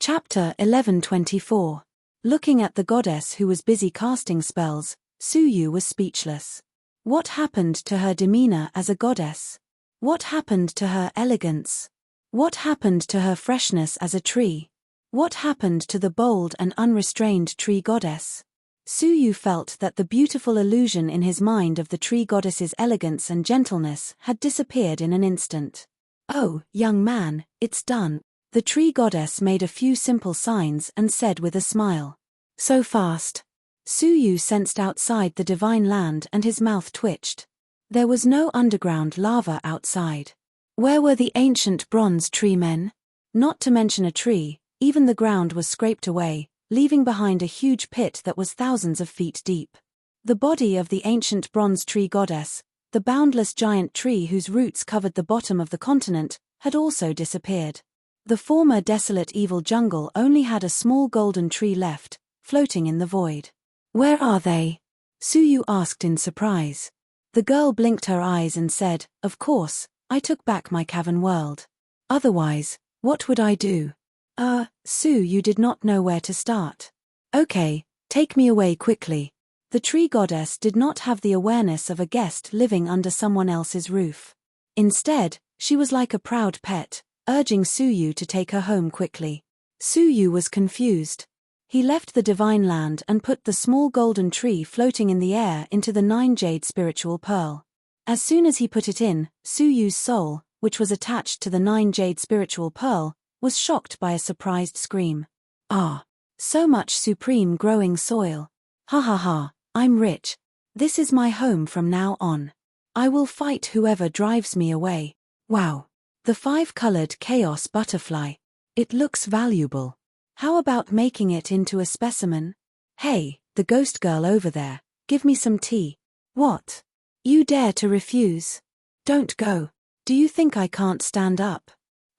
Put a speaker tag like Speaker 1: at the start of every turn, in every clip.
Speaker 1: Chapter 1124. Looking at the goddess who was busy casting spells, Suyu was speechless. What happened to her demeanor as a goddess? What happened to her elegance? What happened to her freshness as a tree? What happened to the bold and unrestrained tree goddess? Suyu felt that the beautiful illusion in his mind of the tree goddess's elegance and gentleness had disappeared in an instant. "Oh, young man, it's done." The tree goddess made a few simple signs and said with a smile. "So fast." Suyu sensed outside the divine land and his mouth twitched. There was no underground lava outside. Where were the ancient bronze tree men? Not to mention a tree, even the ground was scraped away, leaving behind a huge pit that was thousands of feet deep. The body of the ancient bronze tree goddess, the boundless giant tree whose roots covered the bottom of the continent, had also disappeared. The former desolate evil jungle only had a small golden tree left, floating in the void. "Where are they?" Suyu asked in surprise. The girl blinked her eyes and said, "Of course, I took back my cavern world. Otherwise, what would I do?" Suyu did not know where to start. "Okay, take me away quickly." The tree goddess did not have the awareness of a guest living under someone else's roof. Instead, she was like a proud pet, urging Suyu to take her home quickly. Suyu was confused. He left the divine land and put the small golden tree floating in the air into the 9-jade spiritual pearl. As soon as he put it in, Suyu's soul, which was attached to the 9-jade spiritual pearl, was shocked by a surprised scream. "Ah! So much supreme growing soil. Ha ha ha, I'm rich. This is my home from now on. I will fight whoever drives me away. Wow! The 5-colored chaos butterfly. It looks valuable. How about making it into a specimen? Hey, the ghost girl over there, give me some tea." "What? You dare to refuse? Don't go. Do you think I can't stand up?"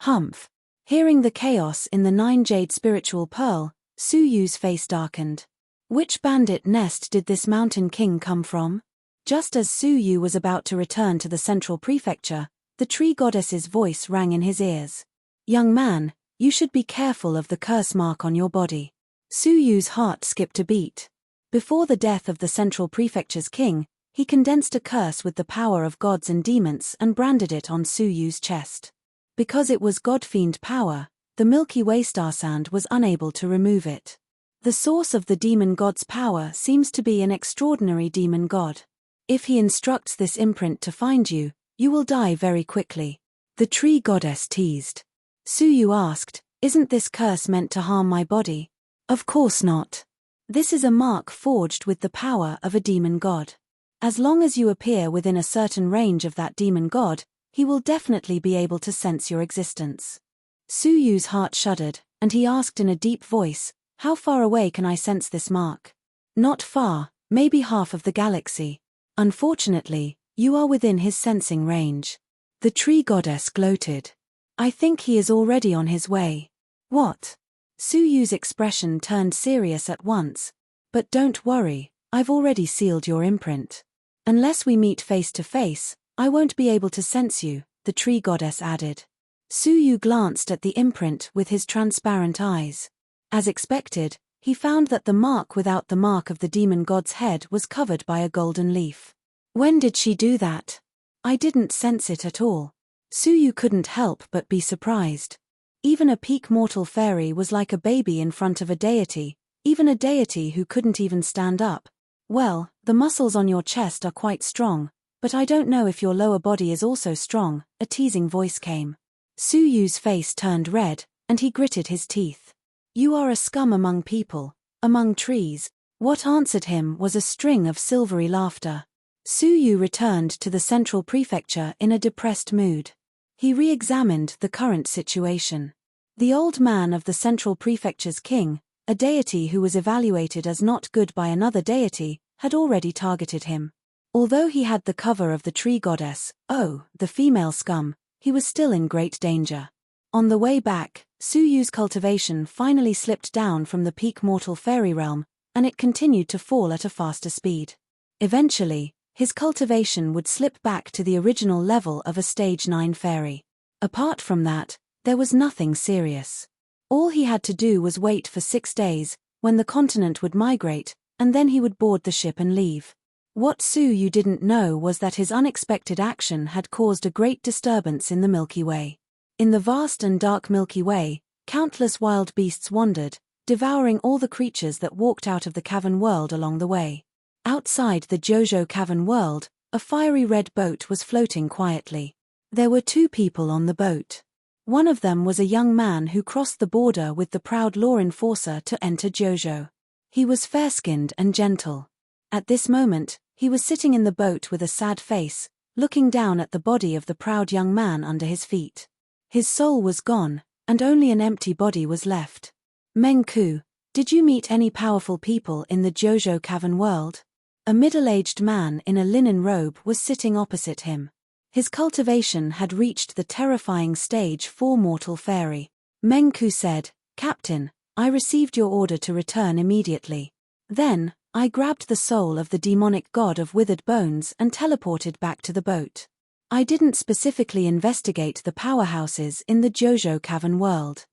Speaker 1: Humph. Hearing the chaos in the 9-jade spiritual pearl, Suyu's face darkened. Which bandit nest did this mountain king come from? Just as Suyu was about to return to the central prefecture, the tree goddess's voice rang in his ears. "Young man, you should be careful of the curse mark on your body." Suyu's heart skipped a beat. Before the death of the central prefecture's king, he condensed a curse with the power of gods and demons and branded it on Suyu's chest. Because it was god-fiend power, the Milky Way star sand was unable to remove it. The source of the demon god's power seems to be an extraordinary demon god. If he instructs this imprint to find you, you will die very quickly. The tree goddess teased. Suyu asked, "Isn't this curse meant to harm my body?" "Of course not. This is a mark forged with the power of a demon god. As long as you appear within a certain range of that demon god, he will definitely be able to sense your existence." Suyu's heart shuddered, and he asked in a deep voice, "How far away can I sense this mark?" "Not far, maybe half of the galaxy. Unfortunately, you are within his sensing range." The tree goddess gloated. "I think he is already on his way." "What?" Suyu's expression turned serious at once. "But don't worry, I've already sealed your imprint. Unless we meet face to face, I won't be able to sense you," the tree goddess added. Suyu glanced at the imprint with his transparent eyes. As expected, he found that the mark without the mark of the demon god's head was covered by a golden leaf. "When did she do that? I didn't sense it at all." Suyu couldn't help but be surprised. Even a peak mortal fairy was like a baby in front of a deity, even a deity who couldn't even stand up. "Well, the muscles on your chest are quite strong, but I don't know if your lower body is also strong," a teasing voice came. Suyu's face turned red, and he gritted his teeth. "You are a scum among people, among trees." What answered him was a string of silvery laughter. Suyu returned to the central prefecture in a depressed mood. He re-examined the current situation. The old man of the central prefecture's king, a deity who was evaluated as not good by another deity, had already targeted him. Although he had the cover of the tree goddess, the female scum, he was still in great danger. On the way back, Suyu's cultivation finally slipped down from the peak mortal fairy realm, and it continued to fall at a faster speed. Eventually, his cultivation would slip back to the original level of a stage 9 fairy. Apart from that, there was nothing serious. All he had to do was wait for 6 days, when the continent would migrate, and then he would board the ship and leave. What Su Yu didn't know was that his unexpected action had caused a great disturbance in the Milky Way. In the vast and dark Milky Way, countless wild beasts wandered, devouring all the creatures that walked out of the cavern world along the way. Outside the Jojo cavern world, a fiery red boat was floating quietly. There were 2 people on the boat. One of them was a young man who crossed the border with the proud law enforcer to enter Jojo. He was fair-skinned and gentle. At this moment, he was sitting in the boat with a sad face, looking down at the body of the proud young man under his feet. His soul was gone, and only an empty body was left. Mengku, did you meet any powerful people in the Jojo cavern world? A middle-aged man in a linen robe was sitting opposite him. His cultivation had reached the terrifying stage 4 mortal fairy. Mengku said, "Captain, I received your order to return immediately. Then, I grabbed the soul of the demonic god of withered bones and teleported back to the boat. I didn't specifically investigate the powerhouses in the Jojo cavern world.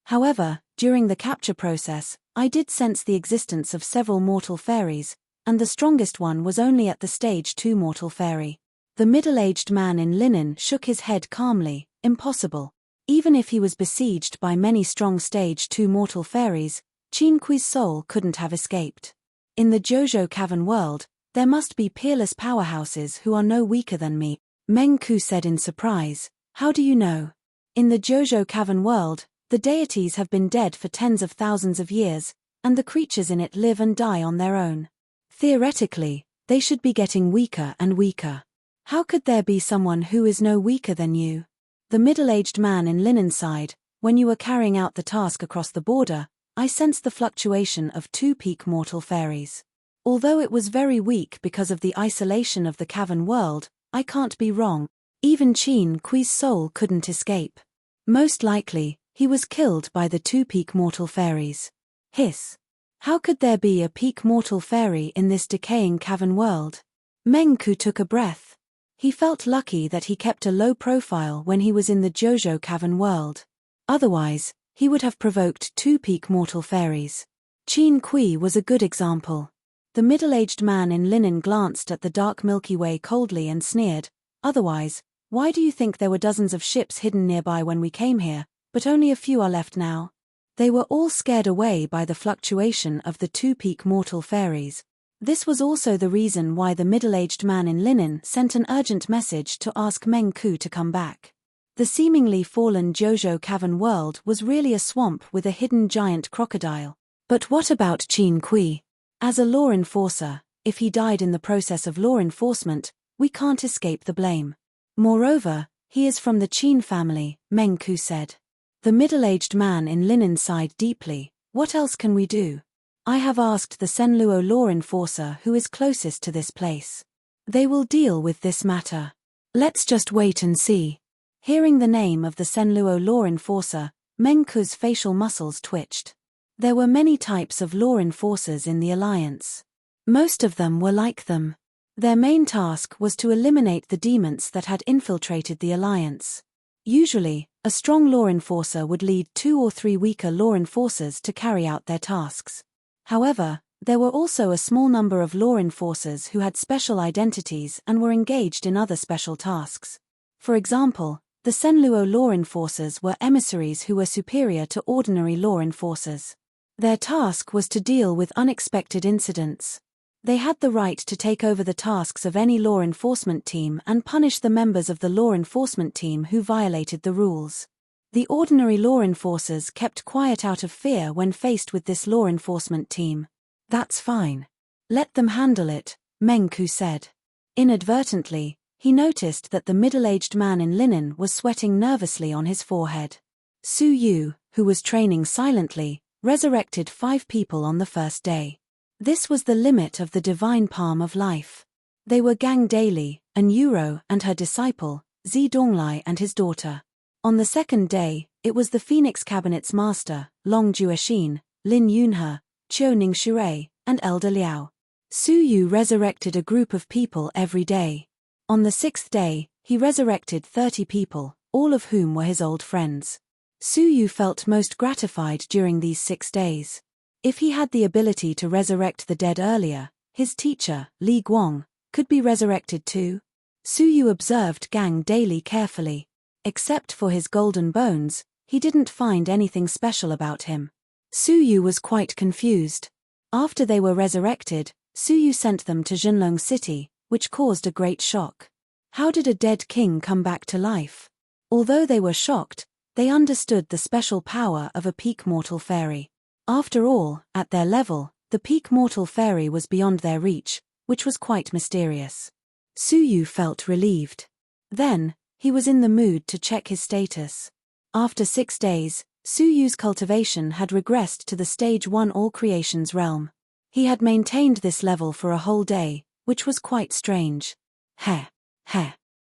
Speaker 1: However, during the capture process, I did sense the existence of several mortal fairies, and the strongest one was only at the stage 2 mortal fairy." The middle-aged man in linen shook his head calmly. Impossible. Even if he was besieged by many strong stage 2 mortal fairies, Qin Kui's soul couldn't have escaped. In the Jojo cavern world, there must be peerless powerhouses who are no weaker than me, Mengku said in surprise. How do you know? In the Jojo cavern world, the deities have been dead for tens of thousands of years, and the creatures in it live and die on their own. Theoretically, they should be getting weaker and weaker. How could there be someone who is no weaker than you? The middle-aged man in linen sighed. When you were carrying out the task across the border, I sensed the fluctuation of 2 peak mortal fairies. Although it was very weak because of the isolation of the cavern world, I can't be wrong. Even Qin Kui's soul couldn't escape. Most likely, he was killed by the 2 peak mortal fairies. Hiss. How could there be a peak mortal fairy in this decaying cavern world? Mengku took a breath. He felt lucky that he kept a low profile when he was in the Jojo cavern world. Otherwise, he would have provoked 2 peak mortal fairies. Qin Kui was a good example. The middle-aged man in linen glanced at the dark Milky Way coldly and sneered. Otherwise, why do you think there were dozens of ships hidden nearby when we came here, but only a few are left now? They were all scared away by the fluctuation of the 2 peak mortal fairies. This was also the reason why the middle-aged man in linen sent an urgent message to ask Mengku to come back. The seemingly fallen Jojo cavern world was really a swamp with a hidden giant crocodile. But what about Qin Kui? As a law enforcer, if he died in the process of law enforcement, we can't escape the blame. Moreover, he is from the Qin family, Mengku said. The middle-aged man in linen sighed deeply. What else can we do? I have asked the Senluo law enforcer who is closest to this place. They will deal with this matter. Let's just wait and see. Hearing the name of the Senluo law enforcer, Mengku's facial muscles twitched. There were many types of law enforcers in the Alliance. Most of them were like them. Their main task was to eliminate the demons that had infiltrated the Alliance. Usually, a strong law enforcer would lead 2 or 3 weaker law enforcers to carry out their tasks. However, there were also a small number of law enforcers who had special identities and were engaged in other special tasks. For example, the Senluo law enforcers were emissaries who were superior to ordinary law enforcers. Their task was to deal with unexpected incidents. They had the right to take over the tasks of any law enforcement team and punish the members of the law enforcement team who violated the rules. The ordinary law enforcers kept quiet out of fear when faced with this law enforcement team. That's fine. Let them handle it, Mengku said. Inadvertently, he noticed that the middle-aged man in linen was sweating nervously on his forehead. Su Yu, who was training silently, resurrected 5 people on the first day. This was the limit of the divine palm of life. They were Gang Daily, an Euro and her disciple, Zi Donglai and his daughter. On the second day, it was the Phoenix Cabinet's master, Long Juexin, Lin Yunhe, Qiu Ningxue, and Elder Liao. Su Yu resurrected a group of people every day. On the 6th day, he resurrected 30 people, all of whom were his old friends. Suyu felt most gratified during these 6 days. If he had the ability to resurrect the dead earlier, his teacher, Li Guang, could be resurrected too. Suyu observed Gang daily carefully. Except for his golden bones, he didn't find anything special about him. Suyu was quite confused. After they were resurrected, Suyu sent them to Jinlong City, which caused a great shock. How did a dead king come back to life? Although they were shocked, they understood the special power of a peak mortal fairy. After all, at their level, the peak mortal fairy was beyond their reach, which was quite mysterious. Suyu felt relieved. Then, he was in the mood to check his status. After 6 days, Suyu's cultivation had regressed to the stage 1 all creations realm. He had maintained this level for a whole day, which was quite strange. Heh.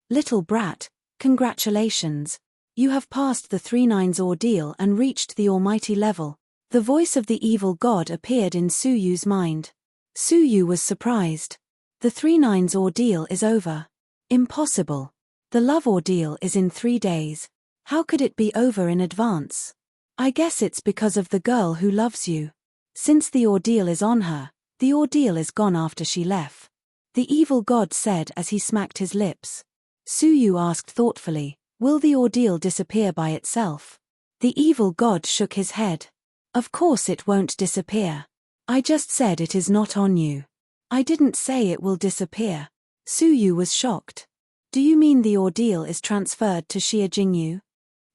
Speaker 1: Little brat, congratulations. You have passed the 3/9 ordeal and reached the almighty level. The voice of the evil god appeared in Suyu's mind. Suyu was surprised. The 3/9 ordeal is over. Impossible. The love ordeal is in 3 days. How could it be over in advance? I guess it's because of the girl who loves you. Since the ordeal is on her, the ordeal is gone after she left. The evil god said as he smacked his lips. Suyu asked thoughtfully, will the ordeal disappear by itself? The evil god shook his head. Of course it won't disappear. I just said it is not on you. I didn't say it will disappear. Suyu was shocked. Do you mean the ordeal is transferred to Xia Jingyu?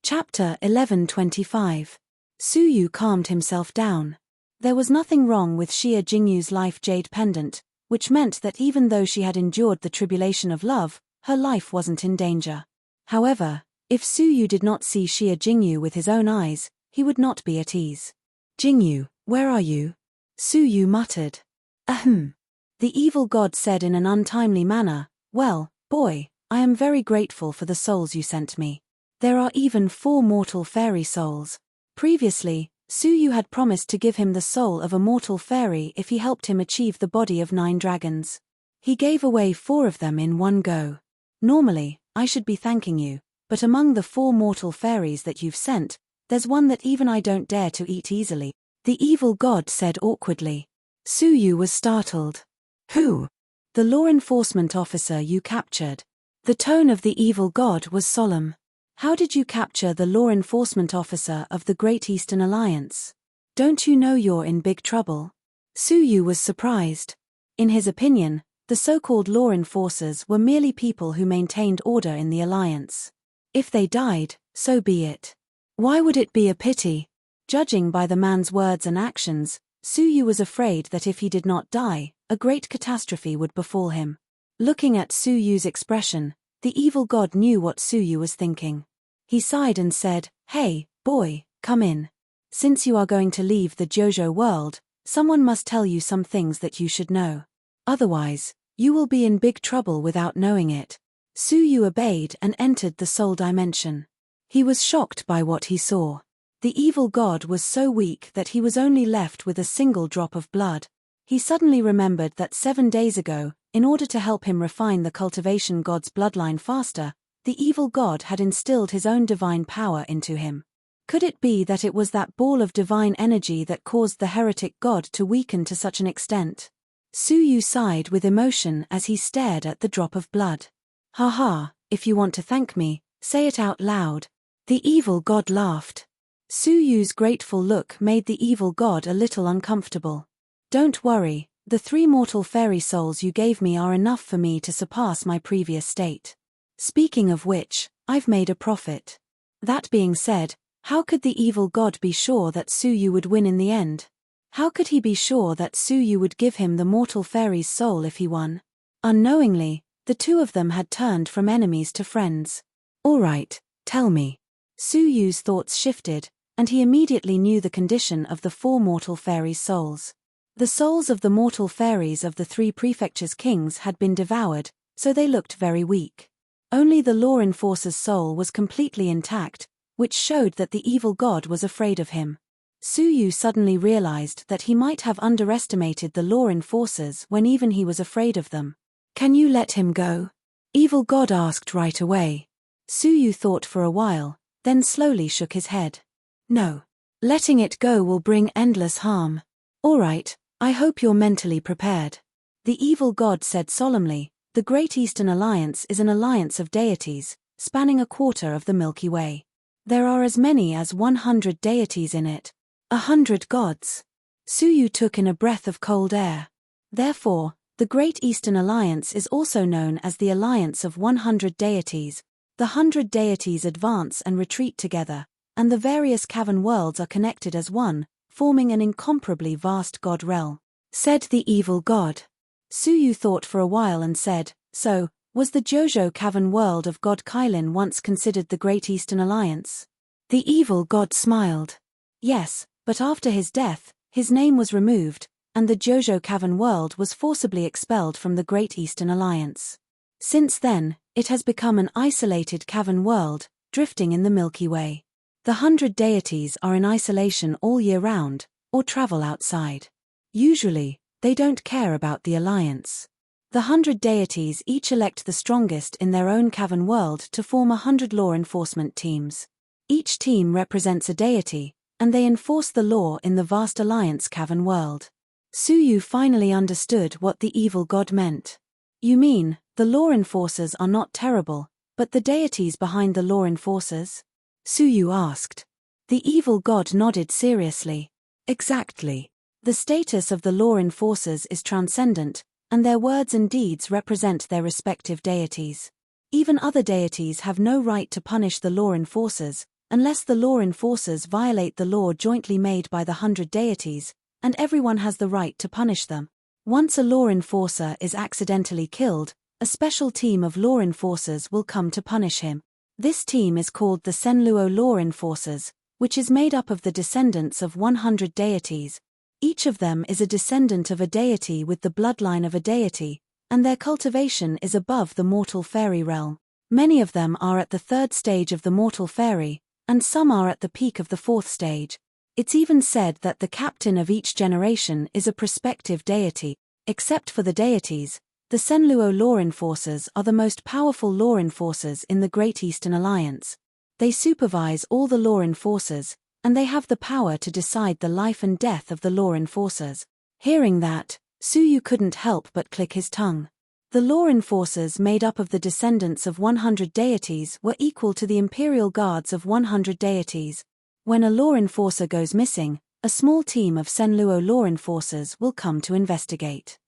Speaker 1: Chapter 11:25. Suyu calmed himself down. There was nothing wrong with Xia Jingyu's life jade pendant, which meant that even though she had endured the tribulation of love, her life wasn't in danger. However, if Suyu did not see Xia Jingyu with his own eyes, he would not be at ease. Jingyu, where are you? Suyu muttered. Ahem. The evil god said in an untimely manner, well, boy, I am very grateful for the souls you sent me. There are even 4 mortal fairy souls. Previously, Suyu had promised to give him the soul of a mortal fairy if he helped him achieve the body of 9 dragons. He gave away 4 of them in one go. Normally, I should be thanking you, but among the 4 mortal fairies that you've sent, there's one that even I don't dare to eat easily, the evil god said awkwardly. Suyu was startled. Who? The law enforcement officer you captured. The tone of the evil god was solemn. How did you capture the law enforcement officer of the Great Eastern Alliance? Don't you know you're in big trouble? Suyu was surprised. In his opinion, the so-called law enforcers were merely people who maintained order in the alliance. If they died, so be it. Why would it be a pity? Judging by the man's words and actions, Suyu was afraid that if he did not die, a great catastrophe would befall him. Looking at Suyu's expression, the evil god knew what Suyu was thinking. He sighed and said, hey, boy, come in. Since you are going to leave the Jojo world, someone must tell you some things that you should know. Otherwise, you will be in big trouble without knowing it. Suyu obeyed and entered the soul dimension. He was shocked by what he saw. The evil god was so weak that he was only left with a single drop of blood. He suddenly remembered that 7 days ago, in order to help him refine the cultivation god's bloodline faster, the evil god had instilled his own divine power into him. Could it be that it was that ball of divine energy that caused the heretic god to weaken to such an extent? Suyu sighed with emotion as he stared at the drop of blood. Haha, if you want to thank me, say it out loud. The evil god laughed. Suyu's grateful look made the evil god a little uncomfortable. Don't worry, the 3 mortal fairy souls you gave me are enough for me to surpass my previous state. Speaking of which, I've made a profit. That being said, how could the evil god be sure that Suyu would win in the end? How could he be sure that Suyu would give him the mortal fairy's soul if he won? Unknowingly, the 2 of them had turned from enemies to friends. All right, tell me. Suyu's thoughts shifted, and he immediately knew the condition of the 4 mortal fairies' souls. The souls of the mortal fairies of the 3 prefectures' kings had been devoured, so they looked very weak. Only the law enforcer's soul was completely intact, which showed that the evil god was afraid of him. Suyu suddenly realized that he might have underestimated the law enforcers when even he was afraid of them. Can you let him go? Evil god asked right away. Suyu thought for a while, then slowly shook his head. No. Letting it go will bring endless harm. Alright, I hope you're mentally prepared. The evil god said solemnly, the Great Eastern Alliance is an alliance of deities, spanning a quarter of the Milky Way. There are as many as 100 deities in it. 100 gods. Suyu took in a breath of cold air. Therefore, the Great Eastern Alliance is also known as the Alliance of 100 Deities. The 100 deities advance and retreat together, and the various cavern worlds are connected as one, forming an incomparably vast god realm. Said the evil god. Suyu thought for a while and said, so, was the Jojo cavern world of god Kailin once considered the Great Eastern Alliance? The evil god smiled. Yes, but after his death, his name was removed, and the Jojo cavern world was forcibly expelled from the Great Eastern Alliance. Since then, it has become an isolated cavern world, drifting in the Milky Way. The 100 deities are in isolation all year round, or travel outside. Usually, they don't care about the alliance. The 100 deities each elect the strongest in their own cavern world to form 100 law enforcement teams. Each team represents a deity, and they enforce the law in the vast alliance cavern world. Suyu finally understood what the evil god meant. You mean, the law enforcers are not terrible, but the deities behind the law enforcers? Suyu asked. The evil god nodded seriously. Exactly. The status of the law enforcers is transcendent, and their words and deeds represent their respective deities. Even other deities have no right to punish the law enforcers, unless the law enforcers violate the law jointly made by the 100 deities, and everyone has the right to punish them. Once a law enforcer is accidentally killed, a special team of law enforcers will come to punish him. This team is called the Senluo Law Enforcers, which is made up of the descendants of 100 deities. Each of them is a descendant of a deity with the bloodline of a deity, and their cultivation is above the mortal fairy realm. Many of them are at the 3rd stage of the mortal fairy, and some are at the peak of the 4th stage. It's even said that the captain of each generation is a prospective deity. Except for the deities, the Senluo Law Enforcers are the most powerful law enforcers in the Great Eastern Alliance. They supervise all the law enforcers, and they have the power to decide the life and death of the law enforcers. Hearing that, Suyu couldn't help but click his tongue. The law enforcers made up of the descendants of 100 deities were equal to the imperial guards of 100 deities. When a law enforcer goes missing, a small team of Senluo law enforcers will come to investigate.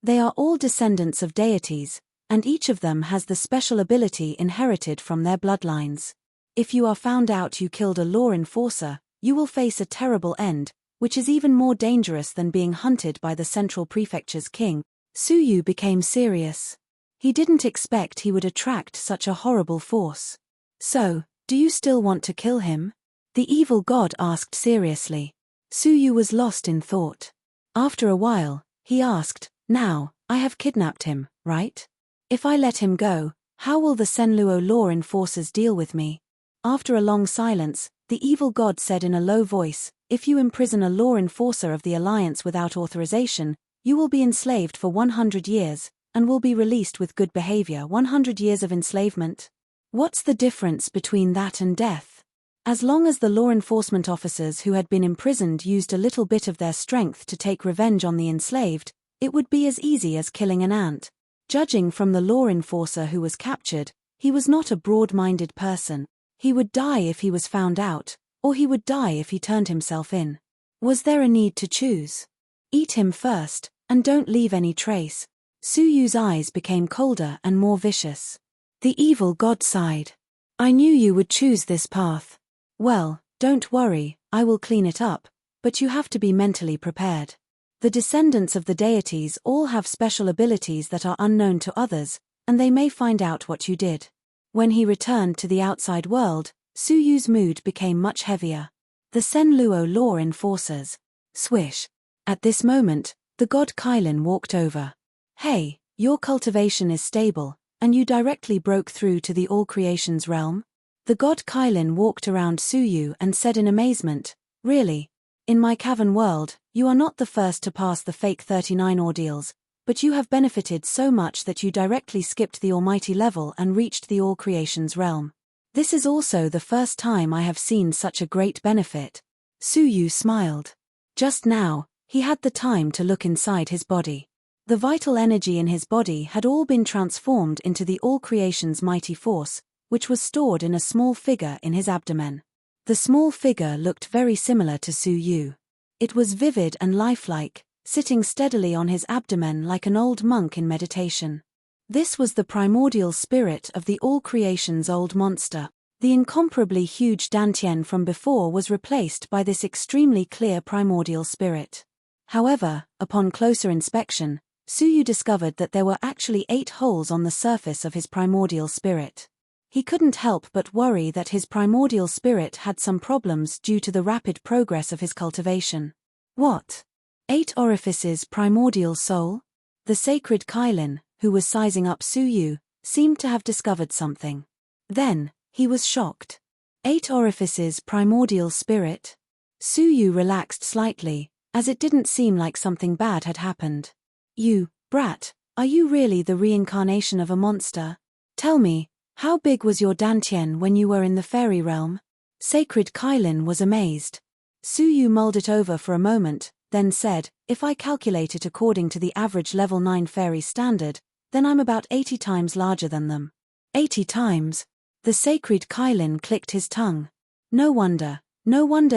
Speaker 1: They are all descendants of deities, and each of them has the special ability inherited from their bloodlines. If you are found out you killed a law enforcer, you will face a terrible end, which is even more dangerous than being hunted by the Central Prefecture's king. Suyu became serious. He didn't expect he would attract such a horrible force. So, do you still want to kill him? The evil god asked seriously. Suyu was lost in thought. After a while, he asked, now, I have kidnapped him, right? If I let him go, how will the Senluo law enforcers deal with me? After a long silence, the evil god said in a low voice, if you imprison a law enforcer of the Alliance without authorization, you will be enslaved for 100 years, and will be released with good behavior. 100 years of enslavement? What's the difference between that and death? As long as the law enforcement officers who had been imprisoned used a little bit of their strength to take revenge on the enslaved, it would be as easy as killing an ant. Judging from the law enforcer who was captured, he was not a broad-minded person. He would die if he was found out, or he would die if he turned himself in. Was there a need to choose? Eat him first, and don't leave any trace. Suyu's eyes became colder and more vicious. The evil god sighed. I knew you would choose this path. Well, don't worry, I will clean it up, but you have to be mentally prepared. The descendants of the deities all have special abilities that are unknown to others, and they may find out what you did. When he returned to the outside world, Suyu's mood became much heavier. The Senluo law enforcers. Swish. At this moment, the god Kailin walked over. Hey, your cultivation is stable, and you directly broke through to the All Creations realm? The god Kailin walked around Suyu and said in amazement, really? In my cavern world, you are not the first to pass the fake 39 ordeals, but you have benefited so much that you directly skipped the almighty level and reached the All Creations realm. This is also the first time I have seen such a great benefit. Su Yu smiled. Just now, he had the time to look inside his body. The vital energy in his body had all been transformed into the all creation's mighty force, which was stored in a small figure in his abdomen. The small figure looked very similar to Su Yu. It was vivid and lifelike, sitting steadily on his abdomen like an old monk in meditation. This was the primordial spirit of the all creation's old monster. The incomparably huge Dantian from before was replaced by this extremely clear primordial spirit. However, upon closer inspection, Su Yu discovered that there were actually 8 holes on the surface of his primordial spirit. He couldn't help but worry that his primordial spirit had some problems due to the rapid progress of his cultivation. What? 8 orifices primordial soul? The sacred Kailin, who was sizing up Su Yu, seemed to have discovered something. Then, he was shocked. 8 orifices primordial spirit? Su Yu relaxed slightly, as it didn't seem like something bad had happened. You, brat, are you really the reincarnation of a monster? Tell me, how big was your Dantian when you were in the fairy realm? Sacred Kailin was amazed. Su Yu mulled it over for a moment, then said, if I calculate it according to the average level 9 fairy standard, then I'm about 80 times larger than them. 80 times? The sacred Kailin clicked his tongue. No wonder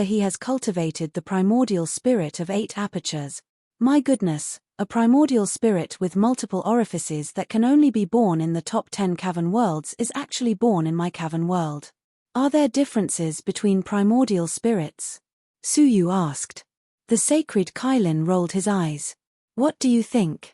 Speaker 1: he has cultivated the primordial spirit of 8 apertures. My goodness, a primordial spirit with multiple orifices that can only be born in the top 10 cavern worlds is actually born in my cavern world. Are there differences between primordial spirits? Su Yu asked. The sacred Kailin rolled his eyes. What do you think?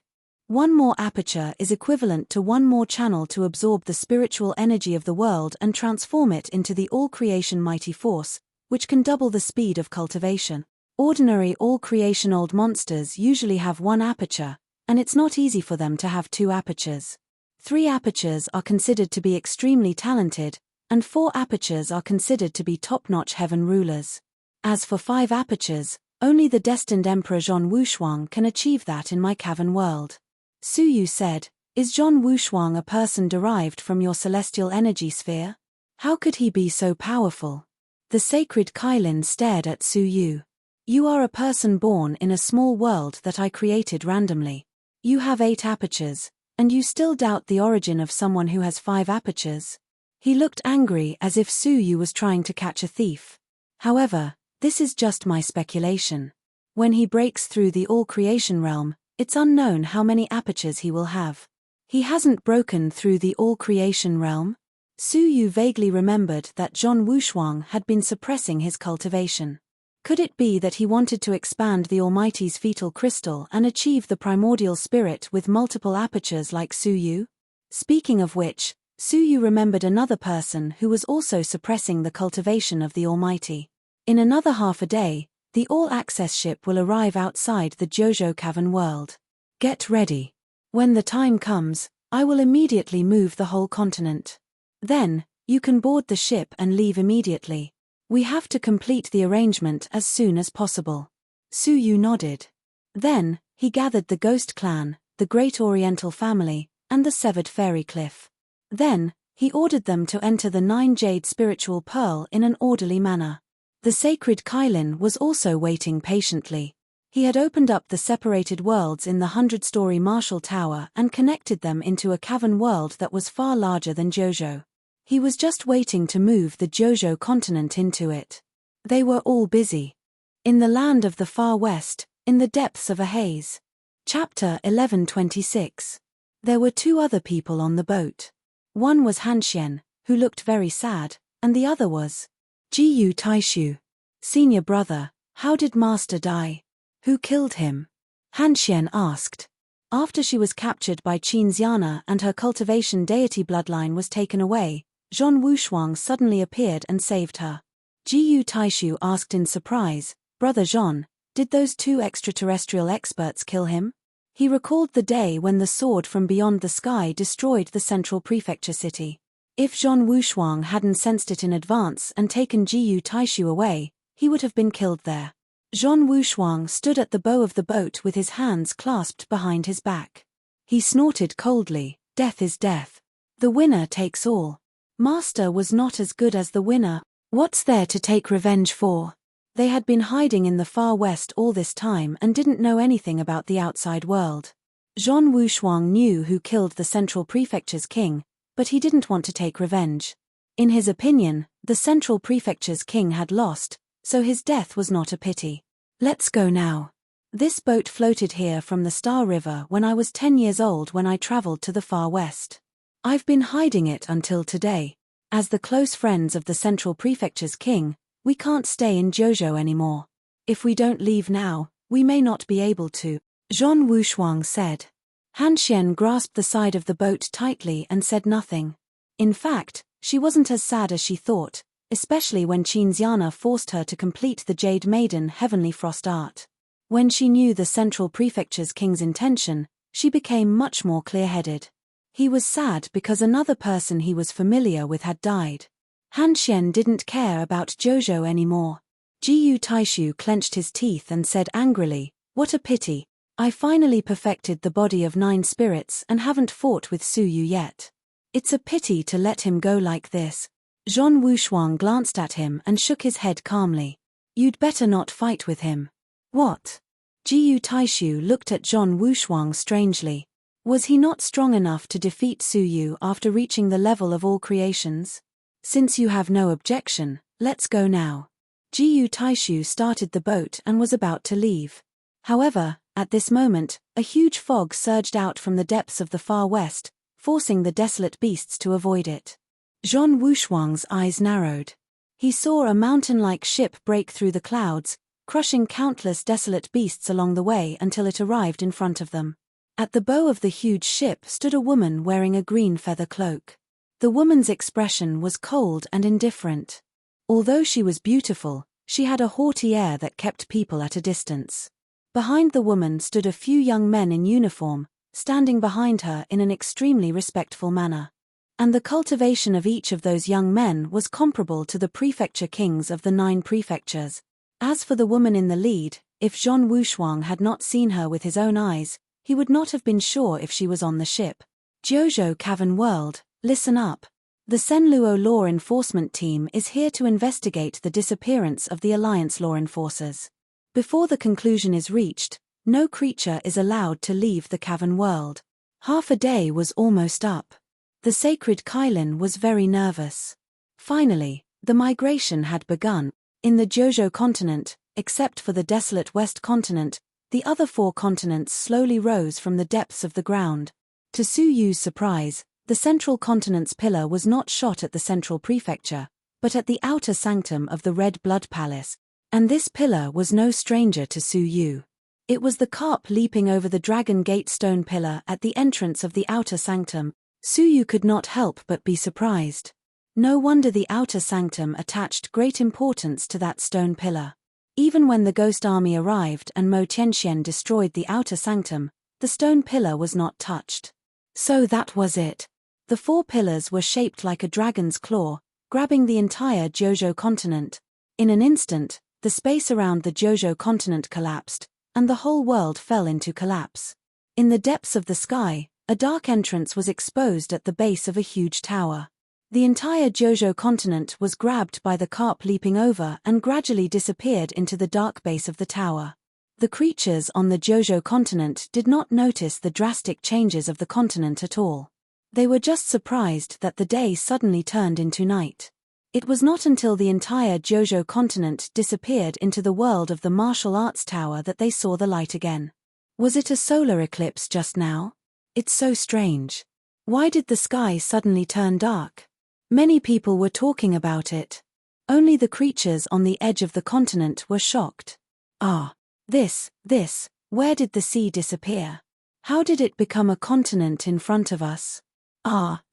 Speaker 1: 1 more aperture is equivalent to 1 more channel to absorb the spiritual energy of the world and transform it into the all-creation mighty force, which can double the speed of cultivation. Ordinary all-creation old monsters usually have 1 aperture, and it's not easy for them to have 2 apertures. 3 apertures are considered to be extremely talented, and 4 apertures are considered to be top-notch heaven rulers. As for 5 apertures, only the destined Emperor Zhong Wushuang can achieve that in my cavern world. Su Yu said, is Zhong Wushuang a person derived from your celestial energy sphere? How could he be so powerful? The sacred Kailin stared at Su Yu. You are a person born in a small world that I created randomly. You have 8 apertures, and you still doubt the origin of someone who has 5 apertures? He looked angry as if Su Yu was trying to catch a thief. However, this is just my speculation. When he breaks through the all-creation realm, it's unknown how many apertures he will have. He hasn't broken through the all-creation realm? Su Yu vaguely remembered that Zhong Wushuang had been suppressing his cultivation. Could it be that he wanted to expand the Almighty's fetal crystal and achieve the primordial spirit with multiple apertures like Su Yu? Speaking of which, Su Yu remembered another person who was also suppressing the cultivation of the Almighty. In another half a day, the all-access ship will arrive outside the Jojo Cavern world. Get ready. When the time comes, I will immediately move the whole continent. Then, you can board the ship and leave immediately. We have to complete the arrangement as soon as possible. Su Yu nodded. Then, he gathered the Ghost Clan, the Great Oriental Family, and the Severed Fairy Cliff. Then, he ordered them to enter the 9 Jade Spiritual Pearl in an orderly manner. The sacred Kailin was also waiting patiently. He had opened up the separated worlds in the 100-story Marshall Tower and connected them into a cavern world that was far larger than Jojo. He was just waiting to move the Jojo continent into it. They were all busy. In the land of the far west, in the depths of a haze. Chapter 11:26. There were 2 other people on the boat. One was Hanxian, who looked very sad, and the other was Jiyu Taishu. Senior brother, how did Master die? Who killed him? Hanxian asked. After she was captured by Qin Xiana and her cultivation deity bloodline was taken away, Zhong Wushuang suddenly appeared and saved her. Jiyu Taishu asked in surprise, Brother Zhong, did those 2 extraterrestrial experts kill him? He recalled the day when the sword from beyond the sky destroyed the central prefecture city. If Zhong Wushuang hadn't sensed it in advance and taken Jiyu Taishu away, he would have been killed there. Zhong Wushuang stood at the bow of the boat with his hands clasped behind his back. He snorted coldly, death is death. The winner takes all. Master was not as good as the winner. What's there to take revenge for? They had been hiding in the far west all this time and didn't know anything about the outside world. Zhong Wushuang knew who killed the Central Prefecture's king, but he didn't want to take revenge. In his opinion, the Central Prefecture's king had lost, so his death was not a pity. Let's go now. This boat floated here from the Star River when I was 10 years old when I traveled to the far west. I've been hiding it until today. As the close friends of the Central Prefecture's king, we can't stay in Jojo anymore. If we don't leave now, we may not be able to, Zhong Wushuang said. Han Xian grasped the side of the boat tightly and said nothing. In fact, she wasn't as sad as she thought, especially when Qinxiana forced her to complete the Jade Maiden Heavenly Frost art. When she knew the Central Prefecture's king's intention, she became much more clear-headed. He was sad because another person he was familiar with had died. Han Xian didn't care about Jojo anymore. Jiyu Taishu clenched his teeth and said angrily, "What a pity. I finally perfected the body of 9 spirits and haven't fought with Su Yu yet. It's a pity to let him go like this." Zhong Wushuang glanced at him and shook his head calmly. "You'd better not fight with him." "What?" Jiyu Taishu looked at Zhong Wushuang strangely. Was he not strong enough to defeat Su Yu after reaching the level of all creations? "Since you have no objection, let's go now." Jiyu Taishu started the boat and was about to leave. However, at this moment, a huge fog surged out from the depths of the far west, forcing the desolate beasts to avoid it. Zhong Wushuang's eyes narrowed. He saw a mountain-like ship break through the clouds, crushing countless desolate beasts along the way until it arrived in front of them. At the bow of the huge ship stood a woman wearing a green feather cloak. The woman's expression was cold and indifferent. Although she was beautiful, she had a haughty air that kept people at a distance. Behind the woman stood a few young men in uniform, standing behind her in an extremely respectful manner. And the cultivation of each of those young men was comparable to the prefecture kings of the 9 prefectures. As for the woman in the lead, if Zhong Wushuang had not seen her with his own eyes, he would not have been sure if she was on the ship. "Jojo Cavern World, listen up. The Senluo Law Enforcement Team is here to investigate the disappearance of the Alliance law enforcers. Before the conclusion is reached, no creature is allowed to leave the Cavern World." Half a day was almost up. The sacred Kailin was very nervous. Finally, the migration had begun. In the Jojo continent, except for the desolate West continent, the other 4 continents slowly rose from the depths of the ground. To Su Yu's surprise, the central continent's pillar was not shot at the central prefecture, but at the outer sanctum of the Red Blood Palace, and this pillar was no stranger to Su Yu. It was the carp leaping over the Dragon Gate stone pillar at the entrance of the outer sanctum. Su Yu could not help but be surprised. No wonder the outer sanctum attached great importance to that stone pillar. Even when the ghost army arrived and Mo Tianxian destroyed the outer sanctum, the stone pillar was not touched. So that was it. The 4 pillars were shaped like a dragon's claw, grabbing the entire Jojo continent. In an instant, the space around the Jojo continent collapsed, and the whole world fell into collapse. In the depths of the sky, a dark entrance was exposed at the base of a huge tower. The entire Jojo continent was grabbed by the carp leaping over and gradually disappeared into the dark base of the tower. The creatures on the Jojo continent did not notice the drastic changes of the continent at all. They were just surprised that the day suddenly turned into night. It was not until the entire Jojo continent disappeared into the world of the martial arts tower that they saw the light again. Was it a solar eclipse just now? It's so strange. Why did the sky suddenly turn dark? Many people were talking about it. Only the creatures on the edge of the continent were shocked. Where did the sea disappear? How did it become a continent in front of us?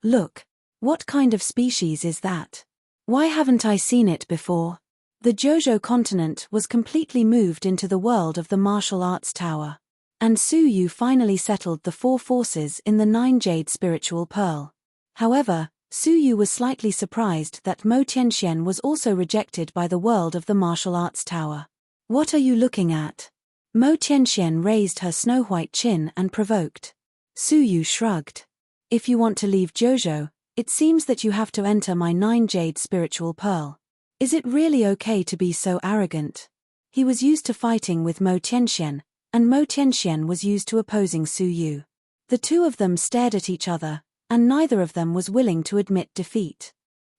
Speaker 1: Look. What kind of species is that? Why haven't I seen it before? The Jojo continent was completely moved into the world of the martial arts tower. And Su Yu finally settled the 4 forces in the 9 Jade Spiritual Pearl. However, Su Yu was slightly surprised that Mo Tianxian was also rejected by the world of the martial arts tower. "What are you looking at?" Mo Tianxian raised her snow-white chin and provoked. Su Yu shrugged. "If you want to leave Jojo, It seems that you have to enter my 9 jade spiritual pearl. Is it really okay to be so arrogant? He was used to fighting with Mo Tianxian, and Mo Tianxian was used to opposing Su Yu. The two of them stared at each other, and neither of them was willing to admit defeat.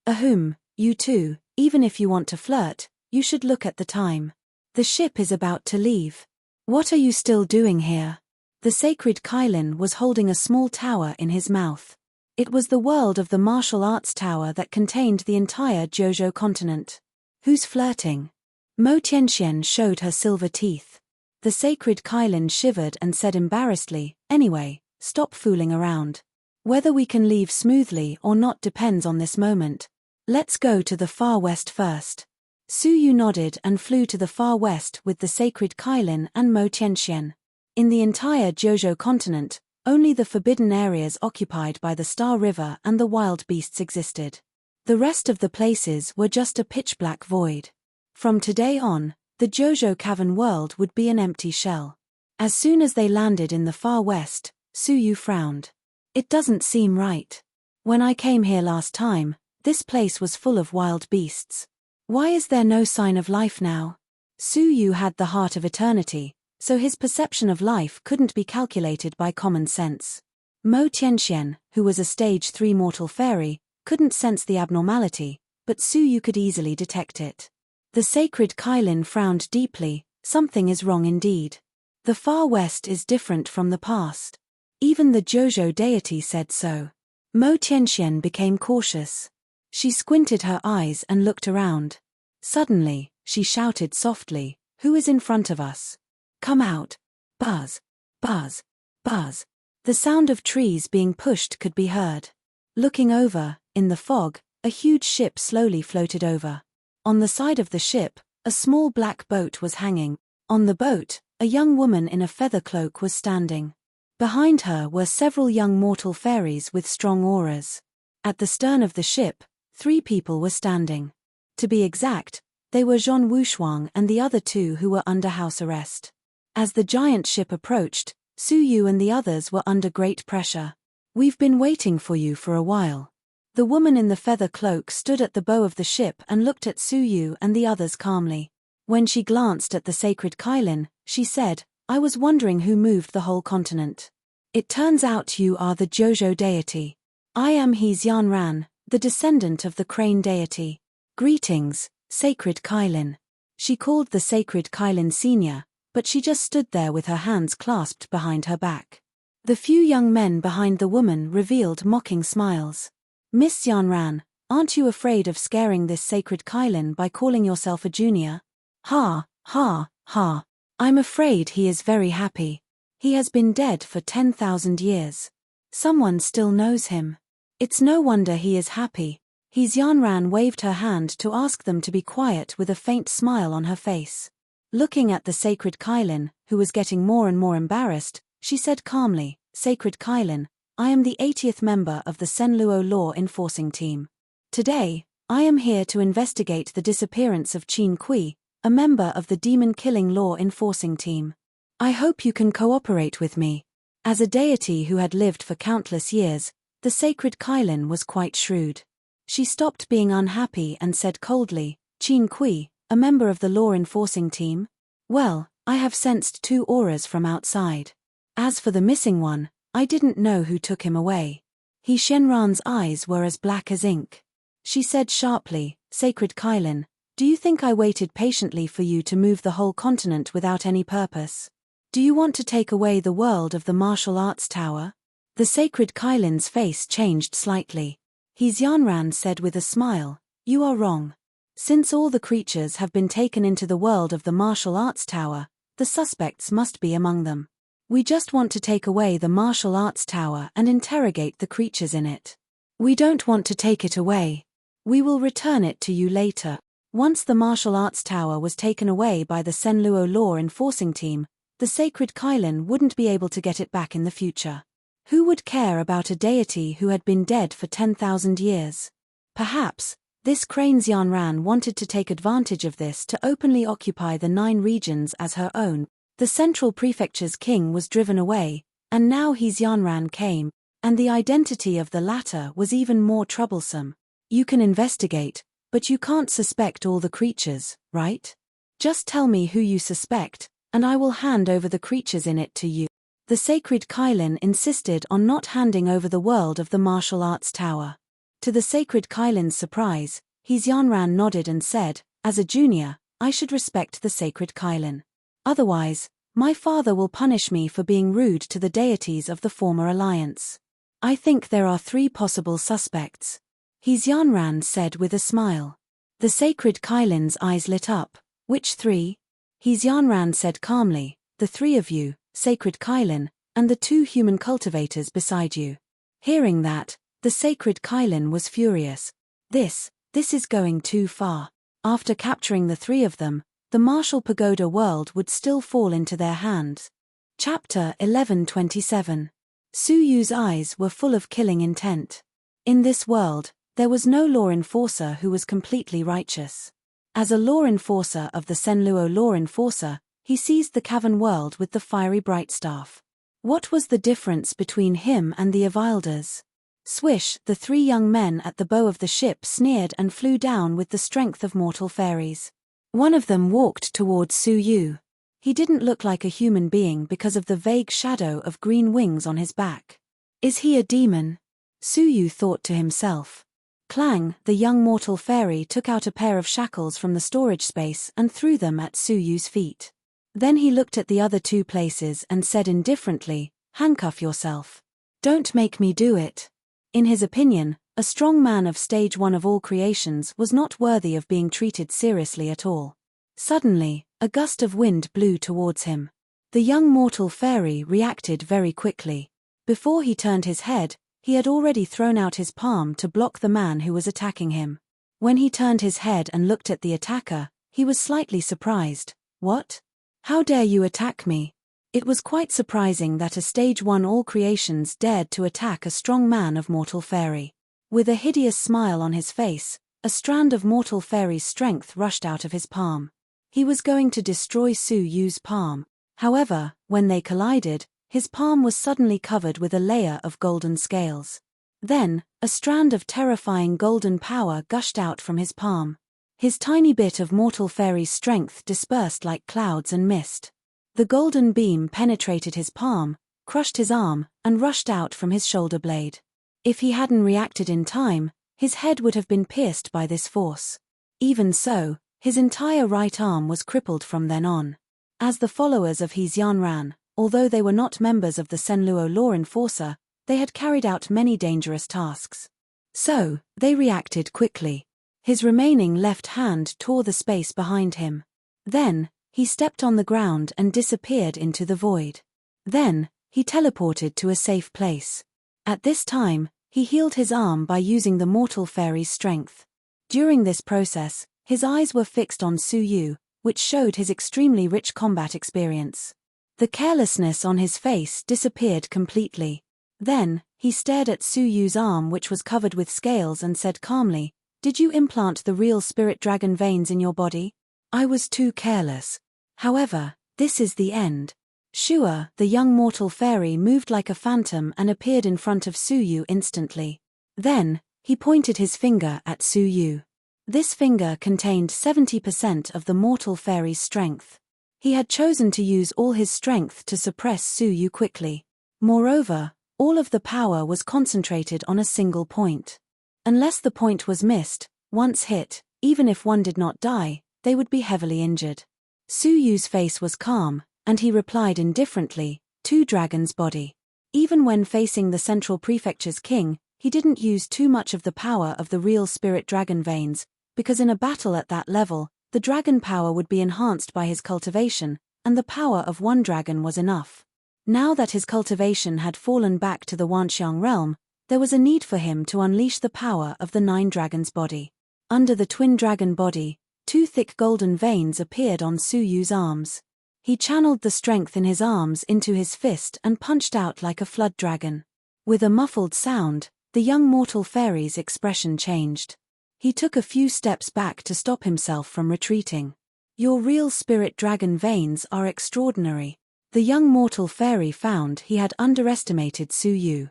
Speaker 1: Ahem, you two, even if you want to flirt, you should look at the time. The ship is about to leave. What are you still doing here? The sacred Kailin was holding a small tower in his mouth. It was the world of the martial arts tower that contained the entire Jojo continent. Who's flirting? Mo Tianxian showed her silver teeth. The sacred Kailin shivered and said embarrassedly, anyway, stop fooling around. Whether we can leave smoothly or not depends on this moment. Let's go to the far west first. Su Yu nodded and flew to the far west with the sacred Kailin and Mo Tianxian. In the entire Jojo continent, only the forbidden areas occupied by the Star River and the wild beasts existed. The rest of the places were just a pitch-black void. From today on, the Jojo cavern world would be an empty shell. As soon as they landed in the far west, Su Yu frowned. It doesn't seem right. When I came here last time, this place was full of wild beasts. Why is there no sign of life now? Su Yu had the heart of eternity, so his perception of life couldn't be calculated by common sense. Mo Tianxian, who was a stage 3 mortal fairy, couldn't sense the abnormality, but Su Yu could easily detect it. The sacred Kailin frowned deeply. Something is wrong indeed. The far west is different from the past. Even the Jojo deity said so. Mo Tianxian became cautious. She squinted her eyes and looked around. Suddenly, she shouted softly, "Who is in front of us? Come out." Buzz, buzz, buzz. The sound of trees being pushed could be heard. Looking over, in the fog, a huge ship slowly floated over. On the side of the ship, a small black boat was hanging. On the boat, a young woman in a feather cloak was standing. Behind her were several young mortal fairies with strong auras. At the stern of the ship, 3 people were standing. To be exact, they were Zhong Wushuang and the other 2 who were under house arrest. As the giant ship approached, Su Yu and the others were under great pressure. "We've been waiting for you for a while." The woman in the feather cloak stood at the bow of the ship and looked at Su Yu and the others calmly. When she glanced at the sacred Kailin, she said, "I was wondering who moved the whole continent. It turns out you are the Jojo deity. I am He Xianran, the descendant of the crane deity. Greetings, sacred Kailin." She called the sacred Kailin senior, but she just stood there with her hands clasped behind her back. The few young men behind the woman revealed mocking smiles. "Miss Xianran, aren't you afraid of scaring this sacred Kailin by calling yourself a junior?" "Ha, ha, ha. I'm afraid he is very happy. He has been dead for 10,000 years. Someone still knows him. It's no wonder he is happy." He Xianran waved her hand to ask them to be quiet with a faint smile on her face. Looking at the sacred Kailin, who was getting more and more embarrassed, she said calmly, "Sacred Kailin, I am the 80th member of the Senluo Law Enforcing Team. Today, I am here to investigate the disappearance of Qin Kui, a member of the demon-killing law enforcing team. I hope you can cooperate with me." As a deity who had lived for countless years, the sacred Kailin was quite shrewd. She stopped being unhappy and said coldly, "Qin Kui, a member of the law enforcing team? Well, I have sensed 2 auras from outside. As for the missing one, I didn't know who took him away." He Shenran's eyes were as black as ink. She said sharply, "Sacred Kailin, do you think I waited patiently for you to move the whole continent without any purpose? Do you want to take away the world of the martial arts tower?" The sacred Kailin's face changed slightly. He Xianran said with a smile, "You are wrong. Since all the creatures have been taken into the world of the martial arts tower, the suspects must be among them. We just want to take away the martial arts tower and interrogate the creatures in it. We don't want to take it away. We will return it to you later." Once the martial arts tower was taken away by the Senluo law enforcing team, the sacred Kailin wouldn't be able to get it back in the future. Who would care about a deity who had been dead for 10,000 years? Perhaps, this Crane Xianran wanted to take advantage of this to openly occupy the 9 regions as her own. The central prefecture's king was driven away, and now He Xianran came. And the identity of the latter was even more troublesome. You can investigate, but you can't suspect all the creatures, right? Just tell me who you suspect, and I will hand over the creatures in it to you. The sacred Kylin insisted on not handing over the world of the martial arts tower. To the sacred Kylin's surprise, Hizyanran nodded and said, "As a junior, I should respect the sacred Kylin. Otherwise, my father will punish me for being rude to the deities of the former alliance. I think there are 3 possible suspects," Hizyanran said with a smile. The sacred Kylin's eyes lit up. "Which 3? Hizyanran said calmly, "The 3 of you, sacred Kylin, and the 2 human cultivators beside you." Hearing that, the sacred Kylin was furious. This is going too far. After capturing the 3 of them, the martial pagoda world would still fall into their hands. Chapter 11:27. Su Yu's eyes were full of killing intent. In this world, there was no law enforcer who was completely righteous. As a law enforcer of the Senluo law enforcer, he seized the cavern world with the fiery bright staff. What was the difference between him and the Avilders? Swish, the 3 young men at the bow of the ship sneered and flew down with the strength of mortal fairies. One of them walked towards Su Yu. He didn't look like a human being because of the vague shadow of green wings on his back. Is he a demon? Su Yu thought to himself. Clang, the young mortal fairy took out a pair of shackles from the storage space and threw them at Su Yu's feet. Then he looked at the other 2 places and said indifferently, "Handcuff yourself. Don't make me do it." In his opinion, a strong man of stage 1 of all creations was not worthy of being treated seriously at all. Suddenly, a gust of wind blew towards him. The young mortal fairy reacted very quickly. Before he turned his head, he had already thrown out his palm to block the man who was attacking him. When he turned his head and looked at the attacker, he was slightly surprised. "What? How dare you attack me?" It was quite surprising that a stage 1 all creations dared to attack a strong man of mortal fairy. With a hideous smile on his face, a strand of mortal fairy's strength rushed out of his palm. He was going to destroy Su Yu's palm. However, when they collided, his palm was suddenly covered with a layer of golden scales. Then, a strand of terrifying golden power gushed out from his palm. His tiny bit of mortal fairy's strength dispersed like clouds and mist. The golden beam penetrated his palm, crushed his arm, and rushed out from his shoulder blade. If he hadn't reacted in time, his head would have been pierced by this force. Even so, his entire right arm was crippled from then on. As the followers of Hizyanran, although they were not members of the Senluo law enforcer, they had carried out many dangerous tasks. So, they reacted quickly. His remaining left hand tore the space behind him. Then, he stepped on the ground and disappeared into the void. Then, he teleported to a safe place. At this time, he healed his arm by using the mortal fairy's strength. During this process, his eyes were fixed on Su Yu, which showed his extremely rich combat experience. The carelessness on his face disappeared completely. Then, he stared at Su Yu's arm, which was covered with scales, and said calmly, "Did you implant the real spirit dragon veins in your body?" "I was too careless. However, this is the end." Shua, the young mortal fairy, moved like a phantom and appeared in front of Su Yu instantly. Then, he pointed his finger at Su Yu. This finger contained 70% of the mortal fairy's strength. He had chosen to use all his strength to suppress Su Yu quickly. Moreover, all of the power was concentrated on a single point. Unless the point was missed, once hit, even if one did not die, they would be heavily injured. Su Yu's face was calm, and he replied indifferently, "To Dragon's body." Even when facing the Central Prefecture's king, he didn't use too much of the power of the real spirit dragon veins, because in a battle at that level, the dragon power would be enhanced by his cultivation, and the power of one dragon was enough. Now that his cultivation had fallen back to the Wanxiang realm, there was a need for him to unleash the power of the 9 dragons' body. Under the twin dragon body, 2 thick golden veins appeared on Su Yu's arms. He channeled the strength in his arms into his fist and punched out like a flood dragon. With a muffled sound, the young mortal fairy's expression changed. He took a few steps back to stop himself from retreating. "Your real spirit dragon veins are extraordinary." The young mortal fairy found he had underestimated Su Yu.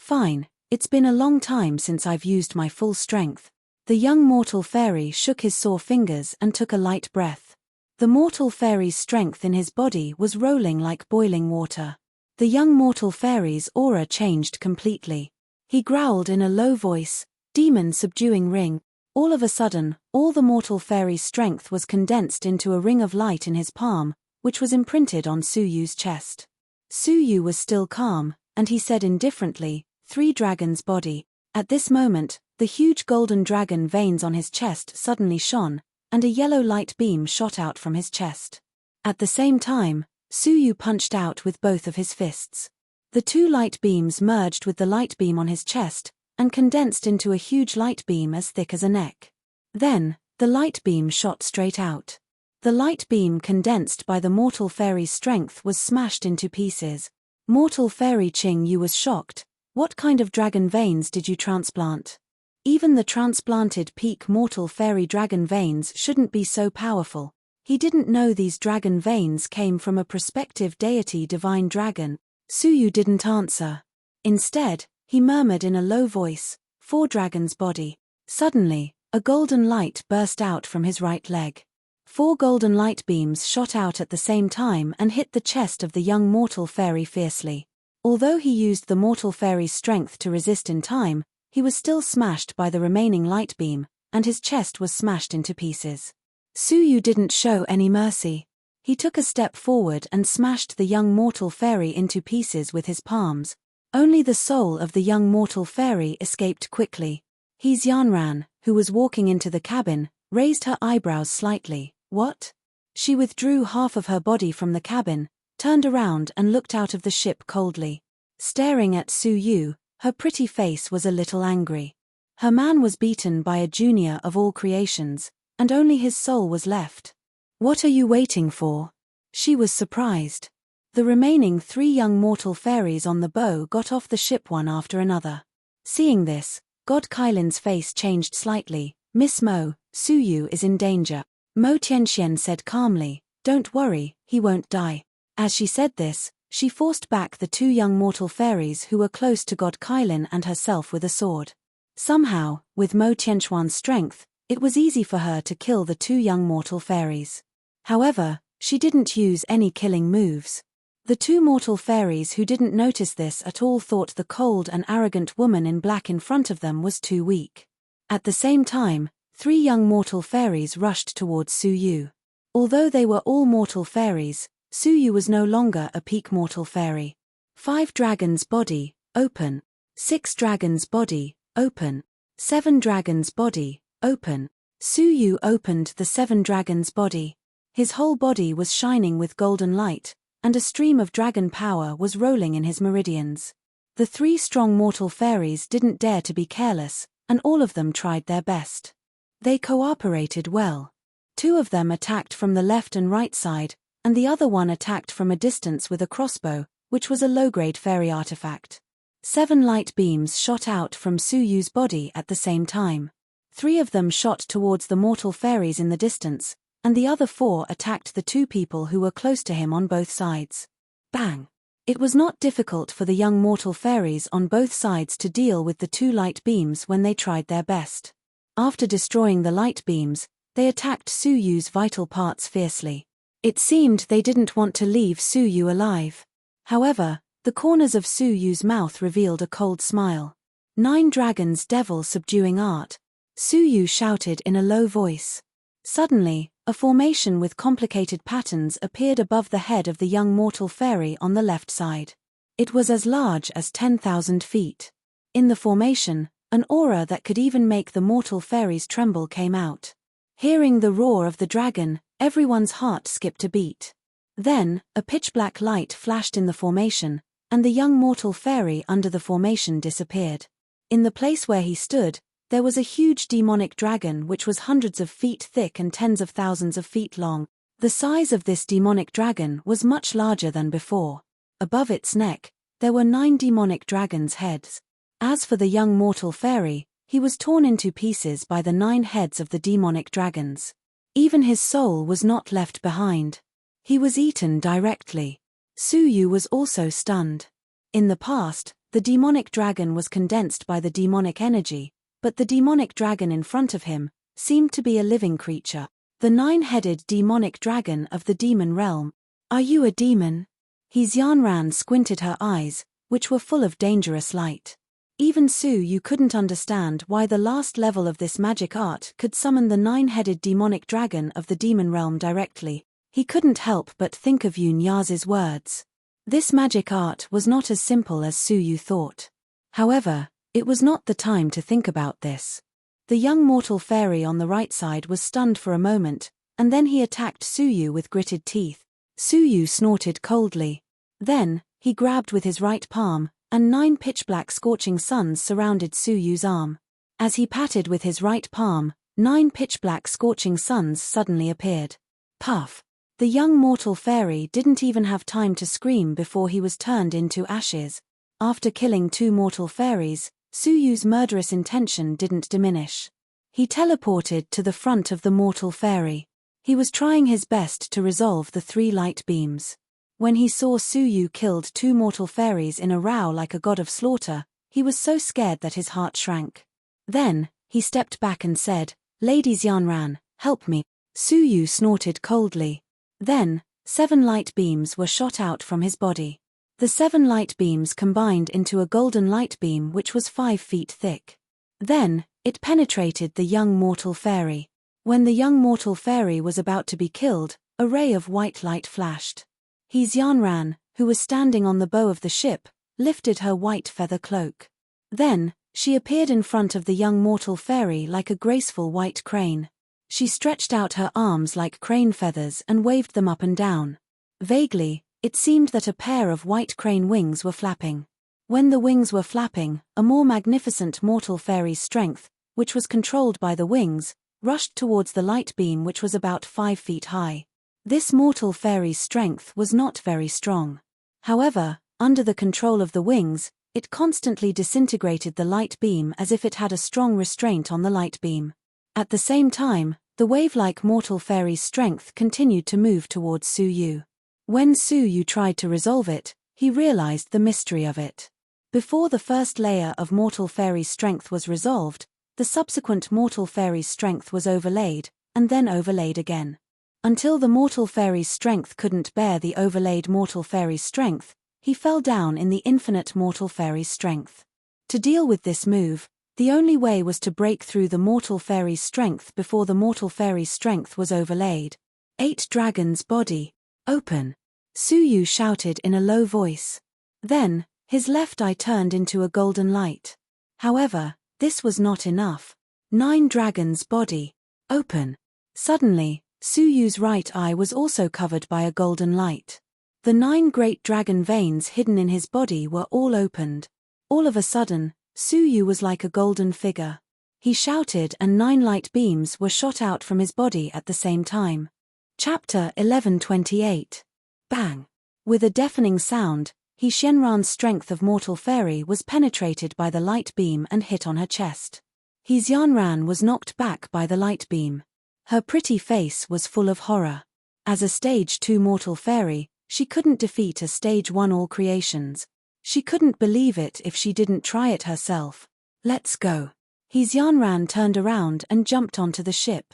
Speaker 1: Fine, it's been a long time since I've used my full strength. The young mortal fairy shook his sore fingers and took a light breath. The mortal fairy's strength in his body was rolling like boiling water. The young mortal fairy's aura changed completely. He growled in a low voice, "Demon subduing ring." All of a sudden, all the mortal fairy's strength was condensed into a ring of light in his palm, which was imprinted on Suyu's chest. Suyu was still calm, and he said indifferently, "3 dragons body." At this moment, the huge golden dragon veins on his chest suddenly shone, and a yellow light beam shot out from his chest. At the same time, Suyu punched out with both of his fists. The 2 light beams merged with the light beam on his chest, and condensed into a huge light beam as thick as a neck. Then, the light beam shot straight out. The light beam condensed by the mortal fairy's strength was smashed into pieces. Mortal fairy Qing Yu was shocked. "What kind of dragon veins did you transplant? Even the transplanted peak mortal fairy dragon veins shouldn't be so powerful." He didn't know these dragon veins came from a prospective deity divine dragon. Suyu didn't answer. Instead, he murmured in a low voice, "4 dragons body." Suddenly, a golden light burst out from his right leg. 4 golden light beams shot out at the same time and hit the chest of the young mortal fairy fiercely. Although he used the mortal fairy's strength to resist in time, he was still smashed by the remaining light beam, and his chest was smashed into pieces. Suyu didn't show any mercy. He took a step forward and smashed the young mortal fairy into pieces with his palms. Only the soul of the young mortal fairy escaped quickly. He Xianran, who was walking into the cabin, raised her eyebrows slightly. "What?" She withdrew half of her body from the cabin, turned around and looked out of the ship coldly. Staring at Suyu, her pretty face was a little angry. Her man was beaten by a junior of all creations, and only his soul was left. "What are you waiting for?" She was surprised. The remaining 3 young mortal fairies on the bow got off the ship one after another. Seeing this, God Kailin's face changed slightly. "Miss Mo, Suyu is in danger." Mo Tianxian said calmly, "Don't worry, he won't die." As she said this, she forced back the 2 young mortal fairies who were close to God Kailin and herself with a sword. Somehow, with Mo Tianxuan's strength, it was easy for her to kill the 2 young mortal fairies. However, she didn't use any killing moves. The 2 mortal fairies who didn't notice this at all thought the cold and arrogant woman in black in front of them was too weak. At the same time, 3 young mortal fairies rushed towards Suyu. Although they were all mortal fairies, Suyu was no longer a peak mortal fairy. 5 dragons body, open. 6 dragons body, open. 7 dragons body, open. Suyu opened the 7 dragons body. His whole body was shining with golden light, and a stream of dragon power was rolling in his meridians. The 3 strong mortal fairies didn't dare to be careless, and all of them tried their best. They cooperated well. 2 of them attacked from the left and right side, and the other one attacked from a distance with a crossbow, which was a low-grade fairy artifact. 7 light beams shot out from Suyu's body at the same time. 3 of them shot towards the mortal fairies in the distance, and the other 4 attacked the 2 people who were close to him on both sides. Bang! It was not difficult for the young mortal fairies on both sides to deal with the 2 light beams when they tried their best. After destroying the light beams, they attacked Suyu's vital parts fiercely. It seemed they didn't want to leave Suyu alive. However, the corners of Suyu's mouth revealed a cold smile. 9 dragons devil subduing art. Suyu shouted in a low voice. Suddenly, a formation with complicated patterns appeared above the head of the young mortal fairy on the left side. It was as large as 10,000 feet. In the formation, an aura that could even make the mortal fairies tremble came out. Hearing the roar of the dragon, everyone's heart skipped a beat. Then, a pitch-black light flashed in the formation, and the young mortal fairy under the formation disappeared. In the place where he stood, there was a huge demonic dragon which was hundreds of feet thick and tens of thousands of feet long. The size of this demonic dragon was much larger than before. Above its neck, there were 9 demonic dragons' heads. As for the young mortal fairy, he was torn into pieces by the 9 heads of the demonic dragons. Even his soul was not left behind. He was eaten directly. Suyu was also stunned. In the past, The demonic dragon was condensed by the demonic energy, but the demonic dragon in front of him seemed to be a living creature. The 9-headed demonic dragon of the demon realm. Are you a demon? Xianran squinted her eyes, which were full of dangerous light. Even Su Yu couldn't understand why the last level of this magic art could summon the 9-headed demonic dragon of the demon realm directly. He couldn't help but think of Yun Yaz's words. This magic art was not as simple as Su Yu thought. However, it was not the time to think about this. The young mortal fairy on the right side was stunned for a moment, and then he attacked Su Yu with gritted teeth. Su Yu snorted coldly. Then, he grabbed with his right palm, and 9 pitch-black scorching suns surrounded Su Yu's arm. As he patted with his right palm, 9 pitch-black scorching suns suddenly appeared. Puff! The young mortal fairy didn't even have time to scream before he was turned into ashes. After killing 2 mortal fairies, Su Yu's murderous intention didn't diminish. He teleported to the front of the mortal fairy. He was trying his best to resolve the 3 light beams. When he saw Su Yu killed 2 mortal fairies in a row like a god of slaughter, he was so scared that his heart shrank. Then, he stepped back and said, "Lady Xianran, help me." Su Yu snorted coldly. Then, 7 light beams were shot out from his body. The 7 light beams combined into a golden light beam which was 5 feet thick. Then, it penetrated the young mortal fairy. When the young mortal fairy was about to be killed, a ray of white light flashed. Xianran, who was standing on the bow of the ship, lifted her white feather cloak. Then, she appeared in front of the young mortal fairy like a graceful white crane. She stretched out her arms like crane feathers and waved them up and down. Vaguely, it seemed that a pair of white crane wings were flapping. When the wings were flapping, a more magnificent mortal fairy's strength, which was controlled by the wings, rushed towards the light beam which was about 5 feet high. This mortal fairy's strength was not very strong. However, under the control of the wings, it constantly disintegrated the light beam as if it had a strong restraint on the light beam. At the same time, the wave-like mortal fairy's strength continued to move towards Su Yu. When Su Yu tried to resolve it, he realized the mystery of it. Before the first layer of mortal fairy's strength was resolved, the subsequent mortal fairy's strength was overlaid, and then overlaid again. Until the mortal fairy's strength couldn't bear the overlaid mortal fairy's strength, he fell down in the infinite mortal fairy's strength. To deal with this move, the only way was to break through the mortal fairy's strength before the mortal fairy's strength was overlaid. 8 Dragon's body. Open! Su Yu shouted in a low voice. Then, his left eye turned into a golden light. However, this was not enough. 9 Dragon's body. Open! Suddenly, Su Yu's right eye was also covered by a golden light. The 9 great dragon veins hidden in his body were all opened. All of a sudden, Su Yu was like a golden figure. He shouted and 9 light beams were shot out from his body at the same time. Chapter 11:28. Bang! With a deafening sound, Xianran's strength of mortal fairy was penetrated by the light beam and hit on her chest. Xianran was knocked back by the light beam. Her pretty face was full of horror. As a stage 2 mortal fairy, she couldn't defeat a stage 1 all creations. She couldn't believe it if she didn't try it herself. Let's go. Xianran turned around and jumped onto the ship.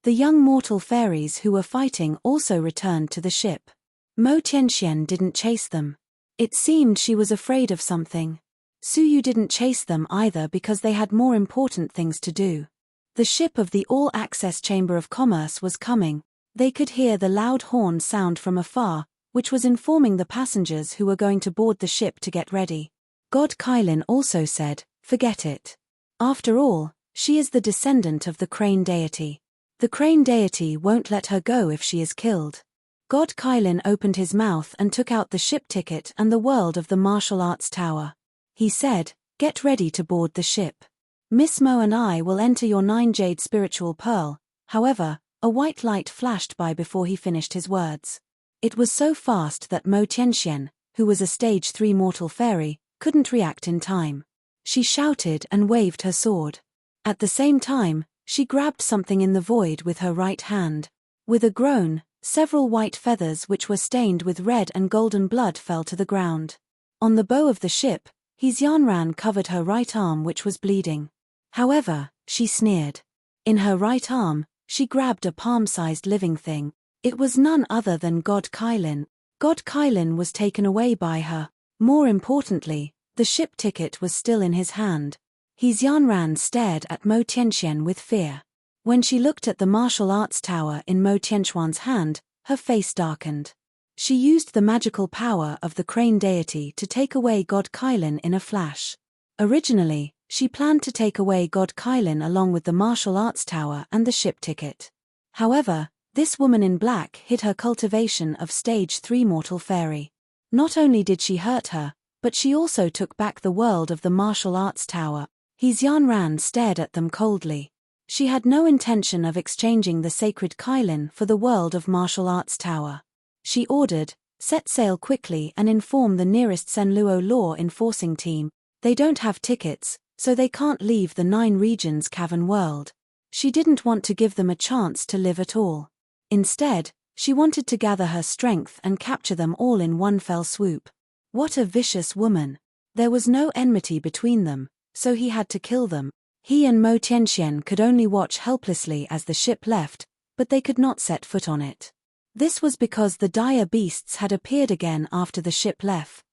Speaker 1: The young mortal fairies who were fighting also returned to the ship. Mo Tianxian didn't chase them. It seemed she was afraid of something. Su Yu didn't chase them either because they had more important things to do. The ship of the All-Access Chamber of Commerce was coming. They could hear the loud horn sound from afar, which was informing the passengers who were going to board the ship to get ready. God Kailin also said, "Forget it. After all, she is the descendant of the crane deity. The crane deity won't let her go if she is killed." God Kailin opened his mouth and took out the ship ticket and the world of the martial arts tower. He said, "Get ready to board the ship. Miss Mo and I will enter your 9 jade spiritual pearl." However, a white light flashed by before he finished his words. It was so fast that Mo Tianxian, who was a stage 3 mortal fairy, couldn't react in time. She shouted and waved her sword. At the same time, she grabbed something in the void with her right hand. With a groan, several white feathers which were stained with red and golden blood fell to the ground. On the bow of the ship, His Yanran covered her right arm, which was bleeding. However, she sneered. In her right arm, she grabbed a palm-sized living thing. It was none other than God Kylin. God Kylin was taken away by her. More importantly, the ship ticket was still in his hand. His Yanran stared at Mo Tianxian with fear. When she looked at the martial arts tower in Mo Tianxuan's hand, her face darkened. She used the magical power of the crane deity to take away God Kylin in a flash. Originally, she planned to take away God Kylin along with the martial arts tower and the ship ticket. However, this woman in black hid her cultivation of stage 3 mortal fairy. Not only did she hurt her, but she also took back the world of the martial arts tower. His Yanran stared at them coldly. She had no intention of exchanging the sacred Kylin for the world of martial arts tower. She ordered, set sail quickly and inform the nearest Senluo law enforcing team. They don't have tickets, so they can't leave the 9 regions cavern world. She didn't want to give them a chance to live at all. Instead, she wanted to gather her strength and capture them all in one fell swoop. What a vicious woman. There was no enmity between them, so he had to kill them. He and Mo Tianxian could only watch helplessly as the ship left, but they could not set foot on it. This was because the dire beasts had appeared again after the ship left.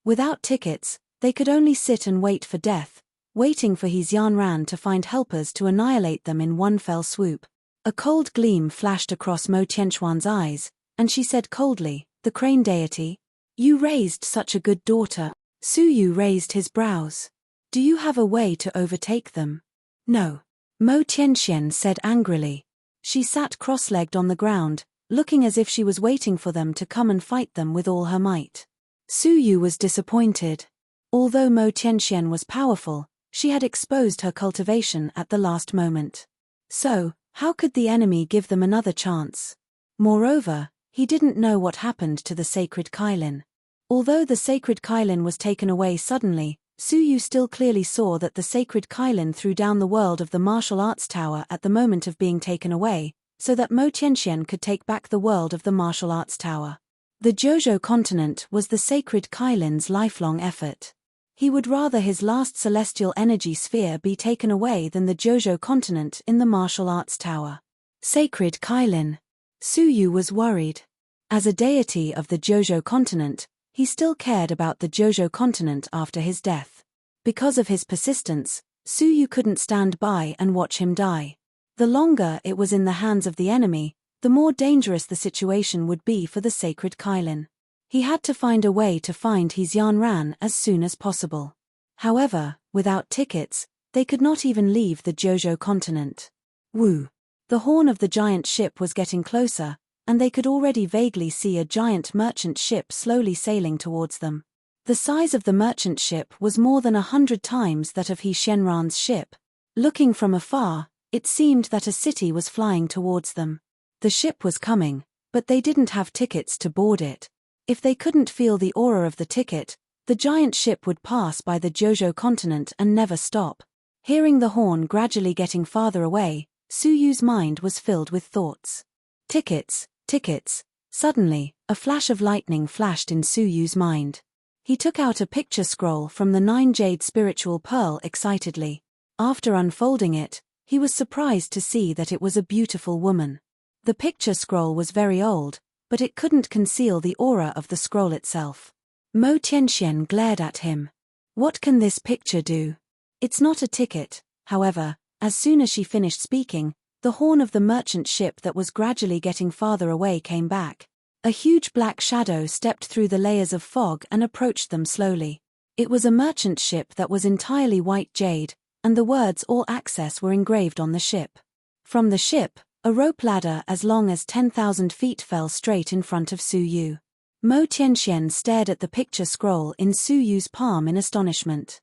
Speaker 1: Without tickets, they could only sit and wait for death, waiting for his Yanran to find helpers to annihilate them in one fell swoop. A cold gleam flashed across Mo Tianxuan's eyes, and she said coldly, "The crane deity? You raised such a good daughter." Su Yu raised his brows. "Do you have a way to overtake them?" "No." Mo Tianxian said angrily. She sat cross-legged on the ground, looking as if she was waiting for them to come and fight them with all her might. Su Yu was disappointed. Although Mo Tianxian was powerful, she had exposed her cultivation at the last moment. So, how could the enemy give them another chance? Moreover, he didn't know what happened to the sacred Kylin. Although the sacred Kylin was taken away suddenly, Su Yu still clearly saw that the sacred Kylin threw down the world of the martial arts tower at the moment of being taken away, so that Mo Tianxian could take back the world of the martial arts tower. The Jojo continent was the sacred Kylin's lifelong effort. He would rather his last celestial energy sphere be taken away than the Jojo continent in the martial arts tower. Sacred Kylin. Su Yu was worried. As a deity of the Jojo continent, he still cared about the Jojo continent after his death. Because of his persistence, Su Yu couldn't stand by and watch him die. The longer it was in the hands of the enemy, the more dangerous the situation would be for the sacred Kylin. He had to find a way to find his Yanran as soon as possible. However, without tickets, they could not even leave the Jojo continent. Woo! The horn of the giant ship was getting closer, and they could already vaguely see a giant merchant ship slowly sailing towards them. The size of the merchant ship was more than 100 times that of He Shenran's ship. Looking from afar, it seemed that a city was flying towards them. The ship was coming, but they didn't have tickets to board it. If they couldn't feel the aura of the ticket, the giant ship would pass by the Jojo continent and never stop. Hearing the horn gradually getting farther away, Su Yu's mind was filled with thoughts. Tickets, tickets. Suddenly, a flash of lightning flashed in Su Yu's mind. He took out a picture scroll from the 9 jade spiritual pearl excitedly. After unfolding it, he was surprised to see that it was a beautiful woman. The picture scroll was very old, but it couldn't conceal the aura of the scroll itself. Mo Tianxian glared at him. What can this picture do? It's not a ticket. However, as soon as she finished speaking, the horn of the merchant ship that was gradually getting farther away came back. A huge black shadow stepped through the layers of fog and approached them slowly. It was a merchant ship that was entirely white jade, and the words "all access" were engraved on the ship. From the ship, a rope ladder as long as 10,000 feet fell straight in front of Su Yu. Mo Tianxian stared at the picture scroll in Su Yu's palm in astonishment.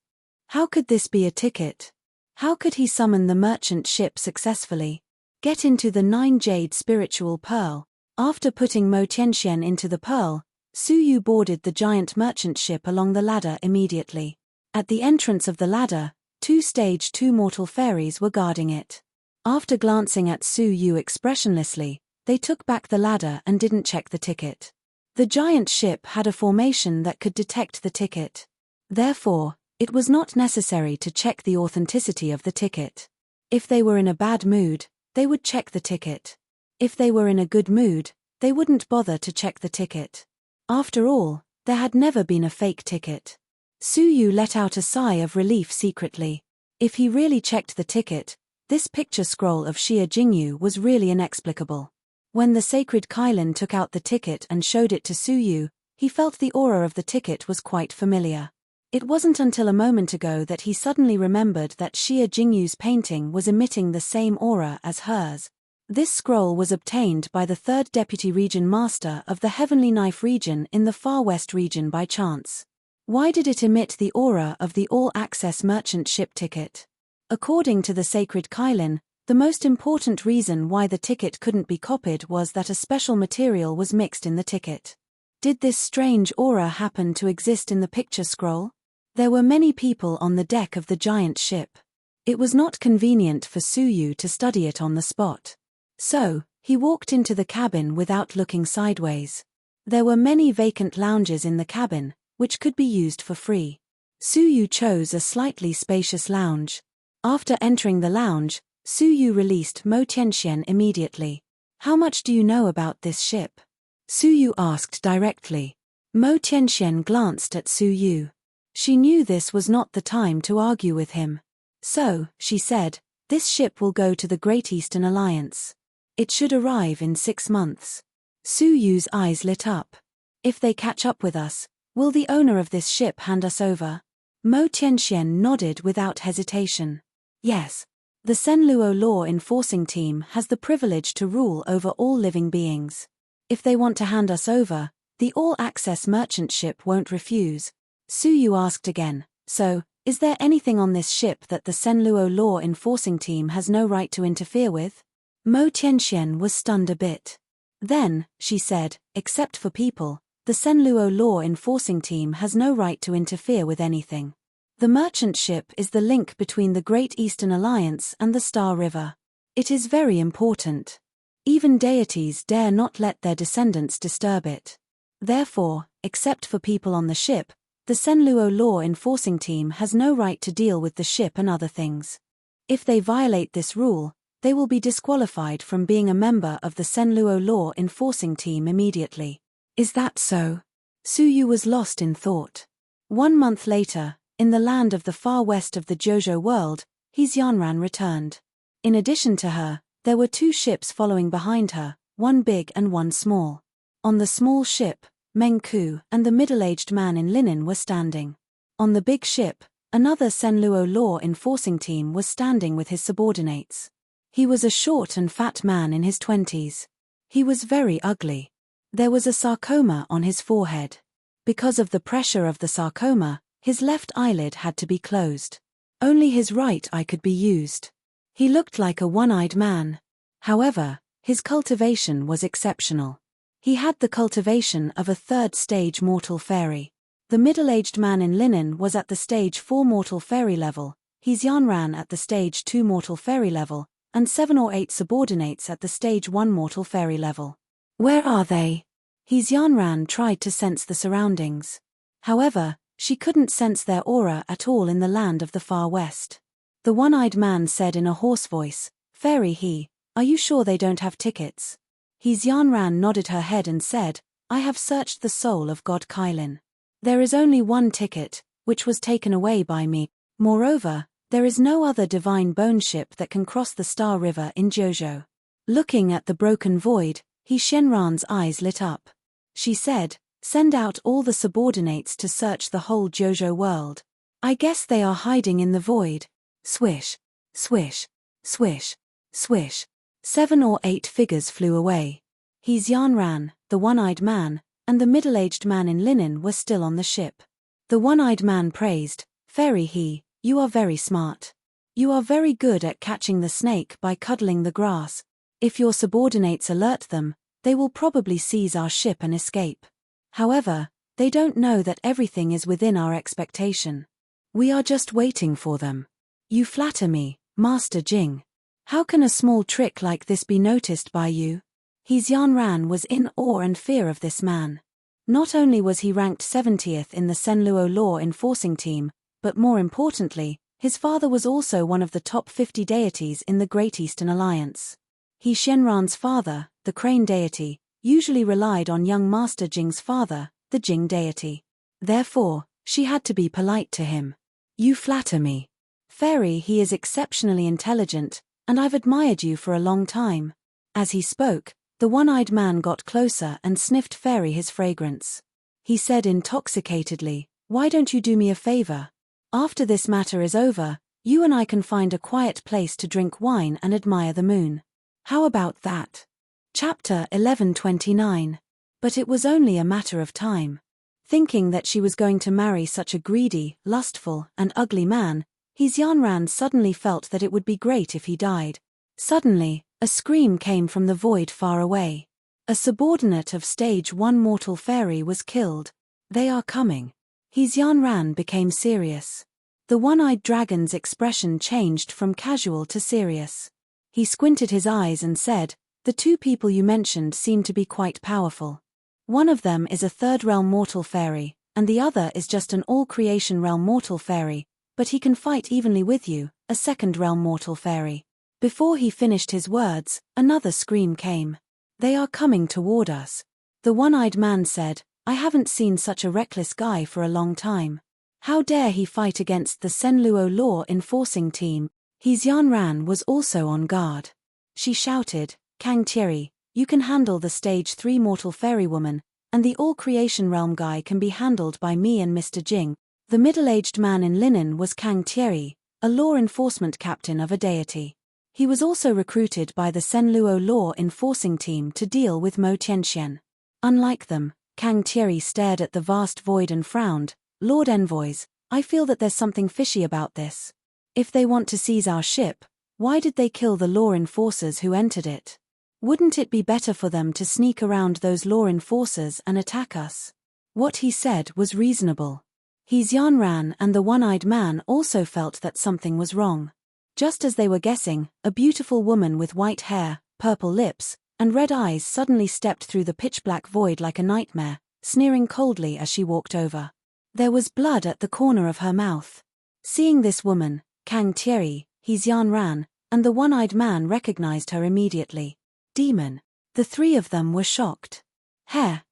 Speaker 1: How could this be a ticket? How could he summon the merchant ship successfully? Get into the 9 jade spiritual pearl. After putting Mo Tianxian into the pearl, Su Yu boarded the giant merchant ship along the ladder immediately. At the entrance of the ladder, 2 stage 2 mortal fairies were guarding it. After glancing at Su Yu expressionlessly, they took back the ladder and didn't check the ticket. The giant ship had a formation that could detect the ticket. Therefore, It was not necessary to check the authenticity of the ticket. If they were in a bad mood, they would check the ticket. If they were in a good mood, they wouldn't bother to check the ticket. After all, there had never been a fake ticket. Suyu let out a sigh of relief secretly. If he really checked the ticket, this picture scroll of Xia Jingyu was really inexplicable. When the sacred Kylin took out the ticket and showed it to Suyu, he felt the aura of the ticket was quite familiar. It wasn't until a moment ago that he suddenly remembered that Xia Jingyu's painting was emitting the same aura as hers. This scroll was obtained by the 3rd Deputy Region Master of the Heavenly Knife region in the Far West region by chance. Why did it emit the aura of the all-access merchant ship ticket? According to the sacred Kylin, the most important reason why the ticket couldn't be copied was that a special material was mixed in the ticket. Did this strange aura happen to exist in the picture scroll? There were many people on the deck of the giant ship. It was not convenient for Suyu to study it on the spot. So, he walked into the cabin without looking sideways. There were many vacant lounges in the cabin, which could be used for free. Suyu chose a slightly spacious lounge. After entering the lounge, Suyu released Mo Tianxian immediately. "How much do you know about this ship?" Suyu asked directly. Mo Tianxian glanced at Suyu. She knew this was not the time to argue with him. "So," she said, "this ship will go to the Great Eastern Alliance. It should arrive in 6 months. Suyu's eyes lit up. "If they catch up with us, will the owner of this ship hand us over?" Mo Tianxian nodded without hesitation. "Yes. The Senluo law enforcing team has the privilege to rule over all living beings. If they want to hand us over, the all-access merchant ship won't refuse." Suyu asked again, "So, is there anything on this ship that the Senluo law enforcing team has no right to interfere with?" Mo Tianxian was stunned a bit. Then, she said, "Except for people, the Senluo law enforcing team has no right to interfere with anything. The merchant ship is the link between the Great Eastern Alliance and the Star River. It is very important. Even deities dare not let their descendants disturb it. Therefore, except for people on the ship, the Senluo law enforcing team has no right to deal with the ship and other things. If they violate this rule, they will be disqualified from being a member of the Senluo law enforcing team immediately." "Is that so?" Suyu was lost in thought. 1 month later, in the land of the far west of the Jojo world, Xianran returned. In addition to her, there were 2 ships following behind her, one big and one small. On the small ship, Meng Ku and the middle-aged man in linen were standing. On the big ship, another Senluo law enforcing team was standing with his subordinates. He was a short and fat man in his 20s. He was very ugly. There was a sarcoma on his forehead. Because of the pressure of the sarcoma, his left eyelid had to be closed. Only his right eye could be used. He looked like a one-eyed man. However, his cultivation was exceptional. He had the cultivation of a 3rd-stage mortal fairy. The middle-aged man in linen was at the stage 4 mortal fairy level, Xianran at the stage 2 mortal fairy level, and 7 or 8 subordinates at the stage 1 mortal fairy level. "Where are they?" Xianran tried to sense the surroundings. However, she couldn't sense their aura at all in the land of the far west. The one-eyed man said in a hoarse voice, "Fairy he, are you sure they don't have tickets?" Xianran nodded her head and said, "I have searched the soul of God Kylin. There is only one ticket, which was taken away by me. Moreover, there is no other divine bone ship that can cross the Star River in Jojo." Looking at the broken void, Xianran's eyes lit up. She said, "Send out all the subordinates to search the whole Jojo world. I guess they are hiding in the void." Swish, swish, swish, swish. 7 or 8 figures flew away. Xianran, the one-eyed man, and the middle-aged man in linen were still on the ship. The one-eyed man praised, "Fairy he, you are very smart. You are very good at catching the snake by cuddling the grass. If your subordinates alert them, they will probably seize our ship and escape. However, they don't know that everything is within our expectation. We are just waiting for them. You flatter me, Master Jing. How can a small trick like this be noticed by you?" Xianran was in awe and fear of this man. Not only was he ranked 70th in the Senluo law enforcing team, but more importantly, his father was also one of the top 50 deities in the Great Eastern Alliance. He Shenran's father, the crane deity, usually relied on young Master Jing's father, the Jing deity. Therefore, she had to be polite to him. "You flatter me. Fairy, he is exceptionally intelligent, and I've admired you for a long time." As he spoke, the one-eyed man got closer and sniffed Fairy his fragrance. He said intoxicatedly, "Why don't you do me a favor? After this matter is over, you and I can find a quiet place to drink wine and admire the moon. How about that?" Chapter 11:29. But it was only a matter of time. Thinking that she was going to marry such a greedy, lustful, and ugly man, Xianran suddenly felt that it would be great if he died. Suddenly, a scream came from the void far away. A subordinate of Stage 1 mortal fairy was killed. "They are coming." Xianran became serious. The one-eyed dragon's expression changed from casual to serious. He squinted his eyes and said, "The two people you mentioned seem to be quite powerful. One of them is a third-realm mortal fairy, and the other is just an all-creation realm mortal fairy, but he can fight evenly with you, a second-realm mortal fairy." Before he finished his words, another scream came. "They are coming toward us." The one-eyed man said, "I haven't seen such a reckless guy for a long time. How dare he fight against the Senluo law enforcing team?" Xianran was also on guard. She shouted, "Kang Thierry, you can handle the Stage 3 mortal fairy woman, and the all-creation realm guy can be handled by me and Mr. Jing." The middle-aged man in linen was Kang Thierry, a law enforcement captain of a deity. He was also recruited by the Senluo law enforcing team to deal with Mo Tianxian. Unlike them, Kang Thierry stared at the vast void and frowned. "Lord Envoys, I feel that there's something fishy about this. If they want to seize our ship, why did they kill the law enforcers who entered it? Wouldn't it be better for them to sneak around those law enforcers and attack us?" What he said was reasonable. Xianran and the one-eyed man also felt that something was wrong. Just as they were guessing, a beautiful woman with white hair, purple lips, and red eyes suddenly stepped through the pitch-black void like a nightmare, sneering coldly as she walked over. There was blood at the corner of her mouth. Seeing this woman, Kang Thierry, Xianran, and the one-eyed man recognized her immediately. Demon. The three of them were shocked. Hair,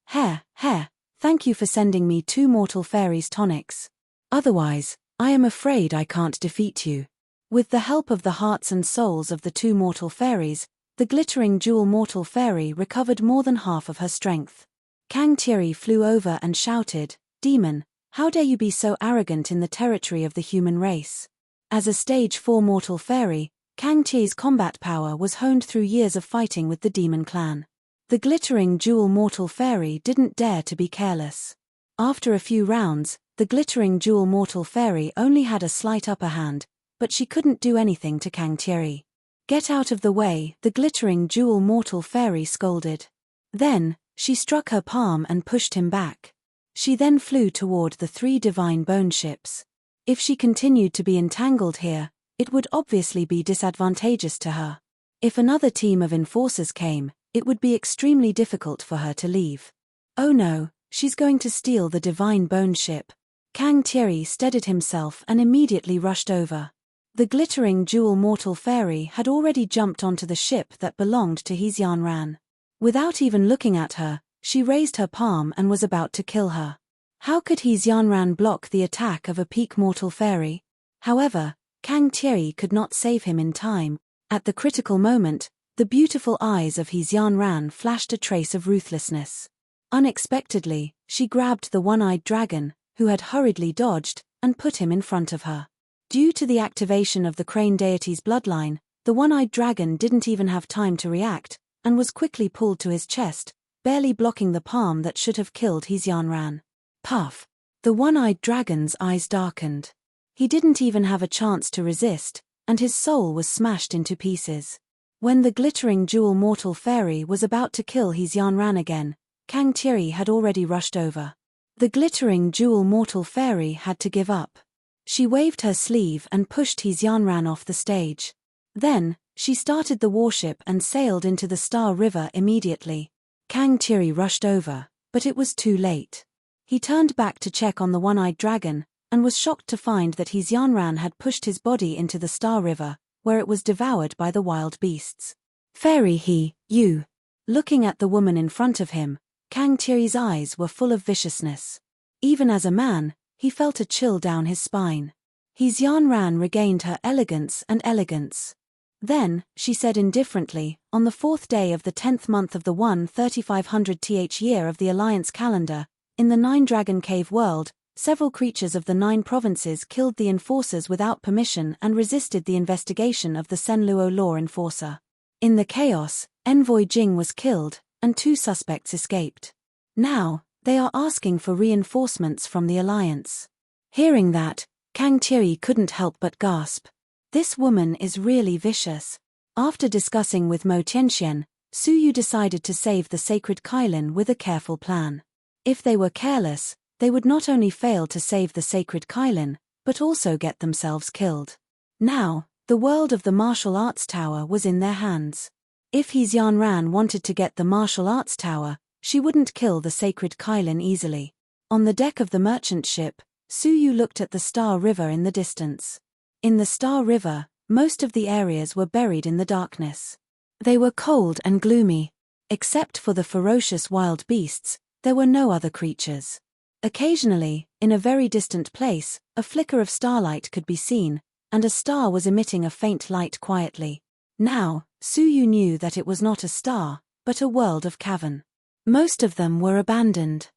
Speaker 1: thank you for sending me 2 mortal fairies tonics. Otherwise, I am afraid I can't defeat you." With the help of the hearts and souls of the 2 mortal fairies, the glittering jewel mortal fairy recovered more than half of her strength. Kang Thierry flew over and shouted, "Demon, how dare you be so arrogant in the territory of the human race?" As a Stage 4 mortal fairy, Kang Thierry's combat power was honed through years of fighting with the demon clan. The glittering jewel mortal fairy didn't dare to be careless. After a few rounds, the glittering jewel mortal fairy only had a slight upper hand, but she couldn't do anything to Kang Thierry. "Get out of the way," the glittering jewel mortal fairy scolded. Then, she struck her palm and pushed him back. She then flew toward the 3 divine bone ships. If she continued to be entangled here, it would obviously be disadvantageous to her. If another team of enforcers came, it would be extremely difficult for her to leave. "Oh no, she's going to steal the divine bone ship." Kang Thierry steadied himself and immediately rushed over. The glittering jewel mortal fairy had already jumped onto the ship that belonged to Xianran. Without even looking at her, she raised her palm and was about to kill her. How could Xianran block the attack of a peak mortal fairy? However, Kang Thierry could not save him in time. At the critical moment, the beautiful eyes of Xianran flashed a trace of ruthlessness. Unexpectedly, she grabbed the one-eyed dragon, who had hurriedly dodged, and put him in front of her. Due to the activation of the crane deity's bloodline, the one-eyed dragon didn't even have time to react, and was quickly pulled to his chest, barely blocking the palm that should have killed Xianran. Puff! The one-eyed dragon's eyes darkened. He didn't even have a chance to resist, and his soul was smashed into pieces. When the glittering jewel mortal fairy was about to kill Xianran again, Kang Thierry had already rushed over. The glittering jewel mortal fairy had to give up. She waved her sleeve and pushed Xianran off the stage. Then, she started the warship and sailed into the Star River immediately. Kang Thierry rushed over, but it was too late. He turned back to check on the one-eyed dragon, and was shocked to find that Xianran had pushed his body into the Star River, where it was devoured by the wild beasts. Fairy you. Looking at the woman in front of him, Kang Tiri's eyes were full of viciousness. Even as a man, he felt a chill down his spine. Xianran regained her elegance. Then, she said indifferently, on the 4th day of the 10th month of the 3500th year of the Alliance calendar, in the 9-Dragon Cave world, several creatures of the 9 provinces killed the enforcers without permission and resisted the investigation of the Senluo law enforcer. In the chaos, Envoy Jing was killed, and 2 suspects escaped. Now, they are asking for reinforcements from the Alliance. Hearing that, Kang Tiri couldn't help but gasp. This woman is really vicious. After discussing with Mo Tianxian, Su Yu decided to save the sacred Kailin with a careful plan. If they were careless, they would not only fail to save the sacred Kailin, but also get themselves killed. Now, the world of the martial arts tower was in their hands. If Xianran wanted to get the martial arts tower, she wouldn't kill the sacred Kailin easily. On the deck of the merchant ship, Su Yu looked at the Star River in the distance. In the Star River, most of the areas were buried in the darkness. They were cold and gloomy. Except for the ferocious wild beasts, there were no other creatures. Occasionally, in a very distant place, a flicker of starlight could be seen, and a star was emitting a faint light quietly. Now, Su Yu knew that it was not a star, but a world of cavern. Most of them were abandoned.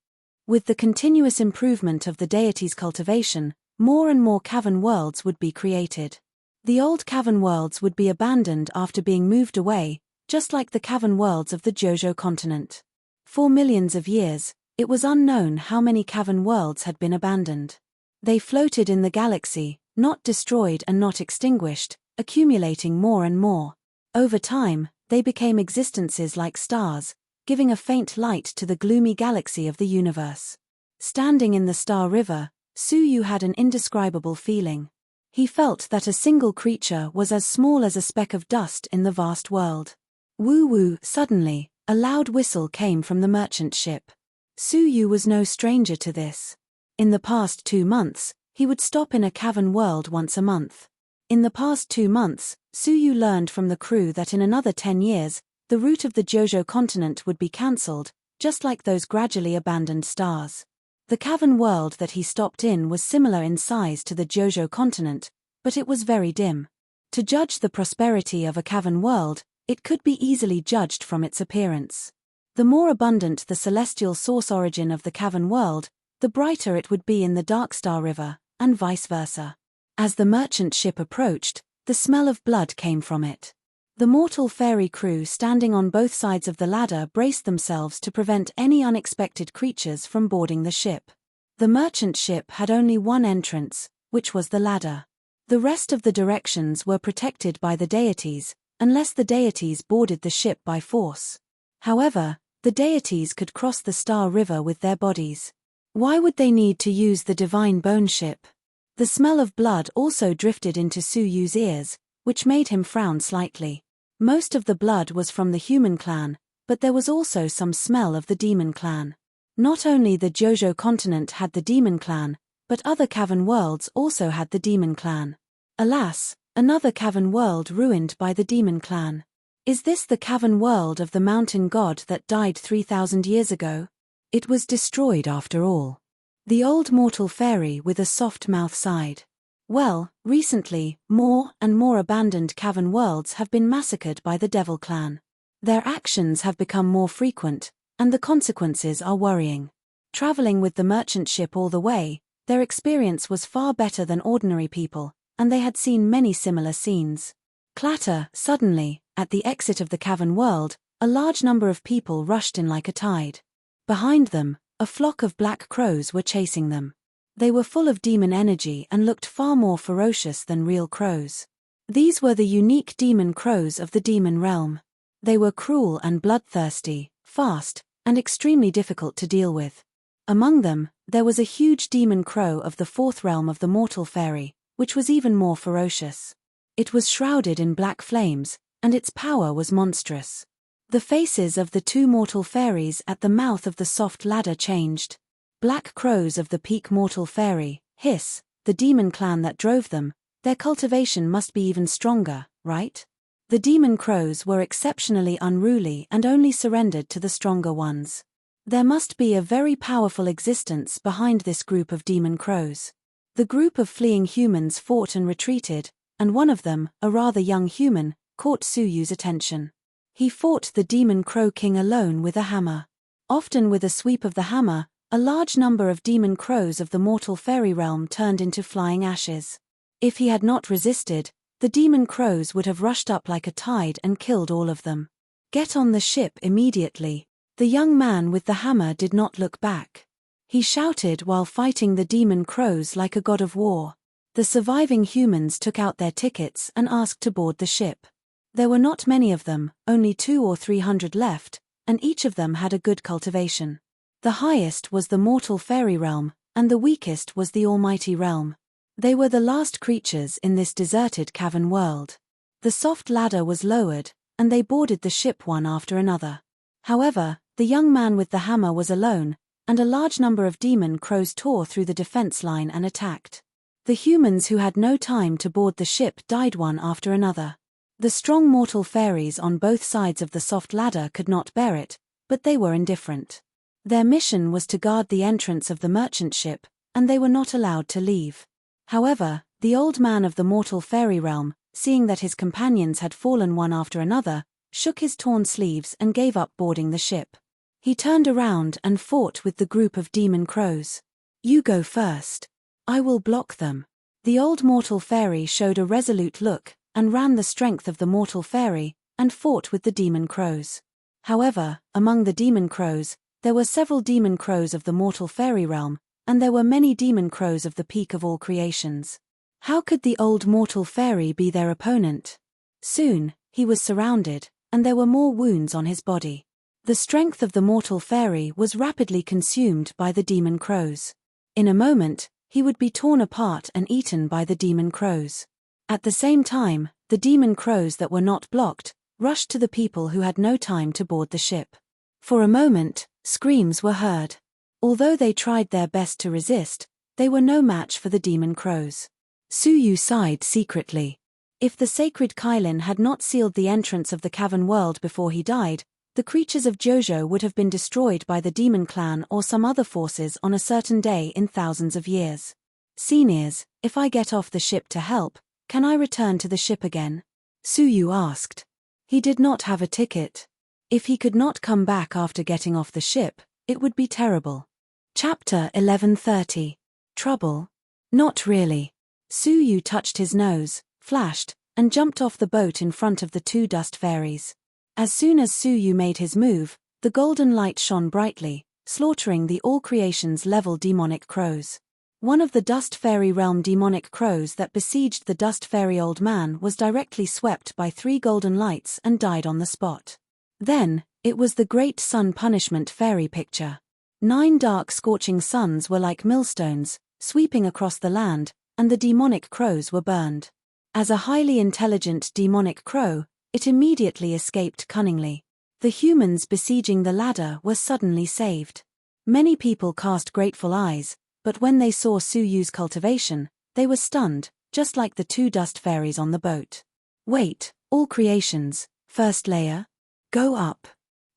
Speaker 1: With the continuous improvement of the deity's cultivation, more and more cavern worlds would be created. The old cavern worlds would be abandoned after being moved away, just like the cavern worlds of the Jojo continent. For millions of years, it was unknown how many cavern worlds had been abandoned. They floated in the galaxy, not destroyed and not extinguished, accumulating more and more. Over time, they became existences like stars, giving a faint light to the gloomy galaxy of the universe. Standing in the Star River, Su Yu had an indescribable feeling. He felt that a single creature was as small as a speck of dust in the vast world. Woo-woo! Suddenly, a loud whistle came from the merchant ship. Su Yu was no stranger to this. In the past 2 months, he would stop in a cavern world once a month. In the past 2 months, Su Yu learned from the crew that in another 10 years, the route of the Jojo continent would be cancelled, just like those gradually abandoned stars. The cavern world that he stopped in was similar in size to the Jojo continent, but it was very dim. To judge the prosperity of a cavern world, it could be easily judged from its appearance. The more abundant the celestial source origin of the cavern world, the brighter it would be in the dark Star River, and vice versa. As the merchant ship approached, the smell of blood came from it. The mortal fairy crew standing on both sides of the ladder braced themselves to prevent any unexpected creatures from boarding the ship. The merchant ship had only one entrance, which was the ladder. The rest of the directions were protected by the deities, unless the deities boarded the ship by force. However, the deities could cross the Star River with their bodies. Why would they need to use the divine bone ship? The smell of blood also drifted into Su Yu's ears, which made him frown slightly. Most of the blood was from the human clan, but there was also some smell of the demon clan. Not only the Jojo continent had the demon clan, but other cavern worlds also had the demon clan. Alas, another cavern world ruined by the demon clan. Is this the cavern world of the mountain god that died 3,000 years ago? It was destroyed after all. The old mortal fairy with a soft mouth sighed. Well, recently, more and more abandoned cavern worlds have been massacred by the Devil Clan. Their actions have become more frequent, and the consequences are worrying. Traveling with the merchant ship all the way, their experience was far better than ordinary people, and they had seen many similar scenes. Clatter! Suddenly, at the exit of the cavern world, a large number of people rushed in like a tide. Behind them, a flock of black crows were chasing them. They were full of demon energy and looked far more ferocious than real crows. These were the unique demon crows of the demon realm. They were cruel and bloodthirsty, fast, and extremely difficult to deal with. Among them, there was a huge demon crow of the 4th realm of the mortal fairy, which was even more ferocious. It was shrouded in black flames, and its power was monstrous. The faces of the 2 mortal fairies at the mouth of the soft ladder changed. Black crows of the peak mortal fairy, Hiss, the demon clan that drove them, their cultivation must be even stronger, right? The demon crows were exceptionally unruly and only surrendered to the stronger ones. There must be a very powerful existence behind this group of demon crows. The group of fleeing humans fought and retreated, and one of them, a rather young human, caught Suyu's attention. He fought the demon crow king alone with a hammer. Often with a sweep of the hammer, a large number of demon crows of the mortal fairy realm turned into flying ashes. If he had not resisted, the demon crows would have rushed up like a tide and killed all of them. Get on the ship immediately. The young man with the hammer did not look back. He shouted while fighting the demon crows like a god of war. The surviving humans took out their tickets and asked to board the ship. There were not many of them, only 200 or 300 left, and each of them had a good cultivation. The highest was the mortal fairy realm, and the weakest was the almighty realm. They were the last creatures in this deserted cavern world. The soft ladder was lowered, and they boarded the ship one after another. However, the young man with the hammer was alone, and a large number of demon crows tore through the defense line and attacked. The humans who had no time to board the ship died one after another. The strong mortal fairies on both sides of the soft ladder could not bear it, but they were indifferent. Their mission was to guard the entrance of the merchant ship, and they were not allowed to leave. However, the old man of the mortal fairy realm, seeing that his companions had fallen one after another, shook his torn sleeves and gave up boarding the ship. He turned around and fought with the group of demon crows. "You go first. I will block them." The old mortal fairy showed a resolute look, and ran the strength of the mortal fairy, and fought with the demon crows. However, among the demon crows, there were several demon crows of the mortal fairy realm, and there were many demon crows of the peak of all creations. How could the old mortal fairy be their opponent? Soon, he was surrounded, and there were more wounds on his body. The strength of the mortal fairy was rapidly consumed by the demon crows. In a moment, he would be torn apart and eaten by the demon crows. At the same time, the demon crows that were not blocked rushed to the people who had no time to board the ship. For a moment, screams were heard. Although they tried their best to resist, they were no match for the demon crows. Suyu sighed secretly. If the sacred Kailin had not sealed the entrance of the cavern world before he died, the creatures of Jojo would have been destroyed by the demon clan or some other forces on a certain day in thousands of years. "Seniors, if I get off the ship to help, can I return to the ship again?" Suyu asked. He did not have a ticket. If he could not come back after getting off the ship, it would be terrible. Chapter 11:30. Trouble? Not really. Suyu touched his nose, flashed, and jumped off the boat in front of the two dust fairies. As soon as Suyu made his move, the golden light shone brightly, slaughtering the all creations level demonic crows. One of the dust fairy realm demonic crows that besieged the dust fairy old man was directly swept by 3 golden lights and died on the spot. Then, it was the great sun punishment fairy picture. 9 dark scorching suns were like millstones, sweeping across the land, and the demonic crows were burned. As a highly intelligent demonic crow, it immediately escaped cunningly. The humans besieging the ladder were suddenly saved. Many people cast grateful eyes, but when they saw Suyu's cultivation, they were stunned, just like the 2 dust fairies on the boat. "Wait, all creations, first layer? Go up."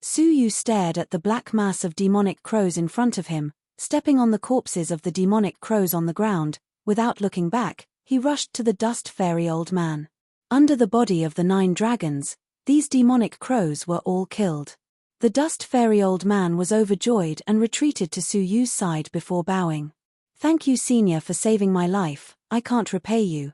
Speaker 1: Suyu stared at the black mass of demonic crows in front of him, stepping on the corpses of the demonic crows on the ground. Without looking back, he rushed to the dust fairy old man. Under the body of the 9 dragons, these demonic crows were all killed. The dust fairy old man was overjoyed and retreated to Suyu's side before bowing. "Thank you, senior, for saving my life. I can't repay you."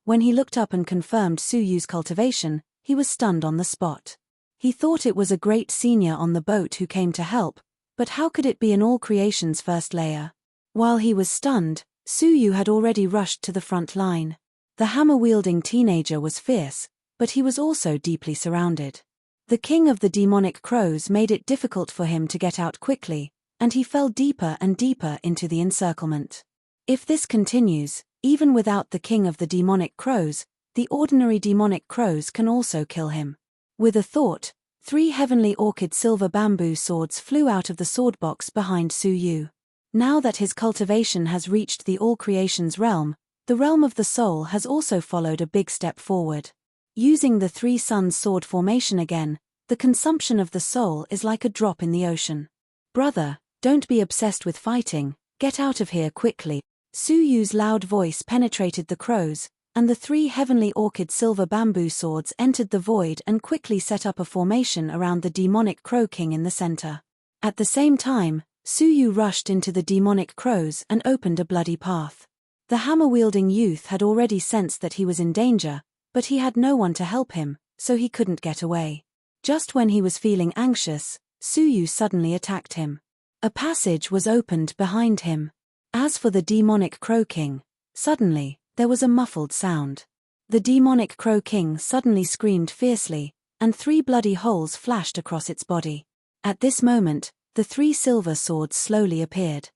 Speaker 1: When he looked up and confirmed Suyu's cultivation, he was stunned on the spot. He thought it was a great senior on the boat who came to help, but how could it be an all creations first layer? While he was stunned, Suyu had already rushed to the front line. The hammer-wielding teenager was fierce, but he was also deeply surrounded. The king of the demonic crows made it difficult for him to get out quickly, and he fell deeper and deeper into the encirclement. If this continues, even without the king of the demonic crows, the ordinary demonic crows can also kill him. With a thought, 3 heavenly orchid silver bamboo swords flew out of the sword box behind Suyu. Now that his cultivation has reached the all-creations realm, the realm of the soul has also followed a big step forward. Using the three suns sword formation again, the consumption of the soul is like a drop in the ocean. Brother, don't be obsessed with fighting, get out of here quickly. Su Yu's loud voice penetrated the crows, and the three heavenly orchid silver bamboo swords entered the void and quickly set up a formation around the demonic crow king in the center. At the same time, Su Yu rushed into the demonic crows and opened a bloody path. The hammer-wielding youth had already sensed that he was in danger, but he had no one to help him, so he couldn't get away. Just when he was feeling anxious, Su Yu suddenly attacked him. A passage was opened behind him. As for the demonic crow king, suddenly, there was a muffled sound. The demonic crow king suddenly screamed fiercely, and 3 bloody holes flashed across its body. At this moment, the 3 silver swords slowly appeared.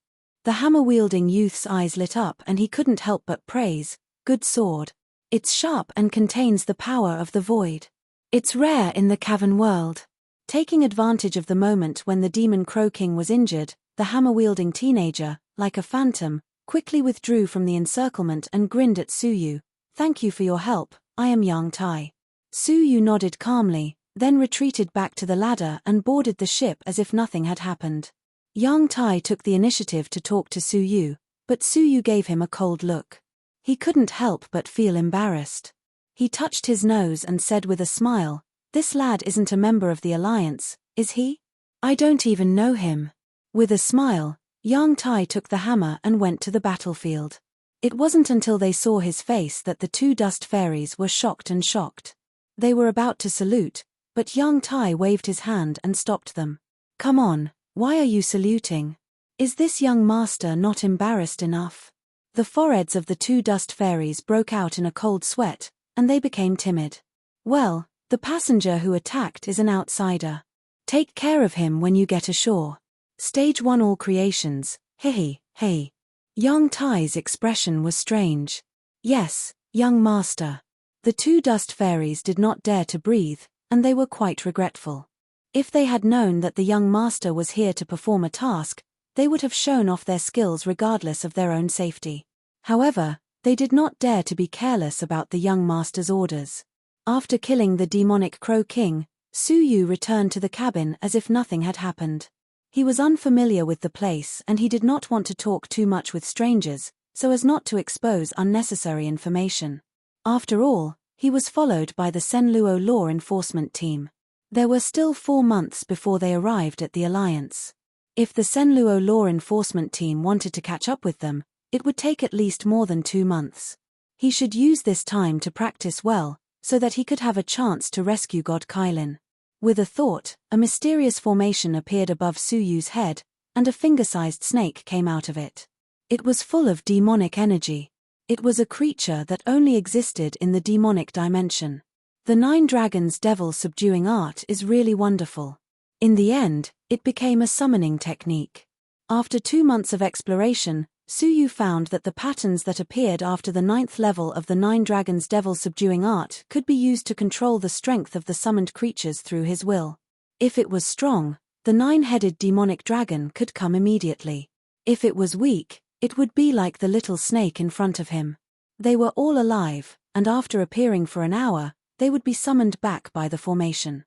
Speaker 1: The hammer-wielding youth's eyes lit up and he couldn't help but praise, "Good sword. It's sharp and contains the power of the void. It's rare in the cavern world." Taking advantage of the moment when the demon crow king was injured, the hammer-wielding teenager, like a phantom, quickly withdrew from the encirclement and grinned at Su Yu. "Thank you for your help, I am Yang Tai." Su Yu nodded calmly, then retreated back to the ladder and boarded the ship as if nothing had happened. Yang Tai took the initiative to talk to Su Yu, but Su Yu gave him a cold look. He couldn't help but feel embarrassed. He touched his nose and said with a smile, "This lad isn't a member of the Alliance, is he? I don't even know him." With a smile, Yang Tai took the hammer and went to the battlefield. It wasn't until they saw his face that the 2 dust fairies were shocked. They were about to salute, but Yang Tai waved his hand and stopped them. "Come on, why are you saluting? Is this young master not embarrassed enough?" The foreheads of the 2 dust fairies broke out in a cold sweat, and they became timid. "Well, the passenger who attacked is an outsider. Take care of him when you get ashore. Stage 1 all creations, hey. Yang Tai's expression was strange. "Yes, young master." The 2 dust fairies did not dare to breathe, and they were quite regretful. If they had known that the young master was here to perform a task, they would have shown off their skills regardless of their own safety. However, they did not dare to be careless about the young master's orders. After killing the demonic crow king, Su Yu returned to the cabin as if nothing had happened. He was unfamiliar with the place and he did not want to talk too much with strangers, so as not to expose unnecessary information. After all, he was followed by the Senluo law enforcement team. There were still 4 months before they arrived at the Alliance. If the Senluo law enforcement team wanted to catch up with them, it would take at least more than 2 months. He should use this time to practice well, so that he could have a chance to rescue God Kailin. With a thought, a mysterious formation appeared above Su Yu's head, and a finger-sized snake came out of it. It was full of demonic energy. It was a creature that only existed in the demonic dimension. The 9 Dragons Devil subduing art is really wonderful. In the end, it became a summoning technique. After 2 months of exploration, Su Yu found that the patterns that appeared after the 9th level of the 9 Dragons Devil subduing art could be used to control the strength of the summoned creatures through his will. If it was strong, the 9-headed demonic dragon could come immediately. If it was weak, it would be like the little snake in front of him. They were all alive, and after appearing for an hour, they would be summoned back by the formation.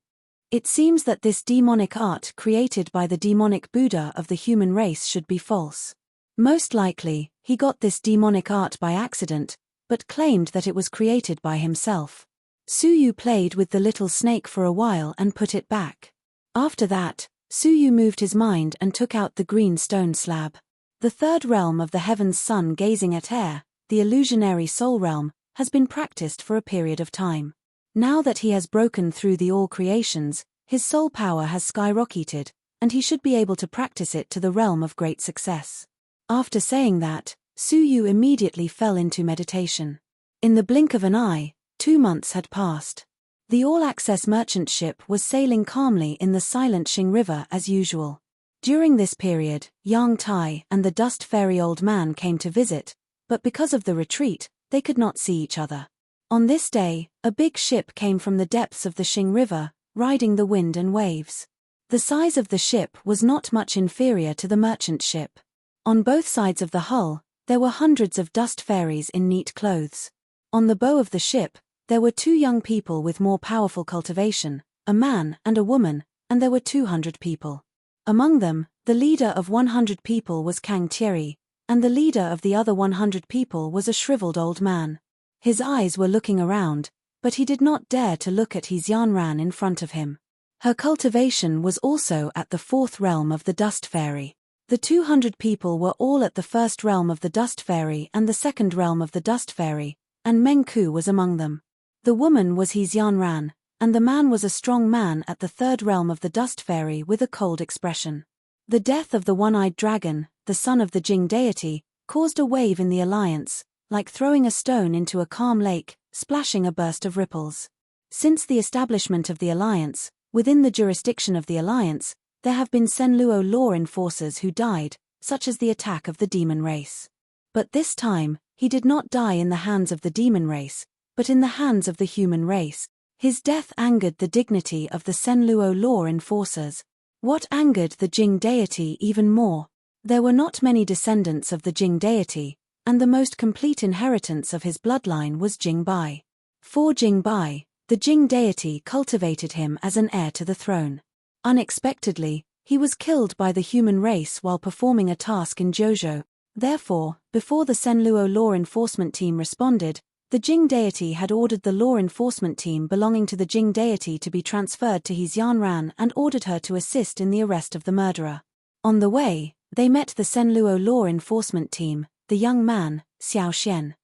Speaker 1: It seems that this demonic art created by the demonic Buddha of the human race should be false. Most likely, he got this demonic art by accident, but claimed that it was created by himself. Su Yu played with the little snake for a while and put it back. After that, Su Yu moved his mind and took out the green stone slab. The 3rd realm of the heaven's sun gazing at air, the illusionary soul realm, has been practiced for a period of time. Now that he has broken through the all creations, his soul power has skyrocketed, and he should be able to practice it to the realm of great success. After saying that, Su Yu immediately fell into meditation. In the blink of an eye, 2 months had passed. The all-access merchant ship was sailing calmly in the silent Xing River as usual. During this period, Yang Tai and the Dust Fairy Old Man came to visit, but because of the retreat, they could not see each other. On this day, a big ship came from the depths of the Xing River, riding the wind and waves. The size of the ship was not much inferior to the merchant ship. On both sides of the hull, there were hundreds of dust fairies in neat clothes. On the bow of the ship, there were 2 young people with more powerful cultivation, a man and a woman, and there were 200 people. Among them, the leader of 100 people was Kang Thierry, and the leader of the other 100 people was a shriveled old man. His eyes were looking around, but he did not dare to look at Xianran in front of him. Her cultivation was also at the 4th realm of the Dust Fairy. The 200 people were all at the 1st realm of the Dust Fairy and the 2nd realm of the Dust Fairy, and Meng Ku was among them. The woman was Xianran, and the man was a strong man at the 3rd realm of the Dust Fairy with a cold expression. The death of the one-eyed dragon, the son of the Jing deity, caused a wave in the alliance, like throwing a stone into a calm lake, splashing a burst of ripples. Since the establishment of the alliance, within the jurisdiction of the alliance, there have been Senluo law enforcers who died, such as the attack of the demon race. But this time, he did not die in the hands of the demon race, but in the hands of the human race. His death angered the dignity of the Senluo law enforcers. What angered the Jing deity even more? There were not many descendants of the Jing deity, and the most complete inheritance of his bloodline was Jing Bai. For Jing Bai, the Jing deity cultivated him as an heir to the throne. Unexpectedly, he was killed by the human race while performing a task in Zhozhou. Therefore, before the Senluo law enforcement team responded, the Jing deity had ordered the law enforcement team belonging to the Jing deity to be transferred to Xianran and ordered her to assist in the arrest of the murderer. On the way, they met the Senluo law enforcement team, the young man, Xiao Xian.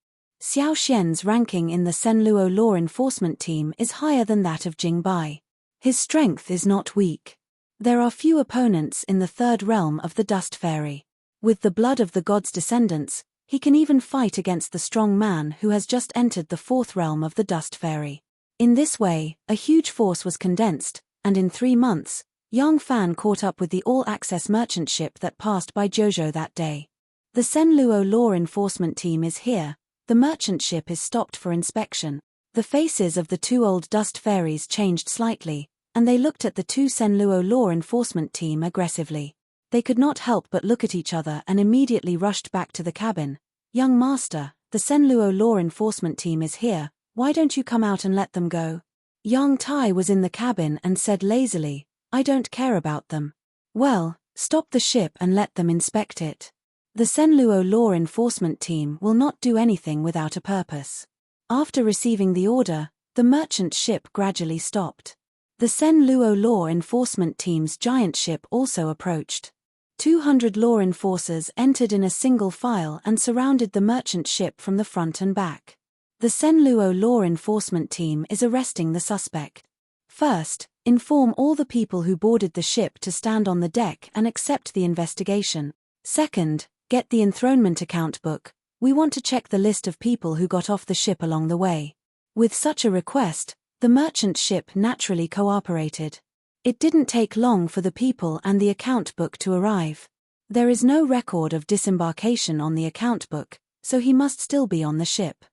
Speaker 1: Xiao Xian's ranking in the Senluo law enforcement team is higher than that of Jing Bai. His strength is not weak. There are few opponents in the 3rd realm of the Dust Fairy. With the blood of the god's descendants, he can even fight against the strong man who has just entered the 4th realm of the Dust Fairy. In this way, a huge force was condensed, and in 3 months, Yang Fan caught up with the all-access merchant ship that passed by Zhozhou that day. The Senluo law enforcement team is here. The merchant ship is stopped for inspection. The faces of the 2 old dust fairies changed slightly, and they looked at the 2 Senluo law enforcement team aggressively. They could not help but look at each other and immediately rushed back to the cabin. "Young master, the Senluo law enforcement team is here, why don't you come out and let them go?" Yang Tai was in the cabin and said lazily, "I don't care about them." "Well, stop the ship and let them inspect it. The Senluo law enforcement team will not do anything without a purpose." After receiving the order, the merchant ship gradually stopped. The Senluo law enforcement team's giant ship also approached. 200 law enforcers entered in a single file and surrounded the merchant ship from the front and back. The Senluo law enforcement team is arresting the suspect. First, inform all the people who boarded the ship to stand on the deck and accept the investigation. Second, get the enthronement account book. We want to check the list of people who got off the ship along the way. With such a request, the merchant ship naturally cooperated. It didn't take long for the people and the account book to arrive. There is no record of disembarkation on the account book, so he must still be on the ship.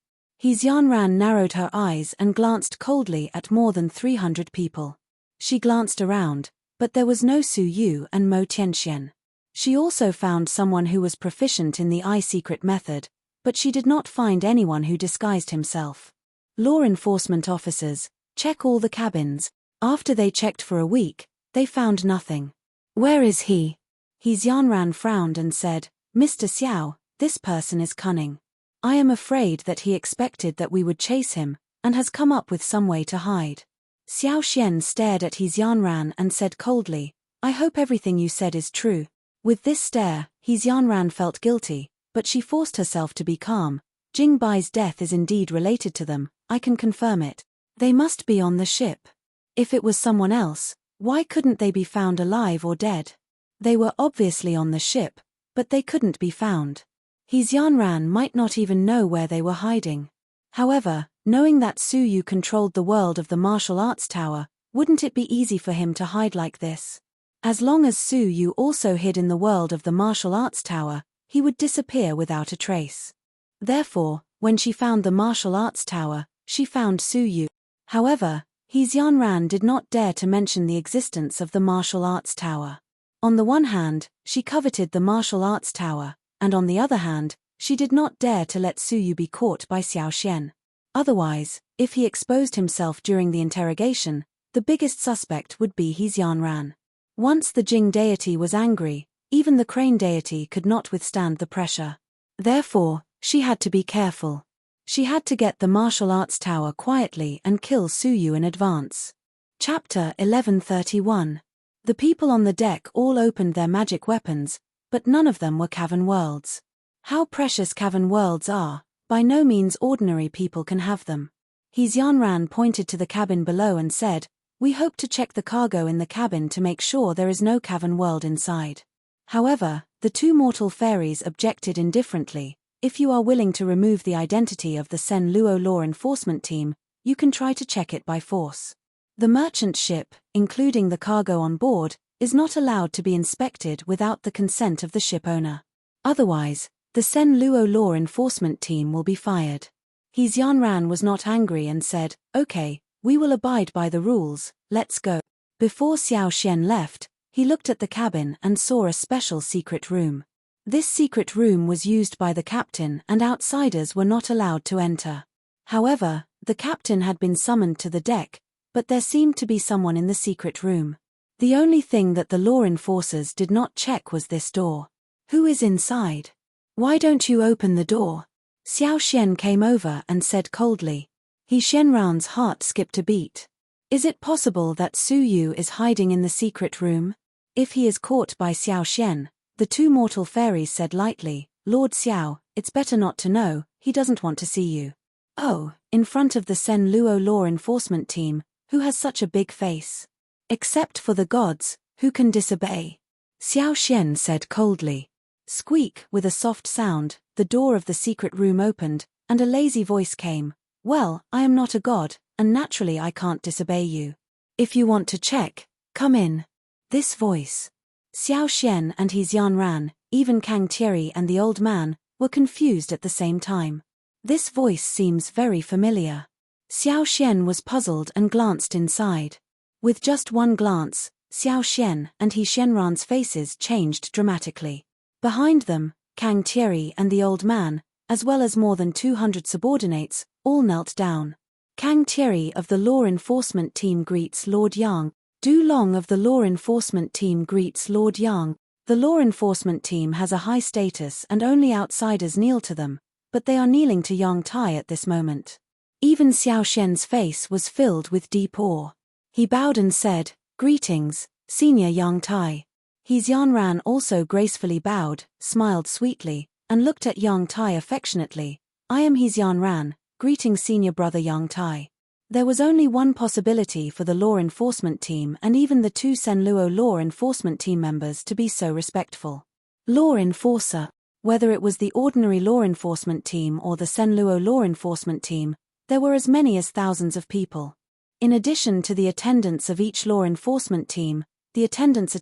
Speaker 1: Xianran narrowed her eyes and glanced coldly at more than 300 people. She glanced around, but there was no Su Yu and Mo Tianxian. She also found someone who was proficient in the eye secret method, but she did not find anyone who disguised himself. Law enforcement officers, check all the cabins. After they checked for a week, they found nothing. "Where is he?" Xianran frowned and said, "Mr. Xiao, this person is cunning. I am afraid that he expected that we would chase him, and has come up with some way to hide." Xiao Xian stared at Xianran and said coldly, "I hope everything you said is true." With this stare, Xianran felt guilty, but she forced herself to be calm. "Jing Bai's death is indeed related to them, I can confirm it. They must be on the ship. If it was someone else, why couldn't they be found alive or dead? They were obviously on the ship, but they couldn't be found. Xianran might not even know where they were hiding. However, knowing that Su Yu controlled the world of the martial arts tower, wouldn't it be easy for him to hide like this? As long as Su Yu also hid in the world of the martial arts tower, he would disappear without a trace. Therefore, when she found the martial arts tower, she found Su Yu. However, Xianran did not dare to mention the existence of the martial arts tower. On the one hand, she coveted the martial arts tower, and on the other hand, she did not dare to let Suyu be caught by Xiao Xian. Otherwise, if he exposed himself during the interrogation, the biggest suspect would be He Xianran. Once the Jing deity was angry, even the crane deity could not withstand the pressure. Therefore, she had to be careful. She had to get the martial arts tower quietly and kill Suyu in advance. Chapter 1131. The people on the deck all opened their magic weapons, but none of them were cavern worlds. How precious cavern worlds are, by no means ordinary people can have them. He Xianran pointed to the cabin below and said, "We hope to check the cargo in the cabin to make sure there is no cavern world inside." However, the two mortal fairies objected indifferently. "If you are willing to remove the identity of the Sen Luo law enforcement team, you can try to check it by force. The merchant ship, including the cargo on board, is not allowed to be inspected without the consent of the ship owner. Otherwise, the Sen Luo law enforcement team will be fired." He Xianran was not angry and said, "Okay, we will abide by the rules, let's go." Before Xiao Xian left, he looked at the cabin and saw a special secret room. This secret room was used by the captain and outsiders were not allowed to enter. However, the captain had been summoned to the deck, but there seemed to be someone in the secret room. The only thing that the law enforcers did not check was this door. "Who is inside? Why don't you open the door?" Xiao Xian came over and said coldly. He Xianran's heart skipped a beat. Is it possible that Suyu is hiding in the secret room? If he is caught by Xiao Xian, the two mortal fairies said lightly, "Lord Xiao, it's better not to know, he doesn't want to see you." "Oh, in front of the Sen Luo law enforcement team, who has such a big face? Except for the gods, who can disobey?" Xiao Xian said coldly. Squeak, with a soft sound, the door of the secret room opened, and a lazy voice came. "Well, I am not a god, and naturally I can't disobey you. If you want to check, come in." This voice. Xiao Xian and He Xianran, even Kang Thierry and the old man, were confused at the same time. This voice seems very familiar. Xiao Xian was puzzled and glanced inside. With just one glance, Xiao Xian and He Xianran's faces changed dramatically. Behind them, Kang Thierry and the old man, as well as more than 200 subordinates, all knelt down. Kang Thierry of the law enforcement team greets Lord Yang. Du Long of the law enforcement team greets Lord Yang. The law enforcement team has a high status and only outsiders kneel to them, but they are kneeling to Yang Tai at this moment. Even Xiao Xian's face was filled with deep awe. He bowed and said, "Greetings, Senior Yang Tai." He Xianran also gracefully bowed, smiled sweetly, and looked at Yang Tai affectionately. "I am He Xianran, greeting Senior Brother Yang Tai." There was only one possibility for the law enforcement team and even the two Sen Luo law enforcement team members to be so respectful. Law enforcer. Whether it was the ordinary law enforcement team or the Sen Luo law enforcement team, there were as many as thousands of people. In addition to the attendants of each law enforcement team, the attendants'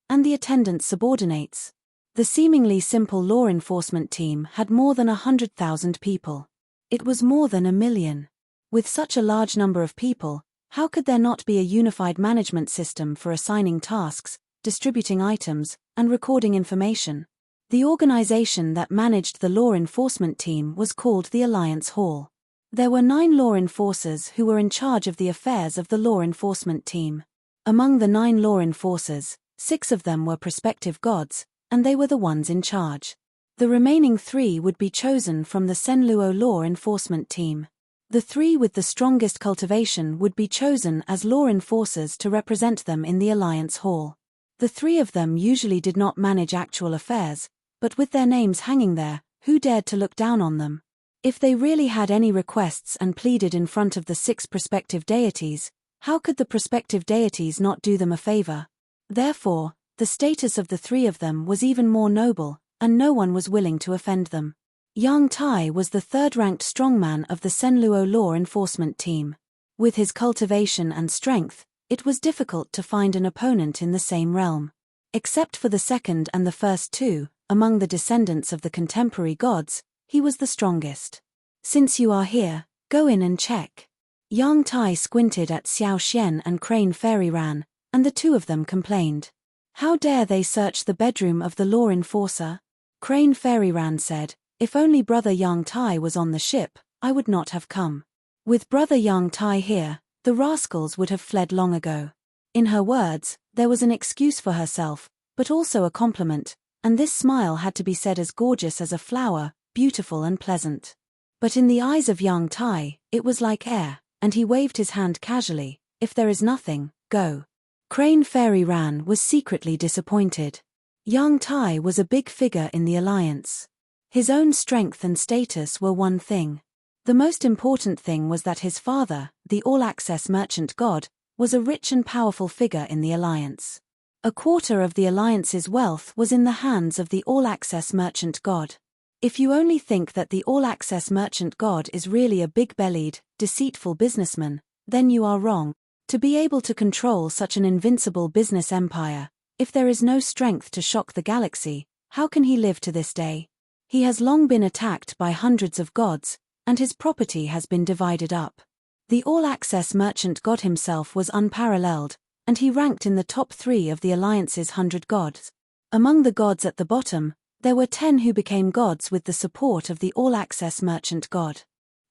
Speaker 1: and the attendants' subordinates. The seemingly simple law enforcement team had more than 100,000 people. It was more than 1 million. With such a large number of people, how could there not be a unified management system for assigning tasks, distributing items, and recording information? The organization that managed the law enforcement team was called the Alliance Hall. There were 9 law enforcers who were in charge of the affairs of the law enforcement team. Among the 9 law enforcers, 6 of them were prospective gods, and they were the ones in charge. The remaining 3 would be chosen from the Sen Luo law enforcement team. The 3 with the strongest cultivation would be chosen as law enforcers to represent them in the Alliance Hall. The 3 of them usually did not manage actual affairs, but with their names hanging there, who dared to look down on them? If they really had any requests and pleaded in front of the 6 prospective deities, how could the prospective deities not do them a favor? Therefore, the status of the 3 of them was even more noble, and no one was willing to offend them. Yang Tai was the 3rd-ranked strongman of the Sen Luo law enforcement team. With his cultivation and strength, it was difficult to find an opponent in the same realm. Except for the 2nd and the first 2, among the descendants of the contemporary gods, he was the strongest. "Since you are here, go in and check." Yang Tai squinted at Xiao Xian and Crane Fairy Ran, and the 2 of them complained. How dare they search the bedroom of the law enforcer? Crane Fairyran said, if only Brother Yang Tai was on the ship, I would not have come. With Brother Yang Tai here, the rascals would have fled long ago. In her words, there was an excuse for herself, but also a compliment, and this smile had to be said as gorgeous as a flower, beautiful and pleasant. But in the eyes of Yang Tai, it was like air, and he waved his hand casually, if there is nothing, go. Crane Fairyran was secretly disappointed. Yang Tai was a big figure in the alliance. His own strength and status were one thing. The most important thing was that his father, the all-access merchant god, was a rich and powerful figure in the alliance. A quarter of the alliance's wealth was in the hands of the all-access merchant god. If you only think that the all-access merchant god is really a big-bellied, deceitful businessman, then you are wrong. To be able to control such an invincible business empire, if there is no strength to shock the galaxy, how can he live to this day? He has long been attacked by hundreds of gods, and his property has been divided up. The all-access merchant god himself was unparalleled, and he ranked in the top 3 of the Alliance's 100 gods. Among the gods at the bottom, there were 10 who became gods with the support of the all-access merchant god.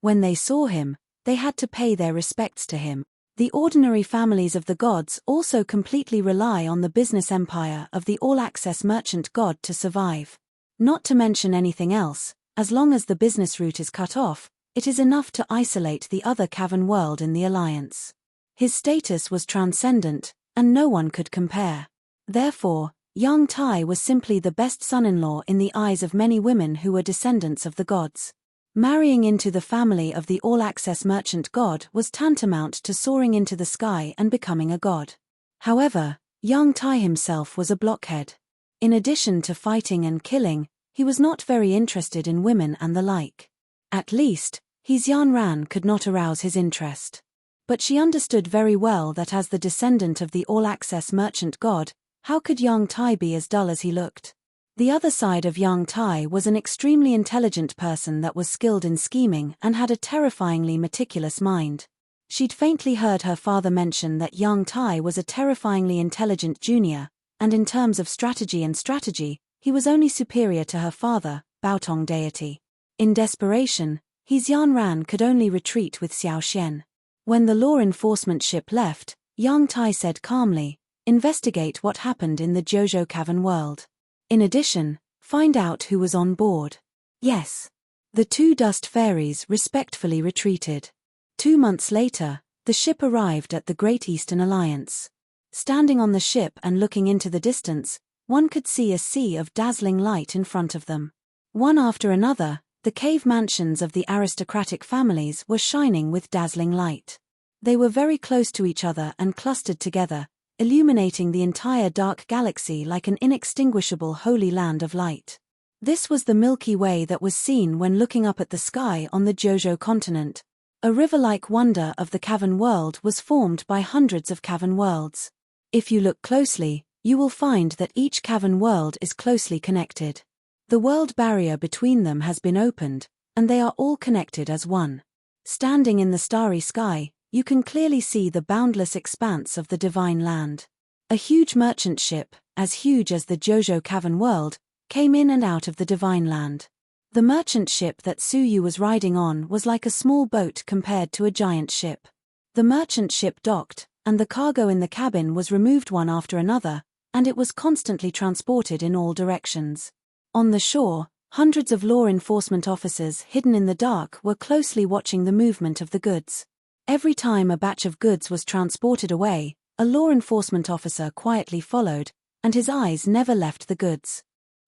Speaker 1: When they saw him, they had to pay their respects to him. The ordinary families of the gods also completely rely on the business empire of the all-access merchant god to survive. Not to mention anything else, as long as the business route is cut off, it is enough to isolate the other cavern world in the alliance. His status was transcendent, and no one could compare. Therefore, Yang Tai was simply the best son-in-law in the eyes of many women who were descendants of the gods. Marrying into the family of the all-access merchant god was tantamount to soaring into the sky and becoming a god. However, Yang Tai himself was a blockhead. In addition to fighting and killing, he was not very interested in women and the like. At least, Xian Ran could not arouse his interest. But she understood very well that as the descendant of the all-access merchant god, how could Yang Tai be as dull as he looked? The other side of Yang Tai was an extremely intelligent person that was skilled in scheming and had a terrifyingly meticulous mind. She'd faintly heard her father mention that Yang Tai was a terrifyingly intelligent junior, and in terms of strategy, he was only superior to her father, Baotong deity. In desperation, Xian Ran could only retreat with Xiao Xian. When the law enforcement ship left, Yang Tai said calmly, "Investigate what happened in the Jojo Cavern world. In addition, find out who was on board." Yes. The 2 dust fairies respectfully retreated. 2 months later, the ship arrived at the Great Eastern Alliance. Standing on the ship and looking into the distance, one could see a sea of dazzling light in front of them. One after another, the cave mansions of the aristocratic families were shining with dazzling light. They were very close to each other and clustered together, illuminating the entire dark galaxy like an inextinguishable holy land of light. This was the Milky Way that was seen when looking up at the sky on the Jojo continent. A river-like wonder of the cavern world was formed by hundreds of cavern worlds. If you look closely, you will find that each cavern world is closely connected. The world barrier between them has been opened, and they are all connected as one. Standing in the starry sky, you can clearly see the boundless expanse of the divine land. A huge merchant ship, as huge as the Jojo Cavern world, came in and out of the divine land. The merchant ship that Suyu was riding on was like a small boat compared to a giant ship. The merchant ship docked, and the cargo in the cabin was removed one after another, and it was constantly transported in all directions. On the shore, hundreds of law enforcement officers hidden in the dark were closely watching the movement of the goods. Every time a batch of goods was transported away, a law enforcement officer quietly followed, and his eyes never left the goods.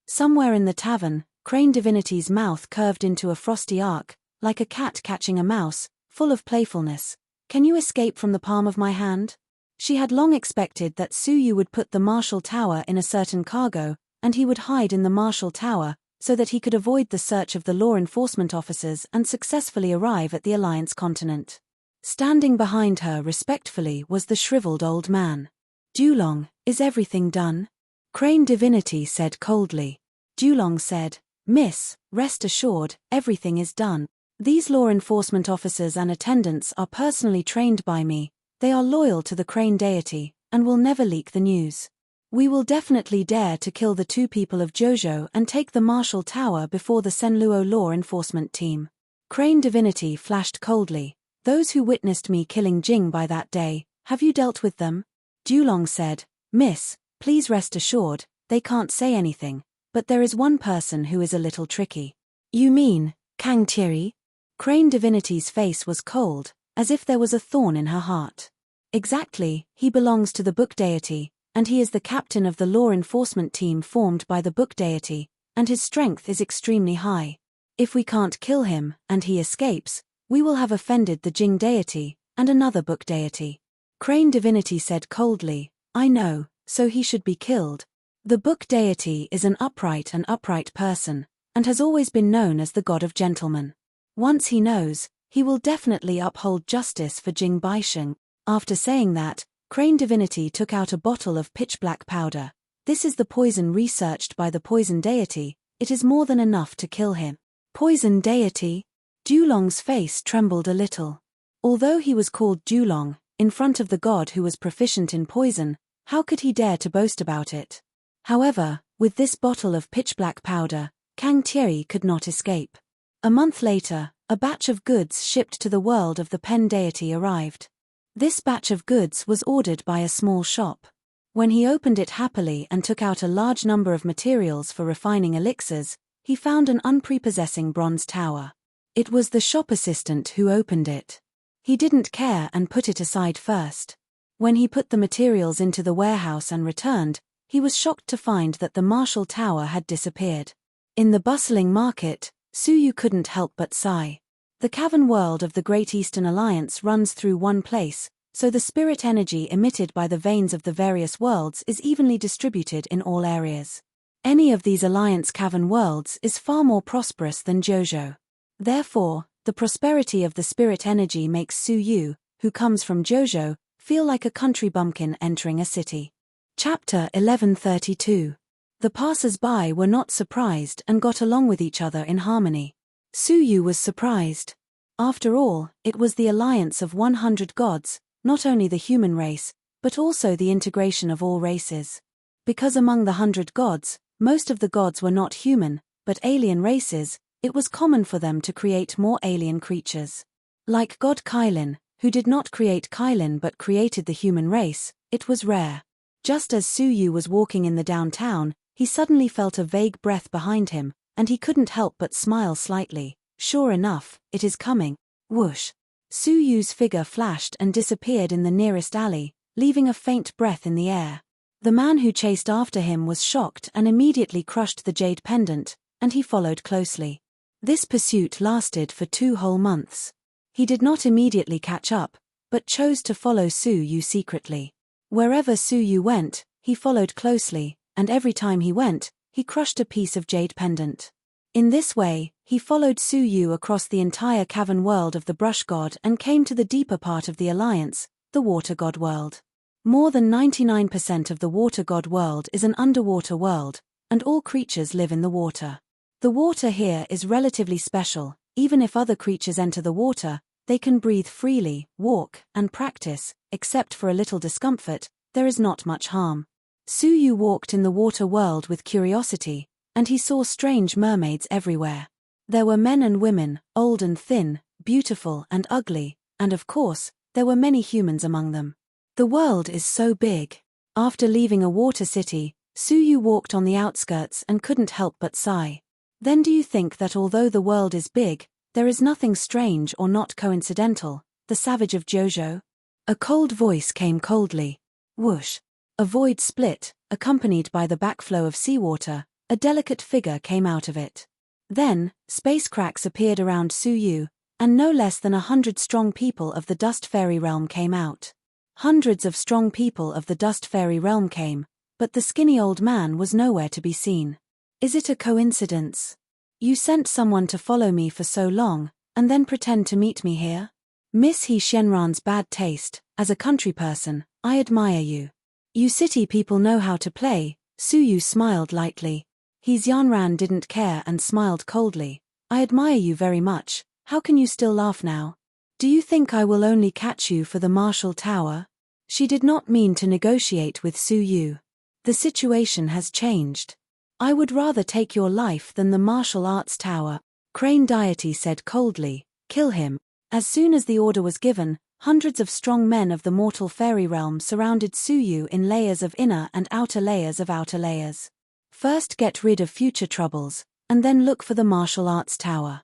Speaker 1: Somewhere in the tavern, Crane Divinity's mouth curved into a frosty arc, like a cat catching a mouse, full of playfulness. "Can you escape from the palm of my hand?" She had long expected that Suyu would put the Marshal Tower in a certain cargo, and he would hide in the Marshal Tower, so that he could avoid the search of the law enforcement officers and successfully arrive at the Alliance continent. Standing behind her respectfully was the shriveled old man. "Dulong, is everything done?" Crane Divinity said coldly. Dulong said, "Miss, rest assured, everything is done. These law enforcement officers and attendants are personally trained by me, they are loyal to the Crane deity, and will never leak the news. We will definitely dare to kill the 2 people of Jojo and take the Marshall Tower before the Senluo law enforcement team. Crane Divinity flashed coldly. Those who witnessed me killing Jing by that day, have you dealt with them? Dulong said, Miss, please rest assured, they can't say anything, but there is one person who is a little tricky. You mean, Kang Tiri? Crane Divinity's face was cold, as if there was a thorn in her heart. Exactly, he belongs to the book deity, and he is the captain of the law enforcement team formed by the book deity, and his strength is extremely high. If we can't kill him, and he escapes, we will have offended the Jing deity, and another book deity. Crane Divinity said coldly, I know, so he should be killed. The book deity is an upright person, and has always been known as the god of gentlemen. Once he knows, he will definitely uphold justice for Jing Baisheng. After saying that, Crane Divinity took out a bottle of pitch-black powder. This is the poison researched by the poison deity, it is more than enough to kill him. Poison deity? Dulong's face trembled a little. Although he was called Dulong, in front of the god who was proficient in poison, how could he dare to boast about it? However, with this bottle of pitch-black powder, Kang Tiri could not escape. A month later, a batch of goods shipped to the world of the pen deity arrived. This batch of goods was ordered by a small shop. When he opened it happily and took out a large number of materials for refining elixirs, he found an unprepossessing bronze tower. It was the shop assistant who opened it. He didn't care and put it aside first. When he put the materials into the warehouse and returned, he was shocked to find that the Marshall Tower had disappeared. In the bustling market, Suyu couldn't help but sigh. The cavern world of the Great Eastern Alliance runs through one place, so the spirit energy emitted by the veins of the various worlds is evenly distributed in all areas. Any of these Alliance cavern worlds is far more prosperous than Jojo. Therefore, the prosperity of the spirit energy makes Suyu, who comes from Jojo, feel like a country bumpkin entering a city. Chapter 1132. The passers-by were not surprised and got along with each other in harmony. Suyu was surprised. After all, it was the alliance of 100 gods, not only the human race, but also the integration of all races. Because among the 100 gods, most of the gods were not human, but alien races, it was common for them to create more alien creatures. Like God Kailin, who did not create Kailin but created the human race, it was rare. Just as Suyu was walking in the downtown, he suddenly felt a vague breath behind him, and he couldn't help but smile slightly. Sure enough, it is coming. Whoosh! Suyu's figure flashed and disappeared in the nearest alley, leaving a faint breath in the air. The man who chased after him was shocked and immediately crushed the jade pendant, and he followed closely. This pursuit lasted for 2 whole months. He did not immediately catch up, but chose to follow Suyu secretly. Wherever Suyu went, he followed closely, and every time he went, he crushed a piece of jade pendant. In this way, he followed Suyu across the entire cavern world of the brush god and came to the deeper part of the alliance, the water god world. More than 99% of the water god world is an underwater world, and all creatures live in the water. The water here is relatively special. Even if other creatures enter the water, they can breathe freely, walk, and practice. Except for a little discomfort, there is not much harm. Suyu walked in the water world with curiosity, and he saw strange mermaids everywhere. There were men and women, old and thin, beautiful and ugly, and of course, there were many humans among them. The world is so big. After leaving a water city, Suyu walked on the outskirts and couldn't help but sigh. Then do you think that although the world is big, there is nothing strange or not coincidental, the savage of Jojo? A cold voice came coldly. Whoosh! A void split, accompanied by the backflow of seawater. A delicate figure came out of it. Then, space cracks appeared around Suyu, and no less than 100 strong people of the Dust Fairy realm came out. Hundreds of strong people of the Dust Fairy realm came, but the skinny old man was nowhere to be seen. Is it a coincidence? You sent someone to follow me for so long, and then pretend to meet me here? Miss He Shenran's bad taste. As a country person, I admire you. You city people know how to play. Suyu smiled lightly. He Xianran didn't care and smiled coldly. I admire you very much. How can you still laugh now? Do you think I will only catch you for the Marshall Tower? She did not mean to negotiate with Suyu. The situation has changed. I would rather take your life than the martial arts tower, Crane deity said coldly. Kill him. As soon as the order was given, hundreds of strong men of the mortal fairy realm surrounded Suyu in layers of inner and outer layers of outer layers. First get rid of future troubles, and then look for the martial arts tower.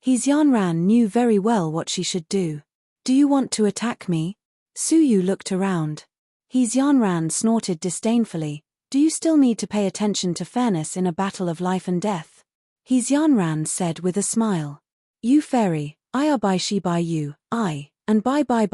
Speaker 1: Xianran knew very well what she should do. Do you want to attack me? Suyu looked around. Xianran snorted disdainfully. Do you still need to pay attention to fairness in a battle of life and death? Xianran said with a smile. You fairy, I are by she by you, I, and bye, and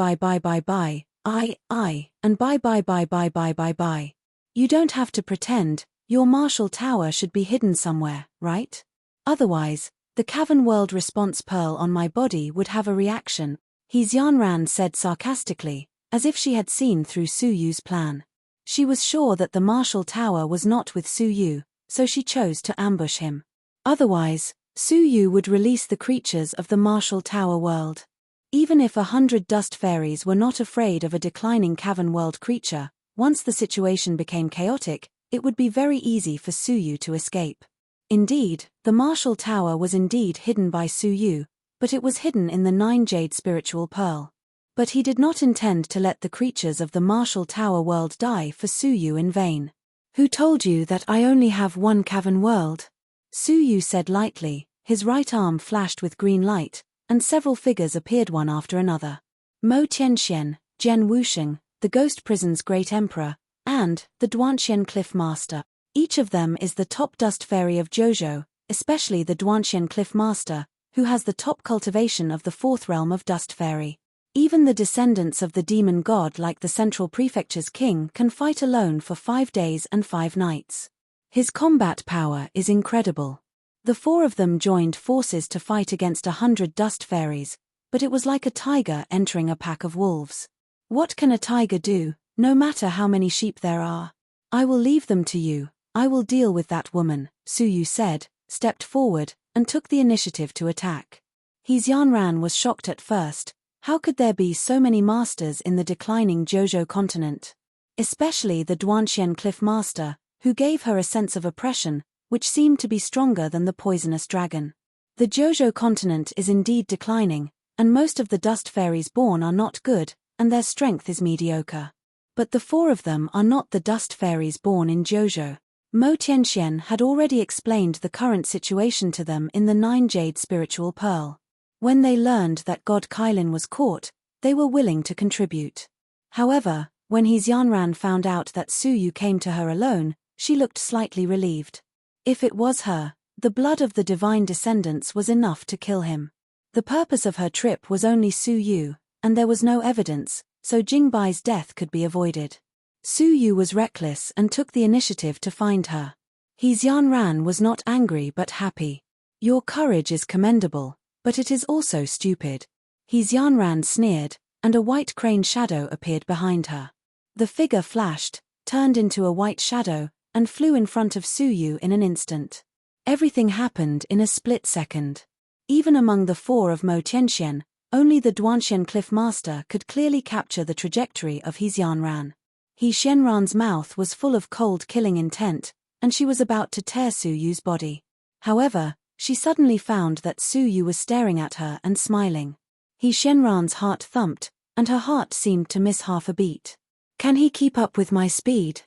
Speaker 1: bye. You don't have to pretend, your martial tower should be hidden somewhere, right? Otherwise, the cavern world response pearl on my body would have a reaction, Xianran said sarcastically, as if she had seen through Suyu's plan. She was sure that the martial tower was not with Suyu, so she chose to ambush him. Otherwise, Suyu would release the creatures of the martial tower world. Even if 100 dust fairies were not afraid of a declining cavern world creature, once the situation became chaotic, it would be very easy for Suyu to escape. Indeed, the martial tower was indeed hidden by Suyu, but it was hidden in the 9 jade spiritual pearl. But he did not intend to let the creatures of the martial tower world die for Suyu in vain. Who told you that I only have one cavern world? Suyu said lightly. His right arm flashed with green light, and several figures appeared one after another. Mo Tianxian, Zhen Wusheng, the Ghost Prison's Great Emperor, and the Duanxian Cliff Master. Each of them is the top dust fairy of Jojo, especially the Duanxian Cliff Master, who has the top cultivation of the 4th realm of dust fairy. Even the descendants of the demon god like the Central Prefecture's king can fight alone for 5 days and 5 nights. His combat power is incredible. The 4 of them joined forces to fight against 100 dust fairies, but it was like a tiger entering a pack of wolves. What can a tiger do, no matter how many sheep there are? I will leave them to you, I will deal with that woman, Suyu said, stepped forward, and took the initiative to attack. Xianran was shocked at first. How could there be so many masters in the declining Jojo continent? Especially the Duanxian Cliff Master, who gave her a sense of oppression, which seemed to be stronger than the poisonous dragon. The Jojo continent is indeed declining, and most of the dust fairies born are not good, and their strength is mediocre. But the 4 of them are not the dust fairies born in Jojo. Mo Tianxian had already explained the current situation to them in the 9 jade spiritual pearl. When they learned that God Kailin was caught, they were willing to contribute. However, when Xianran found out that Suyu came to her alone, she looked slightly relieved. If it was her, the blood of the divine descendants was enough to kill him. The purpose of her trip was only Suyu, and there was no evidence, so Jingbai's death could be avoided. Suyu was reckless and took the initiative to find her. Xianran was not angry but happy. Your courage is commendable, but it is also stupid. Xianran sneered, and a white crane shadow appeared behind her. The figure flashed, turned into a white shadow, and flew in front of Suyu in an instant. Everything happened in a split second. Even among the 4 of Mo Tianxian, only the Duanxian Cliff Master could clearly capture the trajectory of Xianran. Xianran's mouth was full of cold killing intent, and she was about to tear Suyu's body. However, she suddenly found that Suyu was staring at her and smiling. Xianran's heart thumped, and her heart seemed to miss half a beat. Can he keep up with my speed?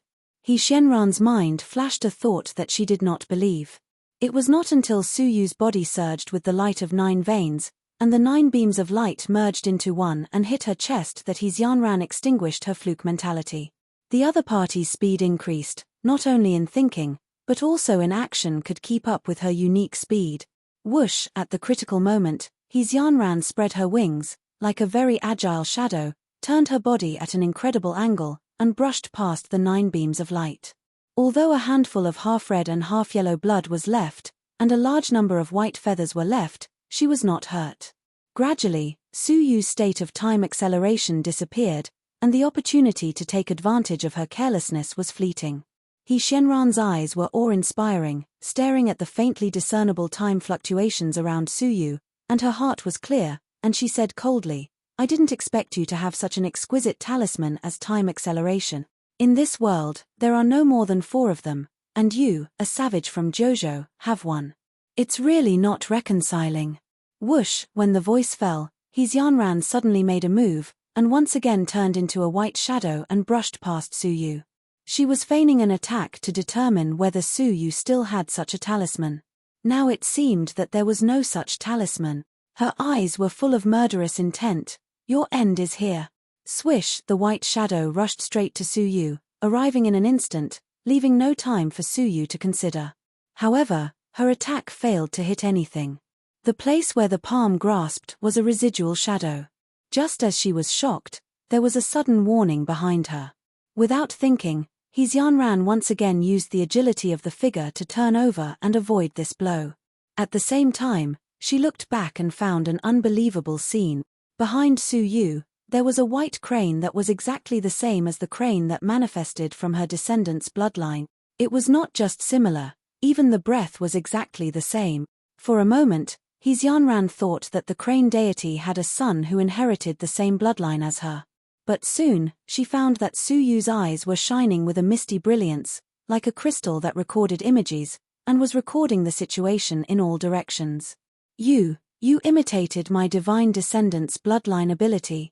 Speaker 1: Xianran's mind flashed a thought that she did not believe. It was not until Suyu's body surged with the light of 9 veins, and the 9 beams of light merged into one and hit her chest that Xianran extinguished her fluke mentality. The other party's speed increased, not only in thinking, but also in action could keep up with her unique speed. Whoosh! At the critical moment, Xianran spread her wings, like a very agile shadow, turned her body at an incredible angle, and brushed past the 9 beams of light. Although a handful of half-red and half-yellow blood was left, and a large number of white feathers were left, she was not hurt. Gradually, Suyu's state of time acceleration disappeared, and the opportunity to take advantage of her carelessness was fleeting. Xianran's eyes were awe-inspiring, staring at the faintly discernible time fluctuations around Suyu, and her heart was clear, and she said coldly, I didn't expect you to have such an exquisite talisman as time acceleration. In this world, there are no more than 4 of them, and you, a savage from Jojo, have one. It's really not reconciling. Whoosh, when the voice fell, Xianran suddenly made a move, and once again turned into a white shadow and brushed past Suyu. She was feigning an attack to determine whether Suyu still had such a talisman. Now it seemed that there was no such talisman. Her eyes were full of murderous intent. Your end is here. Swish, the white shadow rushed straight to Suyu, arriving in an instant, leaving no time for Suyu to consider. However, her attack failed to hit anything. The place where the palm grasped was a residual shadow. Just as she was shocked, there was a sudden warning behind her. Without thinking, Xianran once again used the agility of the figure to turn over and avoid this blow. At the same time, she looked back and found an unbelievable scene. Behind Suyu, there was a white crane that was exactly the same as the crane that manifested from her descendants' bloodline. It was not just similar, even the breath was exactly the same. For a moment, Xianran thought that the crane deity had a son who inherited the same bloodline as her. But soon, she found that Suyu's eyes were shining with a misty brilliance, like a crystal that recorded images, and was recording the situation in all directions. You imitated my divine descendant's bloodline ability.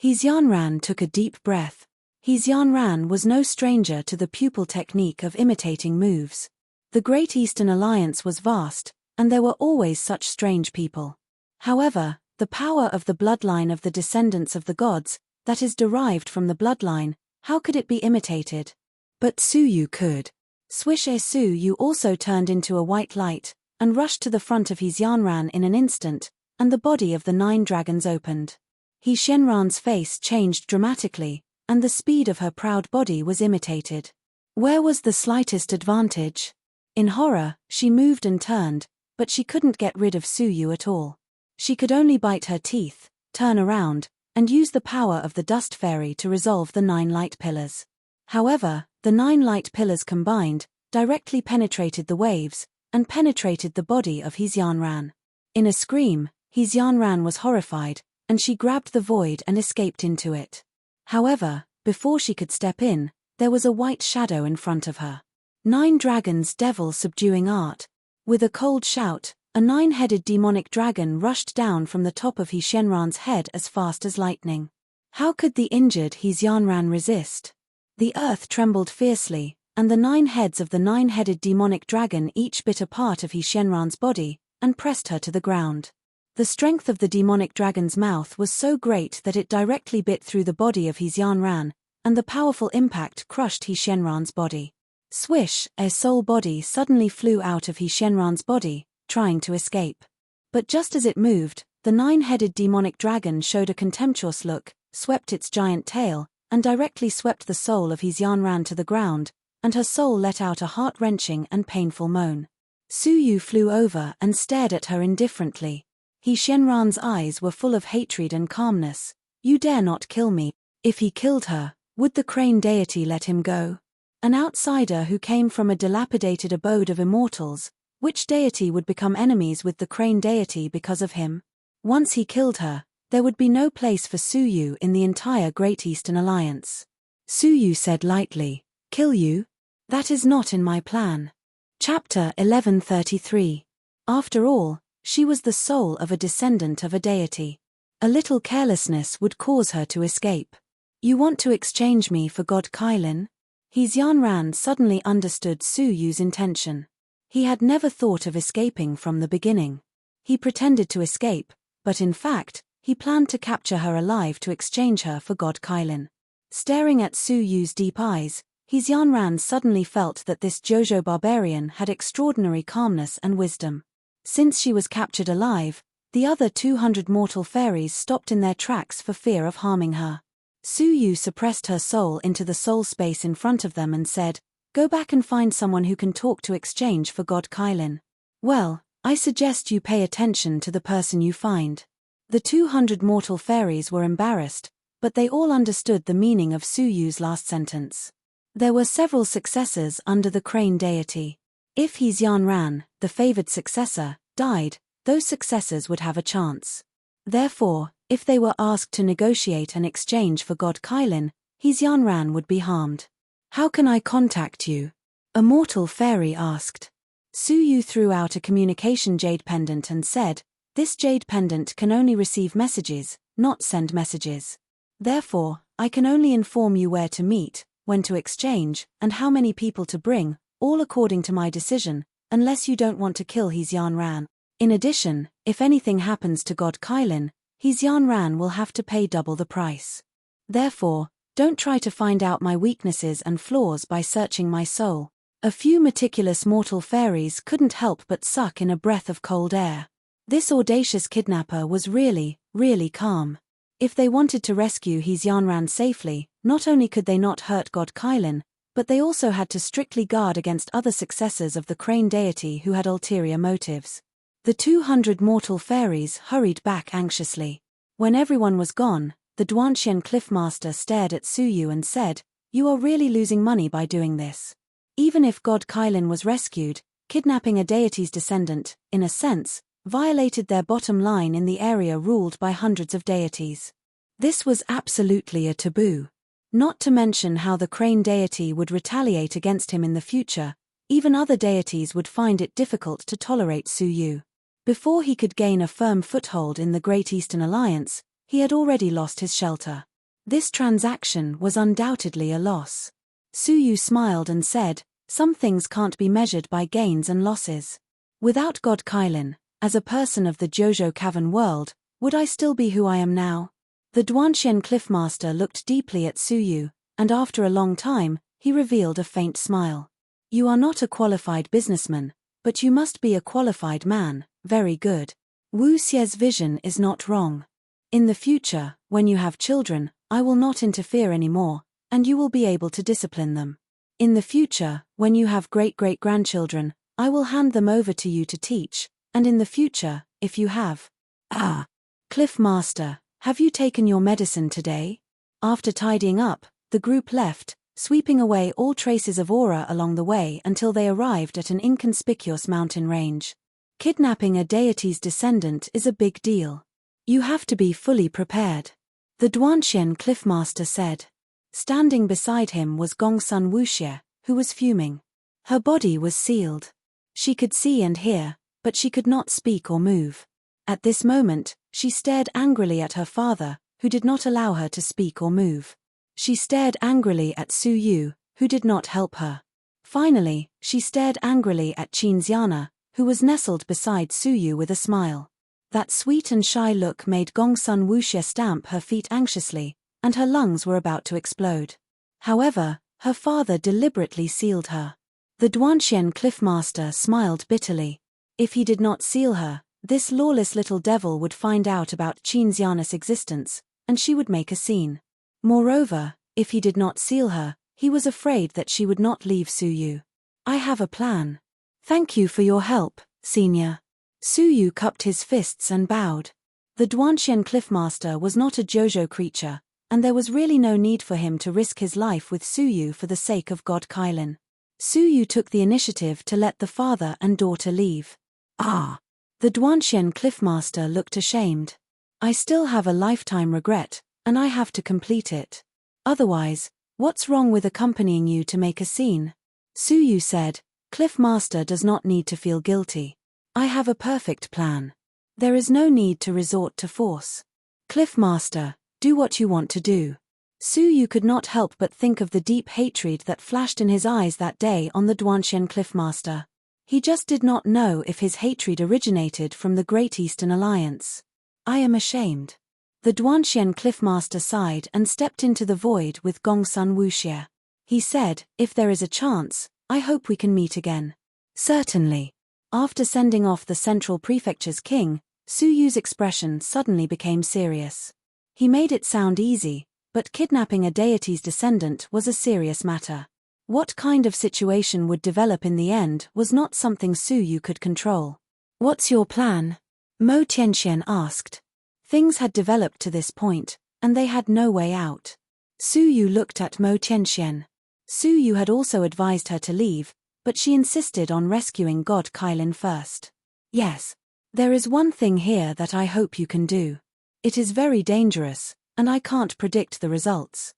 Speaker 1: Xianran took a deep breath. Xianran was no stranger to the pupil technique of imitating moves. The Great Eastern Alliance was vast, and there were always such strange people. However, the power of the bloodline of the descendants of the gods, that is derived from the bloodline, how could it be imitated? But Suyu could. Swish Suyu also turned into a white light, and rushed to the front of Xianran in an instant, and the body of the 9 dragons opened. Xianran's face changed dramatically, and the speed of her proud body was imitated. Where was the slightest advantage? In horror, she moved and turned, but she couldn't get rid of Suyu at all. She could only bite her teeth, turn around, and use the power of the dust fairy to resolve the 9 light pillars. However, the 9 light pillars combined, directly penetrated the waves, and penetrated the body of Xianran. In a scream, Xianran was horrified, and she grabbed the void and escaped into it. However, before she could step in, there was a white shadow in front of her. 9 dragons devil subduing art. With a cold shout, a 9-headed demonic dragon rushed down from the top of Xianran's head as fast as lightning. How could the injured Xianran resist? The earth trembled fiercely, and the 9 heads of the 9-headed demonic dragon each bit a part of Xianran's body, and pressed her to the ground. The strength of the demonic dragon's mouth was so great that it directly bit through the body of Xianran, and the powerful impact crushed Xianran's body. Swish, a soul body suddenly flew out of Xianran's body, trying to escape. But just as it moved, the 9-headed demonic dragon showed a contemptuous look, swept its giant tail, and directly swept the soul of Xianran to the ground, and her soul let out a heart-wrenching and painful moan. Suyu flew over and stared at her indifferently. Xianran's eyes were full of hatred and calmness. You dare not kill me. If he killed her, would the crane deity let him go? An outsider who came from a dilapidated abode of immortals, which deity would become enemies with the crane deity because of him? Once he killed her, there would be no place for Suyu in the entire Great Eastern Alliance. Suyu said lightly, "Kill you? That is not in my plan." Chapter 1133. After all, she was the soul of a descendant of a deity. A little carelessness would cause her to escape. You want to exchange me for God Kailin? Xianran suddenly understood Suyu's intention. He had never thought of escaping from the beginning. He pretended to escape, but in fact, he planned to capture her alive to exchange her for God Kailin. Staring at Suyu's deep eyes, Xianran suddenly felt that this Jojo barbarian had extraordinary calmness and wisdom. Since she was captured alive, the other 200 mortal fairies stopped in their tracks for fear of harming her. Suyu suppressed her soul into the soul space in front of them and said, "Go back and find someone who can talk to exchange for God Kailin. Well, I suggest you pay attention to the person you find." The 200 mortal fairies were embarrassed, but they all understood the meaning of Suyu's last sentence. There were several successors under the crane deity. If Xianran, the favored successor, died, those successors would have a chance. Therefore, if they were asked to negotiate an exchange for God Kailin, Xianran would be harmed. How can I contact you? A mortal fairy asked. Suyu threw out a communication jade pendant and said, "This jade pendant can only receive messages, not send messages. Therefore, I can only inform you where to meet, when to exchange, and how many people to bring, all according to my decision, unless you don't want to kill Ran. In addition, if anything happens to God Kailin, Ran will have to pay double the price. Therefore, don't try to find out my weaknesses and flaws by searching my soul." A few meticulous mortal fairies couldn't help but suck in a breath of cold air. This audacious kidnapper was really, really calm. If they wanted to rescue Ran safely, not only could they not hurt God Kailin, but they also had to strictly guard against other successors of the crane deity who had ulterior motives. The 200 mortal fairies hurried back anxiously. When everyone was gone, the Duanxian Cliffmaster stared at Suyu and said, "You are really losing money by doing this. Even if God Kailin was rescued, kidnapping a deity's descendant, in a sense, violated their bottom line in the area ruled by hundreds of deities. This was absolutely a taboo. Not to mention how the crane deity would retaliate against him in the future, even other deities would find it difficult to tolerate Suyu. Before he could gain a firm foothold in the Great Eastern Alliance, he had already lost his shelter. This transaction was undoubtedly a loss. Suyu smiled and said, "Some things can't be measured by gains and losses. Without God Kailin, as a person of the Jojo Cavern world, would I still be who I am now?" The Duanxian Cliffmaster looked deeply at Suyu, and after a long time, he revealed a faint smile. "You are not a qualified businessman, but you must be a qualified man. Very good. Wu Xie's vision is not wrong. In the future, when you have children, I will not interfere anymore, and you will be able to discipline them. In the future, when you have great-great-grandchildren, I will hand them over to you to teach, and in the future, if you have..." "Ah! Cliffmaster, have you taken your medicine today?" After tidying up, the group left, sweeping away all traces of aura along the way until they arrived at an inconspicuous mountain range. Kidnapping a deity's descendant is a big deal. You have to be fully prepared. The Duanxian Cliffmaster said. Standing beside him was Gongsun Wuxie, who was fuming. Her body was sealed. She could see and hear, but she could not speak or move. At this moment, she stared angrily at her father, who did not allow her to speak or move. She stared angrily at Suyu, who did not help her. Finally, she stared angrily at Qinxiana, who was nestled beside Suyu with a smile. That sweet and shy look made Gongsun Wuxie stamp her feet anxiously, and her lungs were about to explode. However, her father deliberately sealed her. The Duanxian Cliffmaster smiled bitterly. If he did not seal her, this lawless little devil would find out about Qinxiana's existence, and she would make a scene. Moreover, if he did not seal her, he was afraid that she would not leave Suyu. "I have a plan. Thank you for your help, Senior." Suyu cupped his fists and bowed. The Duanxian Cliffmaster was not a Jojo creature, and there was really no need for him to risk his life with Suyu for the sake of God Kailin. Suyu took the initiative to let the father and daughter leave. "Ah!" The Duanxian Cliffmaster looked ashamed. "I still have a lifetime regret, and I have to complete it. Otherwise, what's wrong with accompanying you to make a scene?" Suyu said, "Cliffmaster does not need to feel guilty. I have a perfect plan. There is no need to resort to force. Cliffmaster, do what you want to do." Suyu could not help but think of the deep hatred that flashed in his eyes that day on the Duanxian Cliffmaster. He just did not know if his hatred originated from the Great Eastern Alliance. "I am ashamed." The Duanxian Cliffmaster sighed and stepped into the void with Gongsun Wuxie. He said, "If there is a chance, I hope we can meet again." "Certainly." After sending off the Central Prefecture's king, Suyu's expression suddenly became serious. He made it sound easy, but kidnapping a deity's descendant was a serious matter. What kind of situation would develop in the end was not something Suyu could control. "What's your plan?" Mo Tianxian asked. Things had developed to this point, and they had no way out. Suyu looked at Mo Tianxian. Suyu had also advised her to leave, but she insisted on rescuing God Kailin first. "Yes. There is one thing here that I hope you can do. It is very dangerous, and I can't predict the results."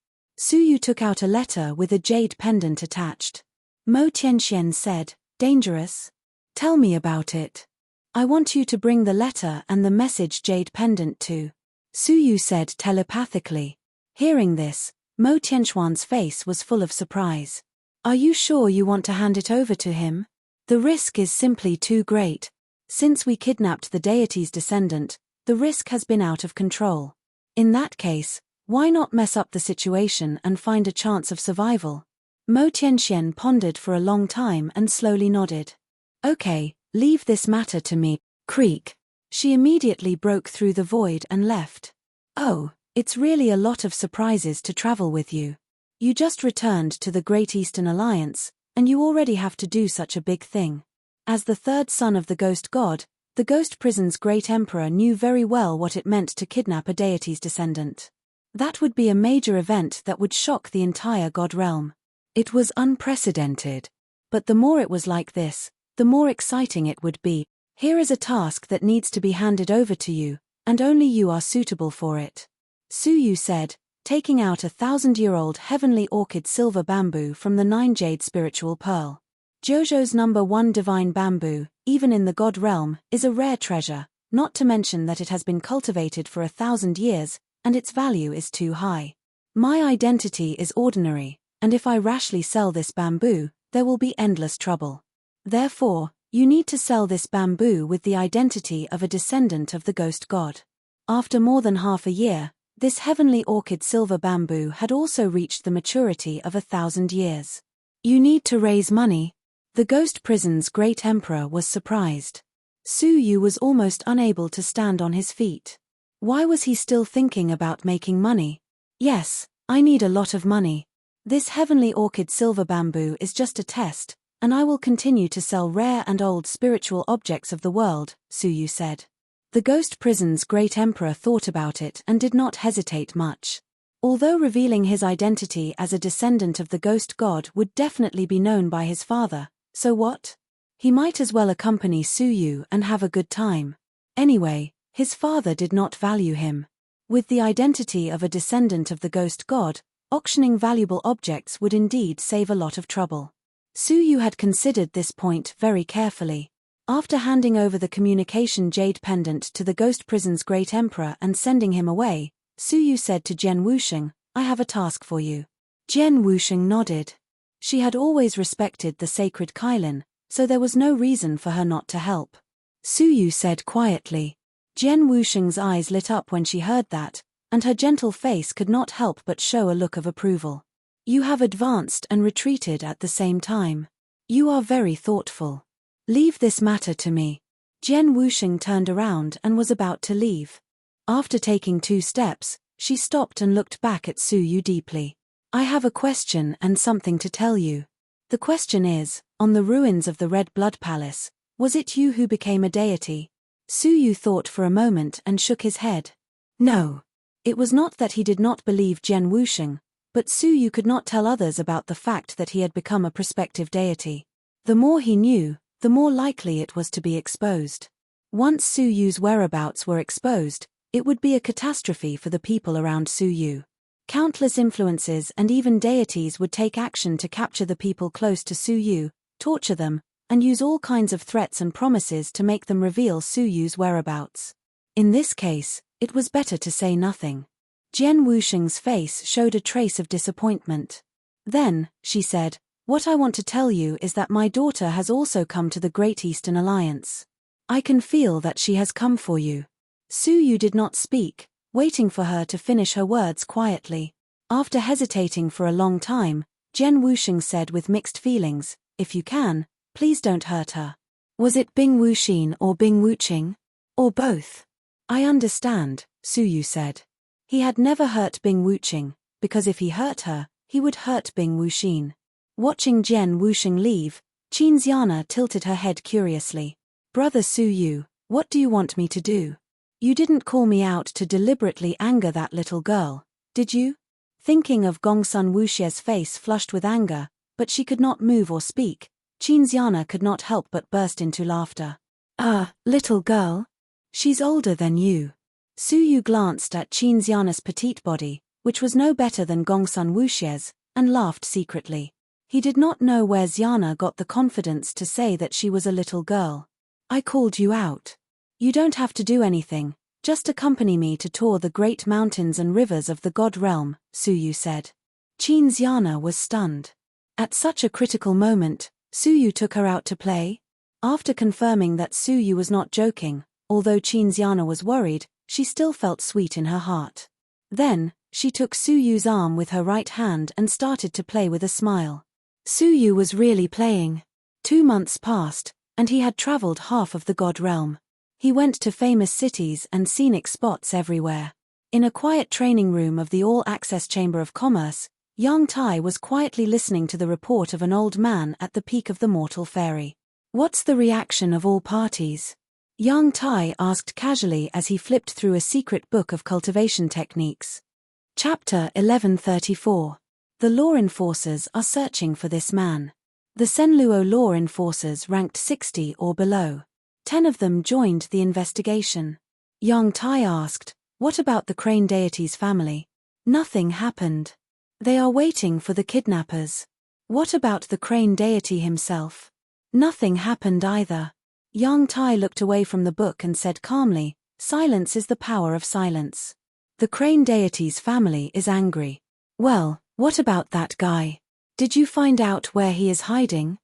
Speaker 1: Yu took out a letter with a jade pendant attached. Mo Tianxian said, "Dangerous? Tell me about it. I want you to bring the letter and the message jade pendant to." Yu said telepathically. Hearing this, Mo Tianxuan's face was full of surprise. "Are you sure you want to hand it over to him? The risk is simply too great. Since we kidnapped the deity's descendant, the risk has been out of control. In that case, why not mess up the situation and find a chance of survival?" Mo Tianxian pondered for a long time and slowly nodded. "Okay, leave this matter to me." Creak. She immediately broke through the void and left. "Oh, it's really a lot of surprises to travel with you. You just returned to the Great Eastern Alliance, and you already have to do such a big thing." As the third son of the ghost god, the ghost prison's great emperor knew very well what it meant to kidnap a deity's descendant. That would be a major event that would shock the entire god realm. It was unprecedented. But the more it was like this, the more exciting it would be. "Here is a task that needs to be handed over to you, and only you are suitable for it," Yu said, taking out a 1,000-year-old heavenly orchid silver bamboo from the 9-jade spiritual pearl. Jojo's #1 divine bamboo, even in the god realm, is a rare treasure, not to mention that it has been cultivated for 1,000 years, and its value is too high. My identity is ordinary, and if I rashly sell this bamboo, there will be endless trouble. Therefore, you need to sell this bamboo with the identity of a descendant of the ghost god. After more than half a year, this heavenly orchid silver bamboo had also reached the maturity of 1,000 years. "You need to raise money." The ghost prison's great emperor was surprised. Yu was almost unable to stand on his feet. Why was he still thinking about making money? "Yes, I need a lot of money. This heavenly orchid silver bamboo is just a test, and I will continue to sell rare and old spiritual objects of the world," Yu said. The ghost prison's great emperor thought about it and did not hesitate much. Although revealing his identity as a descendant of the ghost god would definitely be known by his father, so what? He might as well accompany Yu and have a good time. Anyway, his father did not value him. With the identity of a descendant of the ghost god, auctioning valuable objects would indeed save a lot of trouble. Yu had considered this point very carefully. After handing over the communication jade pendant to the ghost prison's great emperor and sending him away, Yu said to Jian Wusheng, "I have a task for you." Jian Wusheng nodded. She had always respected the sacred Kailin, so there was no reason for her not to help. Yu said quietly. Jian Wusheng's eyes lit up when she heard that, and her gentle face could not help but show a look of approval. "You have advanced and retreated at the same time. You are very thoughtful. Leave this matter to me." Jian Wusheng turned around and was about to leave. After taking 2 steps, she stopped and looked back at Yu deeply. "I have a question and something to tell you. The question is, on the ruins of the Red Blood Palace, was it you who became a deity?" Yu thought for a moment and shook his head. No. It was not that he did not believe Jian Wusheng, but Yu could not tell others about the fact that he had become a prospective deity. The more he knew, the more likely it was to be exposed. Once Yu's whereabouts were exposed, it would be a catastrophe for the people around Yu. Countless influences and even deities would take action to capture the people close to Yu, torture them, and use all kinds of threats and promises to make them reveal Yu's whereabouts. In this case, it was better to say nothing. Jian Wusheng's face showed a trace of disappointment. Then, she said, "What I want to tell you is that my daughter has also come to the Great Eastern Alliance. I can feel that she has come for you." Yu did not speak, waiting for her to finish her words quietly. After hesitating for a long time, Jian Wusheng said with mixed feelings, "If you can, please don't hurt her." "Was it Bing Wuxin or Bing Wuqing? Or both?" "I understand," Yu said. He had never hurt Bing Wuqing, because if he hurt her, he would hurt Bing Wuxin. Watching Jian Wusheng leave, Qin Xiana tilted her head curiously. "Brother Yu, what do you want me to do? You didn't call me out to deliberately anger that little girl, did you?" Thinking of Gongsun Wuxie's face flushed with anger, but she could not move or speak, Qin Xiana could not help but burst into laughter. Little girl? She's older than you." Yu glanced at Qin Xiana's petite body, which was no better than Gongsun Wuxie's, and laughed secretly. He did not know where Xiana got the confidence to say that she was a little girl. I called you out. You don't have to do anything, just accompany me to tour the great mountains and rivers of the God realm, Suyu said. Qin Xiana was stunned. At such a critical moment, Suyu took her out to play? After confirming that Suyu was not joking, although Qin Xiana was worried, she still felt sweet in her heart. Then, she took Suyu's arm with her right hand and started to play with a smile. Suyu was really playing. 2 months passed, and he had traveled half of the God realm. He went to famous cities and scenic spots everywhere. In a quiet training room of the All-Access Chamber of Commerce, young Tai was quietly listening to the report of an old man at the peak of the mortal fairy. What's the reaction of all parties? Young Tai asked casually as he flipped through a secret book of cultivation techniques. Chapter 1134. The law enforcers are searching for this man. The Senluo law enforcers ranked 60 or below. 10 of them joined the investigation. Young Tai asked, "What about the crane deity's family?" Nothing happened. They are waiting for the kidnappers. What about the crane deity himself? Nothing happened either. Young Tai looked away from the book and said calmly, "Silence is the power of silence. The crane deity's family is angry. Well, what about that guy? Did you find out where he is hiding?"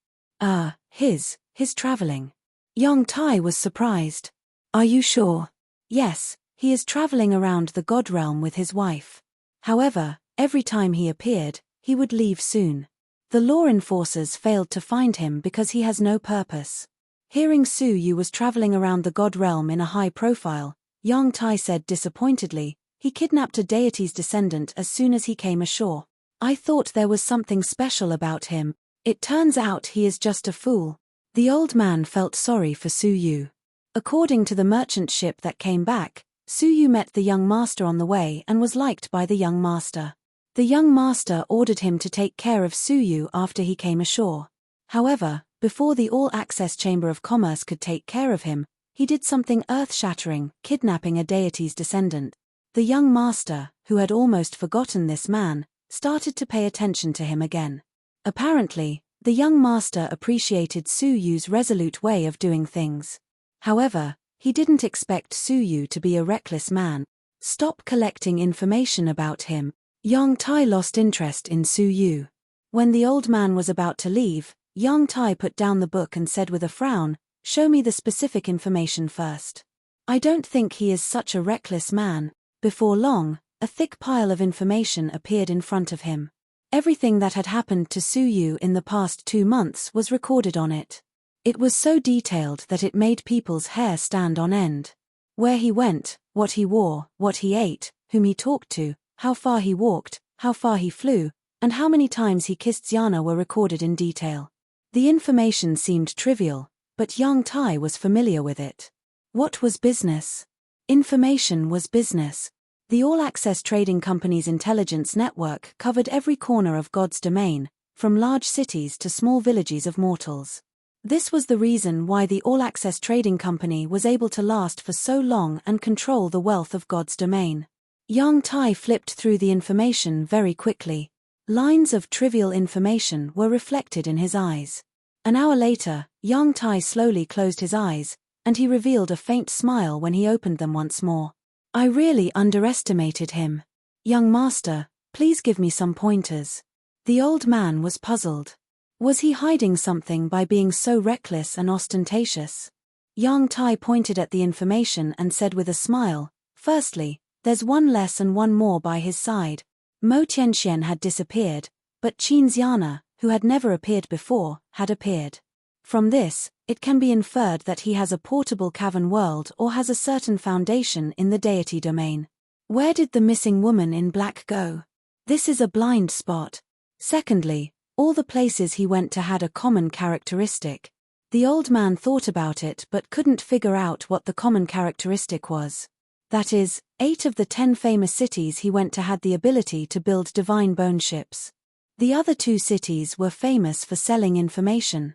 Speaker 1: He's traveling. Young Tai was surprised. "Are you sure?" "Yes, he is traveling around the God realm with his wife. However, every time he appeared, he would leave soon. The law enforcers failed to find him because he has no purpose." Hearing Suyu was traveling around the God realm in a high profile, Young Tai said disappointedly, "He kidnapped a deity's descendant as soon as he came ashore. I thought there was something special about him. It turns out he is just a fool." The old man felt sorry for Suyu. According to the merchant ship that came back, Suyu met the young master on the way and was liked by the young master. The young master ordered him to take care of Suyu after he came ashore. However, before the All-Access Chamber of Commerce could take care of him, he did something earth-shattering, kidnapping a deity's descendant. The young master, who had almost forgotten this man, started to pay attention to him again. Apparently, the young master appreciated Suyu's resolute way of doing things. However, he didn't expect Suyu to be a reckless man. Stop collecting information about him. Young Tai lost interest in Suyu. When the old man was about to leave, Young Tai put down the book and said with a frown, "Show me the specific information first. I don't think he is such a reckless man." Before long, a thick pile of information appeared in front of him. Everything that had happened to Suyu in the past 2 months was recorded on it. It was so detailed that it made people's hair stand on end. Where he went, what he wore, what he ate, whom he talked to, how far he walked, how far he flew, and how many times he kissed Xiana were recorded in detail. The information seemed trivial, but Young Tai was familiar with it. What was business? Information was business. The All-Access Trading Company's intelligence network covered every corner of God's domain, from large cities to small villages of mortals. This was the reason why the All-Access Trading Company was able to last for so long and control the wealth of God's domain. Young Tai flipped through the information very quickly. Lines of trivial information were reflected in his eyes. An hour later, Young Tai slowly closed his eyes, and he revealed a faint smile when he opened them once more. "I really underestimated him. Young master, please give me some pointers." The old man was puzzled. Was he hiding something by being so reckless and ostentatious? Young Tai pointed at the information and said with a smile, "Firstly, there's one less and one more by his side. Mo Tianxian had disappeared, but Qin Xiana, who had never appeared before, had appeared. From this, it can be inferred that he has a portable cavern world or has a certain foundation in the deity domain. Where did the missing woman in black go? This is a blind spot. Secondly, all the places he went to had a common characteristic. The old man thought about it but couldn't figure out what the common characteristic was. That is, 8 of the 10 famous cities he went to had the ability to build divine bone ships. The other 2 cities were famous for selling information.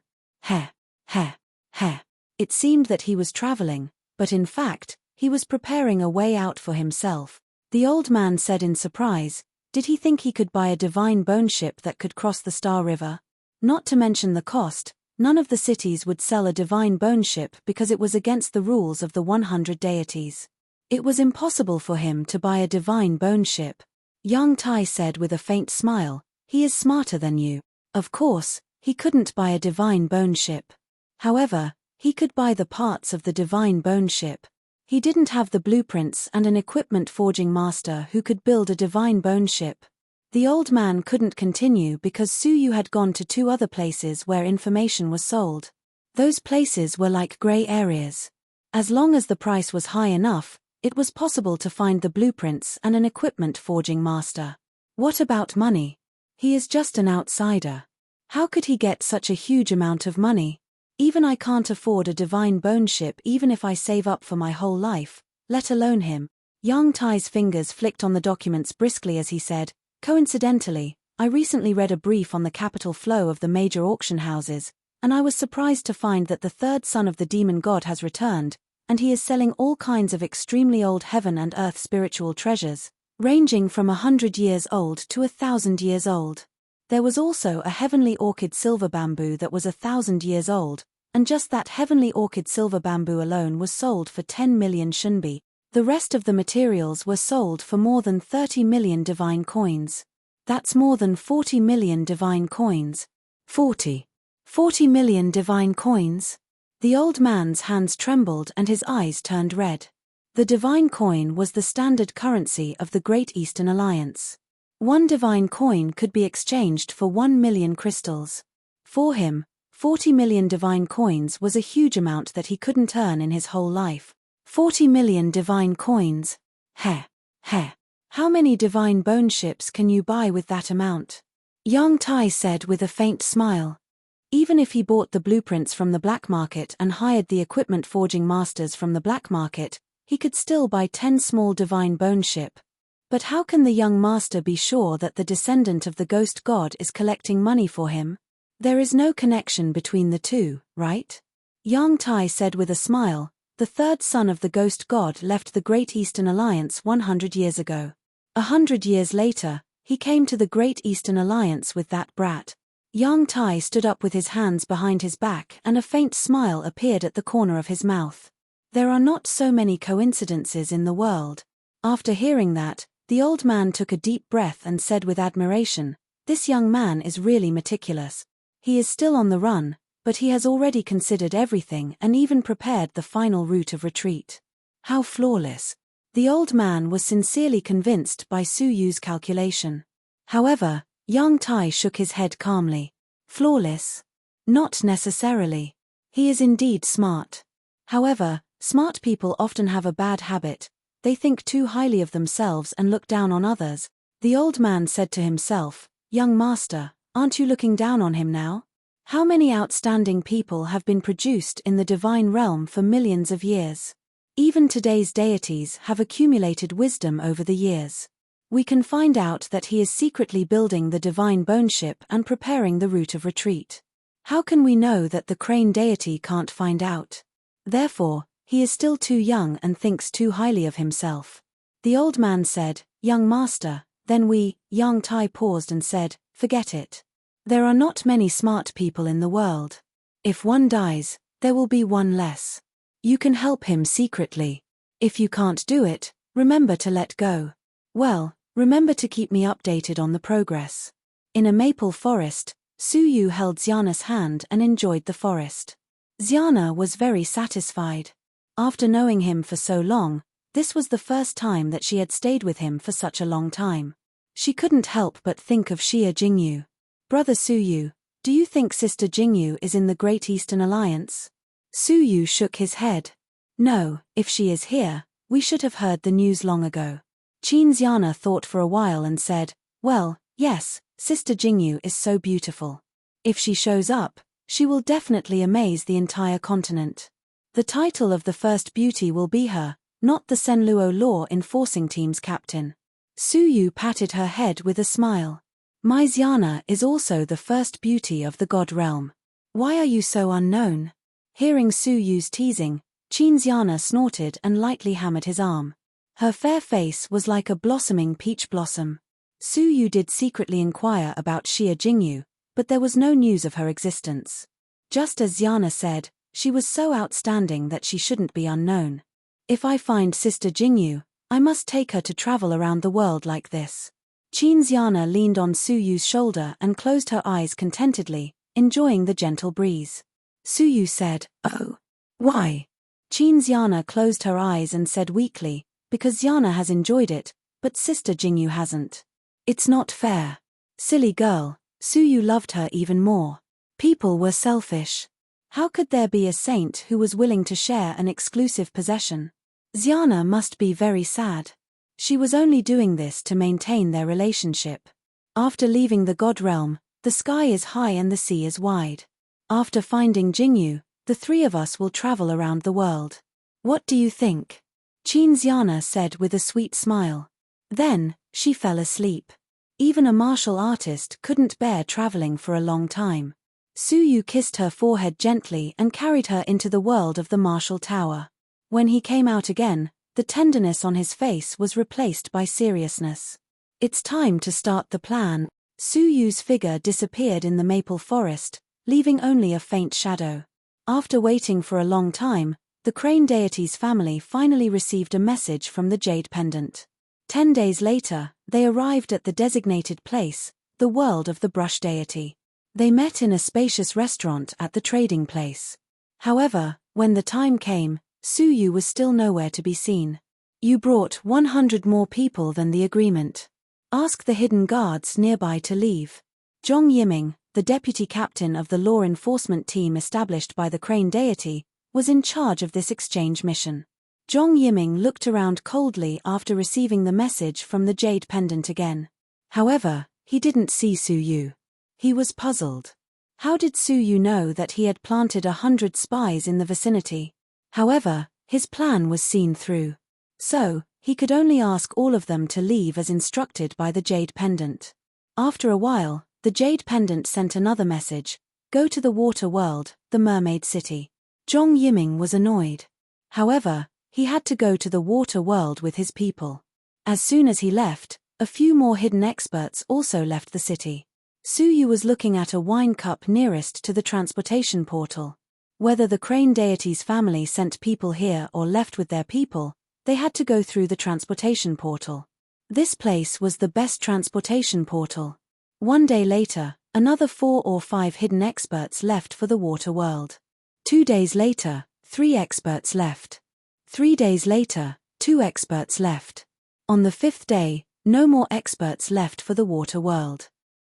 Speaker 1: It seemed that he was traveling, but in fact, he was preparing a way out for himself. The old man said in surprise, Did he think he could buy a divine bone ship that could cross the Star River? Not to mention the cost, none of the cities would sell a divine bone ship because it was against the rules of the 100 deities. It was impossible for him to buy a divine bone ship. Yang Tai said with a faint smile, "He is smarter than you." Of course, he couldn't buy a divine bone ship. However, he could buy the parts of the divine bone ship. He didn't have the blueprints and an equipment forging master who could build a divine bone ship. The old man couldn't continue because Su Yu had gone to 2 other places where information was sold. Those places were like gray areas. As long as the price was high enough, it was possible to find the blueprints and an equipment forging master. What about money? He is just an outsider. How could he get such a huge amount of money? Even I can't afford a divine bone ship even if I save up for my whole life, let alone him. Yang Tai's fingers flicked on the documents briskly as he said, "Coincidentally, I recently read a brief on the capital flow of the major auction houses, and I was surprised to find that the 3rd son of the demon god has returned, and he is selling all kinds of extremely old heaven and earth spiritual treasures, ranging from 100 years old to 1,000 years old. There was also a heavenly orchid silver bamboo that was 1,000 years old, and just that heavenly orchid silver bamboo alone was sold for 10 million shunbi. The rest of the materials were sold for more than 30 million divine coins. That's more than 40 million divine coins. 40 million divine coins? The old man's hands trembled and his eyes turned red. The divine coin was the standard currency of the Great Eastern Alliance. 1 divine coin could be exchanged for 1 million crystals. For him, 40 million divine coins was a huge amount that he couldn't earn in his whole life. 40 million divine coins? Heh. How many divine bone ships can you buy with that amount? Yang Tai said with a faint smile. Even if he bought the blueprints from the black market and hired the equipment forging masters from the black market, he could still buy 10 small divine bone ship. But how can the young master be sure that the descendant of the ghost god is collecting money for him? There is no connection between the two, right? Yang Tai said with a smile, "The 3rd son of the ghost god left the Great Eastern Alliance 100 years ago. 100 years later, he came to the Great Eastern Alliance with that brat." Yang Tai stood up with his hands behind his back and a faint smile appeared at the corner of his mouth. There are not so many coincidences in the world. After hearing that, the old man took a deep breath and said with admiration, "This young man is really meticulous. He is still on the run, but he has already considered everything and even prepared the final route of retreat. How flawless." The old man was sincerely convinced by Su Yu's calculation. However, Yang Tai shook his head calmly. Flawless? Not necessarily. He is indeed smart. However, smart people often have a bad habit. They think too highly of themselves and look down on others. The old man said to himself, "Young master, aren't you looking down on him now? How many outstanding people have been produced in the divine realm for millions of years? Even today's deities have accumulated wisdom over the years. We can find out that he is secretly building the divine bone ship and preparing the route of retreat. How can we know that the crane deity can't find out? Therefore, he is still too young and thinks too highly of himself." The old man said, "Young master, then Yang Tai paused and said, "Forget it. There are not many smart people in the world. If one dies, there will be one less. You can help him secretly. If you can't do it, remember to let go. Well, remember to keep me updated on the progress." In a maple forest, Su Yu held Xiana's hand and enjoyed the forest. Xiana was very satisfied. After knowing him for so long, this was the first time that she had stayed with him for such a long time. She couldn't help but think of Xia Jingyu. "Brother Su Yu, do you think Sister Jingyu is in the Great Eastern Alliance?" Su Yu shook his head. "No, if she is here, we should have heard the news long ago." Qin Xiana thought for a while and said, "Well, yes, Sister Jingyu is so beautiful. If she shows up, she will definitely amaze the entire continent. The title of the first beauty will be her, not the Senluo law enforcing team's captain." Su Yu patted her head with a smile. "My Xiana is also the first beauty of the god realm. Why are you so unknown?" Hearing Su Yu's teasing, Qin Xiana snorted and lightly hammered his arm. Her fair face was like a blossoming peach blossom. Su Yu did secretly inquire about Xia Jingyu, but there was no news of her existence. Just as Xiana said, she was so outstanding that she shouldn't be unknown. If I find Sister Jingyu, I must take her to travel around the world like this. Qin Xiana leaned on Su Yu's shoulder and closed her eyes contentedly, enjoying the gentle breeze. Su Yu said, "Oh. Why?" Qin Xiana closed her eyes and said weakly, "Because Xiana has enjoyed it, but Sister Jingyu hasn't. It's not fair." Silly girl, Su Yu loved her even more. People were selfish. How could there be a saint who was willing to share an exclusive possession? Xiana must be very sad. She was only doing this to maintain their relationship. After leaving the God realm, the sky is high and the sea is wide. After finding Jingyu, the three of us will travel around the world. What do you think? Qin Xiana said with a sweet smile. Then, she fell asleep. Even a martial artist couldn't bear traveling for a long time. Su Yu kissed her forehead gently and carried her into the world of the martial tower. When he came out again, the tenderness on his face was replaced by seriousness. It's time to start the plan. Su Yu's figure disappeared in the maple forest, leaving only a faint shadow. After waiting for a long time, the crane deity's family finally received a message from the jade pendant. 10 days later, they arrived at the designated place, the world of the brush deity. They met in a spacious restaurant at the trading place. However, when the time came, Su Yu was still nowhere to be seen. You brought 100 more people than the agreement. Ask the hidden guards nearby to leave. Zhong Yiming, the deputy captain of the law enforcement team established by the crane deity, was in charge of this exchange mission. Zhong Yiming looked around coldly after receiving the message from the jade pendant again. However, he didn't see Su Yu. He was puzzled. How did Su Yu know that he had planted 100 spies in the vicinity? However, his plan was seen through. So, he could only ask all of them to leave as instructed by the jade pendant. After a while, the jade pendant sent another message: go to the water world, the mermaid city. Zhong Yiming was annoyed. However, he had to go to the water world with his people. As soon as he left, a few more hidden experts also left the city. Su Yu was looking at a wine cup nearest to the transportation portal. Whether the crane deity's family sent people here or left with their people, they had to go through the transportation portal. This place was the best transportation portal. 1 day later, another 4 or 5 hidden experts left for the water world. 2 days later, 3 experts left. 3 days later, 2 experts left. On the 5th day, no more experts left for the water world.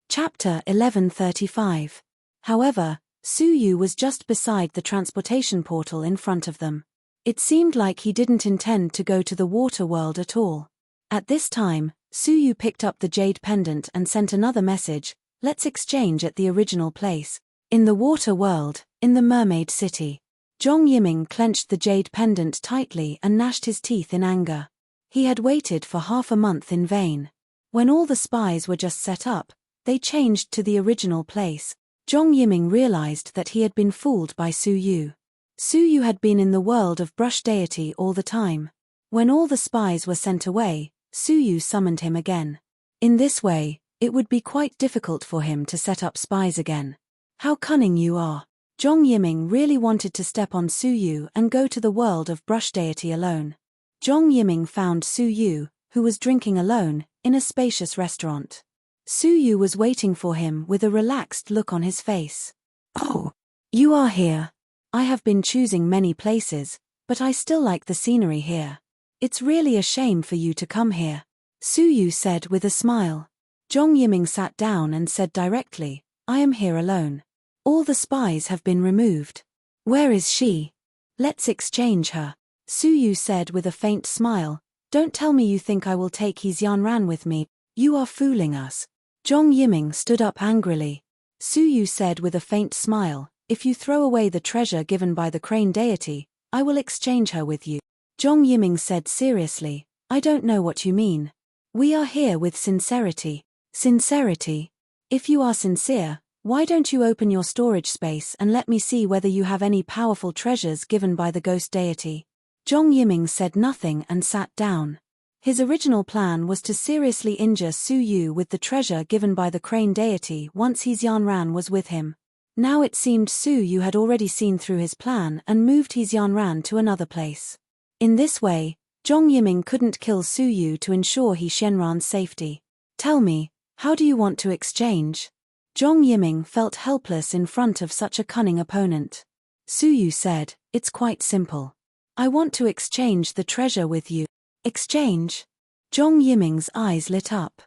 Speaker 1: Chapter 1135. However, Su Yu was just beside the transportation portal in front of them. It seemed like he didn't intend to go to the water world at all. At this time, Su Yu picked up the jade pendant and sent another message: let's exchange at the original place. In the water world, in the mermaid city. Zhong Yiming clenched the jade pendant tightly and gnashed his teeth in anger. He had waited for half a month in vain. When all the spies were just set up, they changed to the original place. Zhong Yiming realized that he had been fooled by Su Yu. Su Yu had been in the world of brush deity all the time. When all the spies were sent away, Su Yu summoned him again. In this way, it would be quite difficult for him to set up spies again. How cunning you are. Zhong Yiming really wanted to step on Su Yu and go to the world of brush deity alone. Zhong Yiming found Su Yu, who was drinking alone, in a spacious restaurant. Su Yu was waiting for him with a relaxed look on his face. Oh, you are here. I have been choosing many places, but I still like the scenery here. It's really a shame for you to come here, Su Yu said with a smile. Zhong Yiming sat down and said directly, I am here alone. All the spies have been removed. Where is she? Let's exchange her, Su Yu said with a faint smile. Don't tell me you think I will take He Xianran with me. You are fooling us. Zhong Yiming stood up angrily. Su Yu said with a faint smile, if you throw away the treasure given by the crane deity, I will exchange her with you. Zhong Yiming said seriously, I don't know what you mean. We are here with sincerity. Sincerity? If you are sincere, why don't you open your storage space and let me see whether you have any powerful treasures given by the ghost deity? Zhong Yiming said nothing and sat down. His original plan was to seriously injure Su Yu with the treasure given by the crane deity once Xianran was with him. Now it seemed Su Yu had already seen through his plan and moved Xianran to another place. In this way, Zhong Yiming couldn't kill Su Yu to ensure Xianran's safety. Tell me, how do you want to exchange? Zhong Yiming felt helpless in front of such a cunning opponent. Su Yu said, it's quite simple. I want to exchange the treasure with you. Exchange? Zhong Yiming's eyes lit up.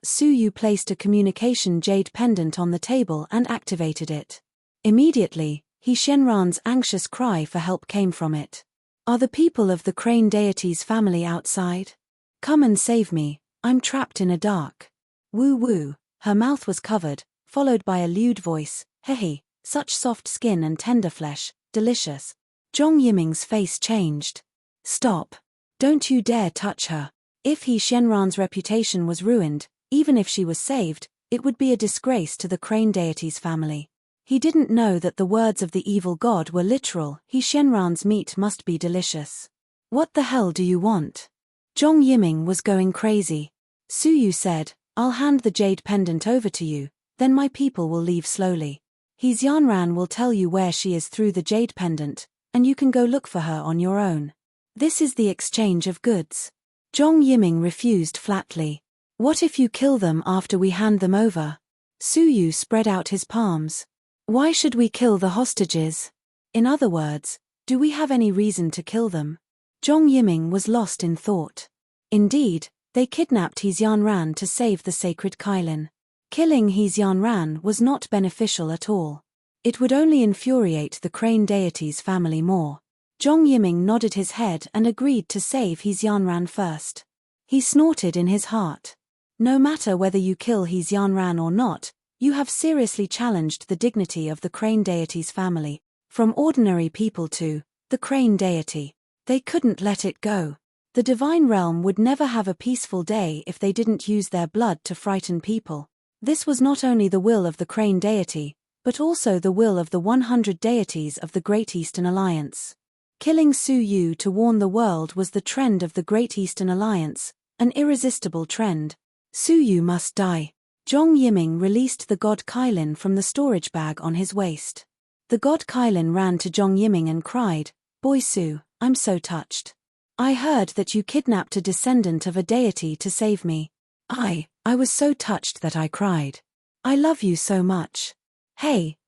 Speaker 1: Su Yu placed a communication jade pendant on the table and activated it. Immediately, Xianran's anxious cry for help came from it. Are the people of the crane deity's family outside? Come and save me, I'm trapped in a dark. Woo woo, her mouth was covered, followed by a lewd voice, hehe, such soft skin and tender flesh, delicious. Zhong Yiming's face changed. Stop. Don't you dare touch her. If Xianran's reputation was ruined, even if she was saved, it would be a disgrace to the crane deity's family. He didn't know that the words of the evil god were literal. Xianran's meat must be delicious. What the hell do you want? Zhong Yiming was going crazy. Su Yu said, I'll hand the jade pendant over to you, then my people will leave slowly. Xianran will tell you where she is through the jade pendant, and you can go look for her on your own. This is the exchange of goods. Zhong Yiming refused flatly. What if you kill them after we hand them over? Su Yu spread out his palms. Why should we kill the hostages? In other words, do we have any reason to kill them? Zhong Yiming was lost in thought. Indeed, they kidnapped Xianran to save the sacred Kailin. Killing Xianran was not beneficial at all. It would only infuriate the crane deity's family more. Zhong Yiming nodded his head and agreed to save Xianran first. He snorted in his heart. No matter whether you kill Xianran or not, you have seriously challenged the dignity of the crane deity's family, from ordinary people to the crane deity. They couldn't let it go. The divine realm would never have a peaceful day if they didn't use their blood to frighten people. This was not only the will of the crane deity, but also the will of the 100 deities of the Great Eastern Alliance. Killing Su Yu to warn the world was the trend of the Great Eastern Alliance, an irresistible trend. Su Yu must die. Zhong Yiming released the god Kailin from the storage bag on his waist. The god Kailin ran to Zhong Yiming and cried, Boy Su, I'm so touched. I heard that you kidnapped a descendant of a deity to save me. I was so touched that I cried. I love you so much. Hey,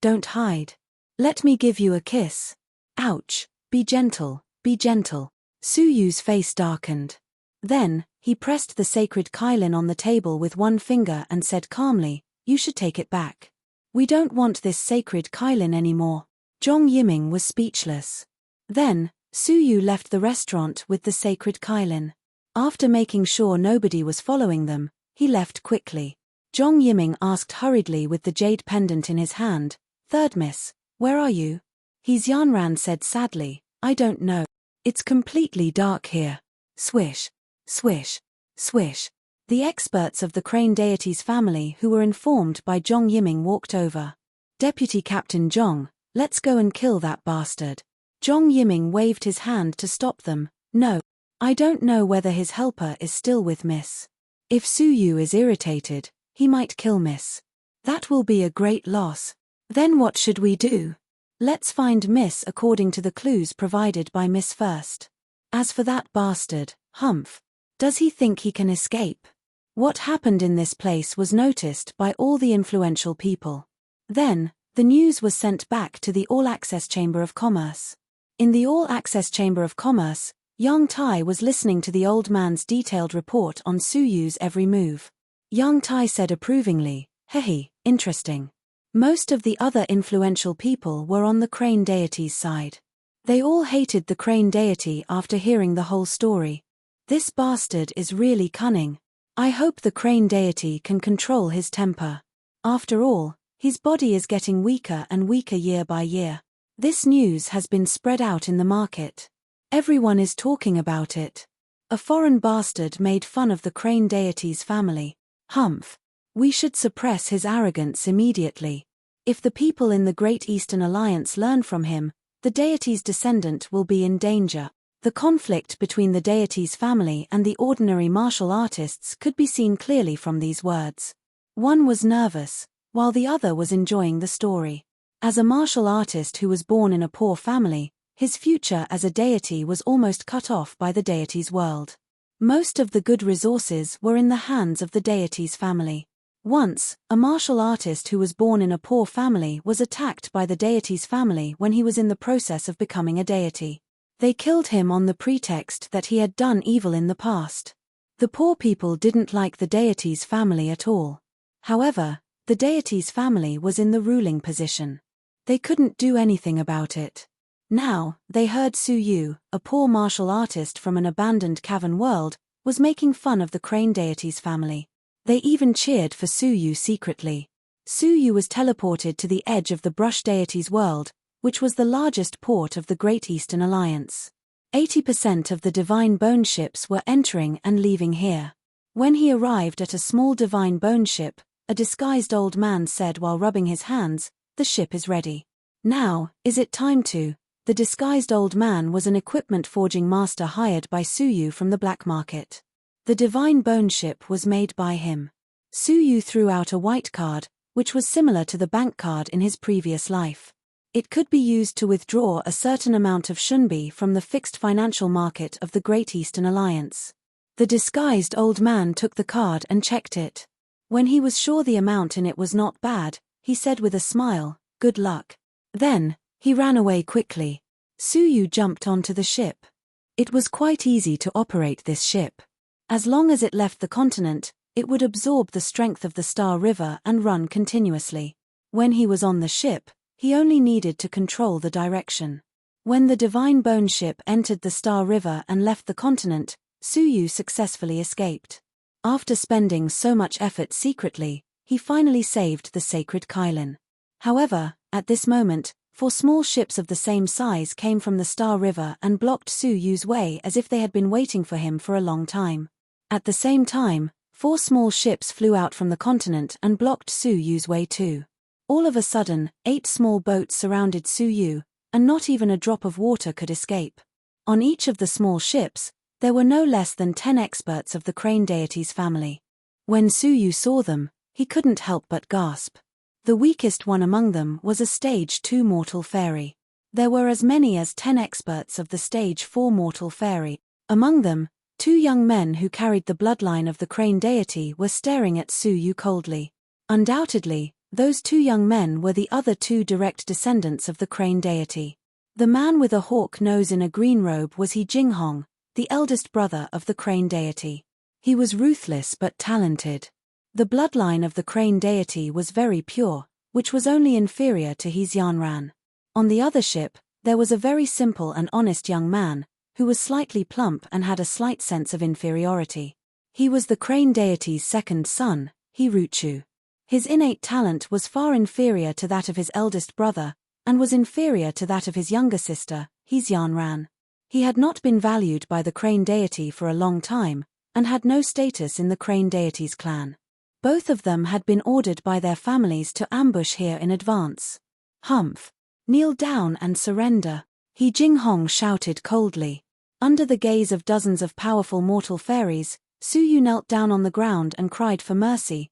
Speaker 1: don't hide. Let me give you a kiss. Ouch, be gentle, be gentle. Su Yu's face darkened. Then, he pressed the sacred Kailin on the table with one finger and said calmly, You should take it back. We don't want this sacred Kailin anymore. Zhong Yiming was speechless. Then, Su Yu left the restaurant with the sacred Kailin. After making sure nobody was following them, he left quickly. Zhong Yiming asked hurriedly with the jade pendant in his hand, Third miss, where are you? Xianran said sadly, I don't know. It's completely dark here. Swish, swish, swish. The experts of the crane deity's family who were informed by Zhong Yiming walked over. Deputy Captain Zhong, let's go and kill that bastard. Zhong Yiming waved his hand to stop them. No. I don't know whether his helper is still with Miss. If Su Yu is irritated, he might kill Miss. That will be a great loss. Then what should we do? Let's find Miss according to the clues provided by Miss first. As for that bastard, Humph, does he think he can escape? What happened in this place was noticed by all the influential people. Then, the news was sent back to the All-Access Chamber of Commerce. In the All-Access Chamber of Commerce, Yang Tai was listening to the old man's detailed report on Su Yu's every move. Yang Tai said approvingly, Hehe, interesting. Most of the other influential people were on the crane deity's side. They all hated the crane deity after hearing the whole story. This bastard is really cunning. I hope the crane deity can control his temper. After all, his body is getting weaker and weaker year by year. This news has been spread out in the market. Everyone is talking about it. A foreign bastard made fun of the crane deity's family. Humph. We should suppress his arrogance immediately. If the people in the Great Eastern Alliance learn from him, the deity's descendant will be in danger. The conflict between the deity's family and the ordinary martial artists could be seen clearly from these words. One was nervous, while the other was enjoying the story. As a martial artist who was born in a poor family, his future as a deity was almost cut off by the deity's world. Most of the good resources were in the hands of the deity's family. Once, a martial artist who was born in a poor family was attacked by the deity's family when he was in the process of becoming a deity. They killed him on the pretext that he had done evil in the past. The poor people didn't like the deity's family at all. However, the deity's family was in the ruling position. They couldn't do anything about it. Now, they heard Su Yu, a poor martial artist from an abandoned cavern world, was making fun of the crane deity's family. They even cheered for Su Yu secretly. Su Yu was teleported to the edge of the brush deity's world, which was the largest port of the Great Eastern Alliance. 80% of the divine bone ships were entering and leaving here. When he arrived at a small divine bone ship, a disguised old man said while rubbing his hands, "The ship is ready. Now, is it time to?" The disguised old man was an equipment forging master hired by Su Yu from the black market. The divine bone ship was made by him. Su Yu threw out a white card, which was similar to the bank card in his previous life. It could be used to withdraw a certain amount of shunbi from the fixed financial market of the Great Eastern Alliance. The disguised old man took the card and checked it. When he was sure the amount in it was not bad, he said with a smile, "Good luck." Then, he ran away quickly. Su Yu jumped onto the ship. It was quite easy to operate this ship. As long as it left the continent, it would absorb the strength of the Star River and run continuously. When he was on the ship, he only needed to control the direction. When the divine bone ship entered the Star River and left the continent, Su Yu successfully escaped. After spending so much effort secretly, he finally saved the sacred Kylin. However, at this moment, 4 small ships of the same size came from the Star River and blocked Su Yu's way as if they had been waiting for him for a long time. At the same time, 4 small ships flew out from the continent and blocked Su Yu's way too. All of a sudden, 8 small boats surrounded Su Yu, and not even a drop of water could escape. On each of the small ships, there were no less than 10 experts of the crane deity's family. When Su Yu saw them, he couldn't help but gasp. The weakest one among them was a stage 2 mortal fairy. There were as many as 10 experts of the stage 4 mortal fairy. Among them, 2 young men who carried the bloodline of the crane deity were staring at Su Yu coldly. Undoubtedly, those 2 young men were the other 2 direct descendants of the crane deity. The man with a hawk nose in a green robe was He Jinghong, the eldest brother of the crane deity. He was ruthless but talented. The bloodline of the crane deity was very pure, which was only inferior to He Xianran. On the other ship, there was a very simple and honest young man, who was slightly plump and had a slight sense of inferiority. He was the crane deity's second son, He Ruchu. His innate talent was far inferior to that of his eldest brother, and was inferior to that of his younger sister, He Xianran. He had not been valued by the crane deity for a long time, and had no status in the crane deity's clan. Both of them had been ordered by their families to ambush here in advance. "Humph! Kneel down and surrender," He Jinghong shouted coldly. Under the gaze of dozens of powerful mortal fairies, Su Yu knelt down on the ground and cried for mercy.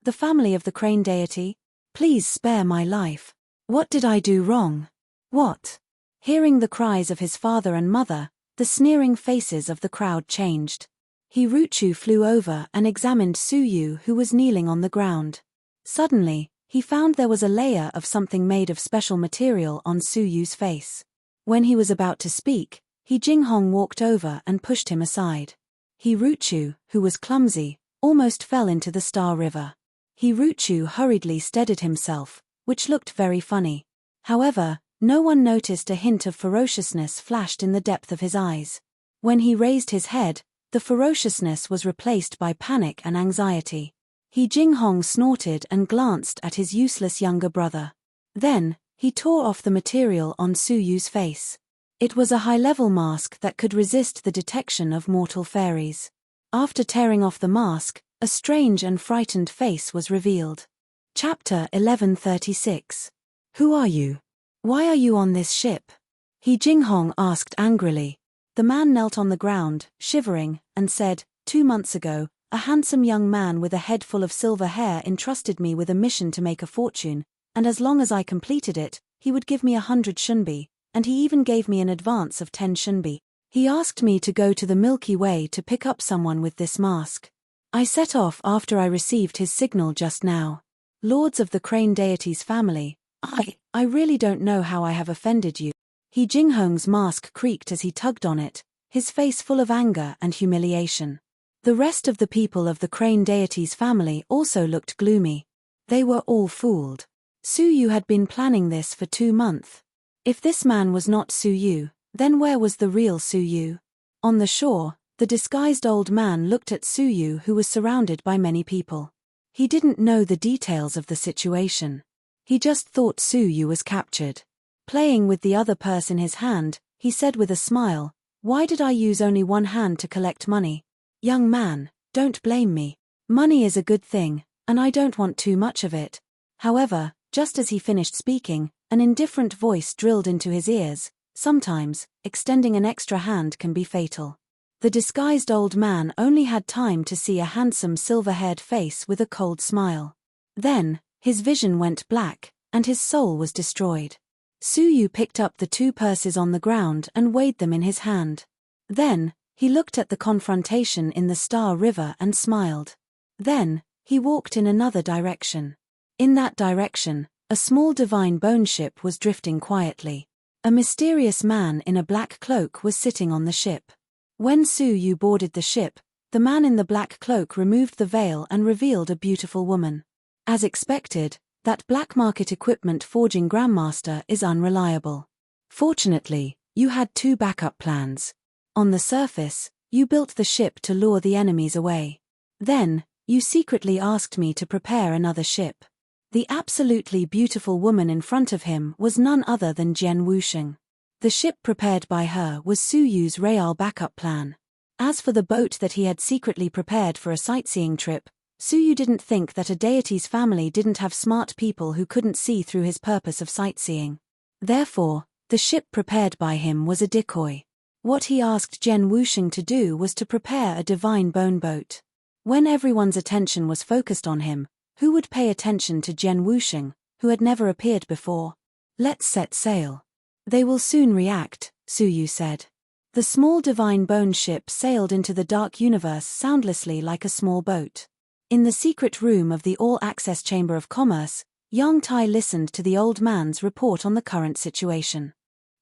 Speaker 1: The family of the crane deity? Please spare my life. What did I do wrong? What?" Hearing the cries of his father and mother, the sneering faces of the crowd changed. He Ruchu flew over and examined Su Yu, who was kneeling on the ground. Suddenly, he found there was a layer of something made of special material on Su Yu's face. When he was about to speak, He Jinghong walked over and pushed him aside. He Ruchu, who was clumsy, almost fell into the Star River. He Ruchu hurriedly steadied himself, which looked very funny. However, no one noticed a hint of ferociousness flashed in the depth of his eyes. When he raised his head, the ferociousness was replaced by panic and anxiety. He Jinghong snorted and glanced at his useless younger brother. Then, he tore off the material on Su Yu's face. It was a high-level mask that could resist the detection of mortal fairies. After tearing off the mask, a strange and frightened face was revealed. Chapter 1136. Who are you? Why are you on this ship? He Jinghong asked angrily. The man knelt on the ground, shivering, and said, 2 months ago, a handsome young man with a head full of silver hair entrusted me with a mission to make a fortune, and as long as I completed it, he would give me 100 shunbi, and he even gave me an advance of 10 shunbi. He asked me to go to the Milky Way to pick up someone with this mask. I set off after I received his signal just now. Lords of the Crane deity's family, I really don't know how I have offended you. He Jinghong's mask creaked as he tugged on it, his face full of anger and humiliation. The rest of the people of the Crane deity's family also looked gloomy. They were all fooled. Su Yu had been planning this for 2 months. If this man was not Su Yu, then where was the real Su Yu? On the shore, the disguised old man looked at Su Yu, who was surrounded by many people. He didn't know the details of the situation. He just thought Su Yu was captured. Playing with the other purse in his hand, he said with a smile, "Why did I use only one hand to collect money? Young man, don't blame me. Money is a good thing, and I don't want too much of it." However, just as he finished speaking, an indifferent voice drilled into his ears. Sometimes, extending an extra hand can be fatal. The disguised old man only had time to see a handsome silver-haired face with a cold smile. Then, his vision went black, and his soul was destroyed. Su Yu picked up the 2 purses on the ground and weighed them in his hand. Then, he looked at the confrontation in the Star River and smiled. Then, he walked in another direction. In that direction, a small divine bone ship was drifting quietly. A mysterious man in a black cloak was sitting on the ship. When Su Yu boarded the ship, the man in the black cloak removed the veil and revealed a beautiful woman. As expected, that black market equipment forging grandmaster is unreliable. Fortunately, you had 2 backup plans. On the surface, you built the ship to lure the enemies away. Then, you secretly asked me to prepare another ship. The absolutely beautiful woman in front of him was none other than Jian Wusheng. The ship prepared by her was Su Yu's real backup plan. As for the boat that he had secretly prepared for a sightseeing trip, Su Yu didn't think that a deity's family didn't have smart people who couldn't see through his purpose of sightseeing. Therefore, the ship prepared by him was a decoy. What he asked Jian Wusheng to do was to prepare a divine bone boat. When everyone's attention was focused on him, who would pay attention to Jian Wusheng, who had never appeared before? "Let's set sail. They will soon react," Su Yu said. The small divine bone ship sailed into the dark universe soundlessly like a small boat. In the secret room of the All-Access Chamber of Commerce, Yang Tai listened to the old man's report on the current situation.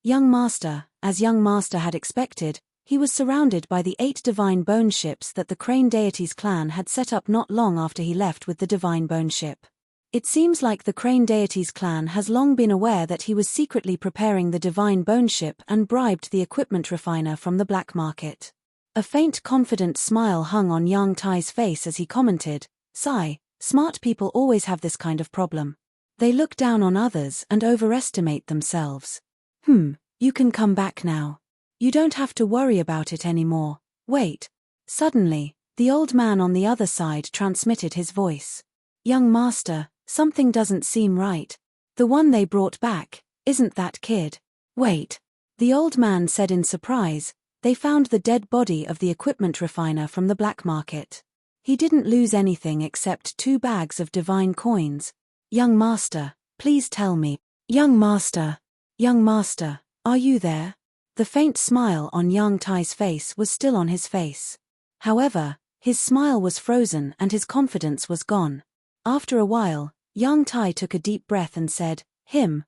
Speaker 1: Young Master, as Young Master had expected, he was surrounded by the 8 divine bone ships that the Crane deity's clan had set up not long after he left with the divine bone ship. It seems like the Crane deity's clan has long been aware that he was secretly preparing the divine bone ship and bribed the equipment refiner from the black market. A faint confident smile hung on Yang Tai's face as he commented, "Sigh, smart people always have this kind of problem. They look down on others and overestimate themselves. You can come back now. You don't have to worry about it anymore. Wait." Suddenly, the old man on the other side transmitted his voice. "Young Master, something doesn't seem right. The one they brought back, isn't that kid?" "Wait," the old man said in surprise. "They found the dead body of the equipment refiner from the black market. He didn't lose anything except 2 bags of divine coins. Young Master, please tell me." Young Master, are you there?" The faint smile on Yang Tai's face was still on his face. However, his smile was frozen and his confidence was gone. After a while, Yang Tai took a deep breath and said, him,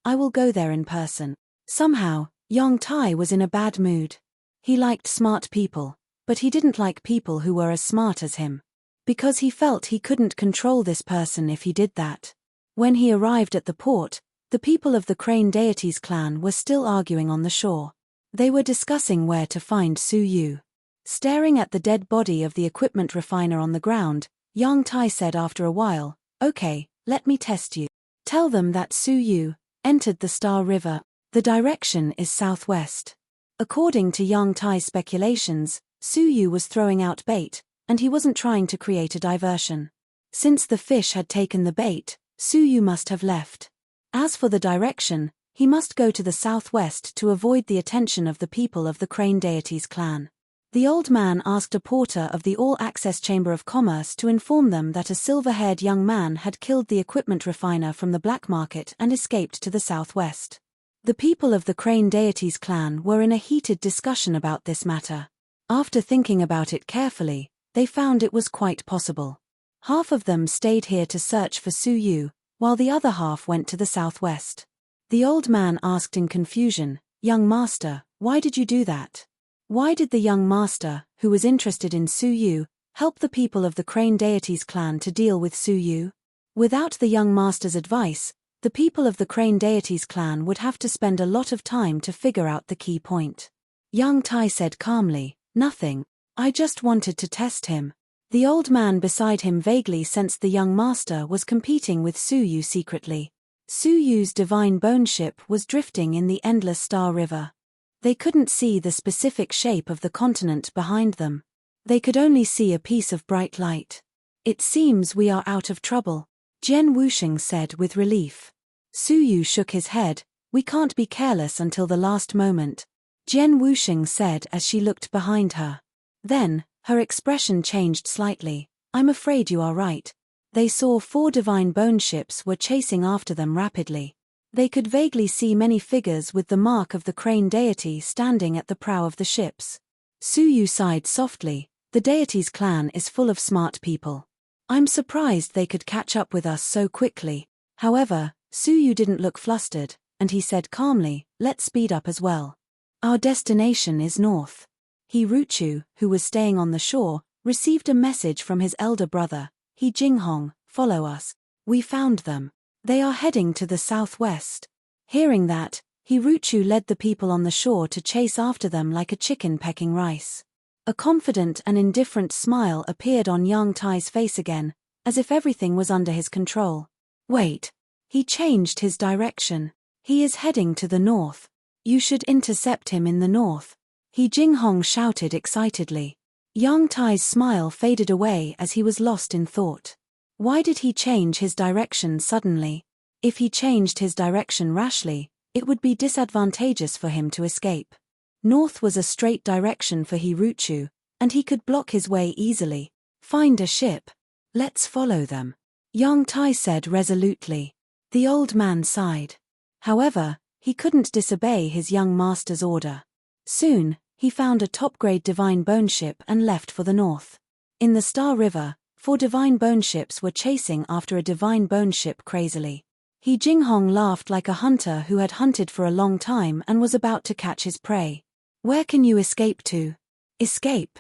Speaker 1: I will go there in person." Somehow, Yang Tai was in a bad mood. He liked smart people, but he didn't like people who were as smart as him. Because he felt he couldn't control this person if he did that. When he arrived at the port, the people of the Crane deity's clan were still arguing on the shore. They were discussing where to find Su Yu. Staring at the dead body of the equipment refiner on the ground, Yang Tai said after a while, "Okay, let me test you. Tell them that Su Yu entered the Star River. The direction is southwest." According to Yang Tai's speculations, Su Yu was throwing out bait, and he wasn't trying to create a diversion. Since the fish had taken the bait, Su Yu must have left. As for the direction, He must go to the southwest to avoid the attention of the people of the Crane Deity's clan. The old man asked a porter of the All-Access Chamber of Commerce to inform them that a silver-haired young man had killed the equipment refiner from the black market and escaped to the southwest. The people of the Crane Deity's clan were in a heated discussion about this matter. After thinking about it carefully, they found it was quite possible. Half of them stayed here to search for Su Yu, while the other half went to the southwest. The old man asked in confusion, "Young master, why did you do that?" Why did the young master, who was interested in Su Yu, help the people of the Crane Deity's clan to deal with Su Yu? Without the young master's advice, the people of the Crane Deity's clan would have to spend a lot of time to figure out the key point. Young Tai said calmly, "Nothing. I just wanted to test him." The old man beside him vaguely sensed the young master was competing with Su Yu secretly. Su Yu's divine bone ship was drifting in the endless Star River. They couldn't see the specific shape of the continent behind them. They could only see a piece of bright light. "It seems we are out of trouble," Jian Wuxing said with relief. Su Yu shook his head. "We can't be careless until the last moment," Jian Wuxing said as she looked behind her. Then, her expression changed slightly. "I'm afraid you are right." They saw 4 divine bone ships were chasing after them rapidly. They could vaguely see many figures with the mark of the Crane Deity standing at the prow of the ships. Su Yu sighed softly. "The deity's clan is full of smart people. I'm surprised they could catch up with us so quickly." However, Su Yu didn't look flustered, and he said calmly, "Let's speed up as well. Our destination is north." He Ruchu, who was staying on the shore, received a message from his elder brother. "He Jinghong, follow us. We found them. They are heading to the southwest." Hearing that, He Ruchu led the people on the shore to chase after them like a chicken pecking rice. A confident and indifferent smile appeared on Yang Tai's face again, as if everything was under his control. "Wait." He changed his direction. "He is heading to the north. You should intercept him in the north." He Jinghong shouted excitedly. Yang Tai's smile faded away as he was lost in thought. Why did he change his direction suddenly? If he changed his direction rashly, it would be disadvantageous for him to escape. North was a straight direction for He Ruchu, and he could block his way easily. "Find a ship. Let's follow them," Yang Tai said resolutely. The old man sighed. However, he couldn't disobey his young master's order. Soon, he found a top-grade divine bone ship and left for the north. In the Star River, 4 divine bone ships were chasing after a divine bone ship crazily. He Jinghong laughed like a hunter who had hunted for a long time and was about to catch his prey. "Where can you escape to?" "Escape?"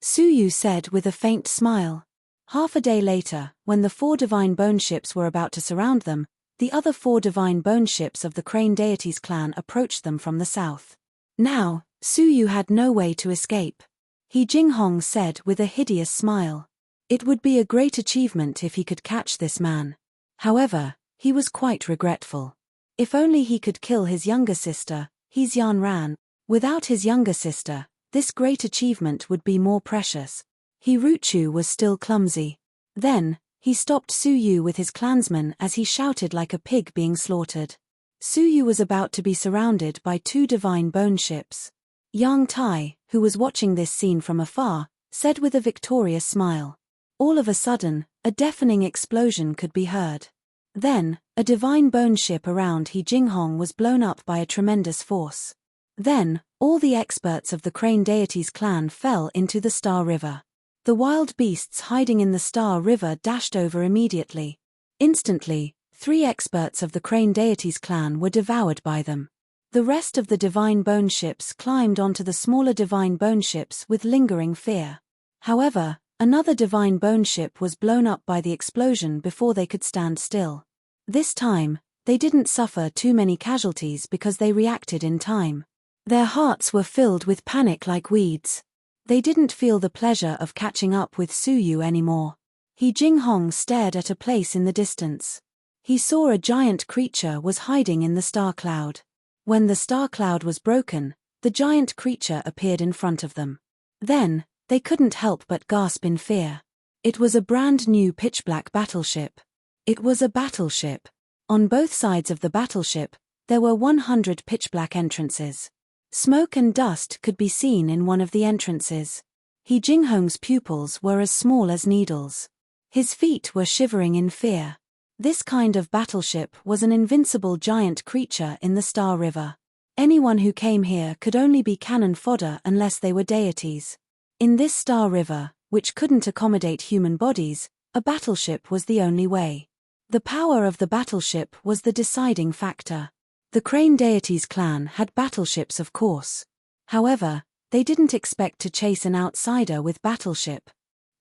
Speaker 1: Su Yu said with a faint smile. Half a day later, when the 4 divine bone ships were about to surround them, the other 4 divine bone ships of the Crane Deity's clan approached them from the south. Now, Su Yu had no way to escape. He Jinghong said with a hideous smile. It would be a great achievement if he could catch this man. However, he was quite regretful. If only he could kill his younger sister, He Xian Ran. Without his younger sister, this great achievement would be more precious. He Ruchu was still clumsy. Then, he stopped Su Yu with his clansmen as he shouted like a pig being slaughtered. Su Yu was about to be surrounded by 2 divine bone ships. Yang Tai, who was watching this scene from afar, said with a victorious smile. All of a sudden, a deafening explosion could be heard. Then, a divine bone ship around He Jinghong was blown up by a tremendous force. Then, all the experts of the Crane Deity's clan fell into the Star River. The wild beasts hiding in the Star River dashed over immediately. Instantly, 3 experts of the Crane Deity's clan were devoured by them. The rest of the divine bone ships climbed onto the smaller divine bone ships with lingering fear. However, another divine bone ship was blown up by the explosion before they could stand still. This time, they didn't suffer too many casualties because they reacted in time. Their hearts were filled with panic like weeds. They didn't feel the pleasure of catching up with Su Yu anymore. He Jinghong stared at a place in the distance. He saw a giant creature was hiding in the star cloud. When the star cloud was broken, the giant creature appeared in front of them. Then, they couldn't help but gasp in fear. It was a brand new pitch-black battleship. It was a battleship. On both sides of the battleship, There were 100 pitch-black entrances. Smoke and dust could be seen in one of the entrances. He Jinghong's pupils were as small as needles. His feet were shivering in fear. This kind of battleship was an invincible giant creature in the Star River. Anyone who came here could only be cannon fodder unless they were deities. In this Star River, which couldn't accommodate human bodies, a battleship was the only way. The power of the battleship was the deciding factor. The Crane Deities clan had battleships, of course. However, they didn't expect to chase an outsider with battleship.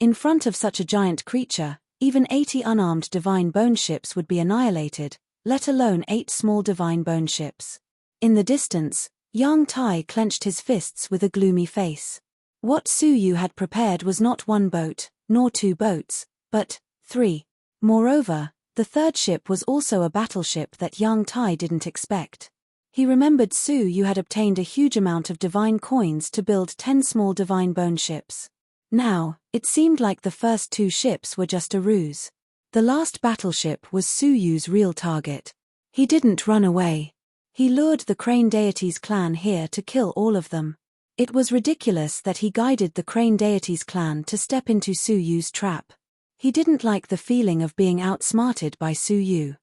Speaker 1: In front of such a giant creature, even 80 unarmed divine bone ships would be annihilated, let alone 8 small divine bone ships. In the distance, Yang Tai clenched his fists with a gloomy face. What Su Yu had prepared was not 1 boat, nor 2 boats, but 3. Moreover, the third ship was also a battleship that Yang Tai didn't expect. He remembered Su Yu had obtained a huge amount of divine coins to build 10 small divine bone ships. Now, it seemed like the first 2 ships were just a ruse. The last battleship was Su Yu's real target. He didn't run away. He lured the Crane Deities clan here to kill all of them. It was ridiculous that he guided the Crane Deities clan to step into Su Yu's trap. He didn't like the feeling of being outsmarted by Su Yu.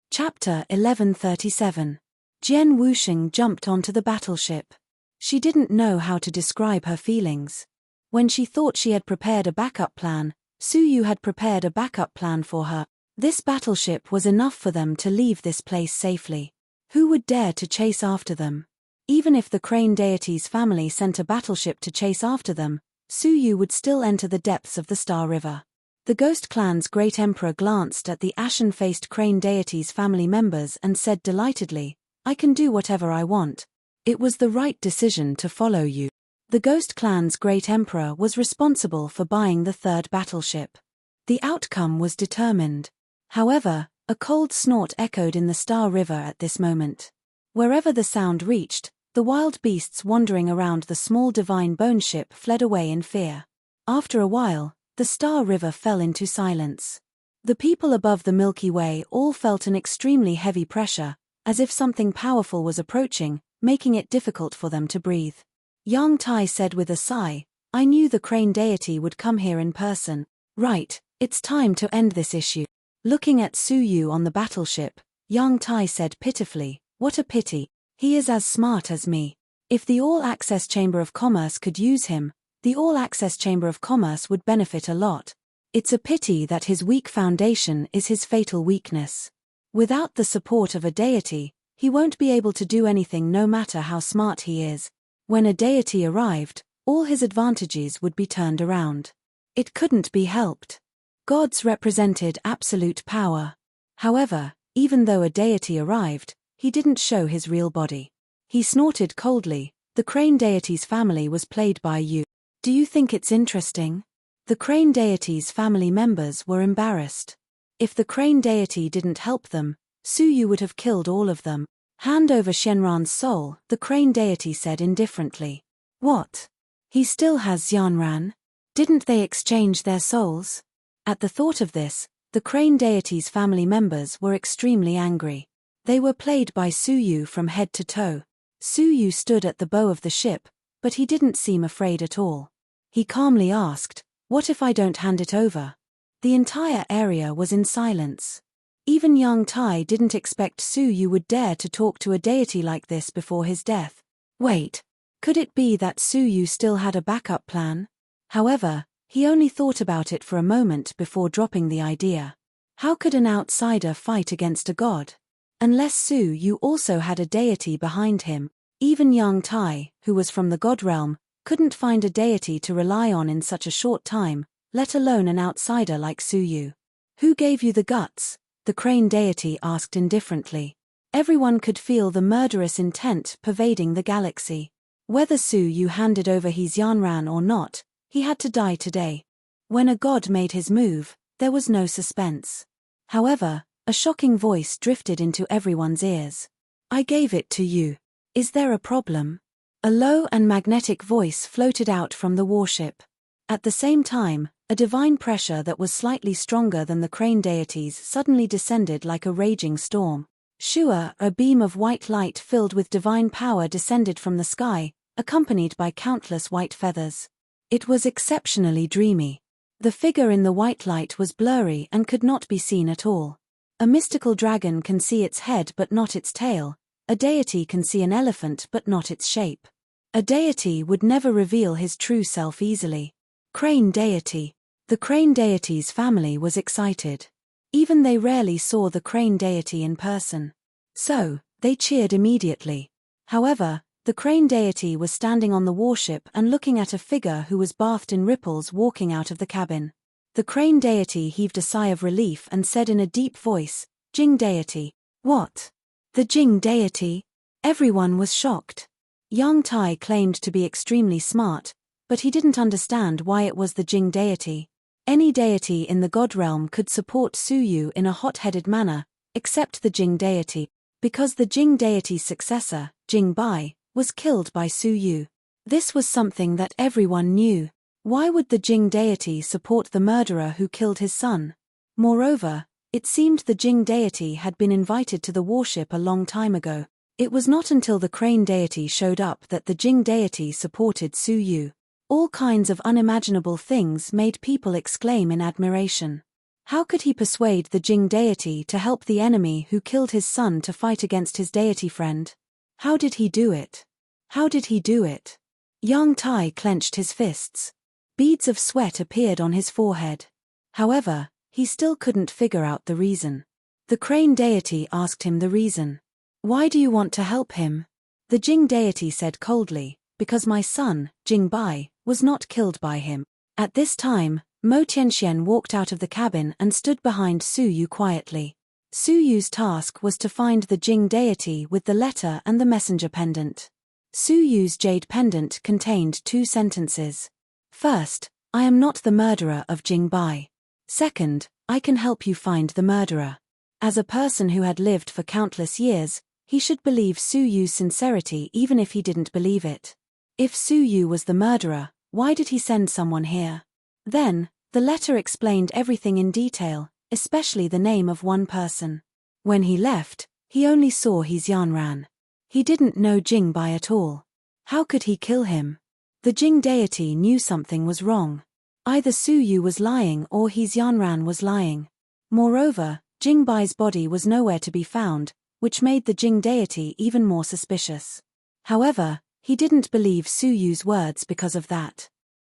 Speaker 1: Chapter 1137. Jian Wuxing jumped onto the battleship. She didn't know how to describe her feelings. When she thought she had prepared a backup plan, Su Yu had prepared a backup plan for her. This battleship was enough for them to leave this place safely. Who would dare to chase after them? Even if the Crane Deities family sent a battleship to chase after them, Su Yu would still enter the depths of the Star River. The Ghost Clan's great emperor glanced at the ashen-faced Crane Deities family members and said delightedly, "I can do whatever I want. It was the right decision to follow you." The Ghost Clan's great emperor was responsible for buying the third battleship. The outcome was determined. However, a cold snort echoed in the Star River at this moment. Wherever the sound reached, the wild beasts wandering around the small divine bone ship fled away in fear. After a while, the Star River fell into silence. The people above the Milky Way all felt an extremely heavy pressure, as if something powerful was approaching, making it difficult for them to breathe. Yang Tai said with a sigh, "I knew the Crane Deity would come here in person. Right, it's time to end this issue." Looking at Su Yu on the battleship, Yang Tai said pitifully, "What a pity. He is as smart as me. If the All-Access Chamber of Commerce could use him, the All-Access Chamber of Commerce would benefit a lot. It's a pity that his weak foundation is his fatal weakness. Without the support of a deity, he won't be able to do anything no matter how smart he is. When a deity arrived, all his advantages would be turned around. It couldn't be helped. Gods represented absolute power. However, even though a deity arrived, he didn't show his real body. He snorted coldly. The Crane Deity's family was played by you. Do you think it's interesting? The Crane Deity's family members were embarrassed. If the Crane Deity didn't help them, Su Yu would have killed all of them. Hand over Shenran's soul, the Crane Deity said indifferently. What? He still has Xianran? Didn't they exchange their souls? At the thought of this, the Crane Deity's family members were extremely angry. They were played by Su Yu from head to toe. Su Yu stood at the bow of the ship, but he didn't seem afraid at all. He calmly asked, "What if I don't hand it over?" The entire area was in silence. Even Yang Tai didn't expect Su Yu would dare to talk to a deity like this before his death. Wait, could it be that Su Yu still had a backup plan? However, he only thought about it for a moment before dropping the idea. How could an outsider fight against a god? Unless Su Yu also had a deity behind him. Even Yang Tai, who was from the god realm, couldn't find a deity to rely on in such a short time, let alone an outsider like Su Yu. Who gave you the guts? The Crane Deity asked indifferently. Everyone could feel the murderous intent pervading the galaxy. Whether Su Yu handed over his Yanran or not, he had to die today. When a god made his move, there was no suspense. However, a shocking voice drifted into everyone's ears. "I gave it to you. Is there a problem?" A low and magnetic voice floated out from the warship. At the same time, a divine pressure that was slightly stronger than the Crane Deity's suddenly descended like a raging storm. Shua, a beam of white light filled with divine power descended from the sky, accompanied by countless white feathers. It was exceptionally dreamy. The figure in the white light was blurry and could not be seen at all. A mystical dragon can see its head but not its tail. A deity can see an elephant but not its shape. A deity would never reveal his true self easily. Crane deity. The crane deity's family was excited. Even they rarely saw the crane deity in person. So, they cheered immediately. However, the crane deity was standing on the warship and looking at a figure who was bathed in ripples walking out of the cabin. The crane deity heaved a sigh of relief and said in a deep voice, "Jing deity." "What? The Jing deity?" Everyone was shocked. Yang Tai claimed to be extremely smart, but he didn't understand why it was the Jing deity. Any deity in the god realm could support Su Yu in a hot-headed manner, except the Jing deity, because the Jing deity's successor, Jing Bai, was killed by Su Yu. This was something that everyone knew. Why would the Jing deity support the murderer who killed his son? Moreover, it seemed the Jing deity had been invited to the warship a long time ago. It was not until the crane deity showed up that the Jing deity supported Su Yu. All kinds of unimaginable things made people exclaim in admiration. How could he persuade the Jing deity to help the enemy who killed his son to fight against his deity friend? How did he do it? How did he do it? Yang Tai clenched his fists. Beads of sweat appeared on his forehead. However, he still couldn't figure out the reason. The crane deity asked him the reason. "Why do you want to help him?" The Jing deity said coldly, "Because my son, Jing Bai, was not killed by him." At this time, Mo Tianxian walked out of the cabin and stood behind Su Yu quietly. Su Yu's task was to find the Jing deity with the letter and the messenger pendant. Su Yu's jade pendant contained 2 sentences. First, "I am not the murderer of Jing Bai." Second, "I can help you find the murderer." As a person who had lived for countless years, he should believe Su Yu's sincerity even if he didn't believe it. If Su Yu was the murderer, why did he send someone here? Then, the letter explained everything in detail, especially the name of one person. When he left, he only saw his Yanran. He didn't know Jing Bai at all. How could he kill him? The Jing deity knew something was wrong. Either Su Yu was lying or his Yanran was lying. Moreover, Jing Bai's body was nowhere to be found, which made the Jing deity even more suspicious. However, he didn't believe Su Yu's words because of that.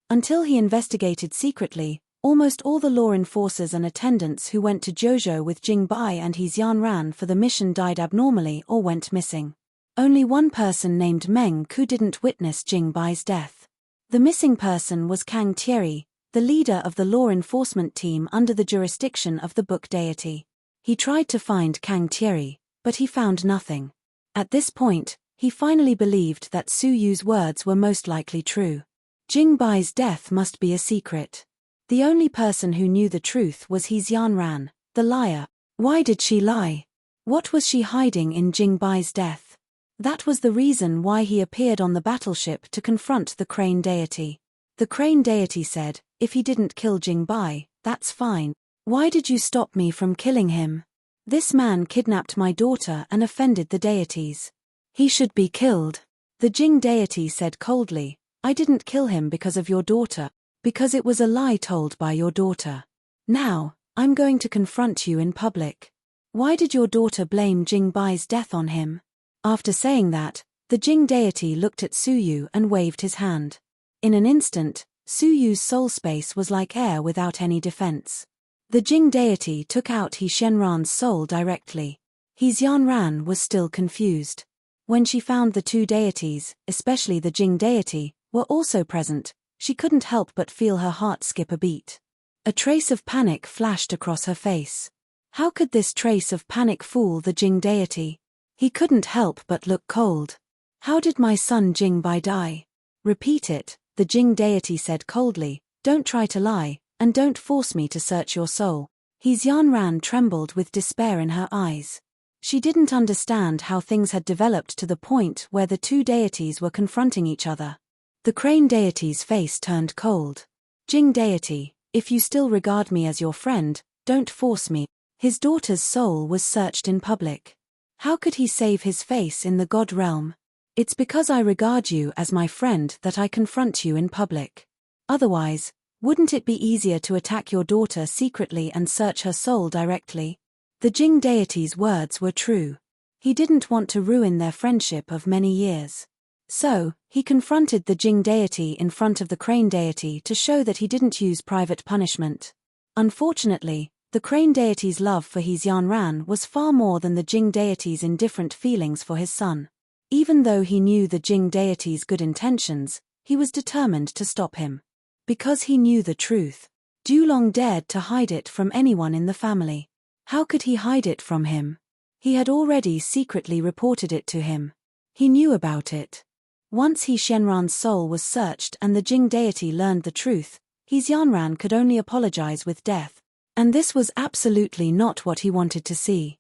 Speaker 1: Until he investigated secretly, almost all the law enforcers and attendants who went to Jojo with Jing Bai and his Yanran for the mission died abnormally or went missing. Only one person named Meng Ku didn't witness Jing Bai's death. The missing person was Kang Thierry, the leader of the law enforcement team under the jurisdiction of the book deity. He tried to find Kang Thierry, but he found nothing. At this point, he finally believed that Su Yu's words were most likely true. Jing Bai's death must be a secret. The only person who knew the truth was his Yanran, the liar. Why did she lie? What was she hiding in Jing Bai's death? That was the reason why he appeared on the battleship to confront the crane deity. The crane deity said, "If he didn't kill Jing Bai, that's fine. Why did you stop me from killing him? This man kidnapped my daughter and offended the deities. He should be killed." The Jing deity said coldly, "I didn't kill him because of your daughter, because it was a lie told by your daughter. Now, I'm going to confront you in public. Why did your daughter blame Jing Bai's death on him?" After saying that, the Jing deity looked at Su Yu and waved his hand. In an instant, Su Yu's soul space was like air without any defense. The Jing deity took out He Shenran's soul directly. His Yanran was still confused. When she found the 2 deities, especially the Jing deity, were also present, she couldn't help but feel her heart skip a beat. A trace of panic flashed across her face. How could this trace of panic fool the Jing deity? He couldn't help but look cold. "How did my son Jing Bai die?" "Repeat it," the Jing deity said coldly, "Don't try to lie, and don't force me to search your soul." His Yanran trembled with despair in her eyes. She didn't understand how things had developed to the point where the 2 deities were confronting each other. The crane deity's face turned cold. "Jing deity, if you still regard me as your friend, don't force me." His daughter's soul was searched in public. How could he save his face in the god realm? It's because I regard you as my friend that I confront you in public. Otherwise, wouldn't it be easier to attack your daughter secretly and search her soul directly? The Jing deity's words were true. He didn't want to ruin their friendship of many years. So, he confronted the Jing deity in front of the crane deity to show that he didn't use private punishment. Unfortunately, the crane deity's love for his Yanran was far more than the Jing deity's indifferent feelings for his son. Even though he knew the Jing deity's good intentions, he was determined to stop him. Because he knew the truth. Dulong dared to hide it from anyone in the family. How could he hide it from him? He had already secretly reported it to him. He knew about it. Once He Shenran's soul was searched and the Jing deity learned the truth, his Yanran could only apologize with death. And this was absolutely not what he wanted to see.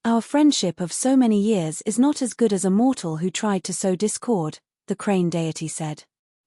Speaker 1: Our friendship of so many years is not as good as a mortal who tried to sow discord, the crane deity said.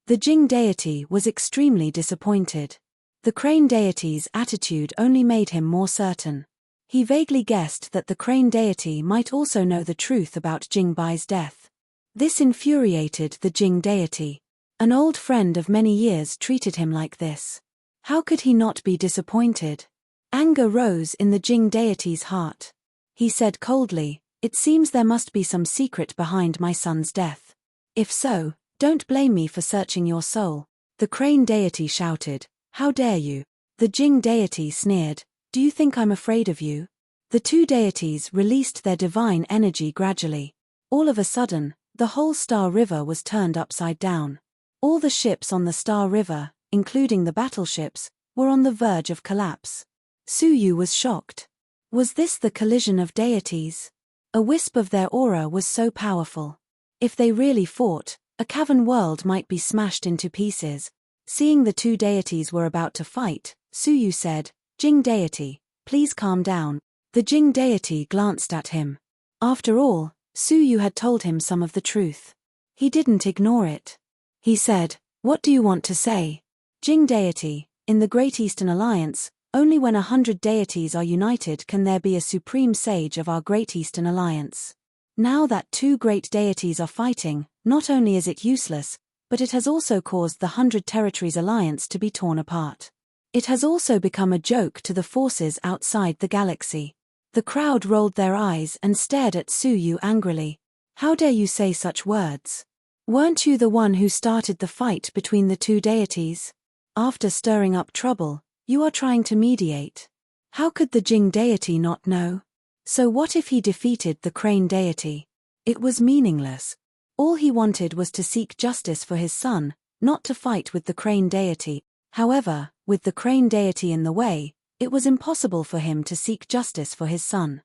Speaker 1: The Jing deity was extremely disappointed. The crane deity's attitude only made him more certain. He vaguely guessed that the crane deity might also know the truth about Jing Bai's death. This infuriated the Jing deity. An old friend of many years treated him like this. How could he not be disappointed? Anger rose in the Jing deity's heart. He said coldly, "It seems there must be some secret behind my son's death. If so, don't blame me for searching your soul." The crane deity shouted, "How dare you?" The Jing deity sneered, "Do you think I'm afraid of you?" The two deities released their divine energy gradually. All of a sudden, the whole Star River was turned upside down. All the ships on the Star River, including the battleships, were on the verge of collapse. Suyu was shocked. Was this the collision of deities? A wisp of their aura was so powerful. If they really fought, a cavern world might be smashed into pieces. Seeing the two deities were about to fight, Suyu said, "Jing deity, please calm down." The Jing deity glanced at him. After all, Suyu had told him some of the truth. He didn't ignore it. He said, "What do you want to say?" Jing deity, in the Great Eastern Alliance, only when 100 deities are united can there be a supreme sage of our Great Eastern Alliance. Now that two great deities are fighting, not only is it useless, but it has also caused the 100 Territories Alliance to be torn apart. It has also become a joke to the forces outside the galaxy. The crowd rolled their eyes and stared at Suyu angrily. "How dare you say such words? Weren't you the one who started the fight between the two deities? After stirring up trouble, you are trying to mediate. How could the Jing deity not know? So what if he defeated the crane deity? It was meaningless. All he wanted was to seek justice for his son, not to fight with the crane deity. However, with the crane deity in the way, it was impossible for him to seek justice for his son.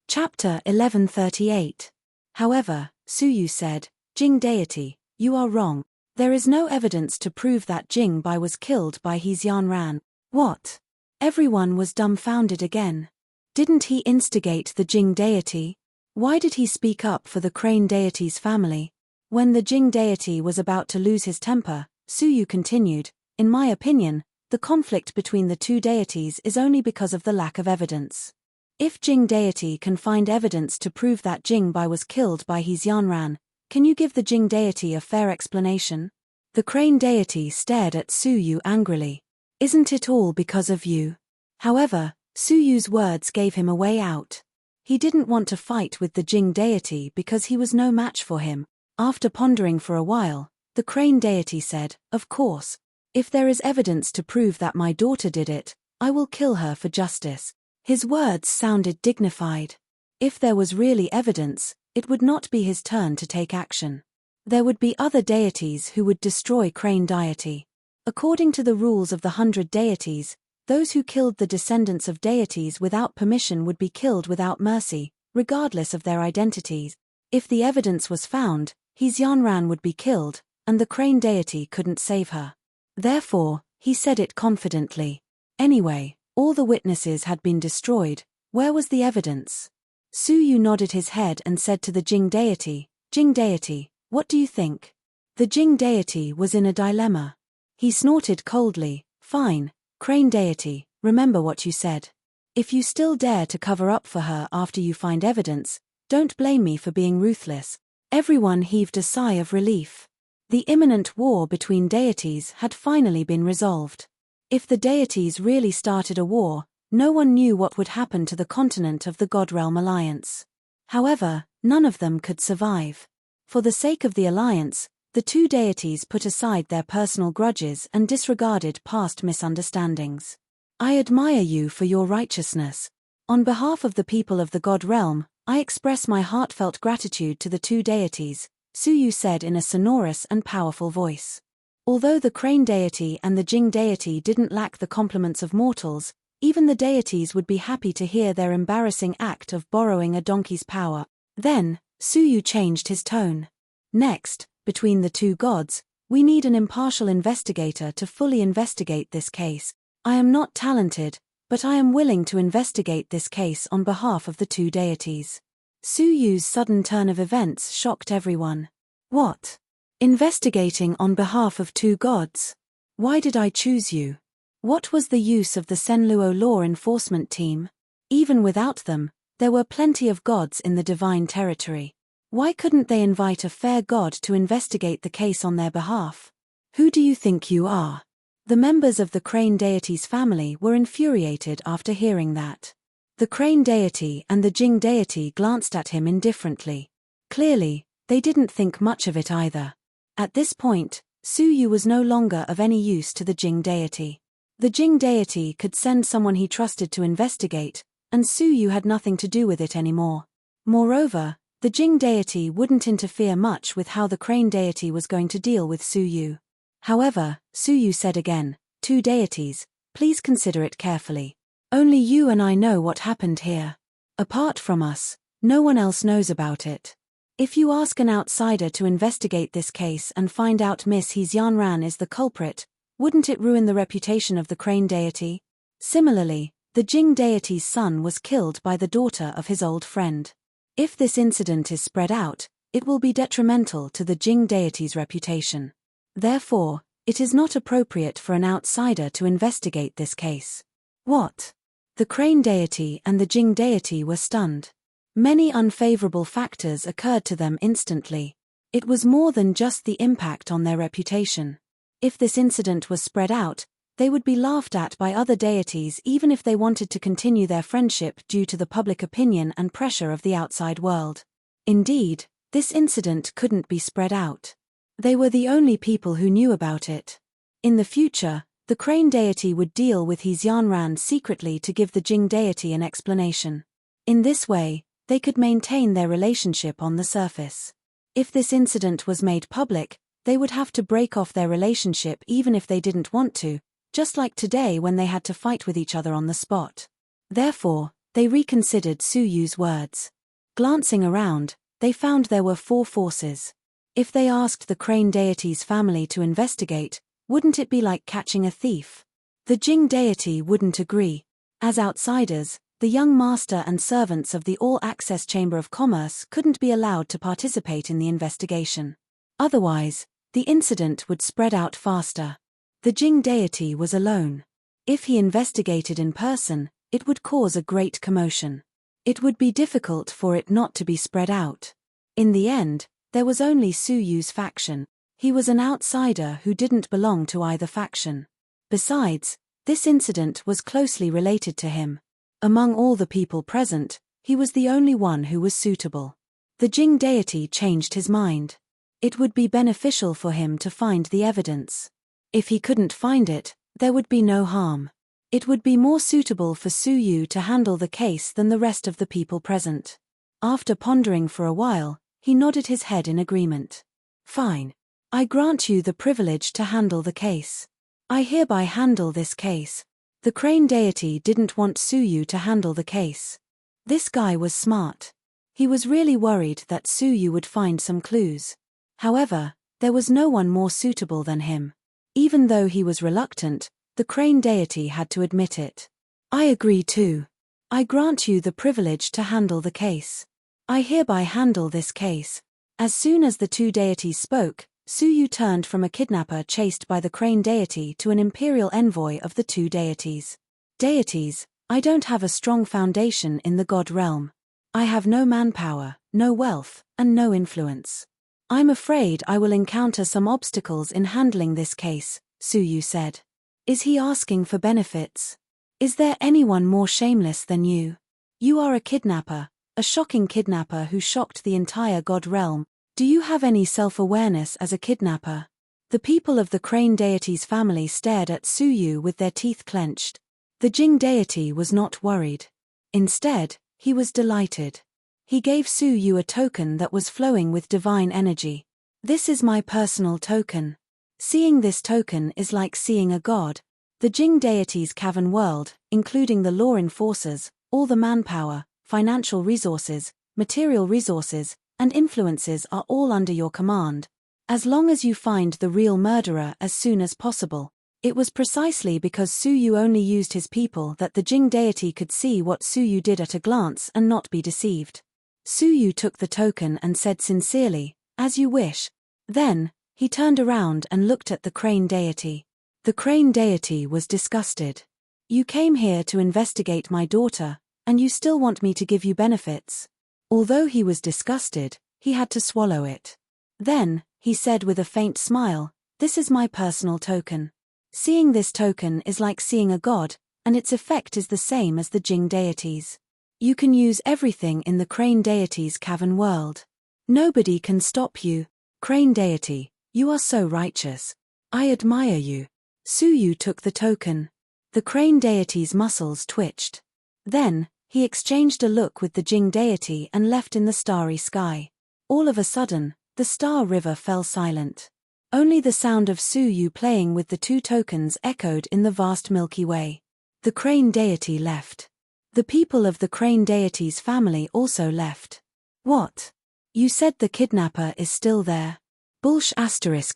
Speaker 1: Chapter 1138. However, Suyu said, "Jing deity, you are wrong. There is no evidence to prove that Jing Bai was killed by his Yanran." What? Everyone was dumbfounded again. Didn't he instigate the Jing deity? Why did he speak up for the crane deity's family? When the Jing deity was about to lose his temper, Suyu continued, "In my opinion, the conflict between the two deities is only because of the lack of evidence. If Jing deity can find evidence to prove that Jing Bai was killed by his Yanran, can you give the Jing deity a fair explanation?" The crane deity stared at Suyu angrily. "Isn't it all because of you?" However, Suyu's words gave him a way out. He didn't want to fight with the Jing deity because he was no match for him. After pondering for a while, the crane deity said, "Of course. If there is evidence to prove that my daughter did it, I will kill her for justice." His words sounded dignified. If there was really evidence, it would not be his turn to take action. There would be other deities who would destroy crane deity. According to the rules of the 100 deities, those who killed the descendants of deities without permission would be killed without mercy, regardless of their identities. If the evidence was found, his Yanran would be killed, and the crane deity couldn't save her. Therefore, he said it confidently. Anyway, all the witnesses had been destroyed. Where was the evidence? Suyu nodded his head and said to the Jing deity, "Jing deity, what do you think?" The Jing deity was in a dilemma. He snorted coldly, "Fine, crane deity, remember what you said. If you still dare to cover up for her after you find evidence, Don't blame me for being ruthless." Everyone heaved a sigh of relief. The imminent war between deities had finally been resolved. If the deities really started a war, no one knew what would happen to the continent of the God Realm Alliance. However, none of them could survive. For the sake of the alliance, the two deities put aside their personal grudges and disregarded past misunderstandings. "I admire you for your righteousness. On behalf of the people of the God Realm, I express my heartfelt gratitude to the two deities," Suyu said in a sonorous and powerful voice. Although the Crane deity and the Jing deity didn't lack the compliments of mortals, even the deities would be happy to hear their embarrassing act of borrowing a donkey's power. Then, Suyu changed his tone. "Next, between the two gods, we need an impartial investigator to fully investigate this case. I am not talented, but I am willing to investigate this case on behalf of the two deities." Suyu's sudden turn of events shocked everyone. "What? Investigating on behalf of two gods? Why did I choose you? What was the use of the Senluo law enforcement team? Even without them, there were plenty of gods in the divine territory. Why couldn't they invite a fair god to investigate the case on their behalf? Who do you think you are?" The members of the Crane deity's family were infuriated after hearing that. The Crane deity and the Jing deity glanced at him indifferently. Clearly, they didn't think much of it either. At this point, Suyu was no longer of any use to the Jing deity. The Jing deity could send someone he trusted to investigate, and Suyu had nothing to do with it anymore. Moreover, the Jing deity wouldn't interfere much with how the Crane deity was going to deal with Suyu. However, Suyu said again, "Two deities, please consider it carefully. Only you and I know what happened here. Apart from us, no one else knows about it. If you ask an outsider to investigate this case and find out Miss Xianran is the culprit, wouldn't it ruin the reputation of the Crane deity?" Similarly, the Jing deity's son was killed by the daughter of his old friend. If this incident is spread out, it will be detrimental to the Jing deity's reputation. Therefore, it is not appropriate for an outsider to investigate this case. What? The Crane deity and the Jing deity were stunned. Many unfavorable factors occurred to them instantly. It was more than just the impact on their reputation. If this incident was spread out, they would be laughed at by other deities even if they wanted to continue their friendship due to the public opinion and pressure of the outside world. Indeed, this incident couldn't be spread out. They were the only people who knew about it. In the future, the Crane deity would deal with Xianran secretly to give the Jing deity an explanation. In this way, they could maintain their relationship on the surface. If this incident was made public, they would have to break off their relationship even if they didn't want to, just like today when they had to fight with each other on the spot. Therefore, they reconsidered Suyu's words. Glancing around, they found there were 4 forces. If they asked the Crane deity's family to investigate, wouldn't it be like catching a thief? The Jing deity wouldn't agree. As outsiders, the young master and servants of the All-Access Chamber of Commerce couldn't be allowed to participate in the investigation. Otherwise, the incident would spread out faster. The Jing deity was alone. If he investigated in person, it would cause a great commotion. It would be difficult for it not to be spread out. In the end, there was only Suyu's faction. He was an outsider who didn't belong to either faction. Besides, this incident was closely related to him. Among all the people present, he was the only one who was suitable. The Jing deity changed his mind. It would be beneficial for him to find the evidence. If he couldn't find it, there would be no harm. It would be more suitable for Suyu to handle the case than the rest of the people present. After pondering for a while, he nodded his head in agreement. "Fine. I grant you the privilege to handle the case. I hereby handle this case." The Crane deity didn't want Suyu to handle the case. This guy was smart. He was really worried that Suyu would find some clues. However, there was no one more suitable than him. Even though he was reluctant, the Crane deity had to admit it. "I agree too. I grant you the privilege to handle the case. I hereby handle this case." As soon as the two deities spoke, Suyu turned from a kidnapper chased by the Crane deity to an imperial envoy of the two deities. "Deities, I don't have a strong foundation in the God realm. I have no manpower, no wealth, and no influence. I'm afraid I will encounter some obstacles in handling this case, Suyu said. Is he asking for benefits? Is there anyone more shameless than you? You are a kidnapper, a shocking kidnapper who shocked the entire god realm. Do you have any self-awareness as a kidnapper? The people of the crane deity's family stared at Suyu with their teeth clenched. The Jing deity was not worried. Instead, he was delighted. He gave Suyu a token that was flowing with divine energy. This is my personal token. Seeing this token is like seeing a god. The Jing deity's cavern world, including the law enforcers, all the manpower, financial resources, material resources, and influences are all under your command. As long as you find the real murderer as soon as possible. It was precisely because Suyu only used his people that the Jing deity could see what Suyu did at a glance and not be deceived. Suyu took the token and said sincerely, "As you wish." Then, he turned around and looked at the crane deity. The crane deity was disgusted. You came here to investigate my daughter, and you still want me to give you benefits. Although he was disgusted, he had to swallow it. Then, he said with a faint smile, "This is my personal token. Seeing this token is like seeing a god, and its effect is the same as the Jing deities. You can use everything in the crane deity's cavern world. Nobody can stop you. Crane deity, you are so righteous. I admire you." Suyu took the token. The crane deity's muscles twitched. Then, he exchanged a look with the Jing deity and left in the starry sky. All of a sudden, the Star River fell silent. Only the sound of Suyu playing with the two tokens echoed in the vast Milky Way. The crane deity left. The people of the crane deity's family also left. What? You said the kidnapper is still there? Bullsh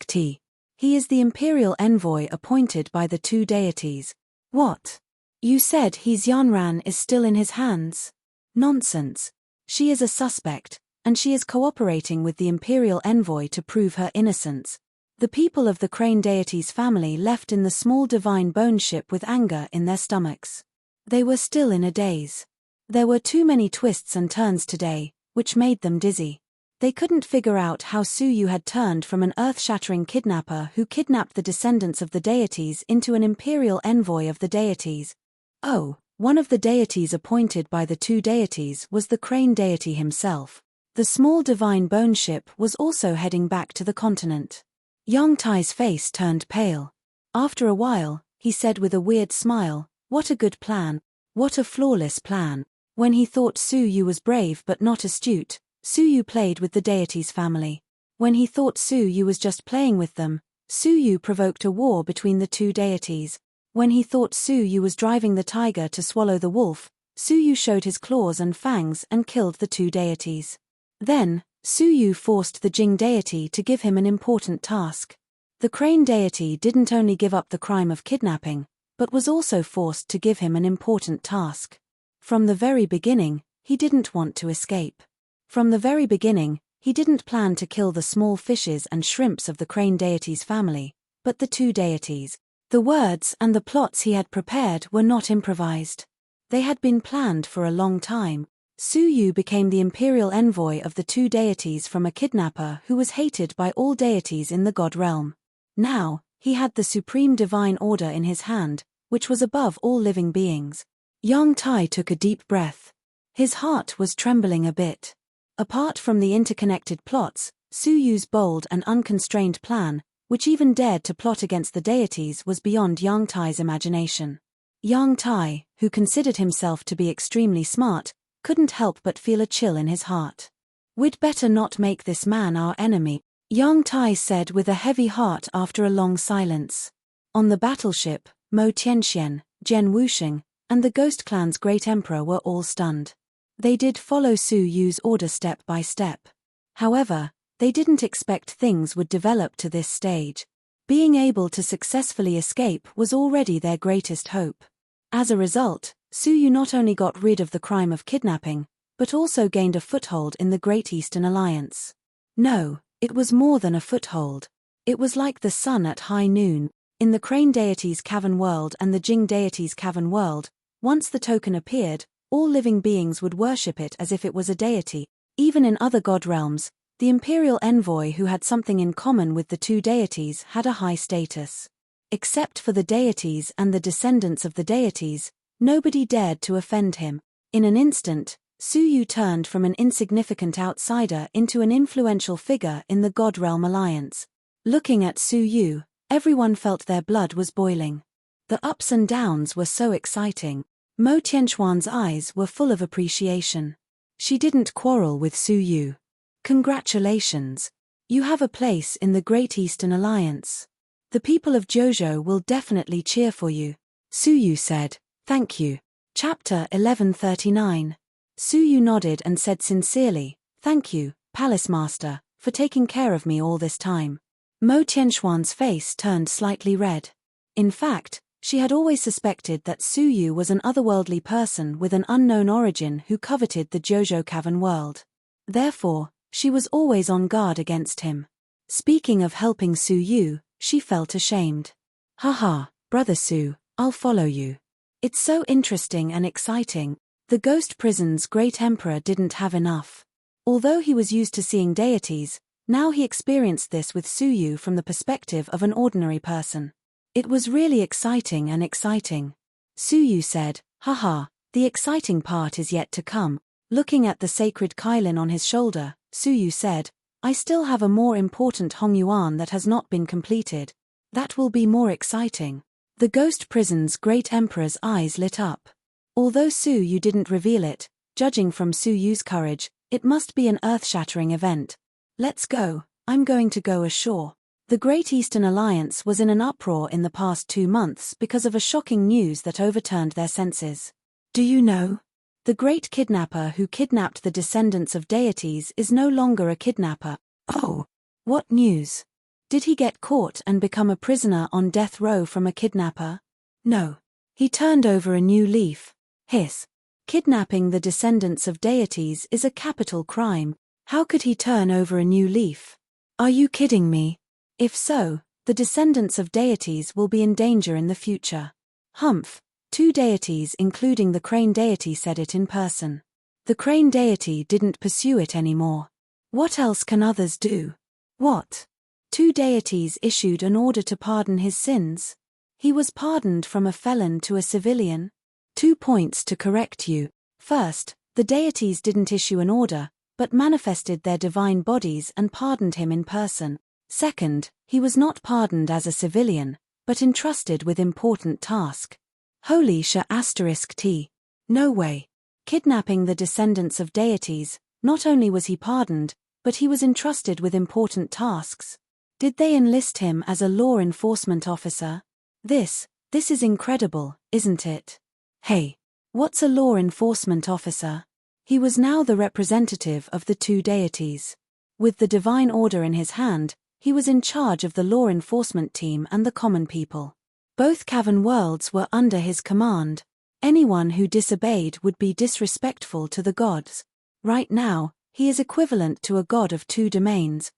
Speaker 1: *T. He is the imperial envoy appointed by the two deities. What? You said his Yanran is still in his hands? Nonsense. She is a suspect, and she is cooperating with the imperial envoy to prove her innocence. The people of the crane deity's family left in the small divine bone ship with anger in their stomachs. They were still in a daze. There were too many twists and turns today, which made them dizzy. They couldn't figure out how Suyu had turned from an earth-shattering kidnapper who kidnapped the descendants of the deities into an imperial envoy of the deities. Oh, one of the deities appointed by the two deities was the crane deity himself. The small divine bone ship was also heading back to the continent. Yang Tai's face turned pale. After a while, he said with a weird smile, "What a good plan. What a flawless plan." When he thought Suyu was brave but not astute, Suyu played with the deity's family. When he thought Suyu was just playing with them, Suyu provoked a war between the two deities. When he thought Suyu was driving the tiger to swallow the wolf, Suyu showed his claws and fangs and killed the two deities. Then, Suyu forced the Jing deity to give him an important task. The crane deity didn't only give up the crime of kidnapping, but was also forced to give him an important task. From the very beginning, he didn't want to escape. From the very beginning, he didn't plan to kill the small fishes and shrimps of the crane deity's family, but the two deities. The words and the plots he had prepared were not improvised. They had been planned for a long time. Suyu became the imperial envoy of the two deities from a kidnapper who was hated by all deities in the god realm. Now, he had the supreme divine order in his hand, which was above all living beings. Yang Tai took a deep breath. His heart was trembling a bit. Apart from the interconnected plots, Suyu's bold and unconstrained plan, which even dared to plot against the deities, was beyond Yang Tai's imagination. Yang Tai, who considered himself to be extremely smart, couldn't help but feel a chill in his heart. "We'd better not make this man our enemy," Yang Tai said with a heavy heart after a long silence. On the battleship, Mo Tianxian, Zhen Wuxing, and the Ghost Clan's great emperor were all stunned. They did follow Suyu's order step by step. However, they didn't expect things would develop to this stage. Being able to successfully escape was already their greatest hope. As a result, Suyu not only got rid of the crime of kidnapping, but also gained a foothold in the Great Eastern Alliance. No, it was more than a foothold. It was like the sun at high noon. In the crane deity's cavern world and the Jing deity's cavern world, once the token appeared, all living beings would worship it as if it was a deity. Even in other god realms, the imperial envoy who had something in common with the two deities had a high status. Except for the deities and the descendants of the deities, nobody dared to offend him. In an instant, Su Yu turned from an insignificant outsider into an influential figure in the God Realm Alliance. Looking at Su Yu, everyone felt their blood was boiling. The ups and downs were so exciting. Mo Tianquan's eyes were full of appreciation. She didn't quarrel with Su Yu. Congratulations. You have a place in the Great Eastern Alliance. The people of Jojo will definitely cheer for you. Su Yu said, "Thank you." Chapter 1139. Su Yu nodded and said sincerely, "Thank you, Palace Master, for taking care of me all this time." Mo Tianquan's face turned slightly red. In fact, she had always suspected that Su Yu was an otherworldly person with an unknown origin who coveted the Jojo Cavern world. Therefore, she was always on guard against him. Speaking of helping Su Yu, she felt ashamed. Haha, Brother Su, I'll follow you. It's so interesting and exciting. The ghost prison's great emperor didn't have enough. Although he was used to seeing deities, now he experienced this with Su Yu from the perspective of an ordinary person. It was really exciting and exciting. Su Yu said, "Haha, the exciting part is yet to come." Looking at the sacred Kailin on his shoulder, Su Yu said, "I still have a more important Hongyuan that has not been completed. That will be more exciting." The ghost prison's great emperor's eyes lit up. Although Su Yu didn't reveal it, judging from Su Yu's courage, it must be an earth-shattering event. "Let's go, I'm going to go ashore." The Great Eastern Alliance was in an uproar in the past 2 months because of a shocking news that overturned their senses. Do you know? The great kidnapper who kidnapped the descendants of deities is no longer a kidnapper. Oh, what news? Did he get caught and become a prisoner on death row from a kidnapper? No. He turned over a new leaf. Hiss. Kidnapping the descendants of deities is a capital crime. How could he turn over a new leaf? Are you kidding me? If so, the descendants of deities will be in danger in the future. Humph. 2 deities including the crane deity said it in person. The crane deity didn't pursue it anymore. What else can others do? What? 2 deities issued an order to pardon his sins. He was pardoned from a felon to a civilian. 2 points to correct you. First, the deities didn't issue an order, but manifested their divine bodies and pardoned him in person. Second, he was not pardoned as a civilian, but entrusted with important task. Holy **T. No way. Kidnapping the descendants of deities, not only was he pardoned, but he was entrusted with important tasks. Did they enlist him as a law enforcement officer? This is incredible, isn't it? Hey, what's a law enforcement officer? He was now the representative of the 2 deities. With the divine order in his hand, he was in charge of the law enforcement team and the common people. Both cavern worlds were under his command. Anyone who disobeyed would be disrespectful to the gods. Right now, he is equivalent to a god of 2 domains.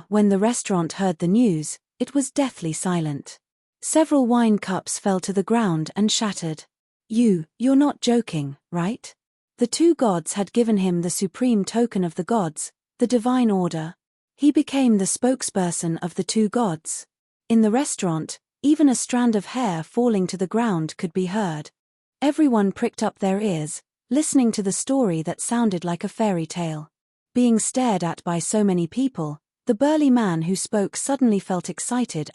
Speaker 1: When the restaurant heard the news, it was deathly silent. Several wine cups fell to the ground and shattered. You're not joking, right? The 2 gods had given him the supreme token of the gods, the divine order. He became the spokesperson of the 2 gods. In the restaurant, even a strand of hair falling to the ground could be heard. Everyone pricked up their ears, listening to the story that sounded like a fairy tale. Being stared at by so many people, the burly man who spoke suddenly felt excited.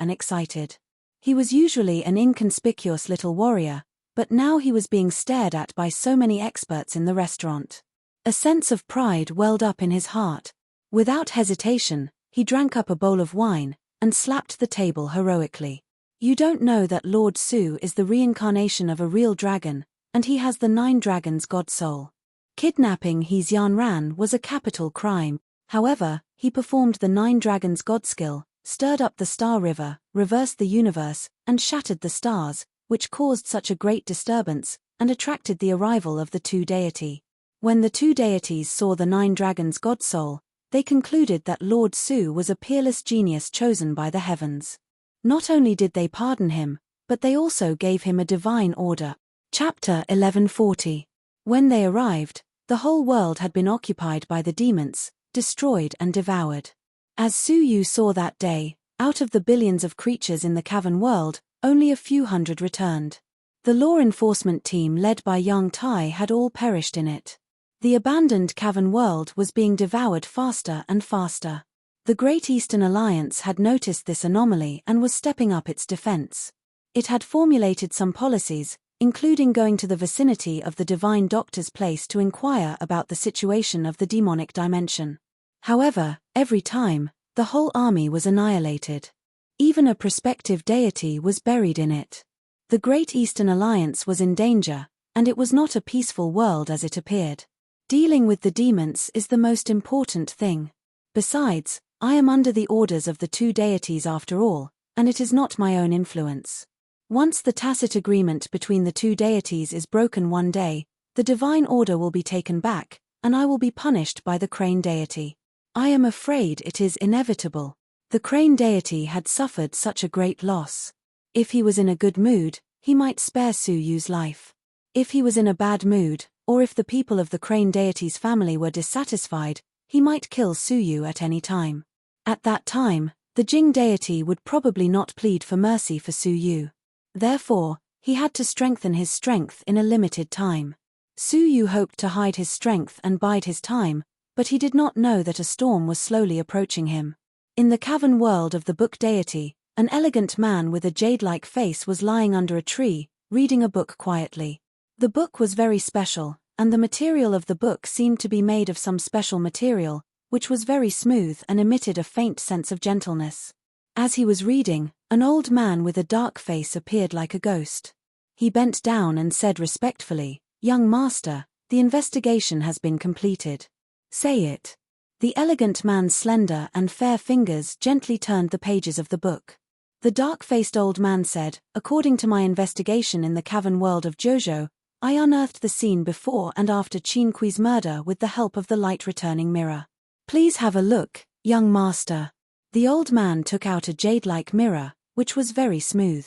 Speaker 1: He was usually an inconspicuous little warrior, but now he was being stared at by so many experts in the restaurant. A sense of pride welled up in his heart. Without hesitation, he drank up a bowl of wine, and slapped the table heroically. You don't know that Lord Su is the reincarnation of a real dragon, and he has the 9 dragons' god soul. Kidnapping He Xianran was a capital crime, however, he performed the 9 dragons' god skill, stirred up the star river, reversed the universe, and shattered the stars, which caused such a great disturbance, and attracted the arrival of the 2 deity. When the 2 deities saw the 9 dragons' god soul, they concluded that Lord Su was a peerless genius chosen by the heavens. Not only did they pardon him, but they also gave him a divine order. Chapter 1140. When they arrived, the whole world had been occupied by the demons, destroyed and devoured. As Su Yu saw that day, out of the billions of creatures in the cavern world, only a few hundred returned. The law enforcement team led by Yang Tai had all perished in it. The abandoned cavern world was being devoured faster and faster. The Great Eastern Alliance had noticed this anomaly and was stepping up its defense. It had formulated some policies, including going to the vicinity of the Divine Doctor's place to inquire about the situation of the demonic dimension. However, every time, the whole army was annihilated. Even a prospective deity was buried in it. The Great Eastern Alliance was in danger, and it was not a peaceful world as it appeared. Dealing with the demons is the most important thing. Besides, I am under the orders of the two deities after all, and it is not my own influence. Once the tacit agreement between the two deities is broken one day, the divine order will be taken back, and I will be punished by the crane deity. I am afraid it is inevitable. The crane deity had suffered such a great loss. If he was in a good mood, he might spare Su Yu's life. If he was in a bad mood, or if the people of the crane deity's family were dissatisfied, he might kill Su Yu at any time. At that time, the Jing deity would probably not plead for mercy for Su Yu. Therefore, he had to strengthen his strength in a limited time. Su Yu hoped to hide his strength and bide his time, but he did not know that a storm was slowly approaching him. In the cavern world of the book deity, an elegant man with a jade-like face was lying under a tree, reading a book quietly. The book was very special, and the material of the book seemed to be made of some special material, which was very smooth and emitted a faint sense of gentleness. As he was reading, an old man with a dark face appeared like a ghost. He bent down and said respectfully, "Young master, the investigation has been completed." "Say it." The elegant man's slender and fair fingers gently turned the pages of the book. The dark-faced old man said, "According to my investigation in the cavern world of Jojo, I unearthed the scene before and after Qin Kui's murder with the help of the light-returning mirror. Please have a look, young master." The old man took out a jade-like mirror, which was very smooth.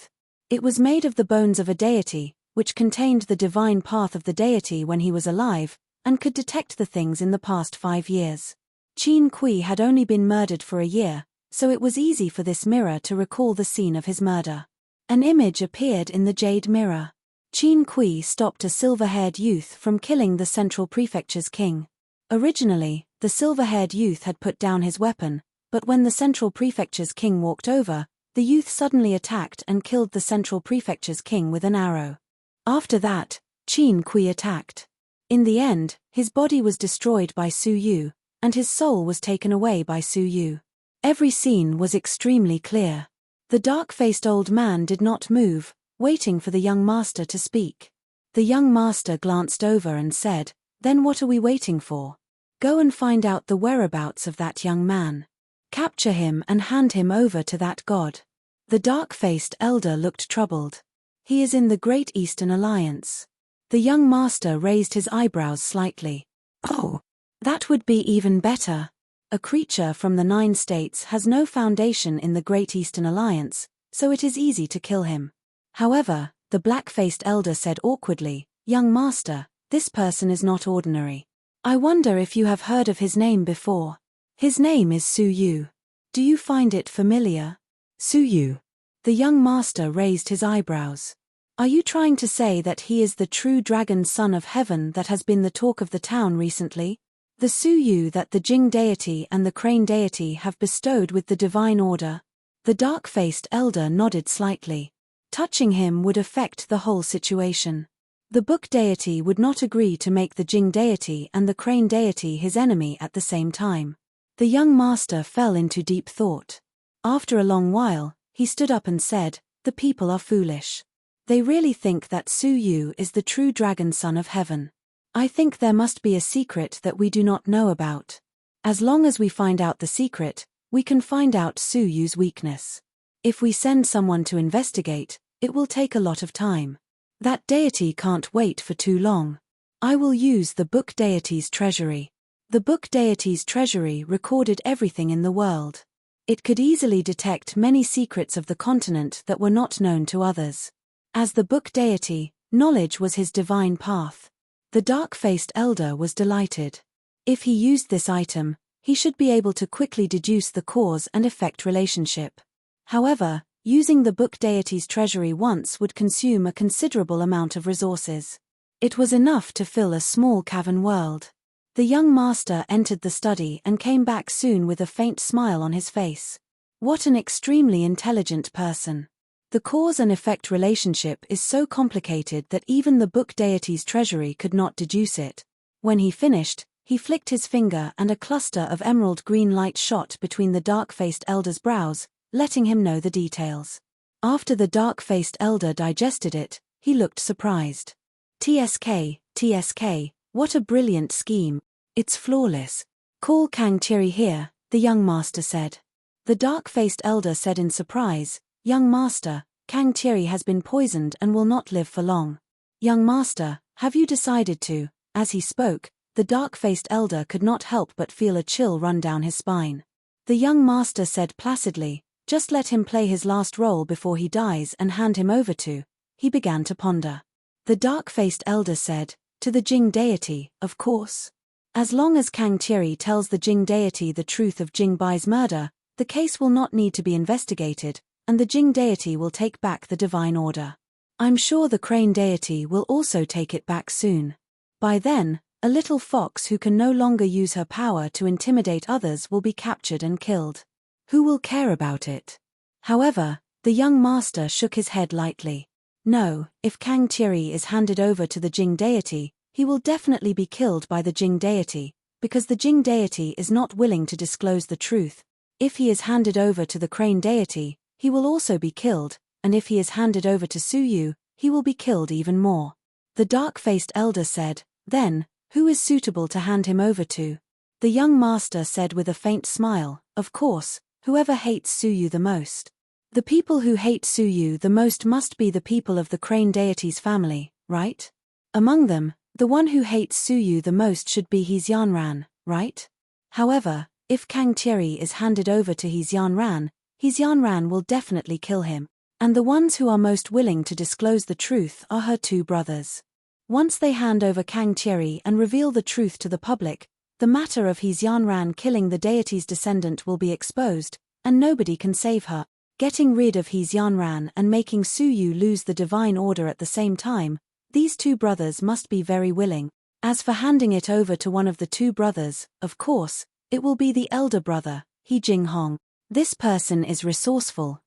Speaker 1: It was made of the bones of a deity, which contained the divine path of the deity when he was alive, and could detect the things in the past 5 years. Qin Kui had only been murdered for a year, so it was easy for this mirror to recall the scene of his murder. An image appeared in the jade mirror. Qin Kui stopped a silver-haired youth from killing the Central Prefecture's king. Originally, the silver-haired youth had put down his weapon, but when the Central Prefecture's king walked over, the youth suddenly attacked and killed the Central Prefecture's king with an arrow. After that, Qin Kui attacked. In the end, his body was destroyed by Su Yu, and his soul was taken away by Su Yu. Every scene was extremely clear. The dark-faced old man did not move, waiting for the young master to speak. The young master glanced over and said, "Then what are we waiting for? Go and find out the whereabouts of that young man. Capture him and hand him over to that god." The dark-faced elder looked troubled. "He is in the Great Eastern Alliance." The young master raised his eyebrows slightly. "Oh, that would be even better. A creature from the 9 states has no foundation in the Great Eastern Alliance, so it is easy to kill him." However, the black-faced elder said awkwardly, "Young master, this person is not ordinary. I wonder if you have heard of his name before. His name is Su Yu. Do you find it familiar?" "Su Yu?" The young master raised his eyebrows. "Are you trying to say that he is the true dragon son of heaven that has been the talk of the town recently? The Su Yu that the Jing deity and the crane deity have bestowed with the divine order?" The dark-faced elder nodded slightly. Touching him would affect the whole situation. The book deity would not agree to make the Jing deity and the crane deity his enemy at the same time. The young master fell into deep thought. After a long while, he stood up and said, "The people are foolish. They really think that Su Yu is the true dragon son of heaven. I think there must be a secret that we do not know about. As long as we find out the secret, we can find out Su Yu's weakness. If we send someone to investigate, it will take a lot of time. That deity can't wait for too long. I will use the book deity's treasury." The book deity's treasury recorded everything in the world. It could easily detect many secrets of the continent that were not known to others. As the book deity, knowledge was his divine path. The dark-faced elder was delighted. If he used this item, he should be able to quickly deduce the cause and effect relationship. However, using the book deity's treasury once would consume a considerable amount of resources. It was enough to fill a small cavern world. The young master entered the study and came back soon with a faint smile on his face. What an extremely intelligent person. The cause and effect relationship is so complicated that even the book deity's treasury could not deduce it. When he finished, he flicked his finger and a cluster of emerald green light shot between the dark-faced elder's brows, letting him know the details. After the dark-faced elder digested it, he looked surprised. TSK, what a brilliant scheme. It's flawless. Call Kang Tiri here, the young master said. The dark-faced elder said in surprise, Young master, Kang Tiri has been poisoned and will not live for long. Young master, have you decided to? As he spoke, the dark-faced elder could not help but feel a chill run down his spine. The young master said placidly, just let him play his last role before he dies and hand him over to. He began to ponder. The dark-faced elder said, to the Jing deity, of course. As long as Kang Tiri tells the Jing deity the truth of Jing Bai's murder, the case will not need to be investigated, and the Jing deity will take back the divine order. I'm sure the crane deity will also take it back soon. By then, a little fox who can no longer use her power to intimidate others will be captured and killed. Who will care about it? However, the young master shook his head lightly. No, if Kang Tiri is handed over to the Jing deity, he will definitely be killed by the Jing deity, because the Jing deity is not willing to disclose the truth. If he is handed over to the crane deity, he will also be killed, and if he is handed over to Suyu, he will be killed even more. The dark-faced elder said, then, who is suitable to hand him over to? The young master said with a faint smile, of course, whoever hates Suyu the most. The people who hate Suyu the most must be the people of the crane deity's family, right? Among them, the one who hates Suyu the most should be Xianran, right? However, if Kang Tiri is handed over to Xianran will definitely kill him, and the ones who are most willing to disclose the truth are her two brothers. Once they hand over Kang Tiri and reveal the truth to the public, the matter of Xianran killing the deity's descendant will be exposed, and nobody can save her. Getting rid of Xianran and making Suyu lose the divine order at the same time, these two brothers must be very willing. As for handing it over to one of the two brothers, of course, it will be the elder brother, He Jinghong. This person is resourceful,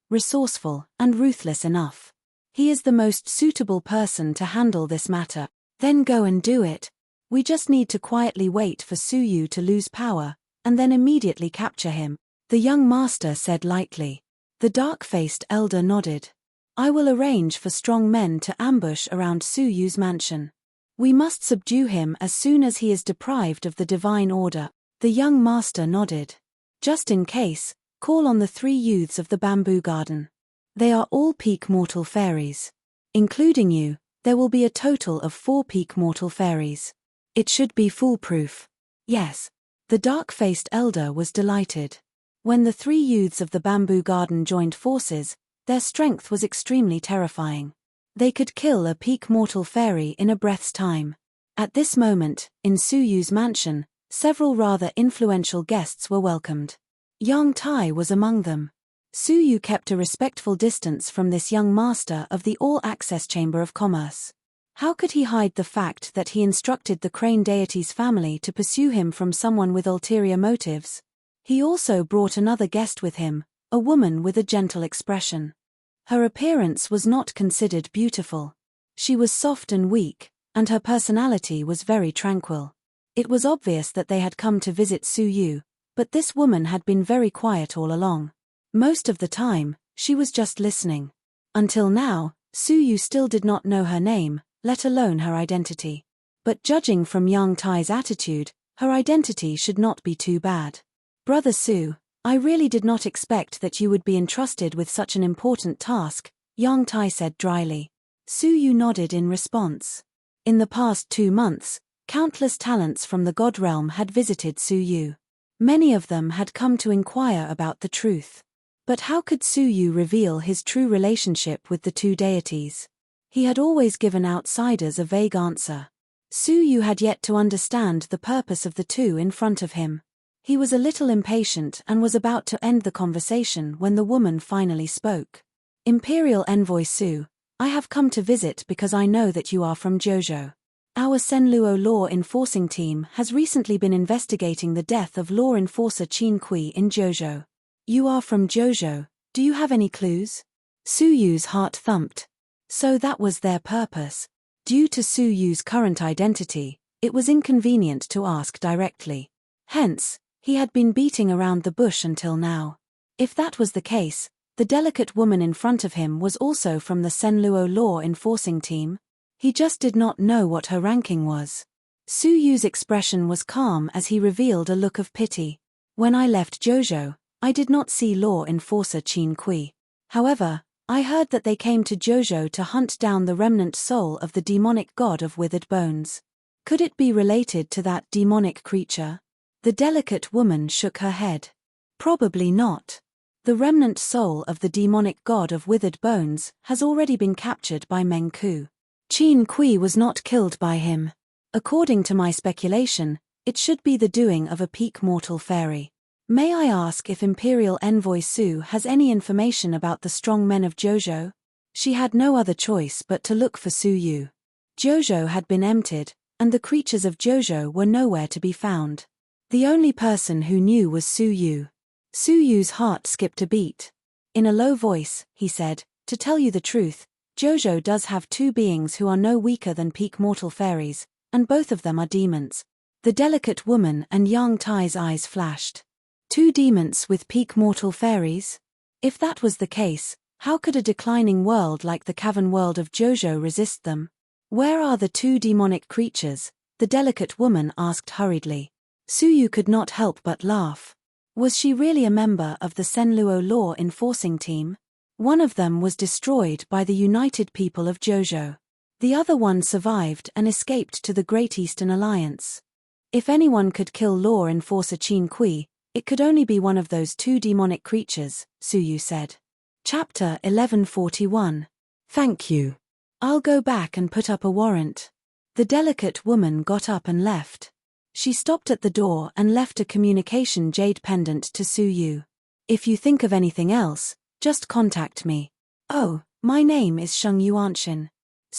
Speaker 1: and ruthless enough. He is the most suitable person to handle this matter. Then go and do it. We just need to quietly wait for Suyu to lose power, and then immediately capture him, the young master said lightly. The dark-faced elder nodded. I will arrange for strong men to ambush around Suyu's mansion. We must subdue him as soon as he is deprived of the divine order. The young master nodded. Just in case, call on the 3 youths of the bamboo garden. They are all peak mortal fairies. Including you, there will be a total of 4 peak mortal fairies. It should be foolproof. Yes. The dark-faced elder was delighted. When the 3 youths of the bamboo garden joined forces, their strength was extremely terrifying. They could kill a peak mortal fairy in a breath's time. At this moment, in Suyu's mansion, several rather influential guests were welcomed. Yang Tai was among them. Suyu kept a respectful distance from this young master of the All-Access Chamber of Commerce. How could he hide the fact that he instructed the crane deity's family to pursue him from someone with ulterior motives? He also brought another guest with him, a woman with a gentle expression. Her appearance was not considered beautiful. She was soft and weak, and her personality was very tranquil. It was obvious that they had come to visit Suyu, but this woman had been very quiet all along. Most of the time, she was just listening. Until now, Suyu still did not know her name, let alone her identity. But judging from Yang Tai's attitude, her identity should not be too bad. Brother Su, I really did not expect that you would be entrusted with such an important task, Yang Tai said dryly. Suyu nodded in response. In the past 2 months, countless talents from the God Realm had visited Suyu. Many of them had come to inquire about the truth. But how could Suyu reveal his true relationship with the 2 deities? He had always given outsiders a vague answer. Yu had yet to understand the purpose of the two in front of him. He was a little impatient and was about to end the conversation when the woman finally spoke. Imperial Envoy Su, I have come to visit because I know that you are from Jojo. Our Senluo law enforcing team has recently been investigating the death of law enforcer Qin Kui in Jojo. You are from Jojo, do you have any clues? Yu's heart thumped. So that was their purpose. Due to Yu's current identity, it was inconvenient to ask directly. Hence, he had been beating around the bush until now. If that was the case, the delicate woman in front of him was also from the Senluo law enforcing team. He just did not know what her ranking was. Yu's expression was calm as he revealed a look of pity. When I left Jojo, I did not see law enforcer Qin Kui. However, I heard that they came to Jojo to hunt down the remnant soul of the demonic god of withered bones. Could it be related to that demonic creature? The delicate woman shook her head. Probably not. The remnant soul of the demonic god of withered bones has already been captured by Meng Ku. Qin Kui was not killed by him. According to my speculation, it should be the doing of a peak mortal fairy. May I ask if Imperial Envoy Su has any information about the strong men of Jojo? She had no other choice but to look for Yu. Jojo had been emptied, and the creatures of Jojo were nowhere to be found. The only person who knew was Yu. Yu's heart skipped a beat. In a low voice, he said, to tell you the truth, Jojo does have two beings who are no weaker than peak mortal fairies, and both of them are demons. The delicate woman and Yang Tai's eyes flashed. Two demons with peak mortal fairies? If that was the case, how could a declining world like the cavern world of Jojo resist them? Where are the two demonic creatures? The delicate woman asked hurriedly. Yu could not help but laugh. Was she really a member of the Senluo law enforcing team? One of them was destroyed by the United People of Jojo. The other one survived and escaped to the Great Eastern Alliance. If anyone could kill law enforcer Qin Kui, it could only be one of those two demonic creatures, Yu said. Chapter 1141. Thank you. I'll go back and put up a warrant. The delicate woman got up and left. She stopped at the door and left a communication jade pendant to Yu. If you think of anything else, just contact me. Oh, my name is Sheng Yuanshin.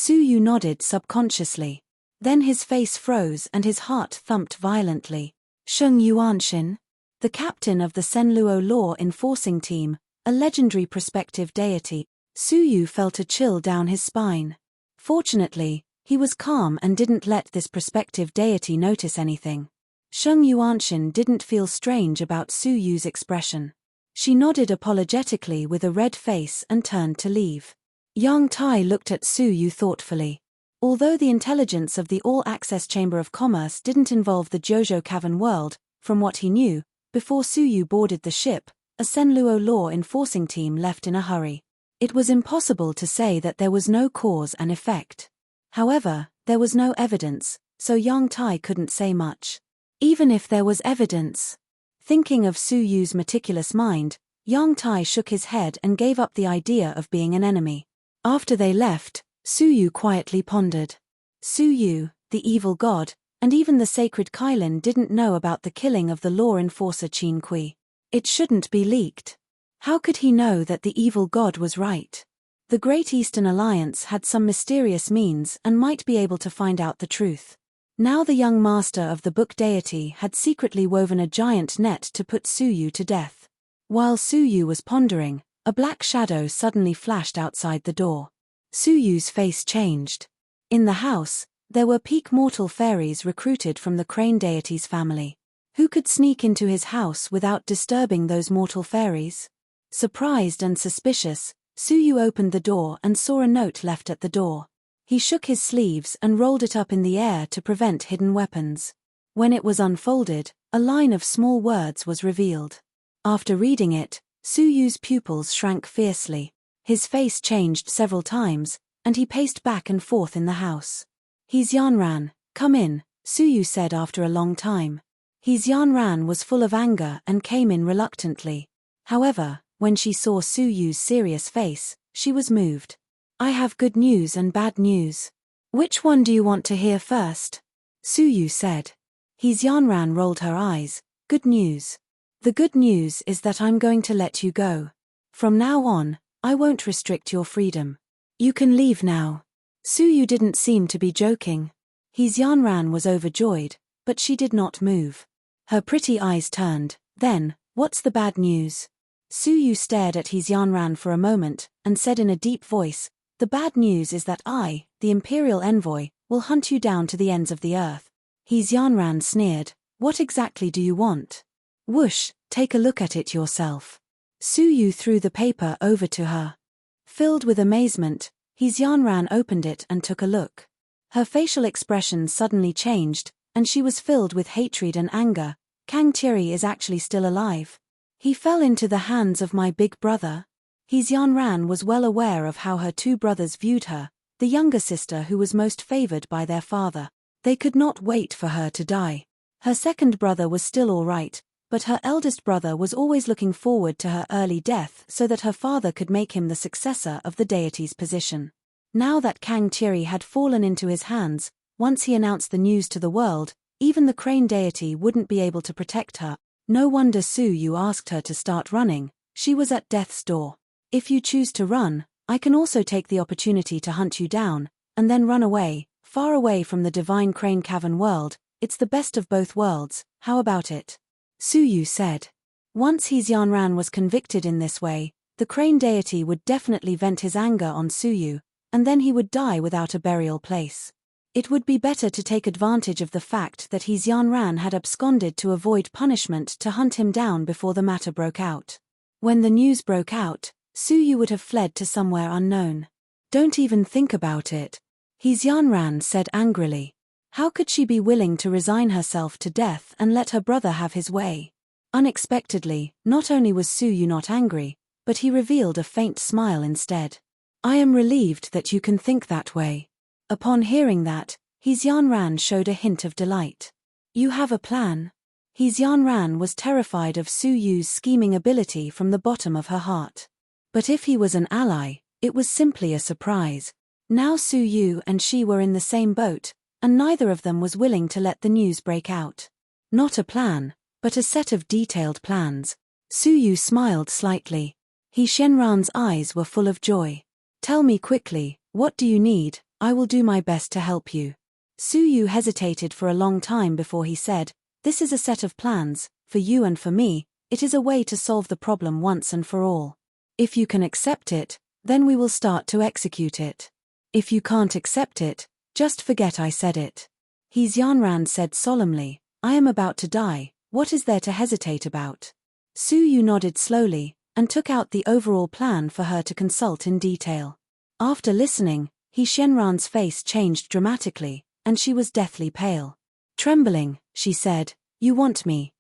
Speaker 1: Yu nodded subconsciously. Then his face froze and his heart thumped violently. Sheng Yuanshin? The captain of the Senluo law enforcing team, a legendary prospective deity. Yu felt a chill down his spine. Fortunately, he was calm and didn't let this prospective deity notice anything. Sheng Yuanshin didn't feel strange about Yu's expression. She nodded apologetically with a red face and turned to leave. Yang Tai looked at Yu thoughtfully. Although the intelligence of the All-Access Chamber of Commerce didn't involve the Jojo Cavern world, from what he knew, before Yu boarded the ship, a Senluo law enforcing team left in a hurry. It was impossible to say that there was no cause and effect. However, there was no evidence, so Yang Tai couldn't say much. Even if there was evidence. Thinking of Yu's meticulous mind, Yang Tai shook his head and gave up the idea of being an enemy. After they left, Yu quietly pondered. Yu, the evil god, and even the sacred Kailin didn't know about the killing of the law enforcer Qin Kui. It shouldn't be leaked. How could he know that the evil god was right? The Great Eastern Alliance had some mysterious means and might be able to find out the truth. Now the young master of the book deity had secretly woven a giant net to put Yu to death. While Yu was pondering, a black shadow suddenly flashed outside the door. Yu's face changed. In the house, there were peak mortal fairies recruited from the crane deity's family. Who could sneak into his house without disturbing those mortal fairies? Surprised and suspicious, Yu opened the door and saw a note left at the door. He shook his sleeves and rolled it up in the air to prevent hidden weapons. When it was unfolded, a line of small words was revealed. After reading it, Yu's pupils shrank fiercely. His face changed several times, and he paced back and forth in the house. He's Yanran, come in, Yu said after a long time. Yanran was full of anger and came in reluctantly. However, when she saw Yu's serious face, she was moved. I have good news and bad news. Which one do you want to hear first? Suyu said. His Yanran rolled her eyes. Good news. The good news is that I'm going to let you go. From now on, I won't restrict your freedom. You can leave now. Suyu didn't seem to be joking. His Yanran was overjoyed, but she did not move. Her pretty eyes turned. Then, what's the bad news? Suyu stared at his Yanran for a moment, and said in a deep voice, the bad news is that I, the Imperial Envoy, will hunt you down to the ends of the earth. His Yanran sneered. What exactly do you want? Whoosh, take a look at it yourself. Suyu threw the paper over to her. Filled with amazement, his Yanran opened it and took a look. Her facial expression suddenly changed, and she was filled with hatred and anger. Kang Tiri is actually still alive. He fell into the hands of my big brother. His Yanran was well aware of how her two brothers viewed her, the younger sister who was most favored by their father. They could not wait for her to die. Her second brother was still all right, but her eldest brother was always looking forward to her early death so that her father could make him the successor of the deity's position. Now that Kang Tiri had fallen into his hands, once he announced the news to the world, even the crane deity wouldn't be able to protect her. No wonder Suyu asked her to start running. She was at death's door. If you choose to run, I can also take the opportunity to hunt you down, and then run away, far away from the divine crane cavern world. It's the best of both worlds, how about it? Suyu said. Once his Yanran was convicted in this way, the crane deity would definitely vent his anger on Suyu, and then he would die without a burial place. It would be better to take advantage of the fact that his Yanran had absconded to avoid punishment to hunt him down before the matter broke out. When the news broke out, Suyu would have fled to somewhere unknown. Don't even think about it. His Yanran said angrily. How could she be willing to resign herself to death and let her brother have his way? Unexpectedly, not only was Suyu not angry, but he revealed a faint smile instead. I am relieved that you can think that way. Upon hearing that, his Yanran showed a hint of delight. You have a plan? His Yanran was terrified of Suyu's scheming ability from the bottom of her heart. But if he was an ally, it was simply a surprise. Now Suyu and she were in the same boat, and neither of them was willing to let the news break out. Not a plan, but a set of detailed plans. Suyu smiled slightly. He Shenran's eyes were full of joy. Tell me quickly, what do you need? I will do my best to help you. Suyu hesitated for a long time before he said, this is a set of plans, for you and for me. It is a way to solve the problem once and for all. If you can accept it, then we will start to execute it. If you can't accept it, just forget I said it. His Yanran said solemnly, I am about to die, what is there to hesitate about? Suyu nodded slowly, and took out the overall plan for her to consult in detail. After listening, He Shenran's face changed dramatically, and she was deathly pale. Trembling, she said, You want me,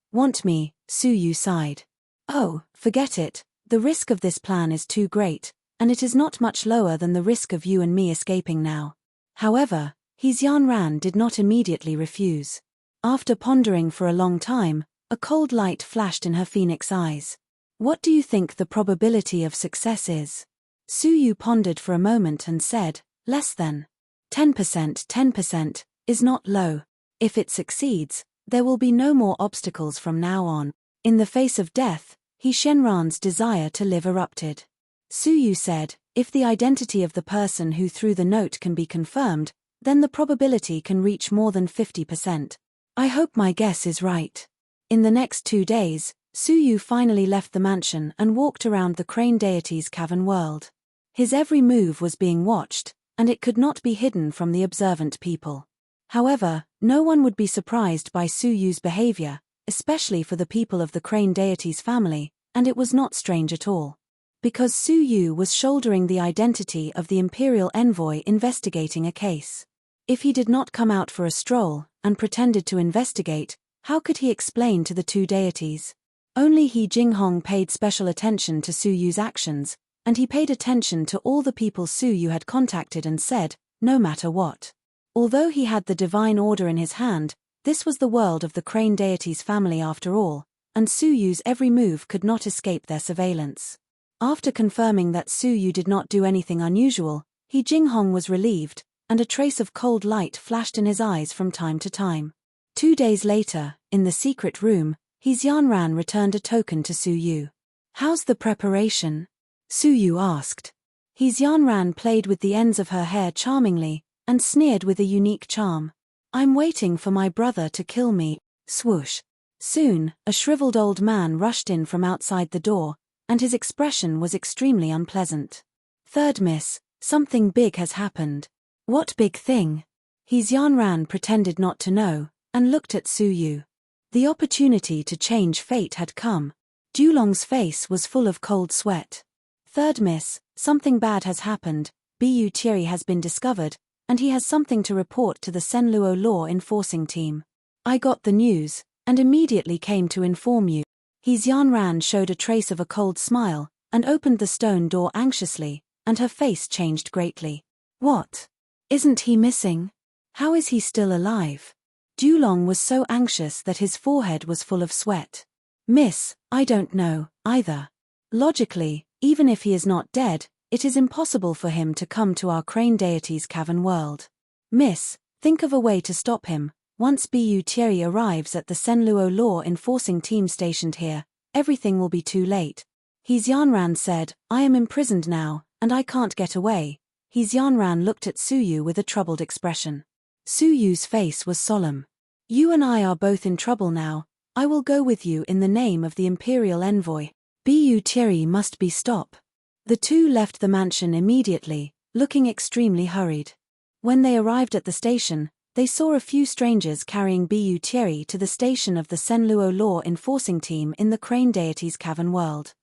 Speaker 1: Suyu sighed. Oh, forget it, the risk of this plan is too great, and it is not much lower than the risk of you and me escaping now. However, his Yanran did not immediately refuse. After pondering for a long time, a cold light flashed in her phoenix eyes. What do you think the probability of success is? Suyu pondered for a moment and said, less than 10%. 10% is not low. If it succeeds, there will be no more obstacles from now on. In the face of death, He Shenran's desire to live erupted. Suyu said, if the identity of the person who threw the note can be confirmed, then the probability can reach more than 50%. I hope my guess is right. In the next 2 days, Suyu finally left the mansion and walked around the crane deity's cavern world. His every move was being watched, and it could not be hidden from the observant people. However, no one would be surprised by Suyu's behavior, especially for the people of the crane deity's family, and it was not strange at all. Because Suyu was shouldering the identity of the imperial envoy investigating a case. If he did not come out for a stroll, and pretended to investigate, how could he explain to the two deities? Only He Jinghong paid special attention to Suyu's actions, and he paid attention to all the people Suyu had contacted and said, no matter what. Although he had the divine order in his hand, this was the world of the crane deity's family after all, and Suyu's every move could not escape their surveillance. After confirming that Suyu did not do anything unusual, He Jinghong was relieved, and a trace of cold light flashed in his eyes from time to time. 2 days later, in the secret room, Xianran returned a token to Su Yu. "How's the preparation?" Su Yu asked. Xianran played with the ends of her hair charmingly, and sneered with a unique charm. "I'm waiting for my brother to kill me." Swoosh. Soon, a shriveled old man rushed in from outside the door, and his expression was extremely unpleasant. "Third miss, something big has happened." "What big thing?" Xianran pretended not to know, and looked at Su Yu. The opportunity to change fate had come. Dulong's face was full of cold sweat. "Third miss, something bad has happened. Bu Thierry has been discovered, and he has something to report to the Senluo law enforcing team. I got the news, and immediately came to inform you." Xianran showed a trace of a cold smile, and opened the stone door anxiously, and her face changed greatly. "What? Isn't he missing? How is he still alive?" Dulong was so anxious that his forehead was full of sweat. "Miss, I don't know, either. Logically, even if he is not dead, it is impossible for him to come to our crane deity's cavern world. Miss, think of a way to stop him. Once Bu Thierry arrives at the Senluo law enforcing team stationed here, everything will be too late." Xianran said, "I am imprisoned now, and I can't get away." Xianran looked at Su Yu with a troubled expression. Su Yu's face was solemn. "You and I are both in trouble now. I will go with you in the name of the Imperial Envoy. Bu Thierry must be stopped." The two left the mansion immediately, looking extremely hurried. When they arrived at the station, they saw a few strangers carrying Bu Thierry to the station of the Senluo law enforcing team in the crane deity's cavern world.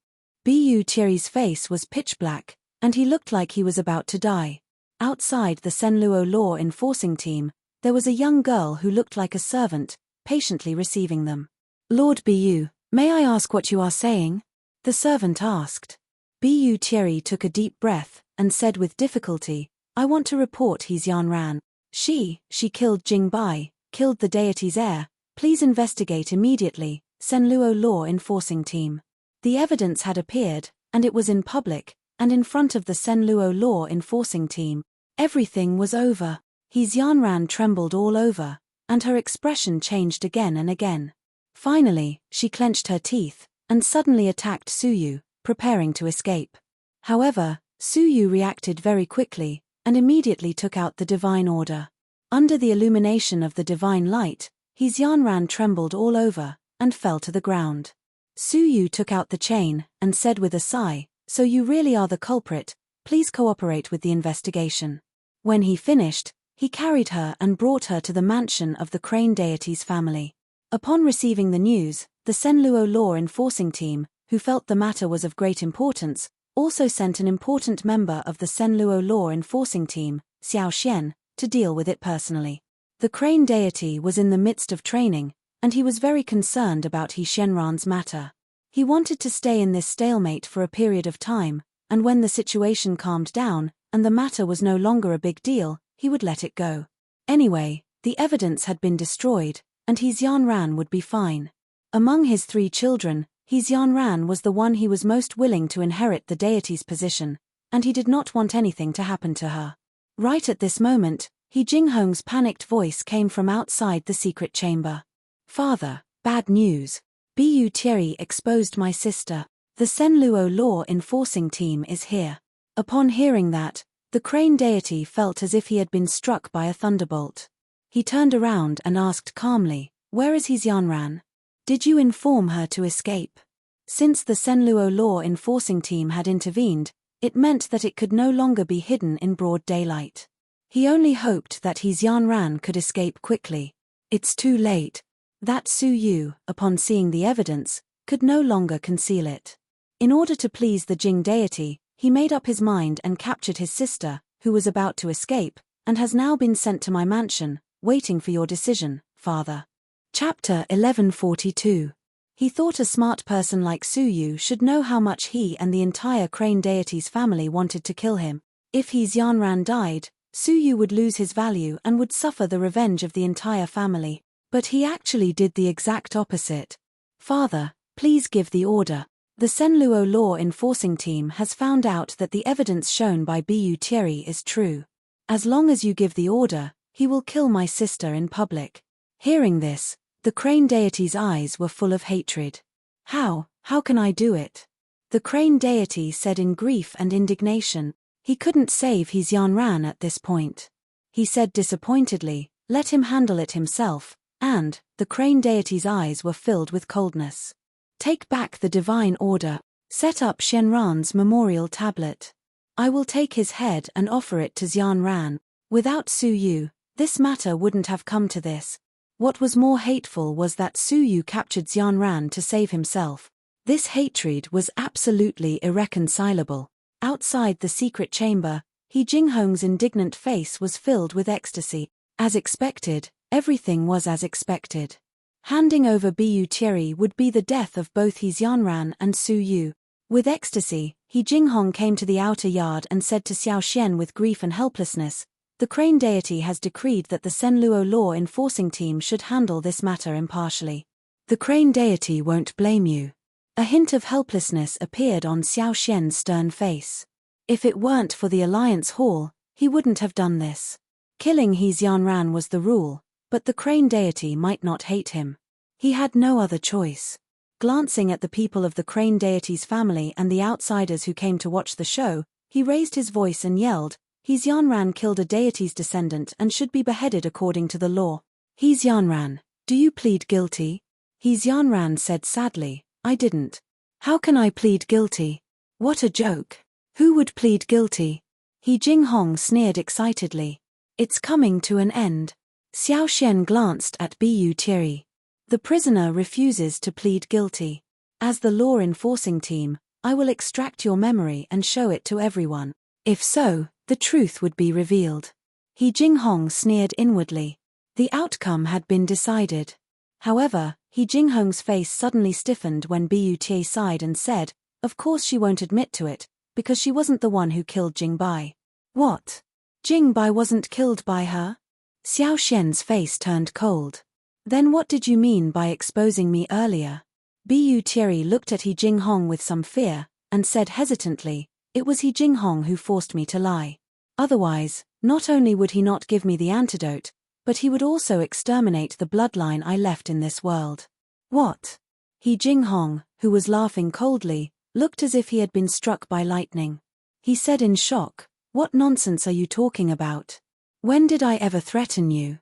Speaker 1: Bu Thierry's face was pitch black, and he looked like he was about to die. Outside the Senluo law enforcing team, there was a young girl who looked like a servant, patiently receiving them. "Lord Bu, may I ask what you are saying?" the servant asked. Bu Thierry took a deep breath, and said with difficulty, "I want to report Xianran. She killed Jingbai, killed the deity's heir. Please investigate immediately, Senluo law enforcing team." The evidence had appeared, and it was in public, and in front of the Senluo law enforcing team. Everything was over. Xianran trembled all over, and her expression changed again and again. Finally, she clenched her teeth, and suddenly attacked Su Yu, preparing to escape. However, Su Yu reacted very quickly, and immediately took out the divine order. Under the illumination of the divine light, Xianran trembled all over, and fell to the ground. Su Yu took out the chain, and said with a sigh, "So you really are the culprit, please cooperate with the investigation." When he finished, he carried her and brought her to the mansion of the crane deity's family. Upon receiving the news, the Senluo law enforcing team, who felt the matter was of great importance, also sent an important member of the Senluo law enforcing team, Xiao Xian, to deal with it personally. The crane deity was in the midst of training, and he was very concerned about Xianran's matter. He wanted to stay in this stalemate for a period of time, and when the situation calmed down, and the matter was no longer a big deal, he would let it go. Anyway, the evidence had been destroyed, and Xianran would be fine. Among his 3 children, Xianran was the one he was most willing to inherit the deity's position, and he did not want anything to happen to her. Right at this moment, Jinghong's panicked voice came from outside the secret chamber. "Father, bad news. Bu Thierry exposed my sister. The Senluo law enforcing team is here." Upon hearing that, the crane deity felt as if he had been struck by a thunderbolt. He turned around and asked calmly, "Where is Xianran? Did you inform her to escape?" Since the Senluo law enforcing team had intervened, it meant that it could no longer be hidden in broad daylight. He only hoped that Xianran could escape quickly. "It's too late." That Su Yu, upon seeing the evidence, could no longer conceal it. In order to please the Jing deity, he made up his mind and captured his sister, who was about to escape, and has now been sent to my mansion, waiting for your decision, father. Chapter 1142. He thought a smart person like Su Yu should know how much he and the entire crane deity's family wanted to kill him. If Xianran died, Su Yu would lose his value and would suffer the revenge of the entire family. But he actually did the exact opposite. "Father, please give the order. The Senluo law enforcing team has found out that the evidence shown by Bu Thierry is true. As long as you give the order, he will kill my sister in public. Hearing this, the crane deity's eyes were full of hatred. How can I do it? The crane deity said in grief and indignation. He couldn't save his Yanran at this point. He said disappointedly, let him handle it himself, and the crane deity's eyes were filled with coldness. Take back the divine order, set up Shenran's memorial tablet. I will take his head and offer it to Xianran. Without Su Yu, this matter wouldn't have come to this. What was more hateful was that Su Yu captured Xianran to save himself. This hatred was absolutely irreconcilable. Outside the secret chamber, He Jinghong's indignant face was filled with ecstasy. As expected, everything was as expected. Handing over Bu Tieri would be the death of both He Xianran and Su Yu. With ecstasy, He Jinghong came to the outer yard and said to Xiao Xian with grief and helplessness, the crane deity has decreed that the Senluo law enforcing team should handle this matter impartially. The crane deity won't blame you. A hint of helplessness appeared on Xiao Xian's stern face. If it weren't for the Alliance Hall, he wouldn't have done this. Killing He Xianran was the rule, but the crane deity might not hate him. He had no other choice. Glancing at the people of the crane deity's family and the outsiders who came to watch the show, he raised his voice and yelled, He Xianran killed a deity's descendant and should be beheaded according to the law. He Xianran, do you plead guilty? He Xianran said sadly, I didn't. How can I plead guilty? What a joke. Who would plead guilty? He Jinghong sneered excitedly. It's coming to an end. Xiao Xian glanced at Bu Tieri. The prisoner refuses to plead guilty. As the law enforcing team, I will extract your memory and show it to everyone. If so, the truth would be revealed. He Jinghong sneered inwardly. The outcome had been decided. However, He Jinghong's face suddenly stiffened when Bu Tieri sighed and said, of course she won't admit to it, because she wasn't the one who killed Jingbai. What? Jingbai wasn't killed by her? Xiao Xian's face turned cold. Then what did you mean by exposing me earlier? Bu Tieri looked at He Jinghong with some fear, and said hesitantly, it was He Jinghong who forced me to lie. Otherwise, not only would he not give me the antidote, but he would also exterminate the bloodline I left in this world. What? He Jinghong, who was laughing coldly, looked as if he had been struck by lightning. He said in shock, what nonsense are you talking about? When did I ever threaten you?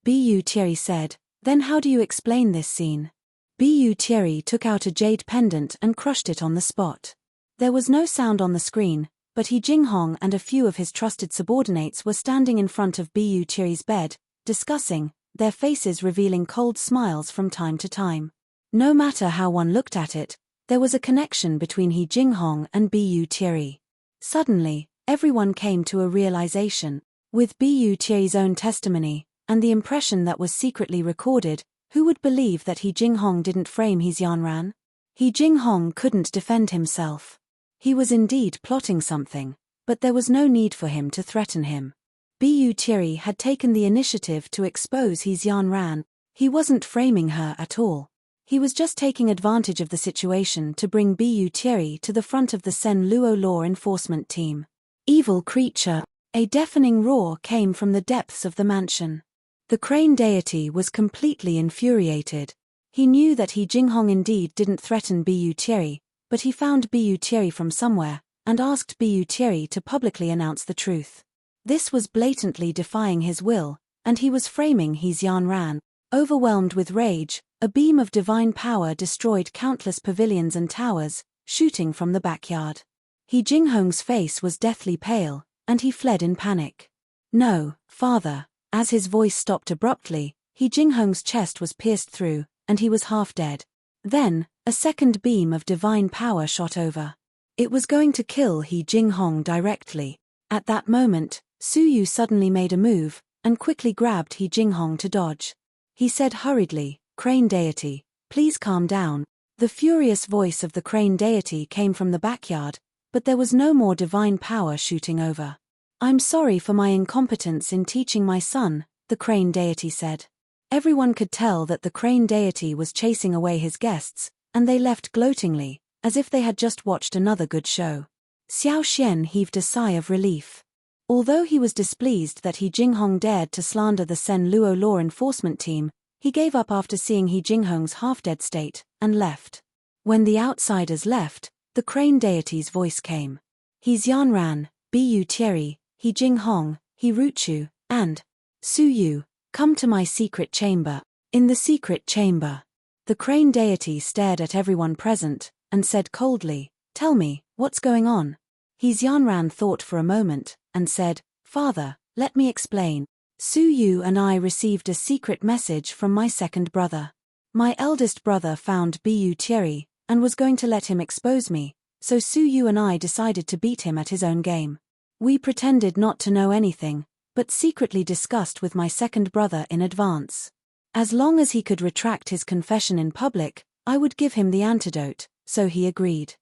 Speaker 1: Bu Tieri said, then how do you explain this scene? Bu Tieri took out a jade pendant and crushed it on the spot. There was no sound on the screen, but He Jinghong and a few of his trusted subordinates were standing in front of Bu Tieri's bed, discussing, their faces revealing cold smiles from time to time. No matter how one looked at it, there was a connection between He Jinghong and Bu Tieri. Suddenly, everyone came to a realization. With Bu Tieri's own testimony, and the impression that was secretly recorded, who would believe that He Jinghong didn't frame He Xianran? He Jinghong couldn't defend himself. He was indeed plotting something, but there was no need for him to threaten him. Bu Tieri had taken the initiative to expose He Xianran. He wasn't framing her at all. He was just taking advantage of the situation to bring Bu Tieri to the front of the Sen Luo law enforcement team. Evil creature! A deafening roar came from the depths of the mansion. The crane deity was completely infuriated. He knew that He Jinghong indeed didn't threaten Bu Tieri, but he found Bu Tieri from somewhere, and asked Bu Tieri to publicly announce the truth. This was blatantly defying his will, and he was framing He Xianran. Overwhelmed with rage, a beam of divine power destroyed countless pavilions and towers, shooting from the backyard. He Jinghong's face was deathly pale, and he fled in panic. No, father. As his voice stopped abruptly, He Jinghong's chest was pierced through, and he was half dead. Then, a second beam of divine power shot over. It was going to kill He Jinghong directly. At that moment, Su Yu suddenly made a move, and quickly grabbed He Jinghong to dodge. He said hurriedly, Crane deity, please calm down. The furious voice of the crane deity came from the backyard, but there was no more divine power shooting over. I'm sorry for my incompetence in teaching my son, the crane deity said. Everyone could tell that the crane deity was chasing away his guests, and they left gloatingly, as if they had just watched another good show. Xiao Xian heaved a sigh of relief. Although he was displeased that He Jinghong dared to slander the Sen Luo law enforcement team, he gave up after seeing He Jinghong's half-dead state, and left. When the outsiders left, the crane deity's voice came. He Xianran, Bu Tieri, He Jinghong, He Ruchu, and Su Yu, come to my secret chamber. In the secret chamber, the crane deity stared at everyone present, and said coldly, "Tell me, what's going on?" He Xianran thought for a moment, and said, "Father, let me explain. Su Yu and I received a secret message from my second brother. My eldest brother found Bu Tieri, and was going to let him expose me, so Su Yu and I decided to beat him at his own game. We pretended not to know anything, but secretly discussed with my second brother in advance. As long as he could retract his confession in public, I would give him the antidote, so he agreed.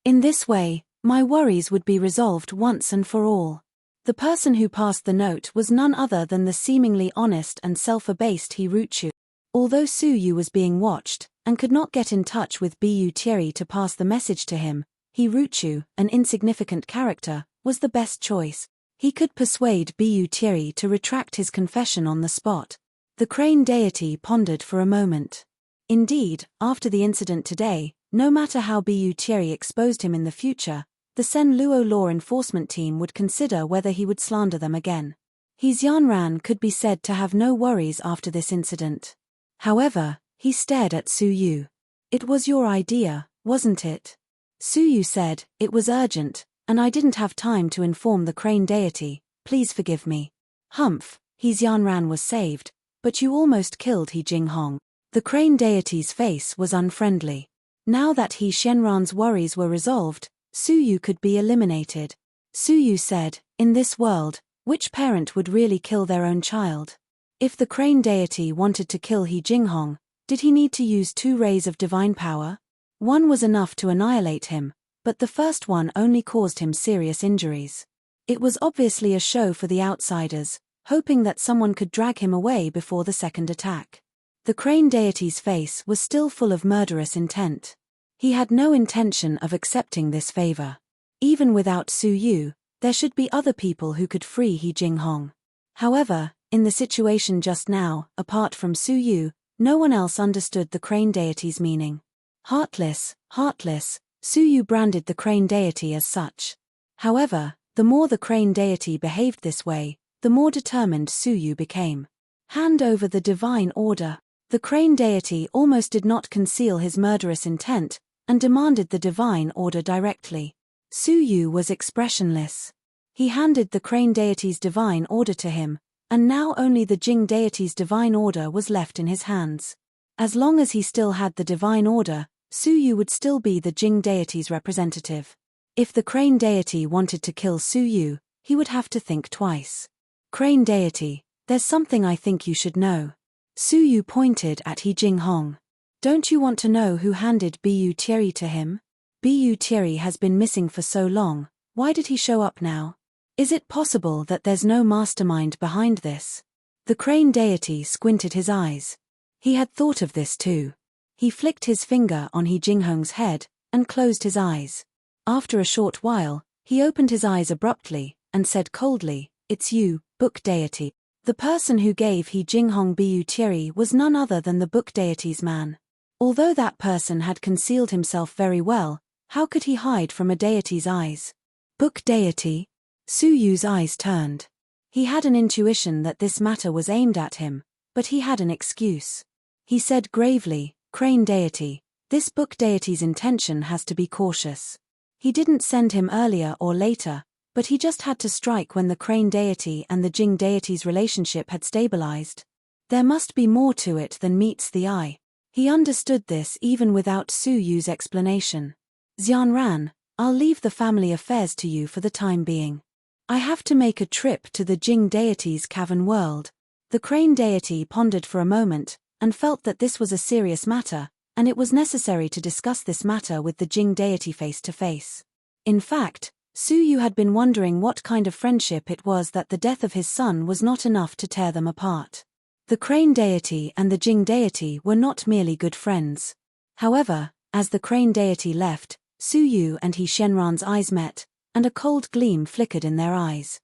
Speaker 1: In this way, my worries would be resolved once and for all." The person who passed the note was none other than the seemingly honest and self-abased He Ruchu. Although Su Yu was being watched, and could not get in touch with Bu Tieri to pass the message to him, He Ruchu, an insignificant character, was the best choice. He could persuade Bu Tieri to retract his confession on the spot. The crane deity pondered for a moment. Indeed, after the incident today, no matter how Bu Tieri exposed him in the future, the Sen Luo law enforcement team would consider whether he would slander them again. He Xianran could be said to have no worries after this incident. However, he stared at Su Yu. "It was your idea, wasn't it?" Su Yu said, "It was urgent, and I didn't have time to inform the crane deity, please forgive me." "Humph," He Xianran was saved, "but you almost killed He Jinghong." The crane deity's face was unfriendly. Now that He Shenran's worries were resolved, Su Yu could be eliminated. Su Yu said, "In this world, which parent would really kill their own child? If the crane deity wanted to kill He Jinghong, did he need to use 2 rays of divine power? One was enough to annihilate him, but the first one only caused him serious injuries. It was obviously a show for the outsiders, hoping that someone could drag him away before the second attack." The crane deity's face was still full of murderous intent. He had no intention of accepting this favor. Even without Su Yu, there should be other people who could free He Jinghong. However, in the situation just now, apart from Su Yu, no one else understood the crane deity's meaning. Heartless, heartless, Su Yu branded the crane deity as such. However, the more the crane deity behaved this way, the more determined Su Yu became. "Hand over the divine order." The crane deity almost did not conceal his murderous intent, and demanded the divine order directly. Su Yu was expressionless. He handed the crane deity's divine order to him, and now only the Jing deity's divine order was left in his hands. As long as he still had the divine order, Su Yu would still be the Jing deity's representative. If the crane deity wanted to kill Su Yu, he would have to think twice. "Crane deity, there's something I think you should know." Su Yu pointed at He Jinghong. "Don't you want to know who handed Bu Tieri to him? Bu Tieri has been missing for so long, why did he show up now? Is it possible that there's no mastermind behind this?" The crane deity squinted his eyes. He had thought of this too. He flicked his finger on He Jinghong's head, and closed his eyes. After a short while, he opened his eyes abruptly, and said coldly, "It's you, book deity." The person who gave He Jinghong Bu Tieri was none other than the book deity's man. Although that person had concealed himself very well, how could he hide from a deity's eyes? "Book deity?" Su Yu's eyes turned. He had an intuition that this matter was aimed at him, but he had an excuse. He said gravely, "Crane deity, this book deity's intention has to be cautious." He didn't send him earlier or later, but he just had to strike when the crane deity and the Jing deity's relationship had stabilized. There must be more to it than meets the eye. He understood this even without Su Yu's explanation. "Xianran, I'll leave the family affairs to you for the time being. I have to make a trip to the Jing deity's cavern world." The crane deity pondered for a moment, and felt that this was a serious matter, and it was necessary to discuss this matter with the Jing deity face to face. In fact, Su Yu had been wondering what kind of friendship it was that the death of his son was not enough to tear them apart. The crane deity and the Jing deity were not merely good friends. However, as the crane deity left, Su Yu and He Shenran's eyes met, and a cold gleam flickered in their eyes.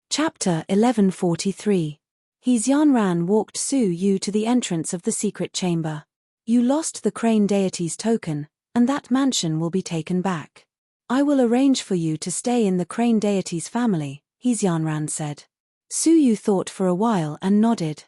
Speaker 1: Chapter 1143. Xianran walked Su Yu to the entrance of the secret chamber. You lost the crane deity's token, and that mansion will be taken back. I will arrange for you to stay in the crane deity's family, Xianran said. Su Yu thought for a while and nodded.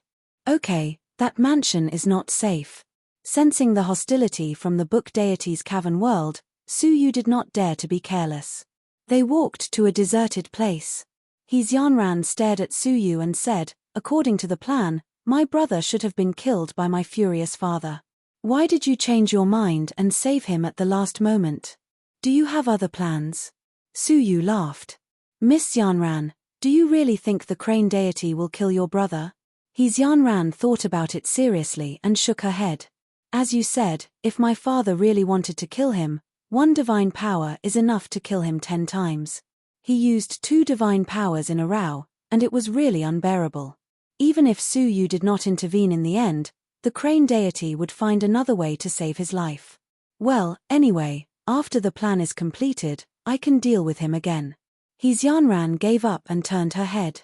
Speaker 1: Okay, that mansion is not safe. Sensing the hostility from the book deity's cavern world, Su Yu did not dare to be careless. They walked to a deserted place. Xianran stared at Su Yu and said, according to the plan, my brother should have been killed by my furious father. Why did you change your mind and save him at the last moment? Do you have other plans? Su Yu laughed. Miss Xianran, do you really think the crane deity will kill your brother? Xianran thought about it seriously and shook her head. As you said, if my father really wanted to kill him, one divine power is enough to kill him 10 times. He used 2 divine powers in a row, and it was really unbearable. Even if Su Yu did not intervene in the end, the crane deity would find another way to save his life. Well, anyway, after the plan is completed, I can deal with him again. Xianran gave up and turned her head.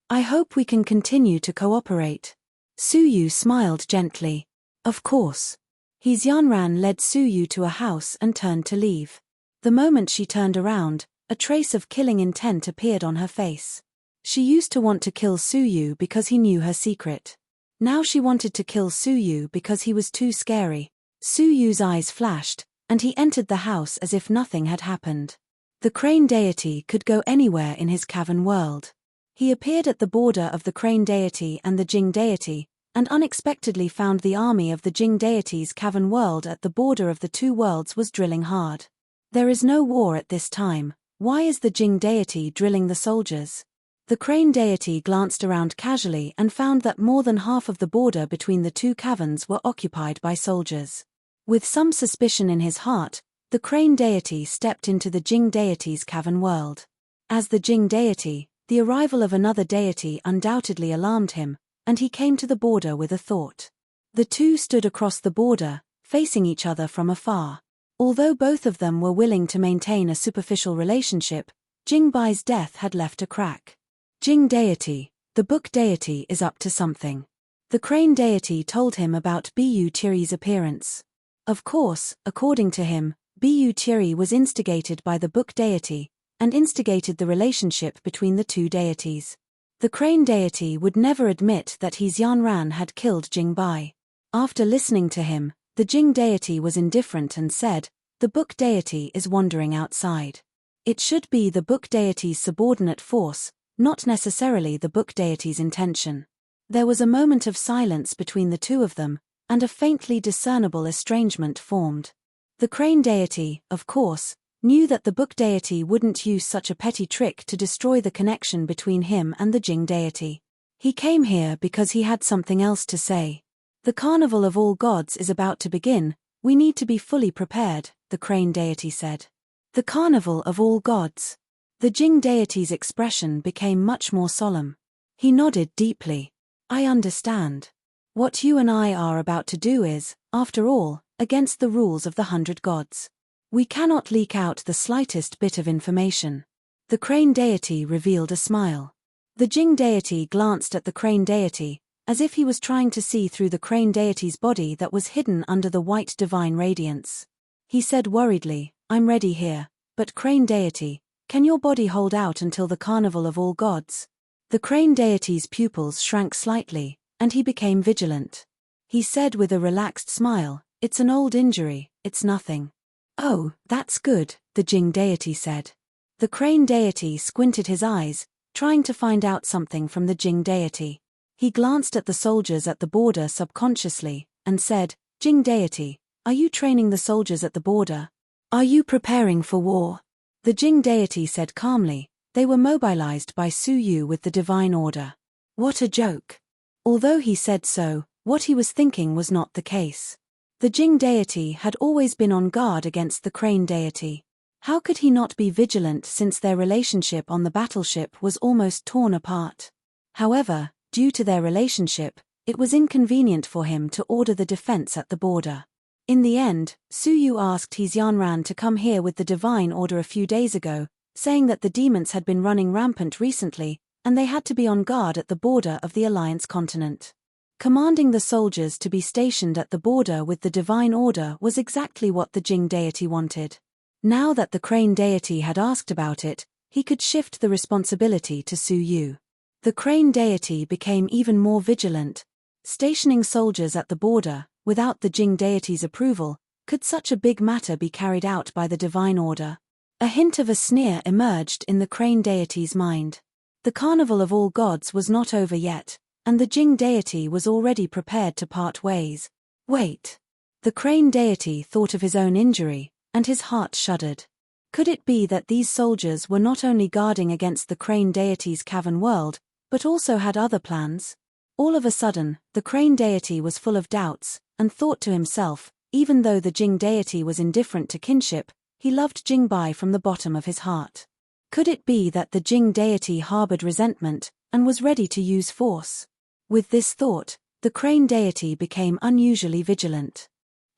Speaker 1: I hope we can continue to cooperate. Su Yu smiled gently. Of course. Xianran led Su Yu to a house and turned to leave. The moment she turned around, a trace of killing intent appeared on her face. She used to want to kill Su Yu because he knew her secret. Now she wanted to kill Su Yu because he was too scary. Su Yu's eyes flashed, and he entered the house as if nothing had happened. The crane deity could go anywhere in his cavern world. He appeared at the border of the crane deity and the Jing deity, and unexpectedly found the army of the Jing deity's cavern world at the border of the 2 worlds was drilling hard. There is no war at this time. Why is the Jing deity drilling the soldiers? The crane deity glanced around casually and found that more than half of the border between the 2 caverns were occupied by soldiers. With some suspicion in his heart, the crane deity stepped into the Jing deity's cavern world. As the Jing deity, the arrival of another deity undoubtedly alarmed him, and he came to the border with a thought. The 2 stood across the border, facing each other from afar. Although both of them were willing to maintain a superficial relationship, Jing Bai's death had left a crack. Jing deity, the book deity is up to something. The crane deity told him about Bu Tiri's appearance. Of course, according to him, Bu Tiri was instigated by the book deity, and instigated the relationship between the 2 deities. The crane deity would never admit that Xianran had killed Jing Bai. After listening to him, the Jing deity was indifferent and said, the book deity is wandering outside. It should be the book deity's subordinate force, not necessarily the book deity's intention. There was a moment of silence between the 2 of them, and a faintly discernible estrangement formed. The crane deity, of course, knew that the book deity wouldn't use such a petty trick to destroy the connection between him and the Jing deity. He came here because he had something else to say. The carnival of all gods is about to begin, we need to be fully prepared, the crane deity said. The carnival of all gods. The Jing deity's expression became much more solemn. He nodded deeply. I understand. What you and I are about to do is, after all, against the rules of the 100 gods. We cannot leak out the slightest bit of information. The crane deity revealed a smile. The Jing deity glanced at the crane deity, as if he was trying to see through the crane deity's body that was hidden under the white divine radiance. He said worriedly, I'm ready here, but crane deity, can your body hold out until the carnival of all gods? The crane deity's pupils shrank slightly, and he became vigilant. He said with a relaxed smile, it's an old injury, it's nothing. Oh, that's good, the Jing deity said. The crane deity squinted his eyes, trying to find out something from the Jing deity. He glanced at the soldiers at the border subconsciously, and said, Jing deity, are you training the soldiers at the border? Are you preparing for war? The Jing deity said calmly, they were mobilized by Su Yu with the divine order. What a joke. Although he said so, what he was thinking was not the case. The Jing deity had always been on guard against the crane deity. How could he not be vigilant since their relationship on the battleship was almost torn apart? However, due to their relationship, it was inconvenient for him to order the defense at the border. In the end, Su Yu asked Xianran to come here with the divine order a few days ago, saying that the demons had been running rampant recently, and they had to be on guard at the border of the Alliance continent. Commanding the soldiers to be stationed at the border with the divine order was exactly what the Jing deity wanted. Now that the crane deity had asked about it, he could shift the responsibility to Su Yu. The crane deity became even more vigilant. Stationing soldiers at the border, without the Jing deity's approval, could such a big matter be carried out by the divine order? A hint of a sneer emerged in the crane deity's mind. The carnival of all gods was not over yet, and the Jing deity was already prepared to part ways. Wait. The crane deity thought of his own injury, and his heart shuddered. Could it be that these soldiers were not only guarding against the crane deity's cavern world, but also had other plans? All of a sudden, the crane deity was full of doubts, and thought to himself, even though the Jing deity was indifferent to kinship, he loved Jingbai from the bottom of his heart. Could it be that the Jing deity harbored resentment, and was ready to use force? With this thought, the crane deity became unusually vigilant.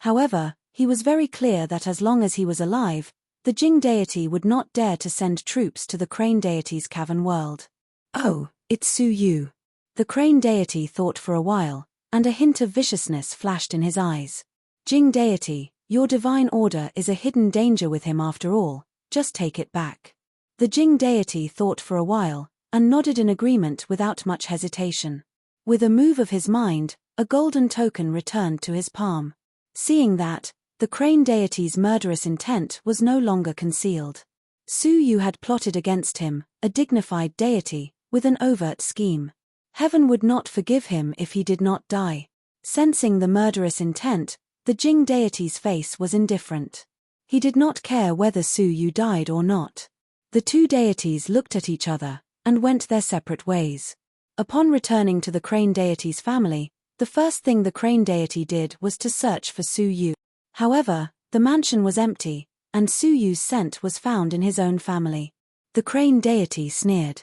Speaker 1: However, he was very clear that as long as he was alive, the Jing deity would not dare to send troops to the crane deity's cavern world. Oh, it's Su Yu. The crane deity thought for a while, and a hint of viciousness flashed in his eyes. Jing deity, your divine order is a hidden danger with him after all, just take it back. The Jing deity thought for a while, and nodded in agreement without much hesitation. With a move of his mind, a golden token returned to his palm. Seeing that, the crane deity's murderous intent was no longer concealed. Su Yu had plotted against him, a dignified deity, with an overt scheme. Heaven would not forgive him if he did not die. Sensing the murderous intent, the Jing deity's face was indifferent. He did not care whether Su Yu died or not. The two deities looked at each other, and went their separate ways. Upon returning to the crane deity's family, the first thing the crane deity did was to search for Su Yu. However, the mansion was empty, and Su Yu's scent was found in his own family. The crane deity sneered.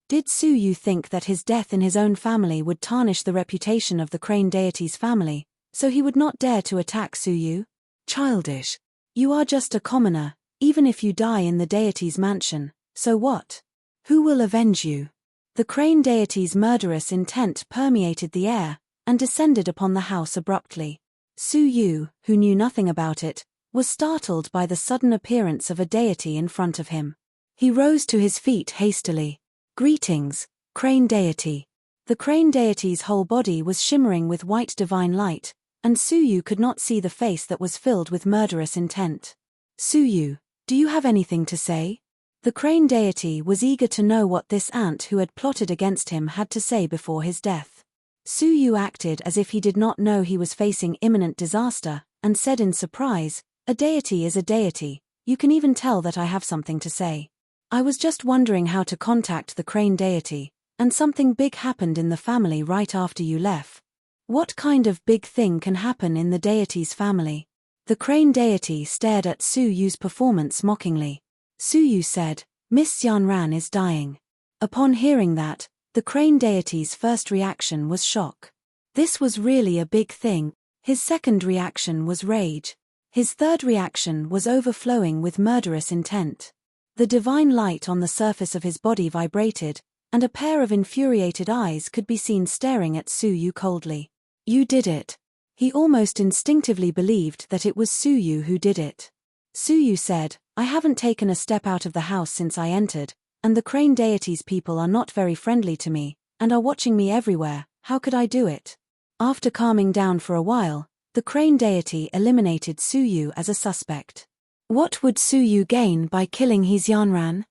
Speaker 1: Did Su Yu think that his death in his own family would tarnish the reputation of the crane deity's family, so he would not dare to attack Su Yu? Childish. You are just a commoner, even if you die in the deity's mansion, so what? Who will avenge you? The crane deity's murderous intent permeated the air, and descended upon the house abruptly. Su Yu, who knew nothing about it, was startled by the sudden appearance of a deity in front of him. He rose to his feet hastily. Greetings, crane deity. The crane deity's whole body was shimmering with white divine light, and Su Yu could not see the face that was filled with murderous intent. Su Yu, do you have anything to say? The crane deity was eager to know what this ant who had plotted against him had to say before his death. Su Yu acted as if he did not know he was facing imminent disaster, and said in surprise, "A deity is a deity, you can even tell that I have something to say. I was just wondering how to contact the crane deity, and something big happened in the family right after you left." What kind of big thing can happen in the deity's family? The crane deity stared at Su Yu's performance mockingly. Su Yu said, "Miss Xianran is dying." Upon hearing that, the crane deity's first reaction was shock. This was really a big thing. His second reaction was rage. His third reaction was overflowing with murderous intent. The divine light on the surface of his body vibrated, and a pair of infuriated eyes could be seen staring at Su Yu coldly. You did it. He almost instinctively believed that it was Su Yu who did it. Su Yu said, "I haven't taken a step out of the house since I entered, and the crane deity's people are not very friendly to me, and are watching me everywhere, how could I do it?" After calming down for a while, the crane deity eliminated Su Yu as a suspect. What would Su Yu gain by killing He Xianran?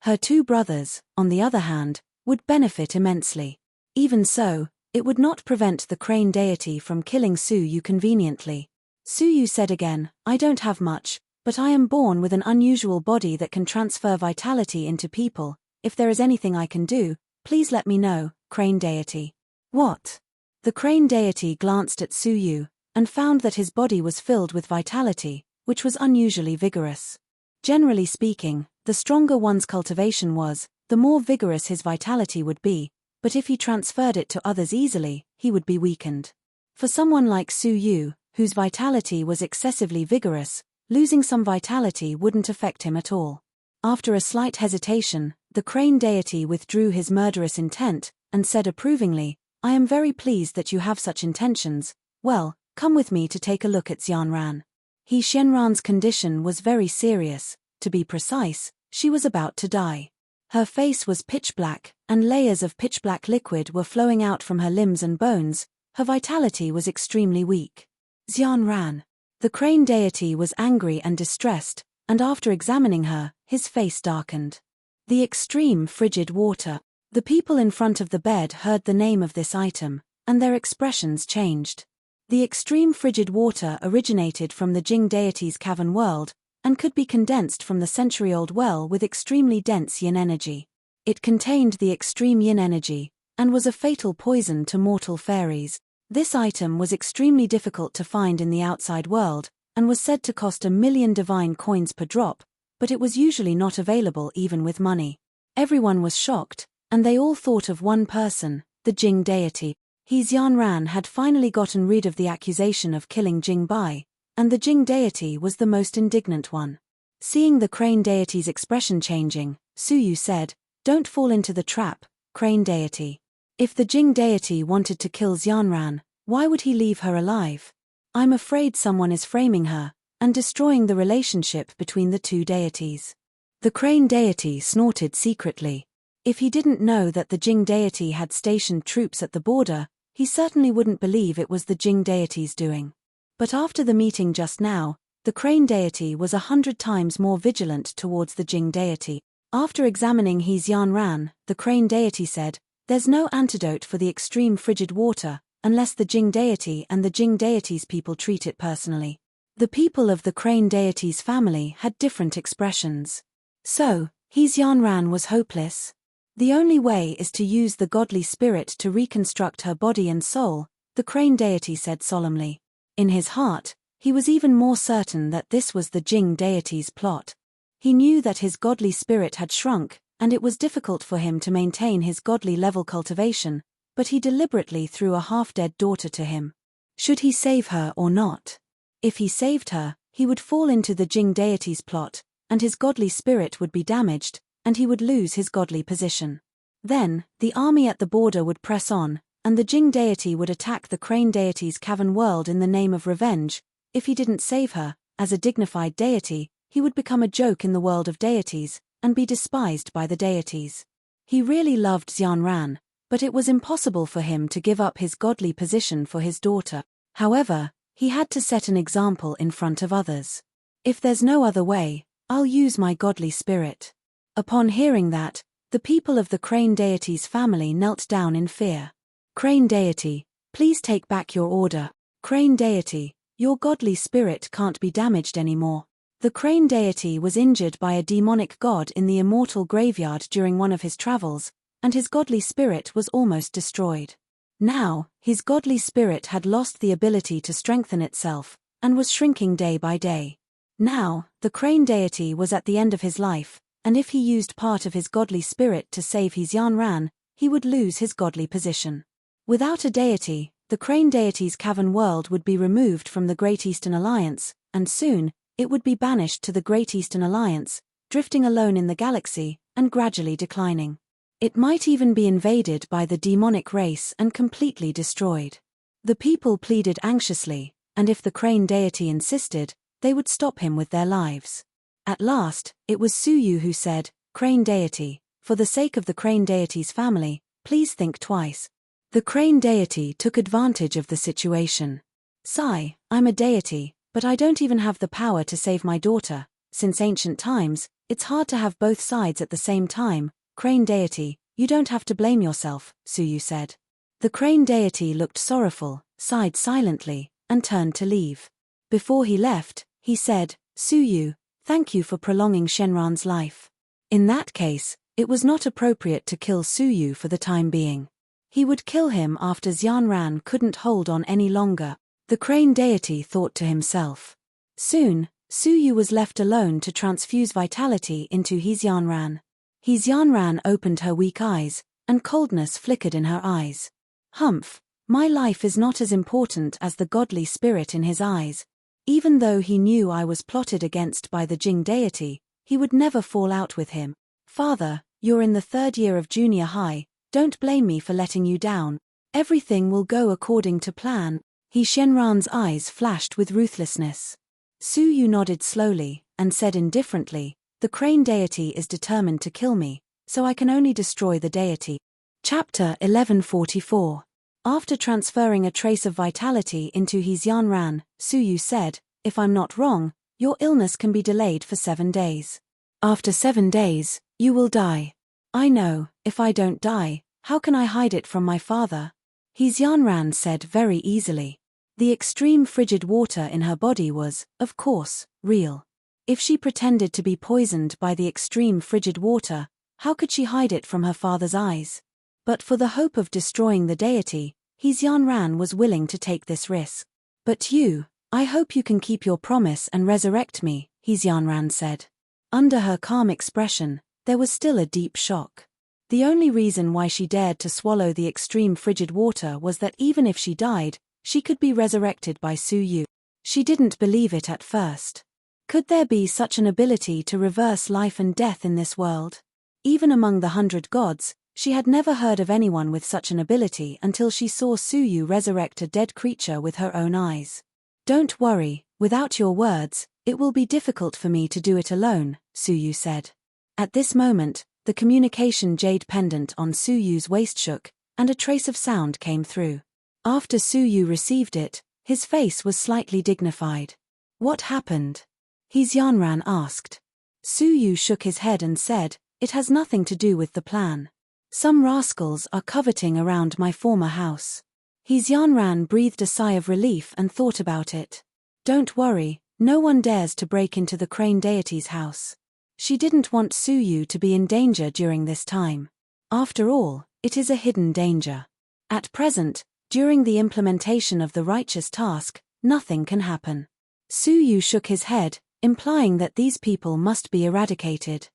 Speaker 1: Her two brothers, on the other hand, would benefit immensely. Even so, it would not prevent the crane deity from killing Su Yu conveniently. Su Yu said again, "I don't have much, but I am born with an unusual body that can transfer vitality into people. If there is anything I can do, please let me know, crane deity." What? The crane deity glanced at Su Yu, and found that his body was filled with vitality, which was unusually vigorous. Generally speaking, the stronger one's cultivation was, the more vigorous his vitality would be, but if he transferred it to others easily, he would be weakened. For someone like Su Yu, whose vitality was excessively vigorous, losing some vitality wouldn't affect him at all. After a slight hesitation, The crane deity withdrew his murderous intent, and said approvingly, "I am very pleased that you have such intentions. Well, come with me to take a look at Xianran." He Xianran's condition was very serious. To be precise, she was about to die. Her face was pitch black, and layers of pitch black liquid were flowing out from her limbs and bones. Her vitality was extremely weak. Xianran. The crane deity was angry and distressed, and after examining her, his face darkened. The extreme frigid water. The people in front of the bed heard the name of this item, and their expressions changed. The extreme frigid water originated from the Jing deity's cavern world, and could be condensed from the century-old well with extremely dense yin energy. It contained the extreme yin energy, and was a fatal poison to mortal fairies. This item was extremely difficult to find in the outside world, and was said to cost 1,000,000 divine coins per drop, but it was usually not available even with money. Everyone was shocked, and they all thought of one person, the Jing deity. He Xianran had finally gotten rid of the accusation of killing Jing Bai, and the Jing deity was the most indignant one. Seeing the crane deity's expression changing, Suyu said, "Don't fall into the trap, crane deity. If the Jing deity wanted to kill Xianran, why would he leave her alive? I'm afraid someone is framing her, and destroying the relationship between the two deities." The crane deity snorted secretly. If he didn't know that the Jing deity had stationed troops at the border, he certainly wouldn't believe it was the Jing deity's doing. But after the meeting just now, the crane deity was 100 times more vigilant towards the Jing deity. After examining He Xianran, the crane deity said, "There's no antidote for the extreme frigid water, unless the Jing deity and the Jing deity's people treat it personally." The people of the crane deity's family had different expressions. So, He Xianran was hopeless. The only way is to use the godly spirit to reconstruct her body and soul, the crane deity said solemnly. In his heart, he was even more certain that this was the Jing deity's plot. He knew that his godly spirit had shrunk, and it was difficult for him to maintain his godly level cultivation, but he deliberately threw a half-dead daughter to him. Should he save her or not? If he saved her, he would fall into the Jing deity's plot, and his godly spirit would be damaged, and he would lose his godly position. Then, the army at the border would press on, and the Jing deity would attack the crane deity's cavern world in the name of revenge. If he didn't save her, as a dignified deity, he would become a joke in the world of deities, and be despised by the deities. He really loved Xianran, but it was impossible for him to give up his godly position for his daughter. However, he had to set an example in front of others. If there's no other way, I'll use my godly spirit. Upon hearing that, the people of the crane deity's family knelt down in fear. Crane deity, please take back your order. Crane deity, your godly spirit can't be damaged anymore. The crane deity was injured by a demonic god in the immortal graveyard during one of his travels, and his godly spirit was almost destroyed. Now, his godly spirit had lost the ability to strengthen itself, and was shrinking day by day. Now, the crane deity was at the end of his life, and if he used part of his godly spirit to save He Xianran, he would lose his godly position. Without a deity, the crane deity's cavern world would be removed from the Great Eastern Alliance, and soon, it would be banished to the Great Eastern Alliance, drifting alone in the galaxy, and gradually declining. It might even be invaded by the demonic race and completely destroyed. The people pleaded anxiously, and if the crane deity insisted, they would stop him with their lives. At last, it was Suyu who said, "Crane deity, for the sake of the crane deity's family, please think twice." The crane deity took advantage of the situation. "Sigh, I'm a deity, but I don't even have the power to save my daughter. Since ancient times, it's hard to have both sides at the same time. Crane deity, you don't have to blame yourself," Suyu said. The crane deity looked sorrowful, sighed silently, and turned to leave. Before he left, he said, "Suyu, thank you for prolonging Shenran's life. In that case, it was not appropriate to kill Suyu for the time being. He would kill him after Xianran couldn't hold on any longer." The crane deity thought to himself. Soon, Suyu was left alone to transfuse vitality into He Xianran. He Xianran opened her weak eyes, and coldness flickered in her eyes. "Humph, my life is not as important as the godly spirit in his eyes. Even though he knew I was plotted against by the Jing deity, he would never fall out with him. Father, You're in the 3rd year of junior high, don't blame me for letting you down. Everything will go according to plan. Xianran's eyes flashed with ruthlessness. Su Yu nodded slowly, and said indifferently, the crane deity is determined to kill me, so I can only destroy the deity. Chapter 1144. After transferring a trace of vitality into Xianran, Su Yu said, if I'm not wrong, your illness can be delayed for 7 days. After 7 days, you will die. I know, if I don't die, how can I hide it from my father? Xianran said very easily. The extreme frigid water in her body was, of course, real. If she pretended to be poisoned by the extreme frigid water, how could she hide it from her father's eyes? But for the hope of destroying the deity, Xianran was willing to take this risk. But I hope you can keep your promise and resurrect me, Xianran said. Under her calm expression, there was still a deep shock. The only reason why she dared to swallow the extreme frigid water was that even if she died, she could be resurrected by Su Yu. She didn't believe it at first. Could there be such an ability to reverse life and death in this world? Even among the 100 gods, she had never heard of anyone with such an ability until she saw Su Yu resurrect a dead creature with her own eyes. Don't worry, without your words, it will be difficult for me to do it alone, Su Yu said. At this moment, the communication jade pendant on Su Yu's waist shook, and a trace of sound came through. After Su Yu received it, his face was slightly dignified. What happened? Xianran asked. Su Yu shook his head and said, it has nothing to do with the plan. Some rascals are coveting around my former house. Xianran breathed a sigh of relief and thought about it. Don't worry, no one dares to break into the crane deity's house. She didn't want Su Yu to be in danger during this time. After all, it is a hidden danger. At present, during the implementation of the righteous task, nothing can happen. Su Yu shook his head, implying that these people must be eradicated.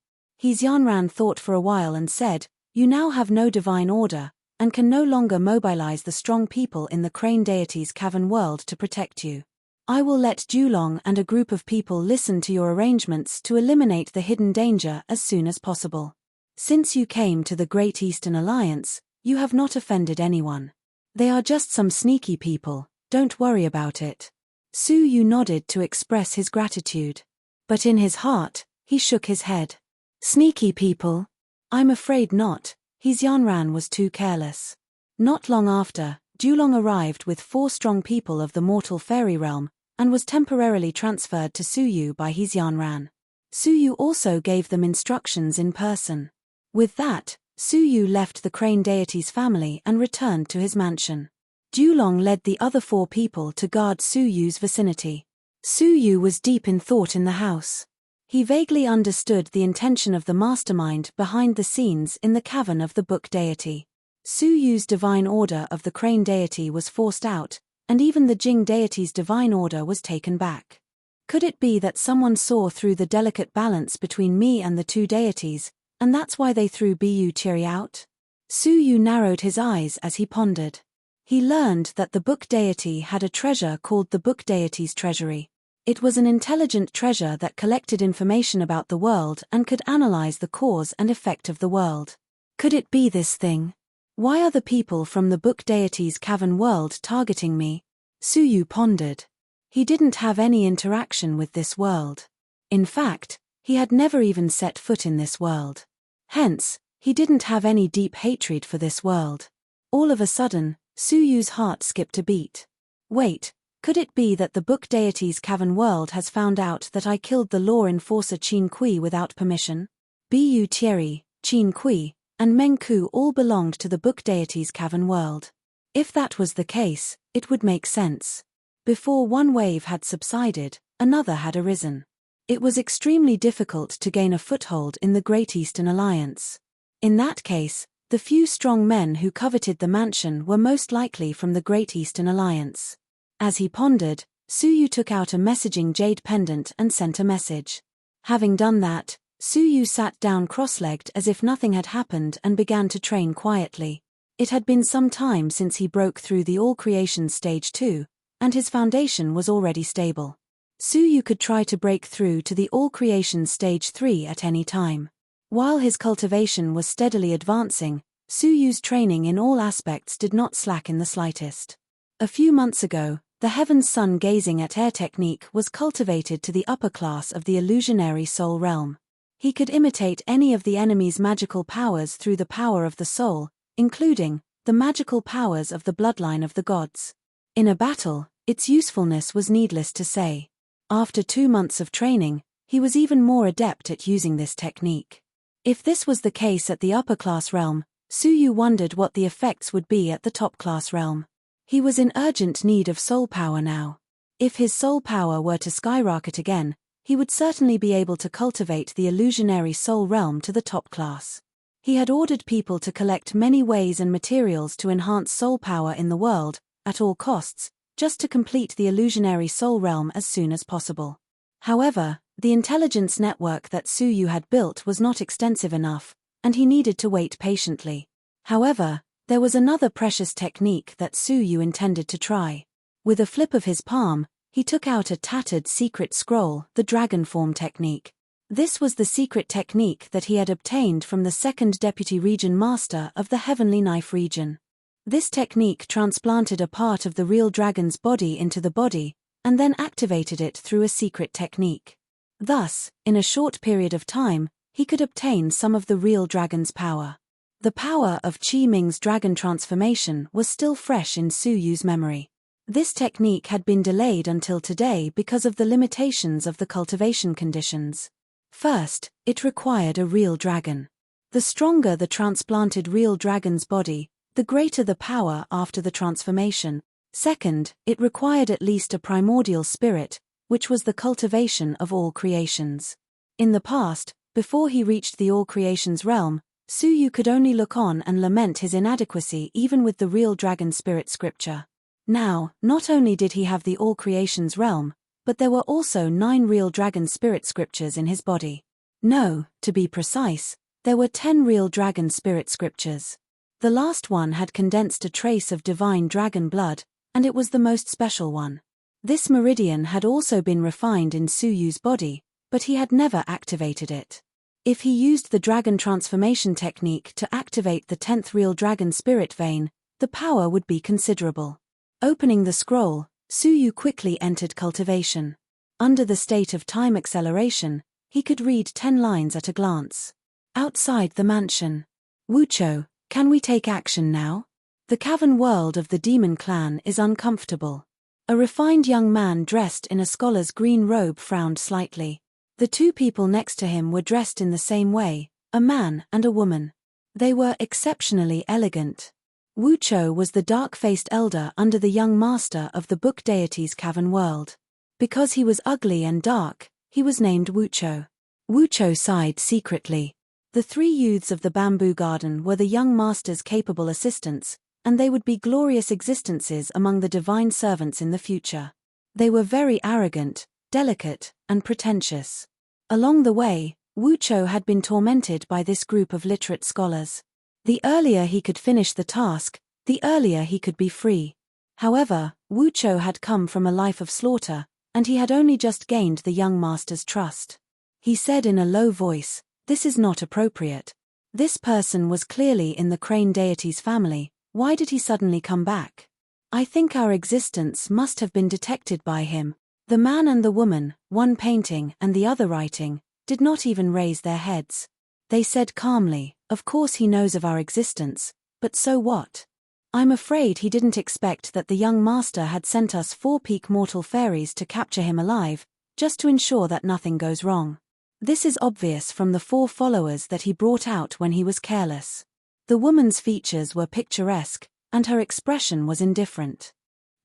Speaker 1: Xianran thought for a while and said, you now have no divine order, and can no longer mobilize the strong people in the crane deity's cavern world to protect you. I will let Julong and a group of people listen to your arrangements to eliminate the hidden danger as soon as possible. Since you came to the Great Eastern Alliance, you have not offended anyone. They are just some sneaky people, don't worry about it. Su Yu nodded to express his gratitude. But in his heart, he shook his head. Sneaky people? I'm afraid not. Xianran was too careless. Not long after, Julong arrived with 4 strong people of the mortal fairy realm, and was temporarily transferred to Su Yu by Xianran. Su Yu also gave them instructions in person. With that, Su Yu left the crane deity's family and returned to his mansion. Julong led the other 4 people to guard Su Yu's vicinity. Su Yu was deep in thought in the house. He vaguely understood the intention of the mastermind behind the scenes in the cavern of the book deity. Su Yu's divine order of the crane deity was forced out, and even the Jing deity's divine order was taken back. Could it be that someone saw through the delicate balance between me and the 2 deities, and that's why they threw Bu Tiri out? Su Yu narrowed his eyes as he pondered. He learned that the book deity had a treasure called the book deity's treasury. It was an intelligent treasure that collected information about the world and could analyze the cause and effect of the world. Could it be this thing? Why are the people from the book deity's cavern world targeting me? Su Yu pondered. He didn't have any interaction with this world. In fact, he had never even set foot in this world. Hence, he didn't have any deep hatred for this world. All of a sudden, Su Yu's heart skipped a beat. Wait. Could it be that the book deity's cavern world has found out that I killed the law enforcer Qin Kui without permission? Bu Tiri, Qin Kui, and Meng Ku all belonged to the book deity's cavern world. If that was the case, it would make sense. Before one wave had subsided, another had arisen. It was extremely difficult to gain a foothold in the Great Eastern Alliance. In that case, the few strong men who coveted the mansion were most likely from the Great Eastern Alliance. As he pondered, Su Yu took out a messaging jade pendant and sent a message. Having done that, Su Yu sat down cross-legged as if nothing had happened and began to train quietly. It had been some time since he broke through the All-Creation Stage 2, and his foundation was already stable. Su Yu could try to break through to the All-Creation Stage 3 at any time. While his cultivation was steadily advancing, Su Yu's training in all aspects did not slack in the slightest. A few months ago, the heaven's sun gazing at air technique was cultivated to the upper class of the illusionary soul realm. He could imitate any of the enemy's magical powers through the power of the soul, including the magical powers of the bloodline of the gods. In a battle, its usefulness was needless to say. After 2 months of training, he was even more adept at using this technique. If this was the case at the upper class realm, Su Yu wondered what the effects would be at the top class realm. He was in urgent need of soul power now. If his soul power were to skyrocket again, he would certainly be able to cultivate the illusionary soul realm to the top class. He had ordered people to collect many ways and materials to enhance soul power in the world, at all costs, just to complete the illusionary soul realm as soon as possible. However, the intelligence network that Su Yu had built was not extensive enough, and he needed to wait patiently. However, there was another precious technique that Su Yu intended to try. With a flip of his palm, he took out a tattered secret scroll, the dragon form technique. This was the secret technique that he had obtained from the second deputy region master of the Heavenly Knife region. This technique transplanted a part of the real dragon's body into the body, and then activated it through a secret technique. Thus, in a short period of time, he could obtain some of the real dragon's power. The power of Qi Ming's dragon transformation was still fresh in Su Yu's memory. This technique had been delayed until today because of the limitations of the cultivation conditions. First, it required a real dragon. The stronger the transplanted real dragon's body, the greater the power after the transformation. Second, it required at least a primordial spirit, which was the cultivation of all creations. In the past, before he reached the all creations realm, Su Yu could only look on and lament his inadequacy even with the real dragon spirit scripture. Now, not only did he have the all creations realm, but there were also 9 real dragon spirit scriptures in his body. No, to be precise, there were 10 real dragon spirit scriptures. The last one had condensed a trace of divine dragon blood, and it was the most special one. This meridian had also been refined in Su Yu's body, but he had never activated it. If he used the dragon transformation technique to activate the 10th real dragon spirit vein, the power would be considerable. Opening the scroll, Su Yu quickly entered cultivation. Under the state of time acceleration, he could read 10 lines at a glance. Outside the mansion. Wucho, can we take action now? The cavern world of the demon clan is uncomfortable. A refined young man dressed in a scholar's green robe frowned slightly. The 2 people next to him were dressed in the same way, a man and a woman. They were exceptionally elegant. Wucho was the dark-faced elder under the young master of the book deity's cavern world. Because he was ugly and dark, he was named Wucho. Wucho sighed secretly. The 3 youths of the bamboo garden were the young master's capable assistants, and they would be glorious existences among the divine servants in the future. They were very arrogant, delicate, and pretentious. Along the way, Wucho had been tormented by this group of literate scholars. The earlier he could finish the task, the earlier he could be free. However, Wucho had come from a life of slaughter, and he had only just gained the young master's trust. He said in a low voice, "This is not appropriate. This person was clearly in the crane deity's family. Why did he suddenly come back? I think our existence must have been detected by him." The man and the woman, one painting and the other writing, did not even raise their heads. They said calmly, "Of course he knows of our existence, but so what? I'm afraid he didn't expect that the young master had sent us 4 peak mortal fairies to capture him alive, just to ensure that nothing goes wrong. This is obvious from the 4 followers that he brought out when he was careless." The woman's features were picturesque, and her expression was indifferent.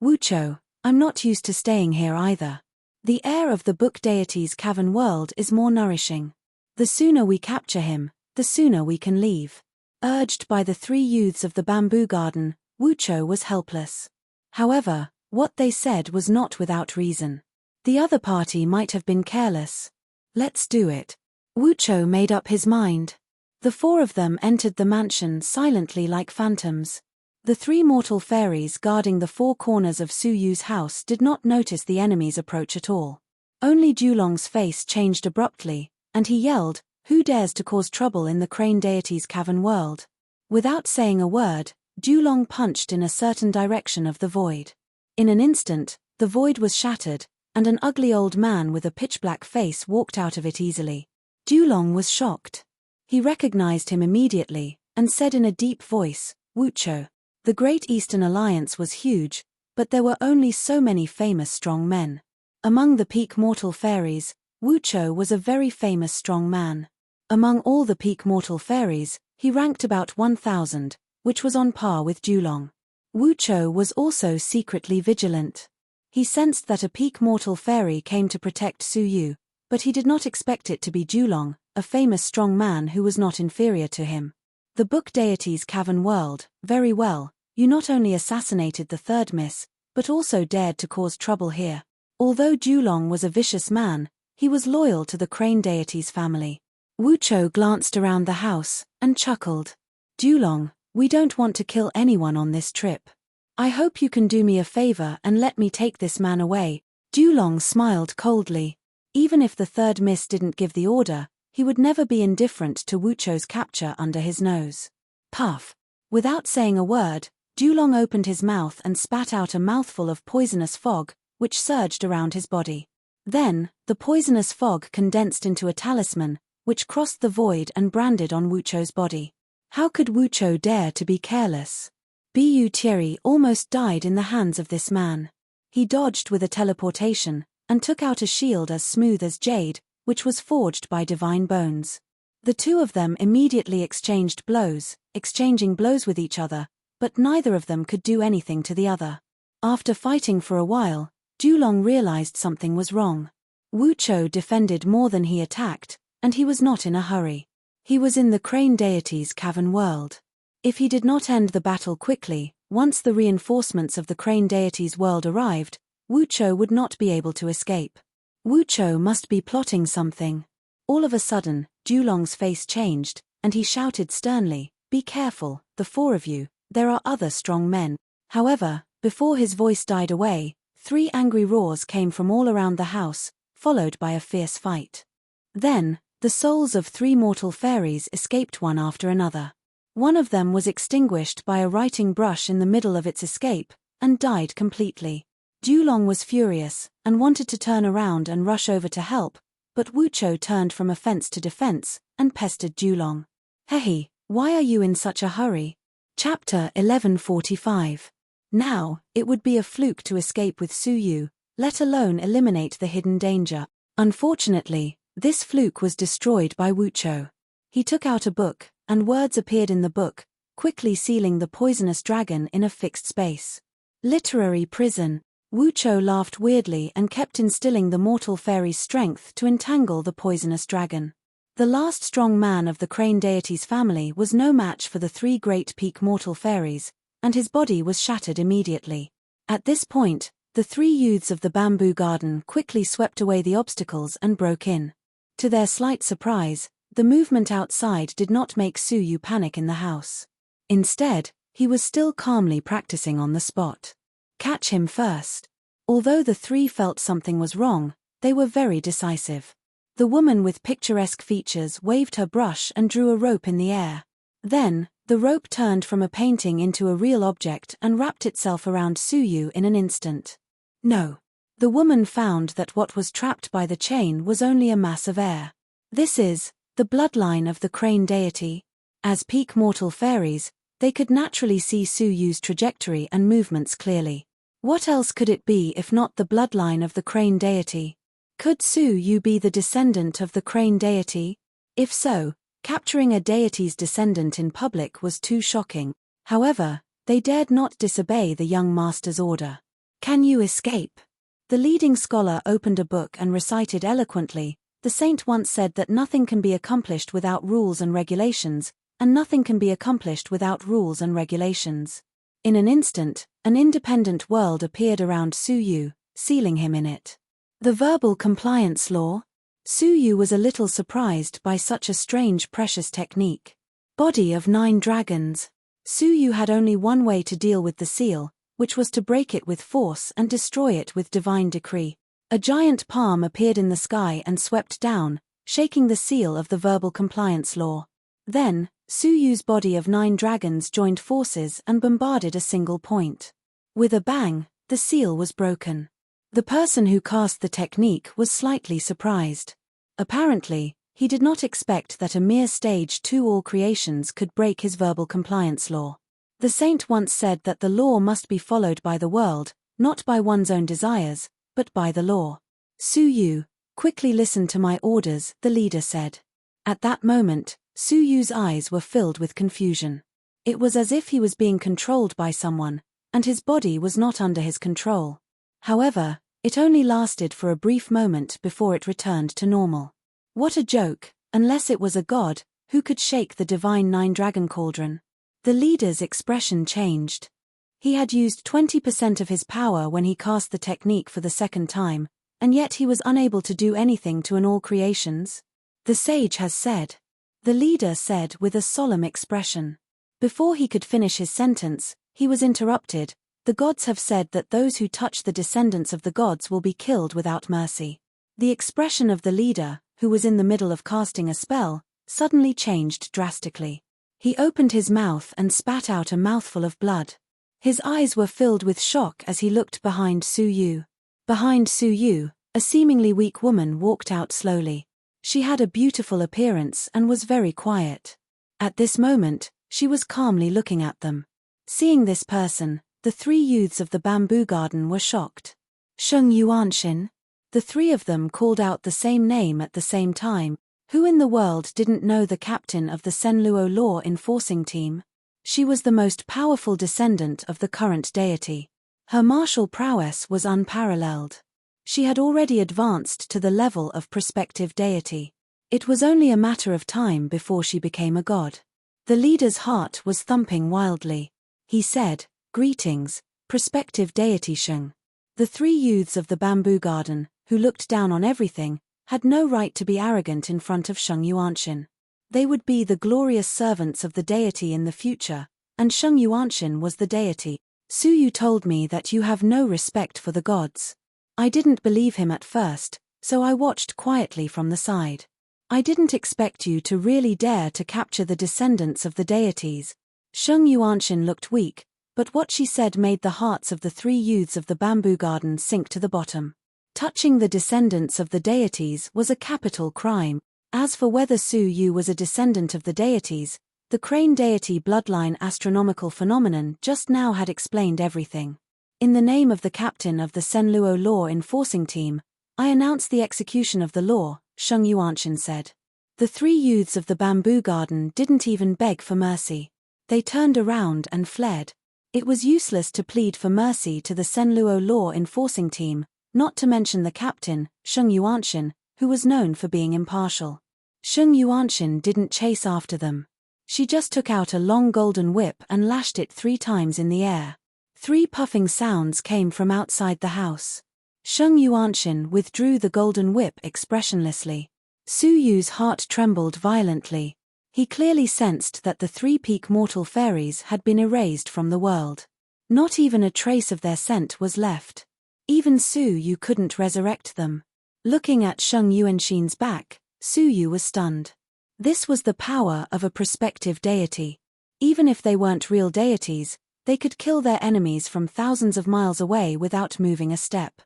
Speaker 1: "Wucho, I'm not used to staying here either. The air of the book deity's cavern world is more nourishing. The sooner we capture him, the sooner we can leave." Urged by the 3 youths of the bamboo garden, Wucho was helpless. However, what they said was not without reason. The other party might have been careless. "Let's do it." Wucho made up his mind. The 4 of them entered the mansion silently like phantoms. The 3 mortal fairies guarding the 4 corners of Su Yu's house did not notice the enemy's approach at all. Only Julong's face changed abruptly, and he yelled, Who dares to cause trouble in the crane deity's cavern world? Without saying a word, Dulong punched in a certain direction of the void. In an instant, the void was shattered, and an ugly old man with a pitch-black face walked out of it easily. Dulong was shocked. He recognized him immediately, and said in a deep voice, "Wucho." The Great Eastern Alliance was huge, but there were only so many famous strong men. Among the peak mortal fairies, Wucho was a very famous strong man. Among all the peak mortal fairies, he ranked about 1,000, which was on par with Dulong. Wucho was also secretly vigilant. He sensed that a peak mortal fairy came to protect Su Yu, but he did not expect it to be Dulong, a famous strong man who was not inferior to him. The book deity's cavern world, very well, you not only assassinated the third miss, but also dared to cause trouble here. Although Dulong was a vicious man, he was loyal to the crane deity's family. Wucho glanced around the house, and chuckled. "Dulong, we don't want to kill anyone on this trip. I hope you can do me a favor and let me take this man away." Dulong smiled coldly. Even if the third miss didn't give the order, he would never be indifferent to Wucho's capture under his nose. Puff. Without saying a word, Dulong opened his mouth and spat out a mouthful of poisonous fog, which surged around his body. Then, the poisonous fog condensed into a talisman, which crossed the void and branded on Wucho's body. How could Wucho dare to be careless? Bu Thierry almost died in the hands of this man. He dodged with a teleportation, and took out a shield as smooth as jade, which was forged by divine bones. The two of them immediately exchanging blows with each other, but neither of them could do anything to the other. After fighting for a while, Dulong realized something was wrong. Wucho defended more than he attacked, and he was not in a hurry. He was in the crane deity's cavern world. If he did not end the battle quickly, once the reinforcements of the crane deity's world arrived, Wucho would not be able to escape. Wucho must be plotting something. All of a sudden, Dulong's face changed, and he shouted sternly, "Be careful, the four of you, there are other strong men." However, before his voice died away, 3 angry roars came from all around the house, followed by a fierce fight. Then, the souls of 3 mortal fairies escaped one after another. One of them was extinguished by a writing brush in the middle of its escape, and died completely. Dulong was furious, and wanted to turn around and rush over to help, but Wucho turned from offense to defense, and pestered Dulong. "Hey, why are you in such a hurry?" Chapter 1145. Now, it would be a fluke to escape with Su Yu, let alone eliminate the hidden danger. Unfortunately, this fluke was destroyed by Wucho. He took out a book, and words appeared in the book, quickly sealing the poisonous dragon in a fixed space. Literary prison. Wucho laughed weirdly and kept instilling the mortal fairy's strength to entangle the poisonous dragon. The last strong man of the crane deity's family was no match for the 3 great peak mortal fairies, and his body was shattered immediately. At this point, the 3 youths of the bamboo garden quickly swept away the obstacles and broke in. To their slight surprise, the movement outside did not make Su Yu panic in the house. Instead, he was still calmly practicing on the spot. Catch him first. Although the 3 felt something was wrong, they were very decisive. The woman with picturesque features waved her brush and drew a rope in the air. Then, the rope turned from a painting into a real object and wrapped itself around Su Yu in an instant. No. The woman found that what was trapped by the chain was only a mass of air. This is the bloodline of the crane deity. As peak mortal fairies, they could naturally see Su Yu's trajectory and movements clearly. What else could it be if not the bloodline of the crane deity? Could Su Yu be the descendant of the crane deity? If so, capturing a deity's descendant in public was too shocking. However, they dared not disobey the young master's order. "Can you escape?" The leading scholar opened a book and recited eloquently, "The saint once said that nothing can be accomplished without rules and regulations, and nothing can be accomplished without rules and regulations." In an instant, an independent world appeared around Su Yu, sealing him in it. The verbal compliance law? Su Yu was a little surprised by such a strange precious technique. Body of 9 dragons. Su Yu had only one way to deal with the seal, which was to break it with force and destroy it with divine decree. A giant palm appeared in the sky and swept down, shaking the seal of the verbal compliance law. Then, Su Yu's body of 9 dragons joined forces and bombarded a single point. With a bang, the seal was broken. The person who cast the technique was slightly surprised. Apparently, he did not expect that a mere stage 2 all creations could break his verbal compliance law. The saint once said that the law must be followed by the world, not by one's own desires, but by the law. Su Yu, quickly listen to my orders, the leader said. At that moment, Su Yu's eyes were filled with confusion. It was as if he was being controlled by someone, and his body was not under his control. However, it only lasted for a brief moment before it returned to normal. What a joke, unless it was a god, who could shake the divine 9-dragon cauldron. The leader's expression changed. He had used 20% of his power when he cast the technique for the second time, and yet he was unable to do anything to an all creations. The sage has said. The leader said with a solemn expression. Before he could finish his sentence, he was interrupted. The gods have said that those who touch the descendants of the gods will be killed without mercy. The expression of the leader, who was in the middle of casting a spell, suddenly changed drastically. He opened his mouth and spat out a mouthful of blood. His eyes were filled with shock as he looked behind Su Yu. Behind Su Yu, a seemingly weak woman walked out slowly. She had a beautiful appearance and was very quiet. At this moment, she was calmly looking at them. Seeing this person, the 3 youths of the bamboo garden were shocked. Sheng Yuanshin? The 3 of them called out the same name at the same time. Who in the world didn't know the captain of the Senluo law enforcing team? She was the most powerful descendant of the current deity. Her martial prowess was unparalleled. She had already advanced to the level of prospective deity. It was only a matter of time before she became a god. The leader's heart was thumping wildly. He said, "Greetings, prospective deity Sheng." The 3 youths of the bamboo garden, who looked down on everything, had no right to be arrogant in front of Sheng Yuanshin. They would be the glorious servants of the deity in the future, and Sheng Yuanshin was the deity. Su Yu told me that you have no respect for the gods. I didn't believe him at first, so I watched quietly from the side. I didn't expect you to really dare to capture the descendants of the deities. Sheng Yuanshin looked weak, but what she said made the hearts of the 3 youths of the bamboo garden sink to the bottom. Touching the descendants of the deities was a capital crime. As for whether Su Yu was a descendant of the deities, the crane deity bloodline astronomical phenomenon just now had explained everything. In the name of the captain of the Senluo law enforcing team, I announce the execution of the law, Sheng Yuanshin said. The 3 youths of the bamboo garden didn't even beg for mercy. They turned around and fled. It was useless to plead for mercy to the Senluo law enforcing team, not to mention the captain, Sheng Yuanshin, who was known for being impartial. Sheng Yuanshin didn't chase after them. She just took out a long golden whip and lashed it 3 times in the air. 3 puffing sounds came from outside the house. Sheng Yuanshin withdrew the golden whip expressionlessly. Su Yu's heart trembled violently. He clearly sensed that the 3 peak mortal fairies had been erased from the world. Not even a trace of their scent was left. Even Su Yu couldn't resurrect them. Looking at Sheng Yuanshin's back, Su Yu was stunned. This was the power of a prospective deity. Even if they weren't real deities, they could kill their enemies from thousands of miles away without moving a step.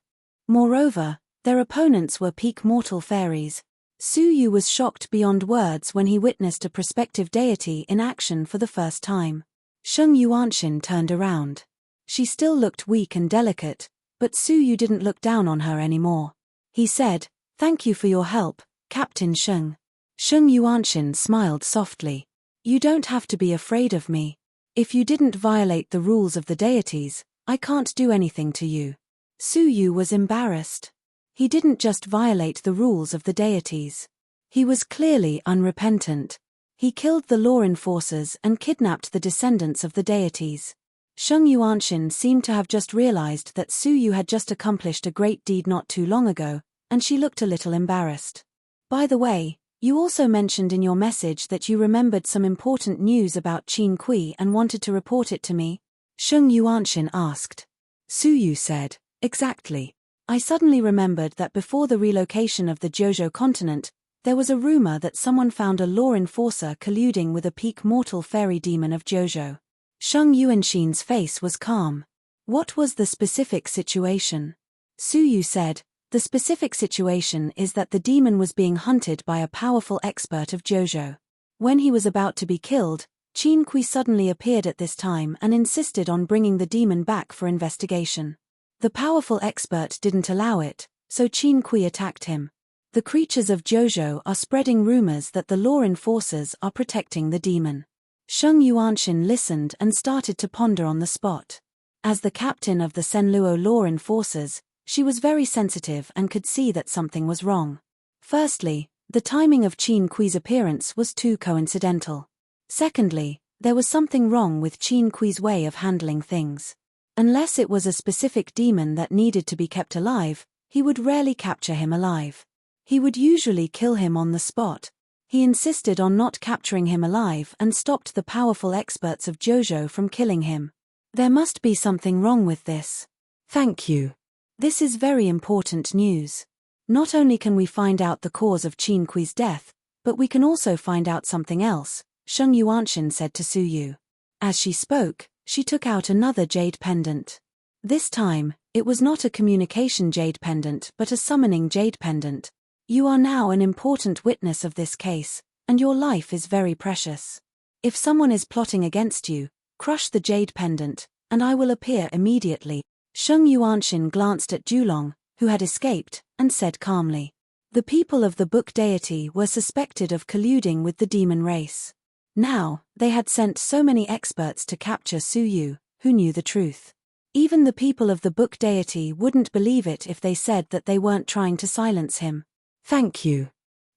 Speaker 1: Moreover, their opponents were peak mortal fairies. Su Yu was shocked beyond words when he witnessed a prospective deity in action for the first time. Sheng Yuanshin turned around. She still looked weak and delicate, but Su Yu didn't look down on her anymore. He said, "Thank you for your help, Captain Sheng." Sheng Yuanshin smiled softly. "You don't have to be afraid of me. If you didn't violate the rules of the deities, I can't do anything to you." Su Yu was embarrassed. He didn't just violate the rules of the deities. He was clearly unrepentant. He killed the law enforcers and kidnapped the descendants of the deities. Sheng Yuanshin seemed to have just realized that Su Yu had just accomplished a great deed not too long ago, and she looked a little embarrassed. "By the way, you also mentioned in your message that you remembered some important news about Qin Kui and wanted to report it to me?" Sheng Yuanshin asked. Su Yu said, "Exactly. I suddenly remembered that before the relocation of the Jojo continent, There was a rumor that someone found a law enforcer colluding with a peak mortal fairy demon of Jojo. Sheng Yuanxin's face was calm. What was the specific situation? Su Yu said, the specific situation is that the demon was being hunted by a powerful expert of Jojo. When he was about to be killed, Qin Kui suddenly appeared at this time and insisted on bringing the demon back for investigation. The powerful expert didn't allow it, so Qin Kui attacked him. The creatures of Jojo are spreading rumors that the law enforcers are protecting the demon. Sheng Yuanxin listened and started to ponder on the spot. As the captain of the Senluo law enforcers, she was very sensitive and could see that something was wrong. Firstly, the timing of Qin Kui's appearance was too coincidental. Secondly, there was something wrong with Qin Kui's way of handling things. Unless it was a specific demon that needed to be kept alive, he would rarely capture him alive. He would usually kill him on the spot. He insisted on not capturing him alive and stopped the powerful experts of Jojo from killing him. There must be something wrong with this. Thank you. This is very important news. Not only can we find out the cause of Qin Kui's death, but we can also find out something else, Sheng Yuanxin said to Su Yu. As she spoke, she took out another jade pendant. This time, it was not a communication jade pendant but a summoning jade pendant. You are now an important witness of this case, and your life is very precious. If someone is plotting against you, crush the jade pendant, and I will appear immediately. Sheng Yuanxin glanced at Julong, who had escaped, and said calmly. The people of the book deity were suspected of colluding with the demon race. Now, they had sent so many experts to capture Su Yu, who knew the truth. Even the people of the book deity wouldn't believe it if they said that they weren't trying to silence him. Thank you.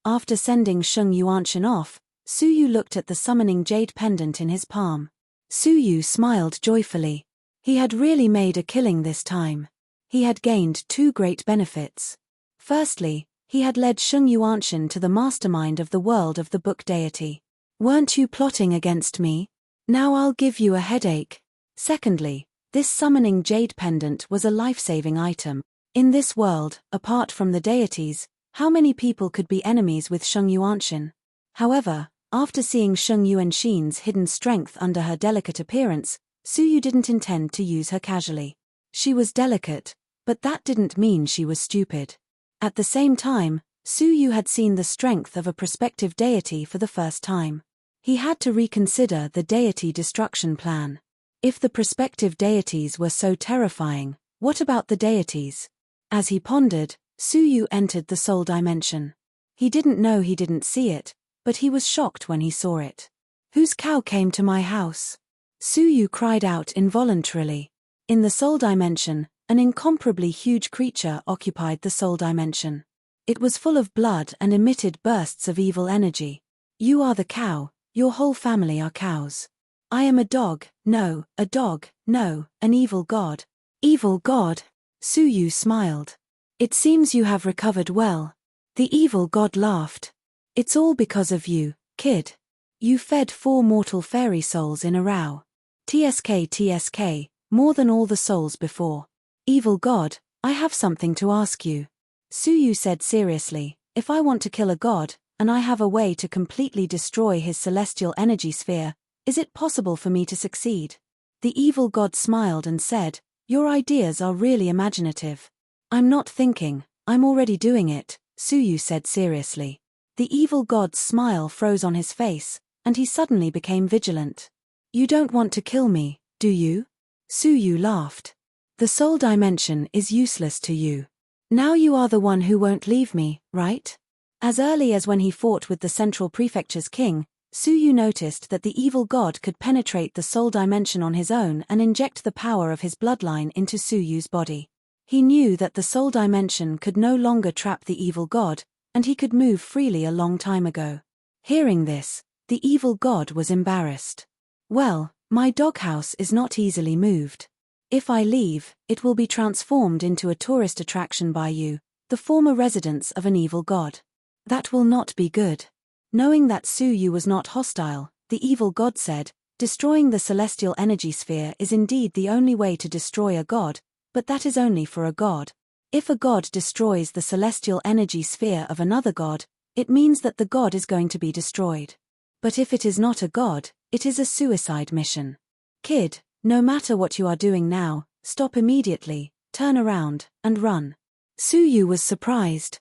Speaker 1: After sending Sheng Yuanxin off, Su Yu looked at the summoning jade pendant in his palm. Su Yu smiled joyfully. He had really made a killing this time. He had gained two great benefits. Firstly, he had led Sheng Yuanxin to the mastermind of the world of the book deity. Weren't you plotting against me? Now I'll give you a headache. Secondly, this summoning jade pendant was a life-saving item. In this world, apart from the deities, how many people could be enemies with Sheng Yuanxin? However, after seeing Sheng Yuanxin's hidden strength under her delicate appearance, Su Yu didn't intend to use her casually. She was delicate, but that didn't mean she was stupid. At the same time, Su Yu had seen the strength of a prospective deity for the first time. He had to reconsider the deity destruction plan. If the prospective deities were so terrifying, what about the deities? As he pondered, Su Yu entered the soul dimension. He didn't know he didn't see it, but he was shocked when he saw it. Whose cow came to my house? Su Yu cried out involuntarily. In the soul dimension, an incomparably huge creature occupied the soul dimension. It was full of blood and emitted bursts of evil energy. You are the cow, your whole family are cows. I am a dog, no, an evil god. Evil god? Su Yu smiled. It seems you have recovered well. The evil god laughed. It's all because of you, kid. You fed 4 mortal fairy souls in a row. TSK, more than all the souls before. Evil god, I have something to ask you. Su Yu said seriously, if I want to kill a god, and I have a way to completely destroy his celestial energy sphere, is it possible for me to succeed? The evil god smiled and said, your ideas are really imaginative. I'm not thinking, I'm already doing it, Su Yu said seriously. The evil god's smile froze on his face, and he suddenly became vigilant. You don't want to kill me, do you? Su Yu laughed. The soul dimension is useless to you. Now you are the one who won't leave me, right? As early as when he fought with the Central Prefecture's king, Su Yu noticed that the evil god could penetrate the soul dimension on his own and inject the power of his bloodline into Su Yu's body. He knew that the soul dimension could no longer trap the evil god, and he could move freely a long time ago. Hearing this, the evil god was embarrassed. Well, my doghouse is not easily moved. If I leave, it will be transformed into a tourist attraction by you, the former residence of an evil god. That will not be good. Knowing that Su Yu was not hostile, the evil god said, destroying the celestial energy sphere is indeed the only way to destroy a god, but that is only for a god. If a god destroys the celestial energy sphere of another god, It means that the god is going to be destroyed. But if it is not a god, it is a suicide mission. Kid, no matter what you are doing now, stop immediately, turn around, and run. Suyu was surprised.